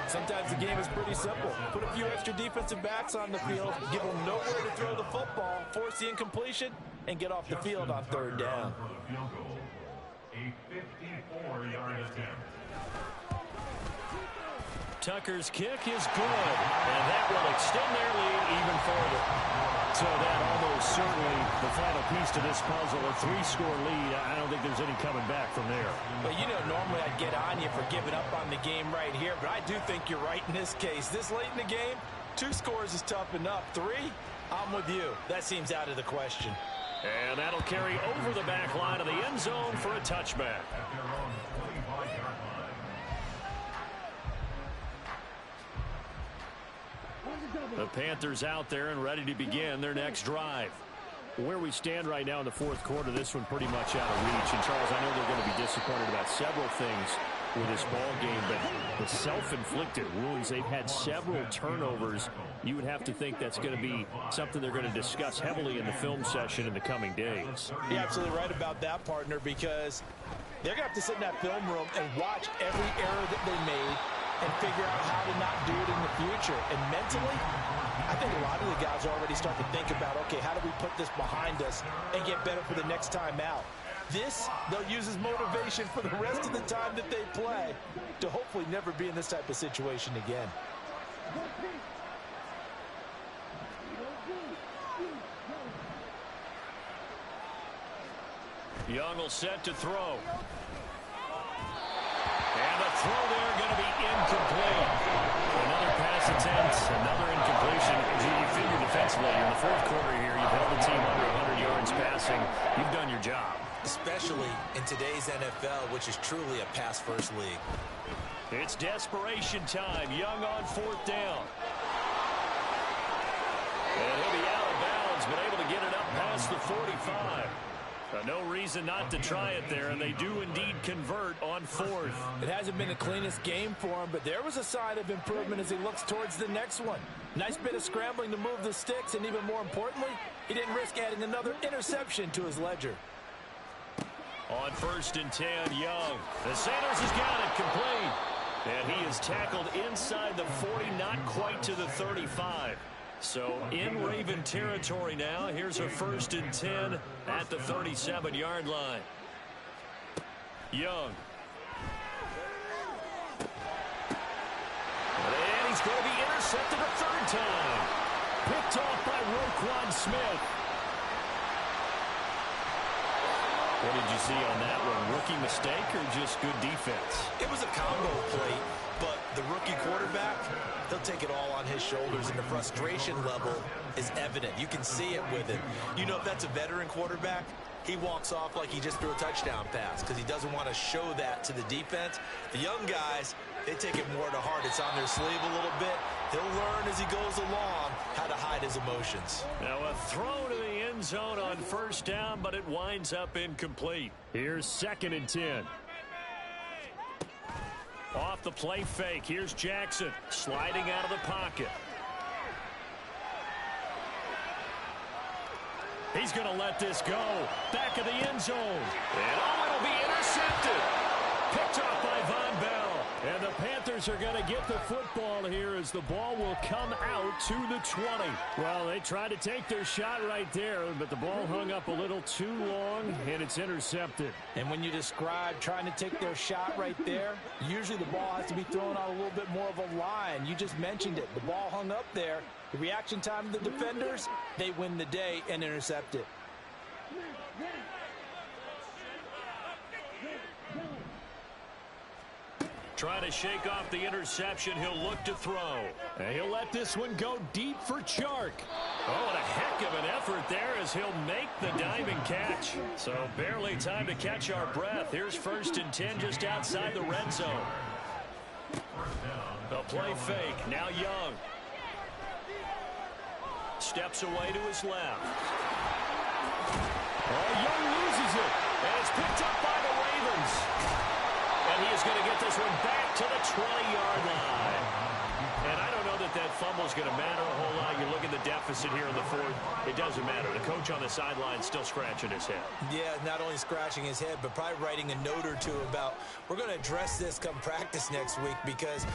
Sometimes the game is pretty simple. Put a few extra defensive backs on the field, give them nowhere to throw the football, force the incompletion, and get off the field on third down. A 54-yard attempt. Tucker's kick is good, and that will extend their lead even further. So that almost certainly the final piece to this puzzle, a 3-score lead. I don't think there's any coming back from there. Well, normally I'd get on you for giving up on the game right here, but I do think you're right in this case. This late in the game, 2 scores is tough enough. 3, I'm with you. That seems out of the question. And that'll carry over the back line of the end zone for a touchback. The Panthers out there and ready to begin their next drive. Where we stand right now in the 4th quarter, this one pretty much out of reach. And, Charles, I know they're going to be disappointed about several things with this ball game, but the self-inflicted wounds, they've had several turnovers. You would have to think that's going to be something they're going to discuss heavily in the film session in the coming days. You're absolutely right about that, partner, because they're going to have to sit in that film room and watch every error that they made and figure out how to not do it in the future. And mentally, I think a lot of the guys already start to think about, okay, how do we put this behind us and get better for the next time out? This, they'll use as motivation for the rest of the time that they play to hopefully never be in this type of situation again. Young will set to throw. And the throw there going to be incomplete. Another pass attempt, another incompletion. You figure defensively, in the 4th quarter here, you've held the team under 100 yards passing. You've done your job. Especially in today's NFL, which is truly a pass-first league. It's desperation time. Young on 4th down. And he'll be out of bounds, but able to get it up past the 45. No reason not to try it there, and they do indeed convert on 4th. It hasn't been the cleanest game for him, but there was a sign of improvement as he looks towards the next one. Nice bit of scrambling to move the sticks, and even more importantly, he didn't risk adding another interception to his ledger. On 1st and 10, Young. The Sanders has got it complete. And he is tackled inside the 40, not quite to the 35. So in Raven territory now. Here's a 1st and 10 at the 37-yard line. Young. And he's going to be intercepted a 3rd time. Picked off by Roquan Smith. What did you see on that one? Rookie mistake or just good defense? It was a combo play, but the rookie quarterback, he'll take it all on his shoulders, and the frustration level is evident. You can see it with him. You know, if that's a veteran quarterback, he walks off like he just threw a touchdown pass because he doesn't want to show that to the defense. The young guys, they take it more to heart. It's on their sleeve a little bit. He'll learn as he goes along how to hide his emotions. Now a throw to the end zone on 1st down, but it winds up incomplete. Here's 2nd and 10. Off the play fake. Here's Jackson sliding out of the pocket. He's going to let this go. Back of the end zone. And it'll be intercepted. Picked off by Von Bell. And the Panthers are going to get the football here as the ball will come out to the 20. Well, they tried to take their shot right there, but the ball hung up a little too long, and it's intercepted. And when you describe trying to take their shot right there, usually the ball has to be thrown on a little bit more of a line. You just mentioned it. The ball hung up there. The reaction time of the defenders, they win the day and intercept it. Trying to shake off the interception. He'll look to throw. And he'll let this one go deep for Chark. Oh, and a heck of an effort there as he'll make the diving catch. So barely time to catch our breath. Here's 1st and 10 just outside the red zone. A play fake. Now Young. Steps away to his left. Oh, Young loses it. And it's picked up by the Ravens. And he is going to get this one back to the 20-yard line. And I don't know that that fumble is going to matter a whole lot. You look at the deficit here in the 4th. It doesn't matter. The coach on the sideline still scratching his head. Yeah, not only scratching his head, but probably writing a note or two about, we're going to address this come practice next week because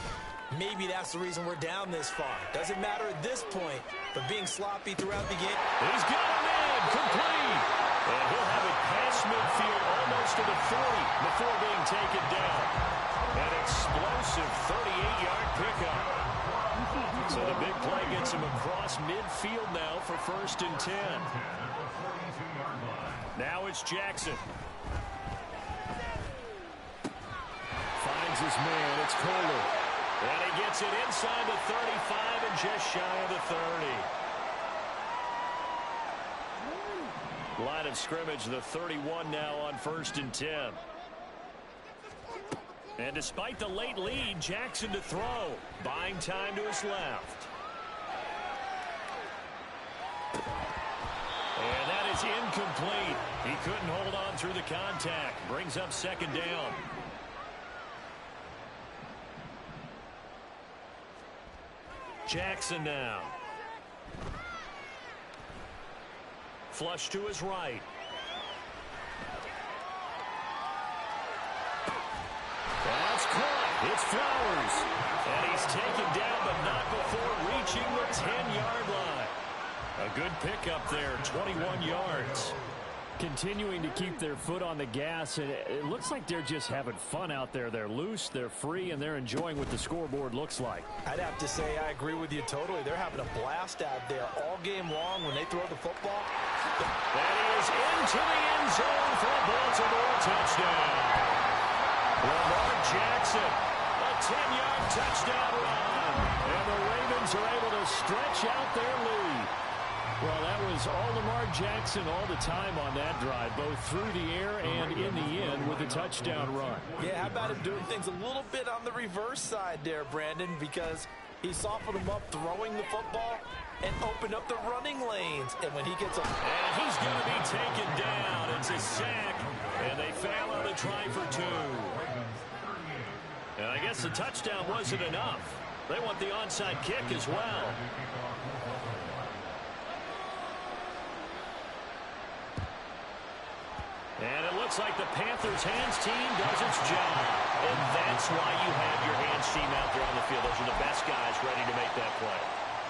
maybe that's the reason we're down this far. Doesn't matter at this point, but being sloppy throughout the game. He's got a man complete. And he'll have it past midfield almost to the 40 before being taken down. An explosive 38-yard pickup. So the big play gets him across midfield now for 1st and 10. Now it's Jackson. Finds his man. It's Kohler. And he gets it inside the 35 and just shy of the 30. Line of scrimmage, the 31 now on 1st and 10. And despite the late lead, Jackson to throw. Buying time to his left. And that is incomplete. He couldn't hold on through the contact. Brings up 2nd down. Jackson now. Flush to his right. That's caught. It's Flowers. And he's taken down, but not before reaching the 10-yard line. A good pickup there, 21 yards. Continuing to keep their foot on the gas, and it looks like they're just having fun out there. They're loose, they're free, and they're enjoying what the scoreboard looks like. I'd have to say I agree with you totally. They're having a blast out there all game long when they throw the football. That is into the end zone for a Baltimore touchdown. Lamar Jackson, a 10-yard touchdown run. And the Ravens are able to stretch out their lead. Well, that was all Lamar Jackson all the time on that drive, both through the air and in the end with a touchdown run. Yeah, how about him doing things a little bit on the reverse side there, Brandon, because he softened him up throwing the football and opened up the running lanes. And when he gets a... And he's going to be taken down. It's a sack, and they fail on the try for 2. And I guess the touchdown wasn't enough. They want the onside kick as well. And it looks like the Panthers' hands team does its job. And that's why you have your hands team out there on the field. Those are the best guys ready to make that play.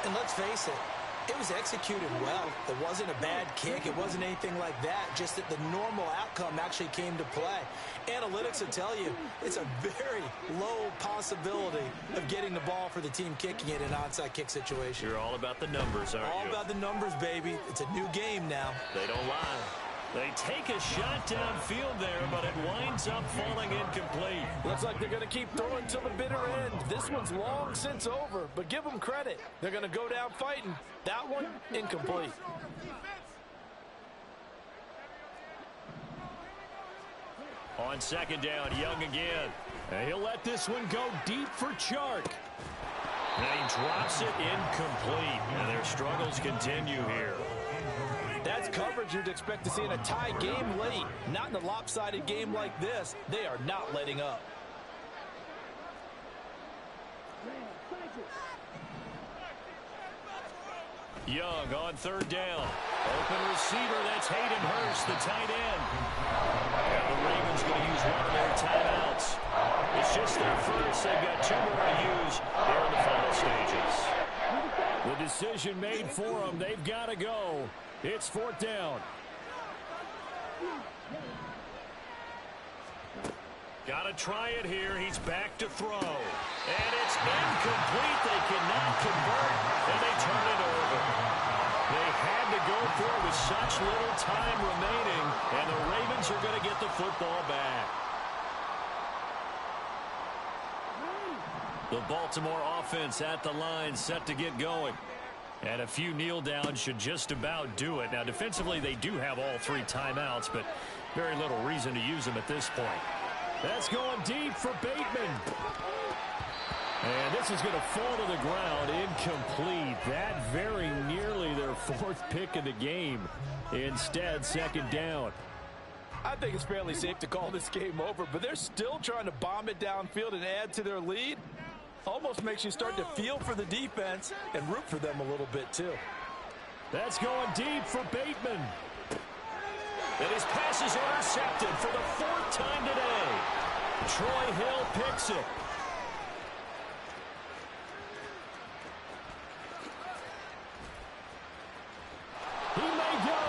And let's face it, it was executed well. It wasn't a bad kick. It wasn't anything like that. Just that the normal outcome actually came to play. Analytics will tell you it's a very low possibility of getting the ball for the team kicking it in an onside kick situation. You're all about the numbers, aren't you? All about the numbers, baby. It's a new game now. They don't lie. They take a shot downfield there, but it winds up falling incomplete. Looks like they're going to keep throwing till the bitter end. This one's long since over, but give them credit. They're going to go down fighting. That one, incomplete. On 2nd down, Young again. And he'll let this one go deep for Chark. And he drops it incomplete. And their struggles continue here. That's coverage you'd expect to see in a tie game late. Not in a lopsided game like this. They are not letting up. Young on 3rd down. Open receiver, that's Hayden Hurst, the tight end. And the Ravens going to use one of their timeouts. It's just missed their first. They've got 2 more to use here in the final stages. The decision made for them. They've got to go. It's 4th down. Got to try it here. He's back to throw. And it's incomplete. They cannot convert, and they turn it over. They had to go for it with such little time remaining, and the Ravens are going to get the football back. The Baltimore offense at the line, set to get going. And a few kneel downs should just about do it. Now, defensively, they do have all 3 timeouts, but very little reason to use them at this point. That's going deep for Bateman. And this is going to fall to the ground, incomplete. That very nearly their 4th pick of the game. Instead, 2nd down. I think it's fairly safe to call this game over, but they're still trying to bomb it downfield and add to their lead. Almost makes you start to feel for the defense and root for them a little bit, too. That's going deep for Bateman. And his pass is intercepted for the 4th time today. Troy Hill picks it. He may go.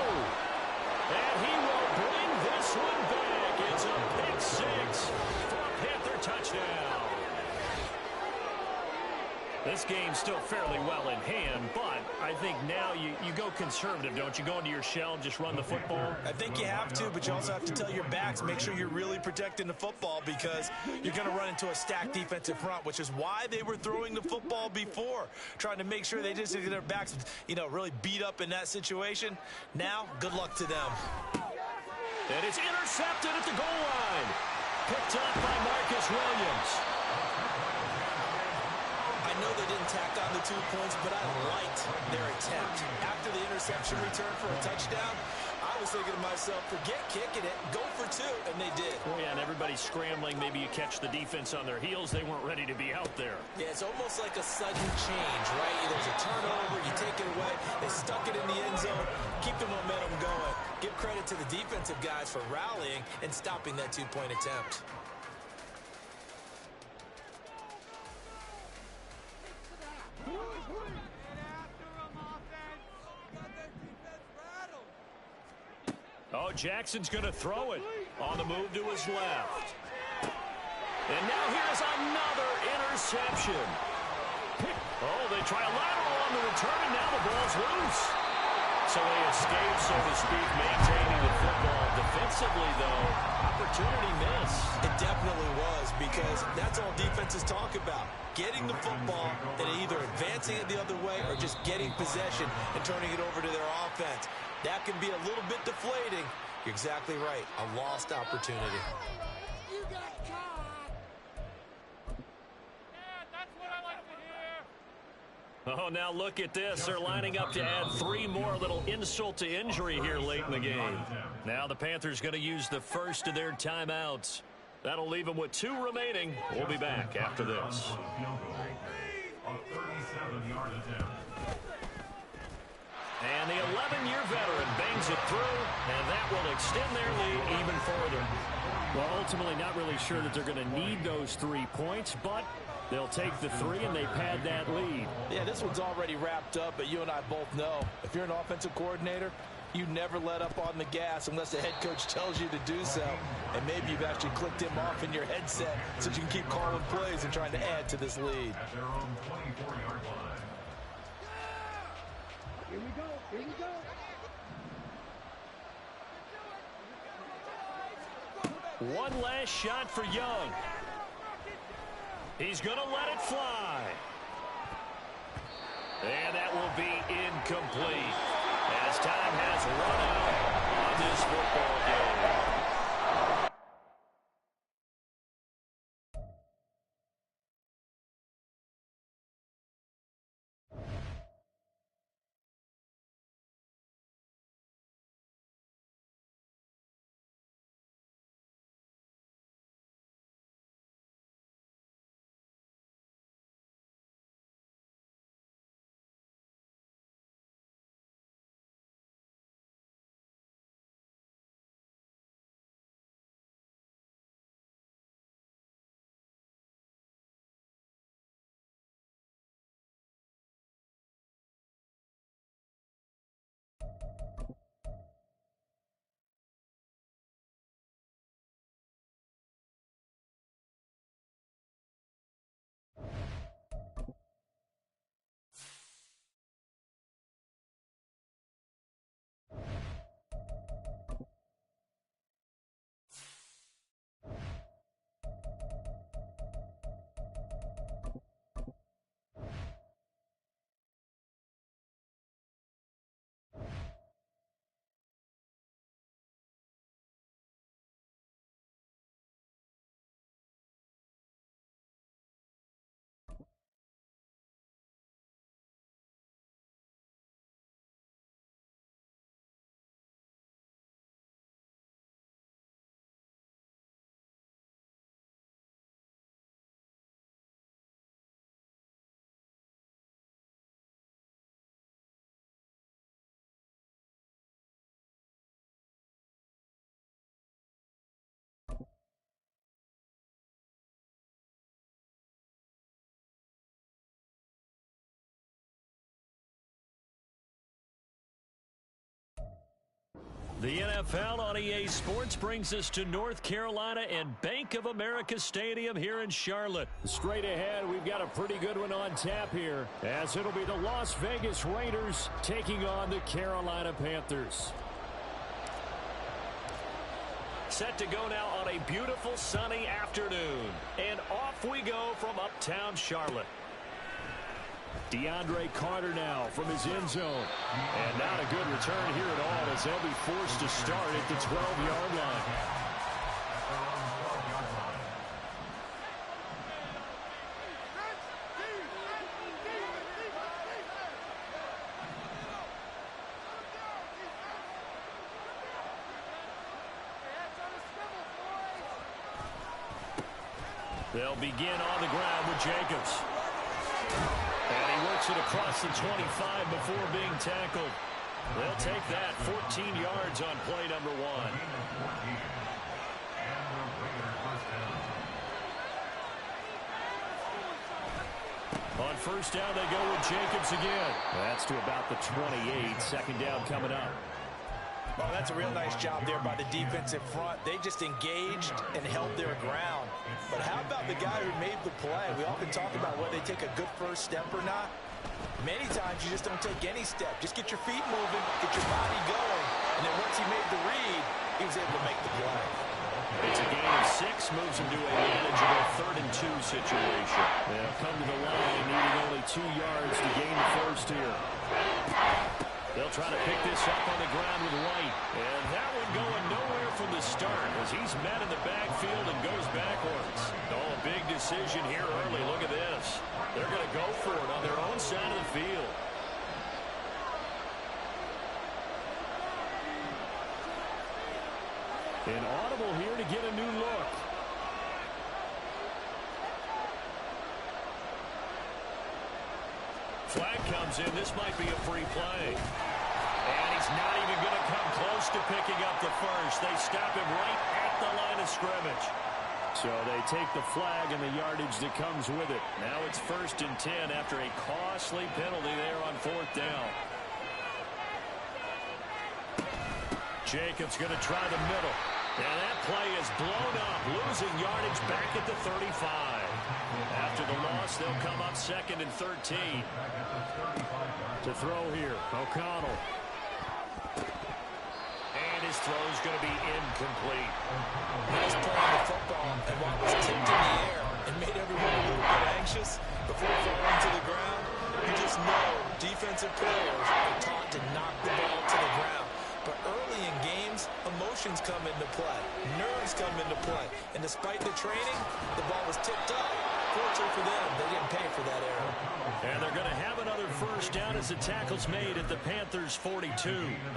And he will bring this one back. It's a pick 6 for a Panther touchdown. This game's still fairly well in hand, but I think now you go conservative, don't you? Go into your shell and just run the football? I think you have to, but you also have to tell your backs, make sure you're really protecting the football because you're going to run into a stacked defensive front, which is why they were throwing the football before, trying to make sure they just get their backs, really beat up in that situation. Now, good luck to them. And it's intercepted at the goal line. Picked up by Marcus Williams. I know they didn't tack on the 2 points, but I liked their attempt. After the interception return for a touchdown, I was thinking to myself, forget kicking it, go for 2, and they did. Oh, yeah, and everybody's scrambling. Maybe you catch the defense on their heels. They weren't ready to be out there. Yeah, it's almost like a sudden change, right? There's a turnover, you take it away, they stuck it in the end zone, keep the momentum going. Give credit to the defensive guys for rallying and stopping that 2-point attempt. Oh, Jackson's going to throw it on the move to his left. And now here's another interception. Oh, they try a lateral on the return, and now the ball's loose. So they escape, so to speak, maintaining the football. Defensively, though, opportunity missed. It definitely was, because that's all defenses talk about. Getting the football and either advancing it the other way or just getting possession and turning it over to their offense. That can be a little bit deflating. You're exactly right. A lost opportunity. You got caught. Yeah, that's what I like to hear. Oh, now look at this. They're lining up to add 3 more, little insult to injury here late in the game. Now the Panthers going to use the first of their timeouts. That'll leave them with 2 remaining. We'll be back after this. A 37-yard attempt. And the 11-year veteran bangs it through, and that will extend their lead even further. Well, ultimately not really sure that they're going to need those 3 points, but they'll take the 3 and they pad that lead. Yeah, this one's already wrapped up, but you and I both know if you're an offensive coordinator, you never let up on the gas unless the head coach tells you to do so. And maybe you've actually clicked him off in your headset so you can keep calling plays and trying to add to this lead. At their own 24-yard line. Here we go. Here we go. One last shot for Young. He's going to let it fly. And that will be incomplete as time has run out on this football game. The NFL on EA Sports brings us to North Carolina and Bank of America Stadium here in Charlotte. Straight ahead, we've got a pretty good one on tap here, as it'll be the Las Vegas Raiders taking on the Carolina Panthers. Set to go now on a beautiful sunny afternoon. And off we go from uptown Charlotte. DeAndre Carter now from his end zone. And not a good return here at all, as they'll be forced to start at the 12-yard line. They'll begin on the ground with Jacobs. And he works it across the 25 before being tackled. They'll take that 14 yards on play number 1. On first down, they go with Jacobs again. That's to about the 28. Second down coming up. Well, that's a real nice job there by the defensive front. They just engaged and held their ground. But how about the guy who made the play? We often talk about whether they take a good first step or not. Many times you just don't take any step. Just get your feet moving, get your body going. And then once he made the read, he was able to make the play. It's a gain of 6, moves him to a manageable 3rd and 2 situation. They'll come to the line needing only 2 yards to gain the first here. They'll try to pick this up on the ground with White. And that one going nowhere from the start as he's met in the backfield and goes backwards. Oh, a big decision here early. Look at this. They're going to go for it on their own side of the field. An audible here to get a new look. Flag comes in. This might be a free play. And he's not even going to come close to picking up the first. They stop him right at the line of scrimmage. So they take the flag and the yardage that comes with it. Now it's 1st and 10 after a costly penalty there on 4th down. Jacobs going to try the middle. And that play is blown up, losing yardage back at the 35. After the loss, they'll come up 2nd and 13. To throw here, O'Connell. And his throw's going to be incomplete. Nice play on the football, and while it was tipped in the air and made everyone a little bit anxious before falling to the ground, you just know defensive players are taught to knock the ball to the ground. But early in games, emotions come into play. Nerves come into play. And despite the training, the ball was tipped up. Fortunately for them, they didn't pay for that error. And they're going to have another first down as the tackle's made at the Panthers' 42.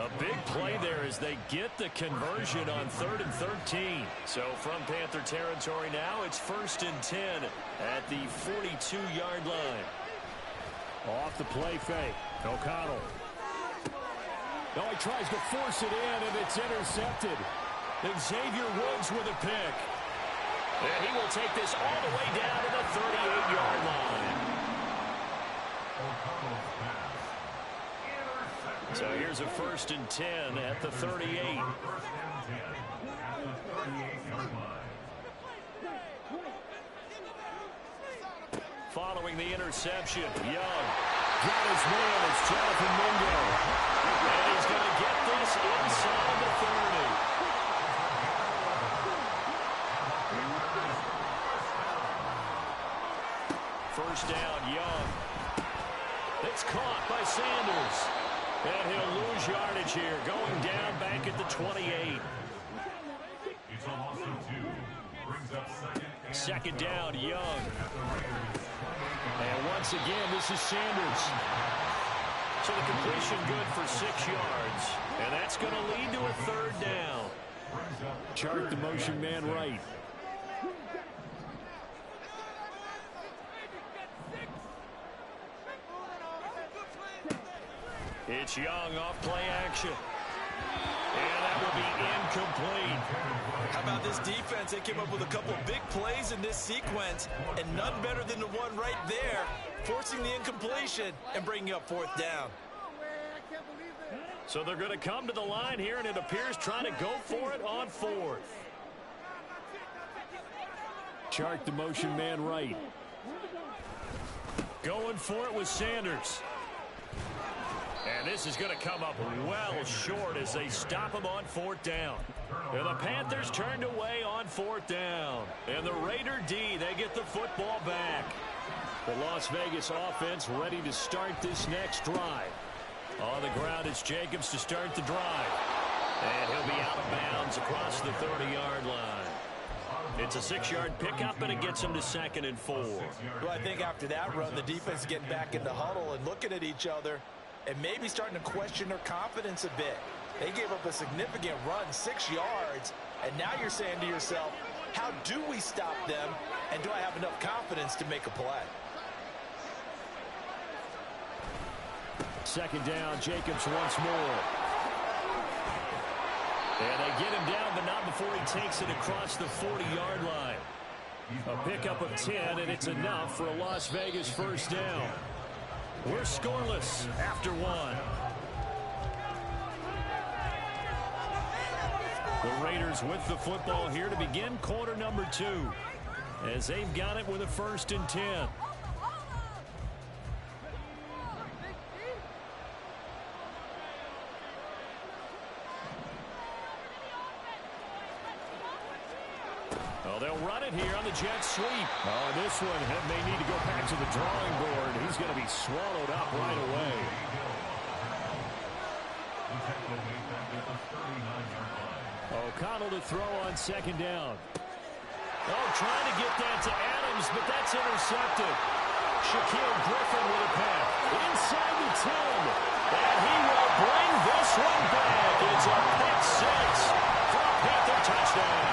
A big play there as they get the conversion on 3rd and 13. So from Panther territory now, it's 1st and 10 at the 42-yard line. Off the play fake, O'Connell. No, he tries to force it in, and it's intercepted. Xavier Woods with a pick. And he will take this all the way down to the 38-yard line. So here's a 1st and 10 at the 38. Following the interception, Young got his man. It's Jonathan Mingo. And he's going to get this inside the 30. First down, Young. It's caught by Sanders. And he'll lose yardage here, going down back at the 28. It's a loss of 2. Brings up 2nd down, Young. And once again, this is Sanders. So the completion good for 6 yards. And that's going to lead to a 3rd down. Chart the motion man right. It's Young off play action. And that will be incomplete. How about this defense? They came up with a couple of big plays in this sequence, and none better than the one right there, forcing the incompletion and bringing up 4th down. I can't believe it. So they're going to come to the line here, and it appears trying to go for it on 4th. Chark the motion man right. Going for it with Sanders. And this is going to come up well short as they stop him on 4th down. And the Panthers turned away on 4th down. And the Raider D, they get the football back. The Las Vegas offense ready to start this next drive. On the ground, it's Jacobs to start the drive. And he'll be out of bounds across the 30-yard line. It's a 6-yard pickup, and it gets him to 2nd and 4. Well, I think after that run, the defense is getting back into huddle and looking at each other and maybe starting to question their confidence a bit. They gave up a significant run, 6 yards, and now you're saying to yourself, how do we stop them, and do I have enough confidence to make a play? 2nd down, Jacobs once more. And they get him down, but not before he takes it across the 40-yard line. A pickup of 10, and it's enough for a Las Vegas 1st down. We're scoreless after 1. The Raiders with the football here to begin quarter number 2, as they've got it with a 1st and 10. They'll run it here on the jet sweep. Oh, this one may need to go back to the drawing board. He's going to be swallowed up right away. O'Connell to throw on 2nd down. Oh, trying to get that to Adams, but that's intercepted. Shaquille Griffin with a pass. Inside the 10. And he will bring this one back. It's a pick 6 for a Panther touchdown.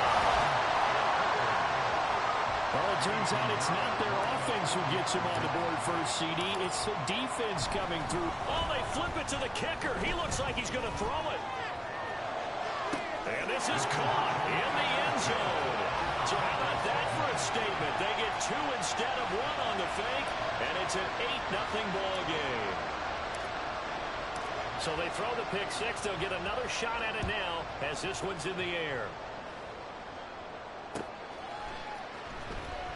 Well, it turns out it's not their offense who gets him on the board first, CD. It's the defense coming through. Oh, they flip it to the kicker. He looks like he's going to throw it. And this is caught in the end zone. So how about that for a statement? They get 2 instead of 1 on the fake, and it's an 8-0 ball game. So they throw the pick 6. They'll get another shot at it now as this one's in the air.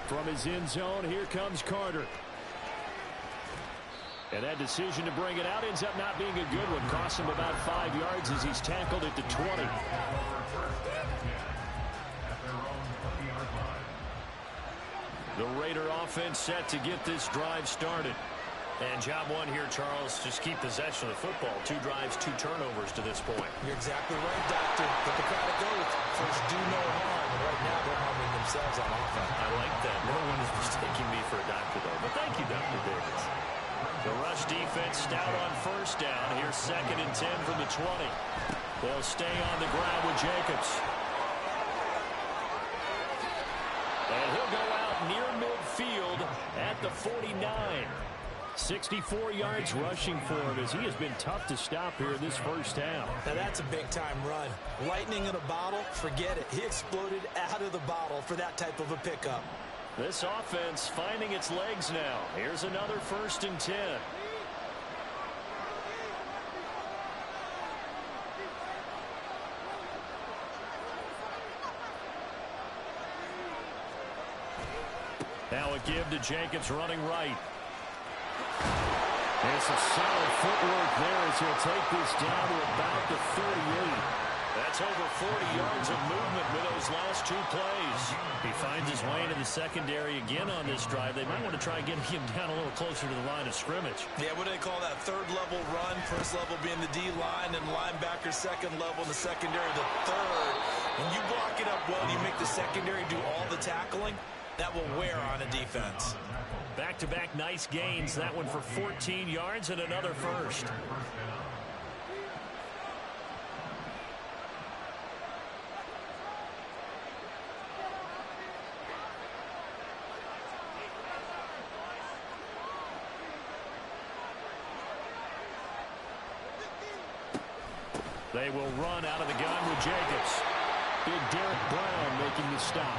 From his end zone, here comes Carter. And that decision to bring it out ends up not being a good one. Costs him about 5 yards as he's tackled at the 20. The Raider offense set to get this drive started. And job 1 here, Charles, just keep possession of the football. 2 drives, 2 turnovers to this point. You're exactly right, Doctor. But the crowd goes. First, do no harm. And right now, they're harming themselves on offense. I like that. No one is mistaking me for a doctor, though. But thank you, Dr. Davis. The rush defense stout on 1st down. Here's 2nd and 10 from the 20. They'll stay on the ground with Jacobs. And he'll go out near midfield at the 49. 64 yards rushing for him as he has been tough to stop here in this 1st half. Now that's a big-time run. Lightning in a bottle, forget it. He exploded out of the bottle for that type of a pickup. This offense finding its legs now. Here's another 1st and 10. Now a give to Jacobs running right. It's a solid footwork there as he'll take this down to about the 38. That's over 40 yards of movement with those last 2 plays. He finds his way into the secondary again on this drive. They might want to try getting him down a little closer to the line of scrimmage. Yeah, what do they call that? 3rd level run. 1st level being the D-line, and linebacker 2nd level, and the secondary the 3rd. When you block it up well, you make the secondary do all the tackling. That will wear on a defense. Back-to-back nice gains. That one for 14 yards and another 1st. They will run out of the gun with Jacobs. Big Derek Brown making the stop.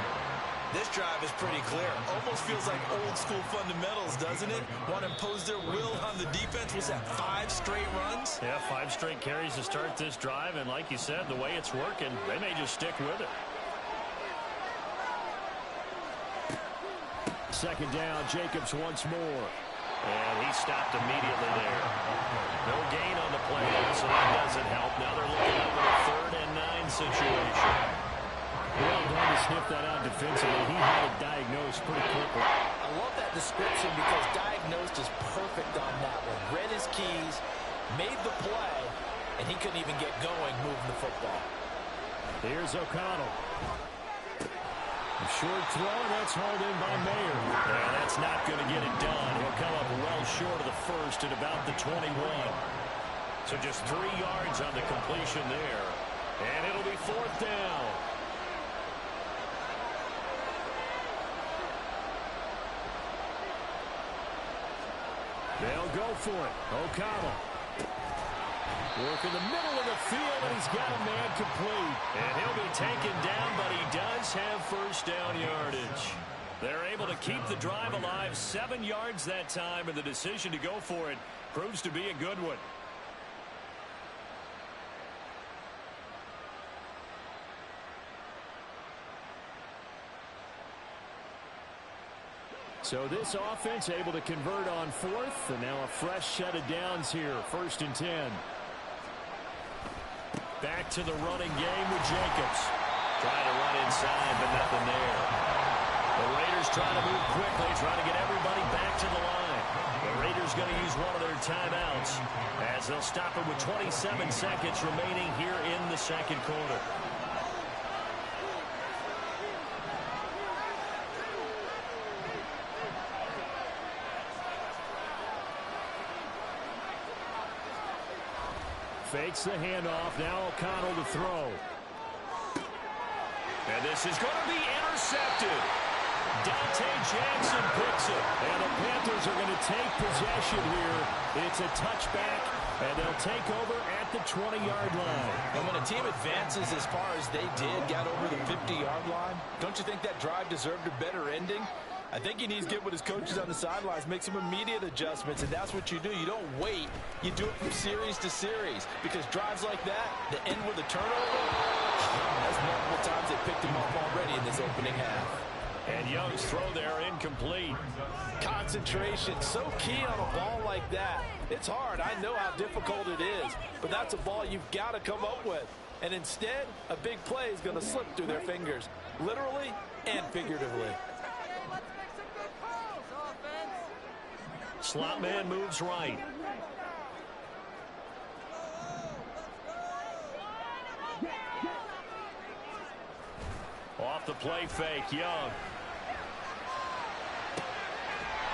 This drive is pretty clear. Almost feels like old school fundamentals, doesn't it? Want to impose their will on the defense. Was that 5 straight runs? Yeah, 5 straight carries to start this drive, and like you said, the way it's working, they may just stick with it. Second down, Jacobs once more. And he stopped immediately there. No gain on the play, so that doesn't help. Now they're looking up at a 3rd and 9 situation. Well done to sniff that out defensively. He had it diagnosed pretty quickly. I love that description because diagnosed is perfect on that one. Read his keys, made the play, and he couldn't even get going moving the football. Here's O'Connell. A short throw, and that's hauled in by Mayer. Yeah, that's not going to get it done. He'll come up well short of the first at about the 21. So just 3 yards on the completion there. And it'll be 4th down. They'll go for it. O'Connell. Work in the middle of the field, and he's got a man complete. And he'll be taken down, but he does have first down yardage. They're able to keep the drive alive, 7 yards that time, and the decision to go for it proves to be a good one. So this offense able to convert on 4th, and now a fresh set of downs here, 1st and 10. Back to the running game with Jacobs. Trying to run inside, but nothing there. The Raiders trying to move quickly, trying to get everybody back to the line. The Raiders going to use one of their timeouts as they'll stop it with 27 seconds remaining here in the 2nd quarter. Fakes the handoff. Now O'Connell to throw. And this is going to be intercepted. Dante Jackson picks it. And the Panthers are going to take possession here. It's a touchback, and they'll take over at the 20-yard line. And when a team advances as far as they did, got over the 50-yard line, don't you think that drive deserved a better ending? I think he needs to get with his coaches on the sidelines, make some immediate adjustments, and that's what you do. You don't wait. You do it from series to series, because drives like that end with a turnover, that's multiple times they picked him up already in this opening half. And Young's throw there incomplete. Concentration, so key on a ball like that. It's hard. I know how difficult it is, but that's a ball you've got to come up with. And instead, a big play is going to slip through their fingers, literally and figuratively. Slot man moves right. Off the play fake, Young.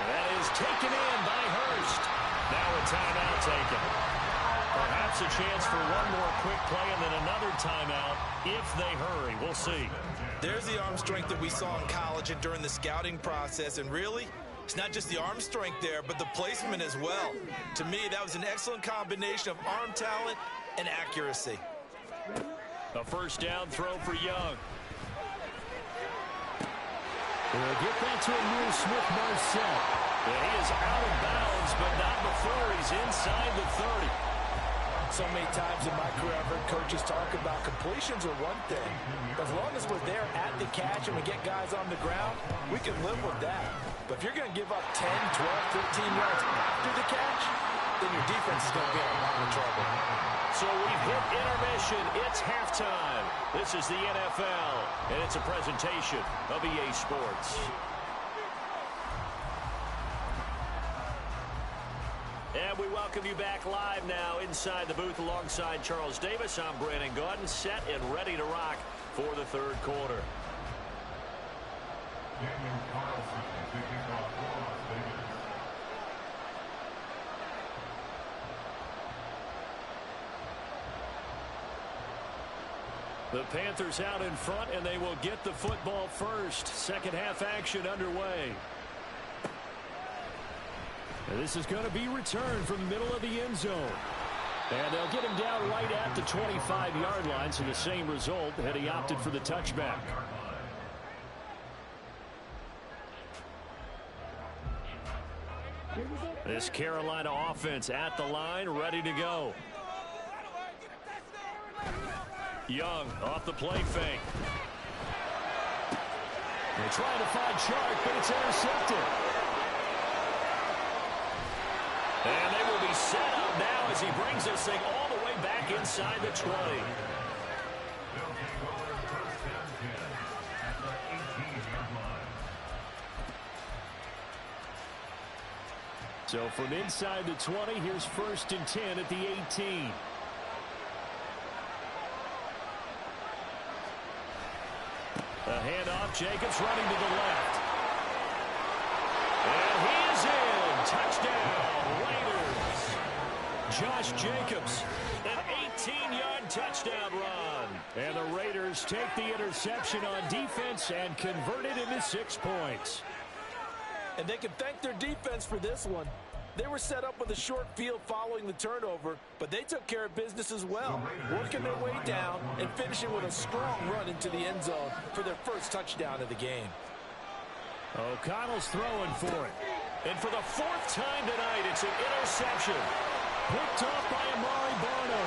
That is taken in by Hurst. Now a timeout taken. Perhaps a chance for one more quick play and then another timeout if they hurry. We'll see. There's the arm strength that we saw in college and during the scouting process, and really, it's not just the arm strength there, but the placement as well. To me, that was an excellent combination of arm talent and accuracy. A first down throw for Young. They'll get that to Amir Smith-Marset. And he is out of bounds, but not before he's inside the 30. So many times in my career, I've heard coaches talk about completions are one thing. As long as we're there at the catch and we get guys on the ground, we can live with that. But if you're going to give up 10, 12, 15 yards after the catch, then your defense is going to be in a lot of trouble. So we've hit intermission. It's halftime. This is the NFL, and it's a presentation of EA Sports. And we welcome you back live now inside the booth alongside Charles Davis. I'm Brandon Gaudin, set and ready to rock for the third quarter. The Panthers out in front, and they will get the football first. Second half action underway. And this is going to be returned from the middle of the end zone. And they'll get him down right at the 25-yard line, so the same result had he opted for the touchback. This Carolina offense at the line, ready to go. Young off the play fake. They're trying to find Chark, but it's intercepted. And they will be set up now as he brings this thing all the way back inside the 20. So from inside the 20, here's 1st and 10 at the 18. A handoff, Jacobs running to the left. And he is in. Touchdown, Raiders. Josh Jacobs, an 18-yard touchdown run. And the Raiders take the interception on defense and convert it into 6 points. And they can thank their defense for this one. They were set up with a short field following the turnover, but they took care of business as well, working their way down and finishing with a strong run into the end zone for their first touchdown of the game. O'Connell's throwing for it. And for the 4th time tonight, it's an interception. Picked off by Amari Barno.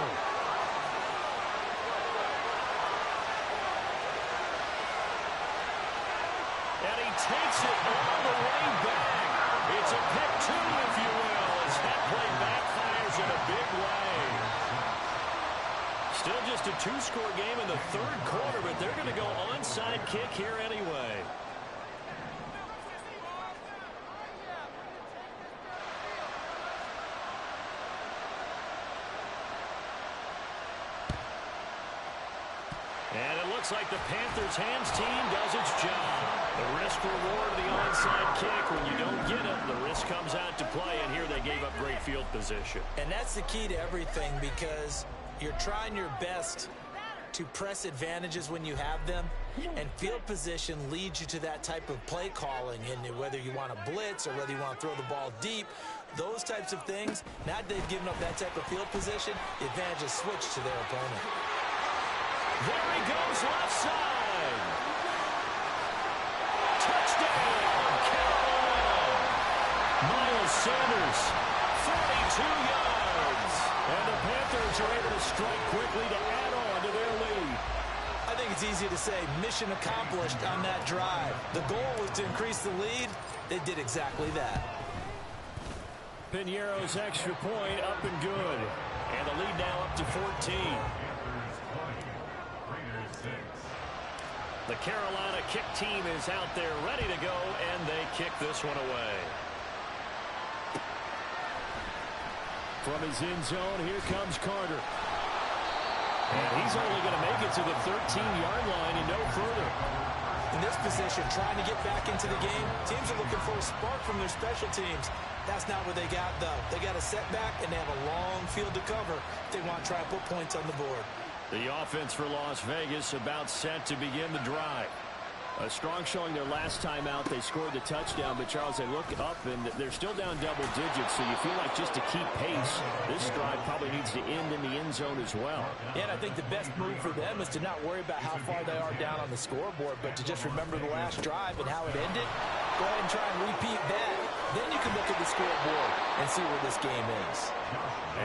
And he takes it all the way back. It's a pick 2, if you will, as that play backfires in a big way. Still just a 2-score game in the 3rd quarter, but they're going to go onside kick here anyway. And it looks like the Panthers' hands team does its job. The risk reward of the onside kick. When you don't get it, the risk comes out to play, and here they gave up great field position. And that's the key to everything, because you're trying your best to press advantages when you have them, and field position leads you to that type of play calling. And whether you want to blitz or whether you want to throw the ball deep, those types of things, now that they've given up that type of field position, the advantage is switched to their opponent. There he goes, left side. Touchdown, Carolina. Miles Sanders, 42 yards. And the Panthers are able to strike quickly to add on to their lead. I think it's easy to say mission accomplished on that drive. The goal was to increase the lead. They did exactly that. Piñeiro's extra point up and good. And the lead now up to 14. The Carolina kick team is out there ready to go, and they kick this one away. From his end zone, here comes Carter. And he's only going to make it to the 13-yard line and no further. In this position, trying to get back into the game, teams are looking for a spark from their special teams. That's not what they got, though. They got a setback, and they have a long field to cover if they want to try to put points on the board. The offense for Las Vegas about set to begin the drive. A strong showing their last time out. They scored the touchdown, but Charles, they look up and they're still down double digits, so you feel like just to keep pace, this drive probably needs to end in the end zone as well. Yeah, and I think the best move for them is to not worry about how far they are down on the scoreboard, but to just remember the last drive and how it ended. Go ahead and try and repeat that. Then you can look at the scoreboard and see where this game is.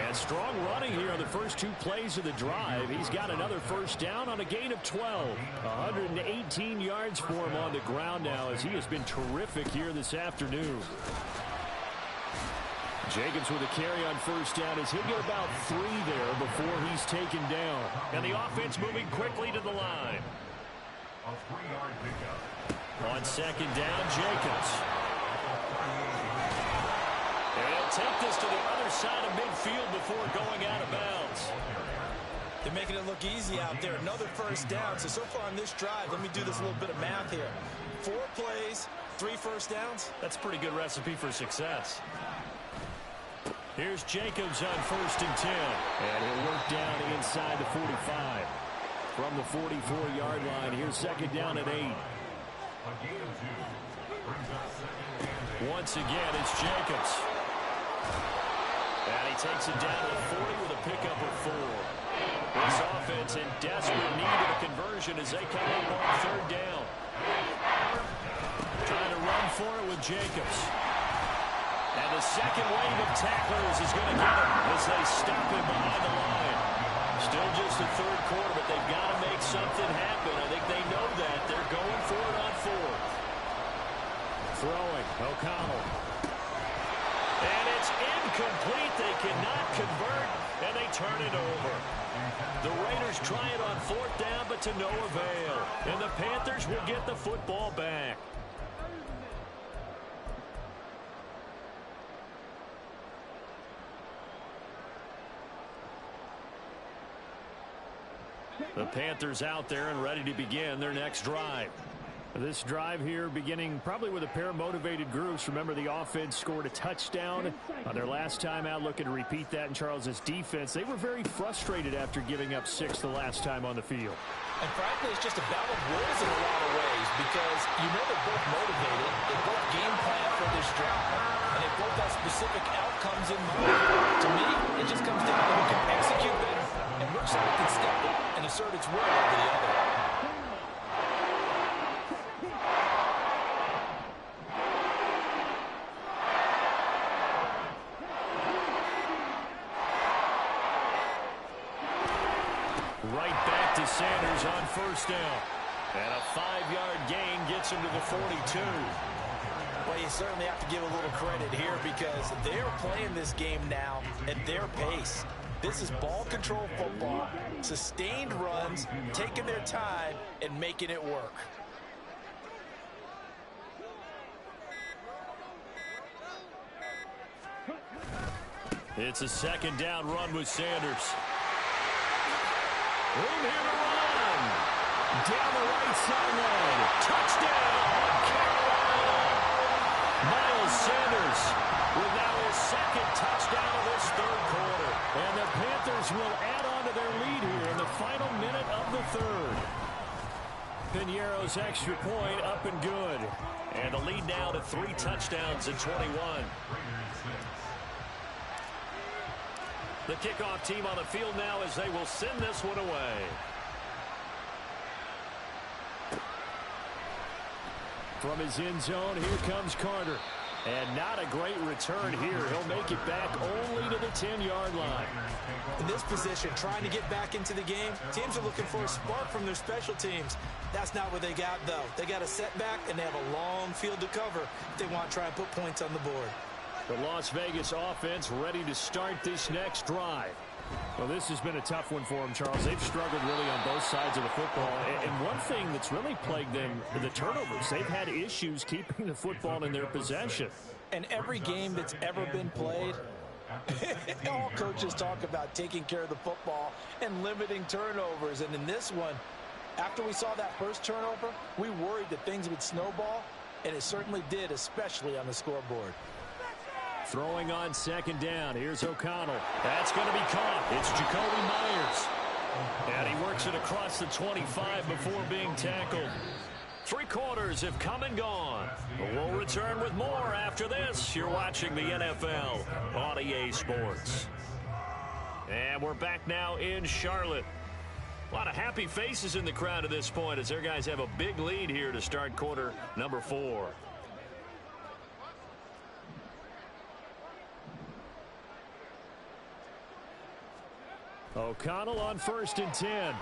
And strong running here on the first 2 plays of the drive. He's got another first down on a gain of 12. 118 yards for him on the ground now, as he has been terrific here this afternoon. Jacobs with a carry on first down as he'll get about 3 there before he's taken down. And the offense moving quickly to the line. A 3-yard pickup. On second down, Jacobs. And he'll take this to the other side of midfield before going out of bounds. They're making it look easy out there. Another first down. So far on this drive, let me do this little bit of math here. 4 plays, 3 first downs. That's a pretty good recipe for success. Here's Jacobs on first and 10. And he'll work down inside the 45. From the 44-yard line, here's second down at 8. Once again, it's Jacobs. And he takes it down to the 40 with a pickup of 4. This offense in desperate need of a conversion as they come up on third down. Trying to run for it with Jacobs. And the second wave of tacklers is going to get him as they stop him behind the line. Still just the third quarter, but they've got to make something happen. I think they know that. They're going for it on fourth. Throwing, O'Connell. And it's incomplete. They cannot convert, and they turn it over. The Raiders try it on fourth down, but to no avail. And the Panthers will get the football back. The Panthers out there and ready to begin their next drive. This drive here beginning probably with a pair of motivated groups. Remember, the offense scored a touchdown on their last time out, looking to repeat that in Charles's defense. They were very frustrated after giving up 6 the last time on the field. And frankly, it's just a battle of wills in a lot of ways because you know they're both motivated. They both game plan for this drive, and they both have specific outcomes in mind. To me, it just comes down to who can execute better and which side can step up and assert its will over the other. Right back to Sanders on first down. And a 5-yard gain gets him to the 42. Well, you certainly have to give a little credit here because they're playing this game now at their pace. This is ball control football, sustained runs, taking their time, and making it work. It's a second down run with Sanders. Room here to run. Down the right sideline. Touchdown, Carolina. Miles Sanders with now his second touchdown of this third quarter. And the Panthers will add on to their lead here in the final minute of the third. Piñeiro's extra point up and good. And the lead now to 3 touchdowns at 21. The kickoff team on the field now as they will send this one away. From his end zone, here comes Carter. And not a great return here. He'll make it back only to the 10-yard line. In this position, trying to get back into the game, teams are looking for a spark from their special teams. That's not what they got, though. They got a setback, and they have a long field to cover if they want to try and put points on the board. The Las Vegas offense ready to start this next drive. Well, this has been a tough one for them, Charles. They've struggled really on both sides of the football. And one thing that's really plagued them, the turnovers. They've had issues keeping the football in their possession. And every game that's ever been played, all coaches talk about taking care of the football and limiting turnovers. And in this one, after we saw that first turnover, we worried that things would snowball, and it certainly did, especially on the scoreboard. Throwing on second down. Here's O'Connell. That's going to be caught. It's Jacoby Myers. And he works it across the 25 before being tackled. 3 quarters have come and gone. We'll return with more after this. You're watching the NFL on EA Sports. And we're back now in Charlotte. A lot of happy faces in the crowd at this point as their guys have a big lead here to start quarter number 4. O'Connell on 1st and 10.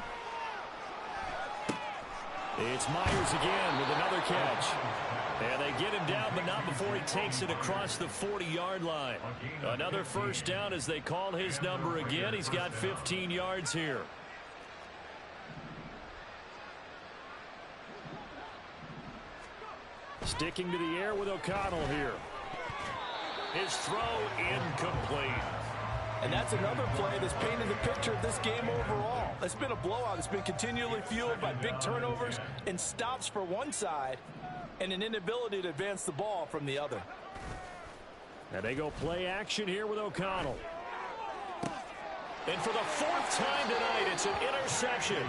It's Myers again with another catch. And they get him down, but not before he takes it across the 40-yard line. Another first down as they call his number again. He's got 15 yards here. Sticking to the air with O'Connell here. His throw incomplete. And that's another play that's painted the picture of this game overall. It's been a blowout. It's been continually fueled by big turnovers and stops for one side and an inability to advance the ball from the other. And they go play action here with O'Connell. And for the 4th time tonight, it's an interception.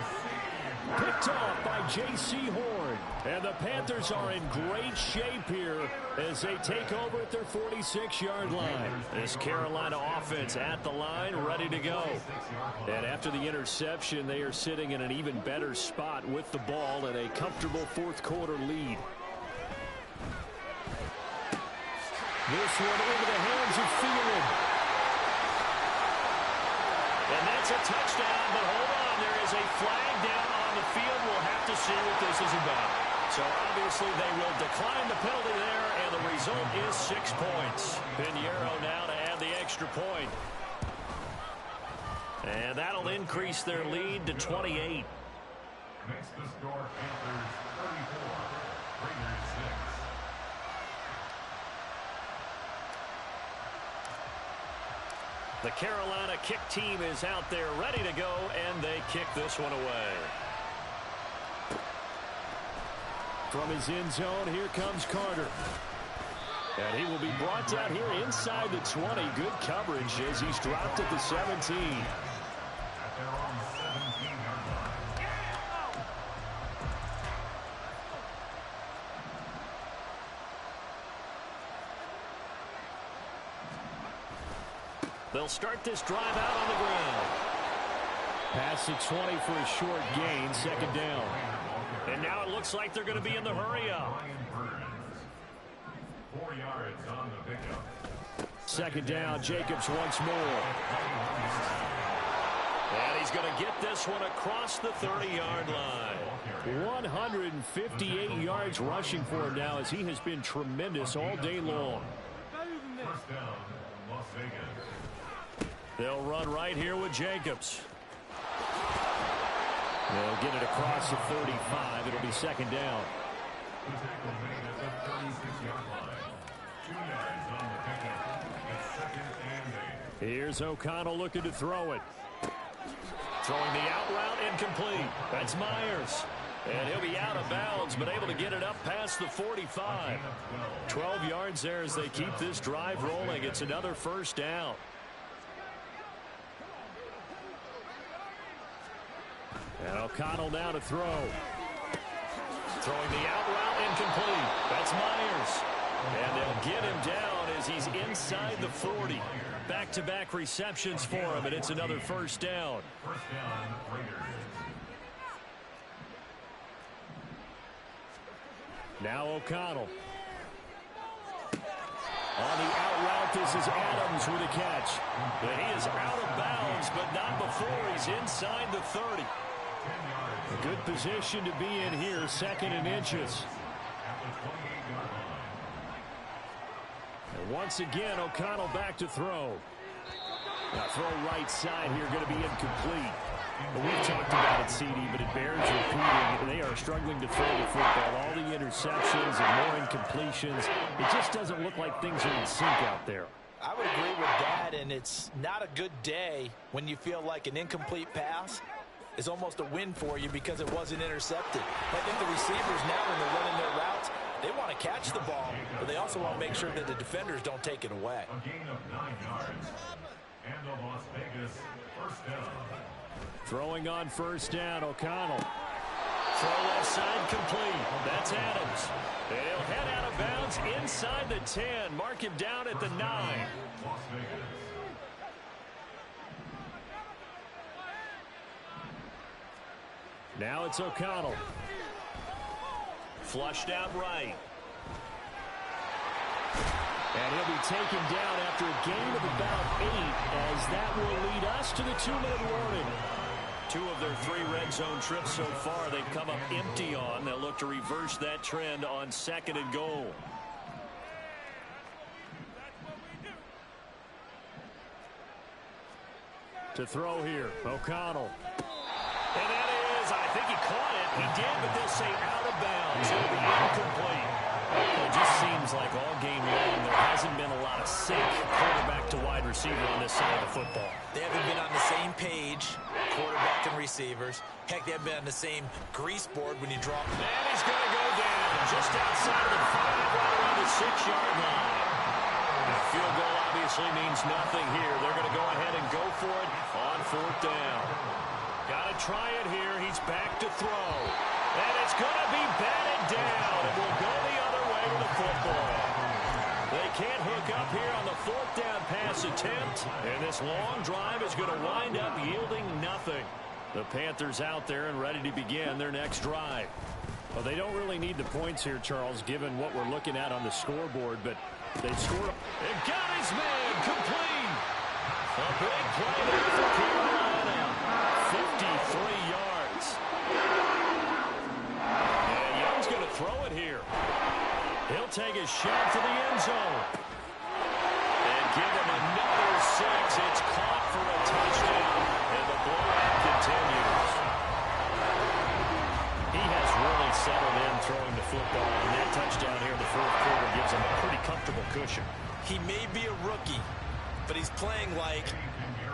Picked off by J.C. Horn. And the Panthers are in great shape here as they take over at their 46-yard line. This Carolina offense at the line, ready to go. And after the interception, they are sitting in an even better spot with the ball and a comfortable 4th quarter lead. This one into the hands of Thielen. And that's a touchdown, but hold on. There is a flag down on the field. We'll have to see what this is about. So obviously they will decline the penalty there, and the result is 6 points. Pinheiro now to add the extra point. And that'll increase their lead to 28. Makes the score Panthers 34, Raiders 6. The Carolina kick team is out there ready to go, and they kick this one away. From his end zone, here comes Carter. And he will be brought down here inside the 20. Good coverage as he's dropped at the 17. At their own 17-yard line. They'll start this drive out on the ground. Past the 20 for a short gain, second down. And now it looks like they're going to be in the hurry-up. 4 yards on the pickup. Second down, Jacobs once more. And he's going to get this one across the 30-yard line. 158 yards rushing for him now as he has been tremendous all day long. First down, Las Vegas. They'll run right here with Jacobs. They'll get it across the 35. It'll be second down. The tackle made at the 36-yard line. 2 yards on the pickup. It's second and 8. Here's O'Connell looking to throw it. Throwing the out route incomplete. That's Myers. And he'll be out of bounds, but able to get it up past the 45. 12 yards there as they keep this drive rolling. It's another first down. And O'Connell now to throw. Throwing the out route incomplete. That's Myers. And they'll get him down as he's inside the 40. Back-to-back receptions for him, and it's another first down. First down, Raiders. Now O'Connell. On the out route, this is Adams with a catch. But he is out of bounds, but not before he's inside the 30. A good position to be in here, second and inches. And once again, O'Connell back to throw. Now throw right side here, going to be incomplete. Well, we've talked about it, CD, but it bears repeating. They are struggling to throw the football. All the interceptions and more incompletions. It just doesn't look like things are in sync out there. I would agree with that, and it's not a good day when you feel like an incomplete pass is almost a win for you because it wasn't intercepted. I think the receivers now, when they're running their routes, they want to catch the ball, but they also want to make sure that the defenders don't take it away. A gain of 9 yards. And the Las Vegas first down. Throwing on first down, O'Connell. Throw left side complete. That's Adams. And he'll head out of bounds inside the 10. Mark him down at the 9. Las Vegas. Now it's O'Connell. Flushed out right. And he'll be taken down after a gain of about 8, as that will lead us to the 2-minute warning. 2 of their 3 red zone trips so far they've come up empty on. They'll look to reverse that trend on second and goal. To throw here, O'Connell. And that is, I think he caught it. He did, but they'll say out of bounds. It'll be incomplete. It just seems like all game long there hasn't been a lot of sync quarterback to wide receiver on this side of the football. They haven't been on the same page, quarterback and receivers. Heck, they haven't been on the same grease board when you drop. And he's going to go down just outside of the 5, right around the 6-yard line. The field goal obviously means nothing here. They're going to go ahead and go for it on 4th down. Got to try it here. He's back to throw. And it's going to be batted down. It will go the other way with the football. They can't hook up here on the 4th down pass attempt. And this long drive is going to wind up yielding nothing. The Panthers out there and ready to begin their next drive. Well, they don't really need the points here, Charles, given what we're looking at on the scoreboard, but they scored. And got his man complete. A big play there for Carolina. 53 yards. And Young's going to throw it here. He'll take a shot for the end zone. And give him another 6. It's caught for a touchdown. And the blowout continues. He has really settled in throwing the football. And that touchdown here in the fourth quarter gives him a pretty comfortable cushion. He may be a rookie, but he's playing like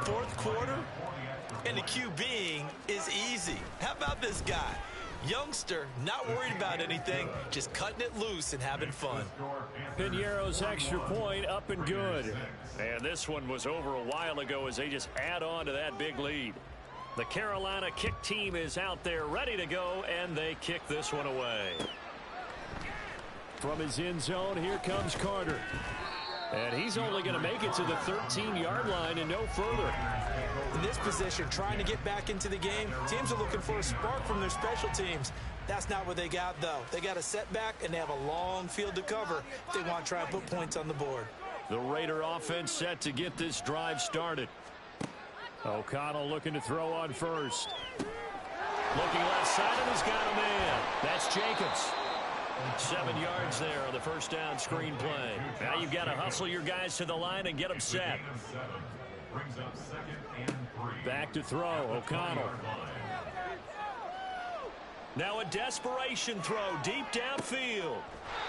fourth quarter, and the QBing is easy. How about this guy? Youngster, not worried about anything, just cutting it loose and having fun. Piñeiro's extra point up and good. And this one was over a while ago as they just add on to that big lead. The Carolina kick team is out there ready to go, and they kick this one away. From his end zone, here comes Carter. And he's only going to make it to the 13-yard line and no further. In this position, trying to get back into the game, teams are looking for a spark from their special teams. That's not what they got, though. They got a setback, and they have a long field to cover if they want to try and put points on the board. The Raider offense set to get this drive started. O'Connell looking to throw on first. Looking left side, and he's got a man. That's Jacobs. 7 yards there on the first down screen play. Now you've got to hustle your guys to the line and get them set. Back to throw, O'Connell. Now a desperation throw deep downfield.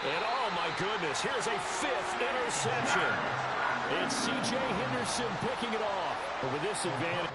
And oh my goodness, here's a 5th interception. It's C.J. Henderson picking it off. But with this advantage.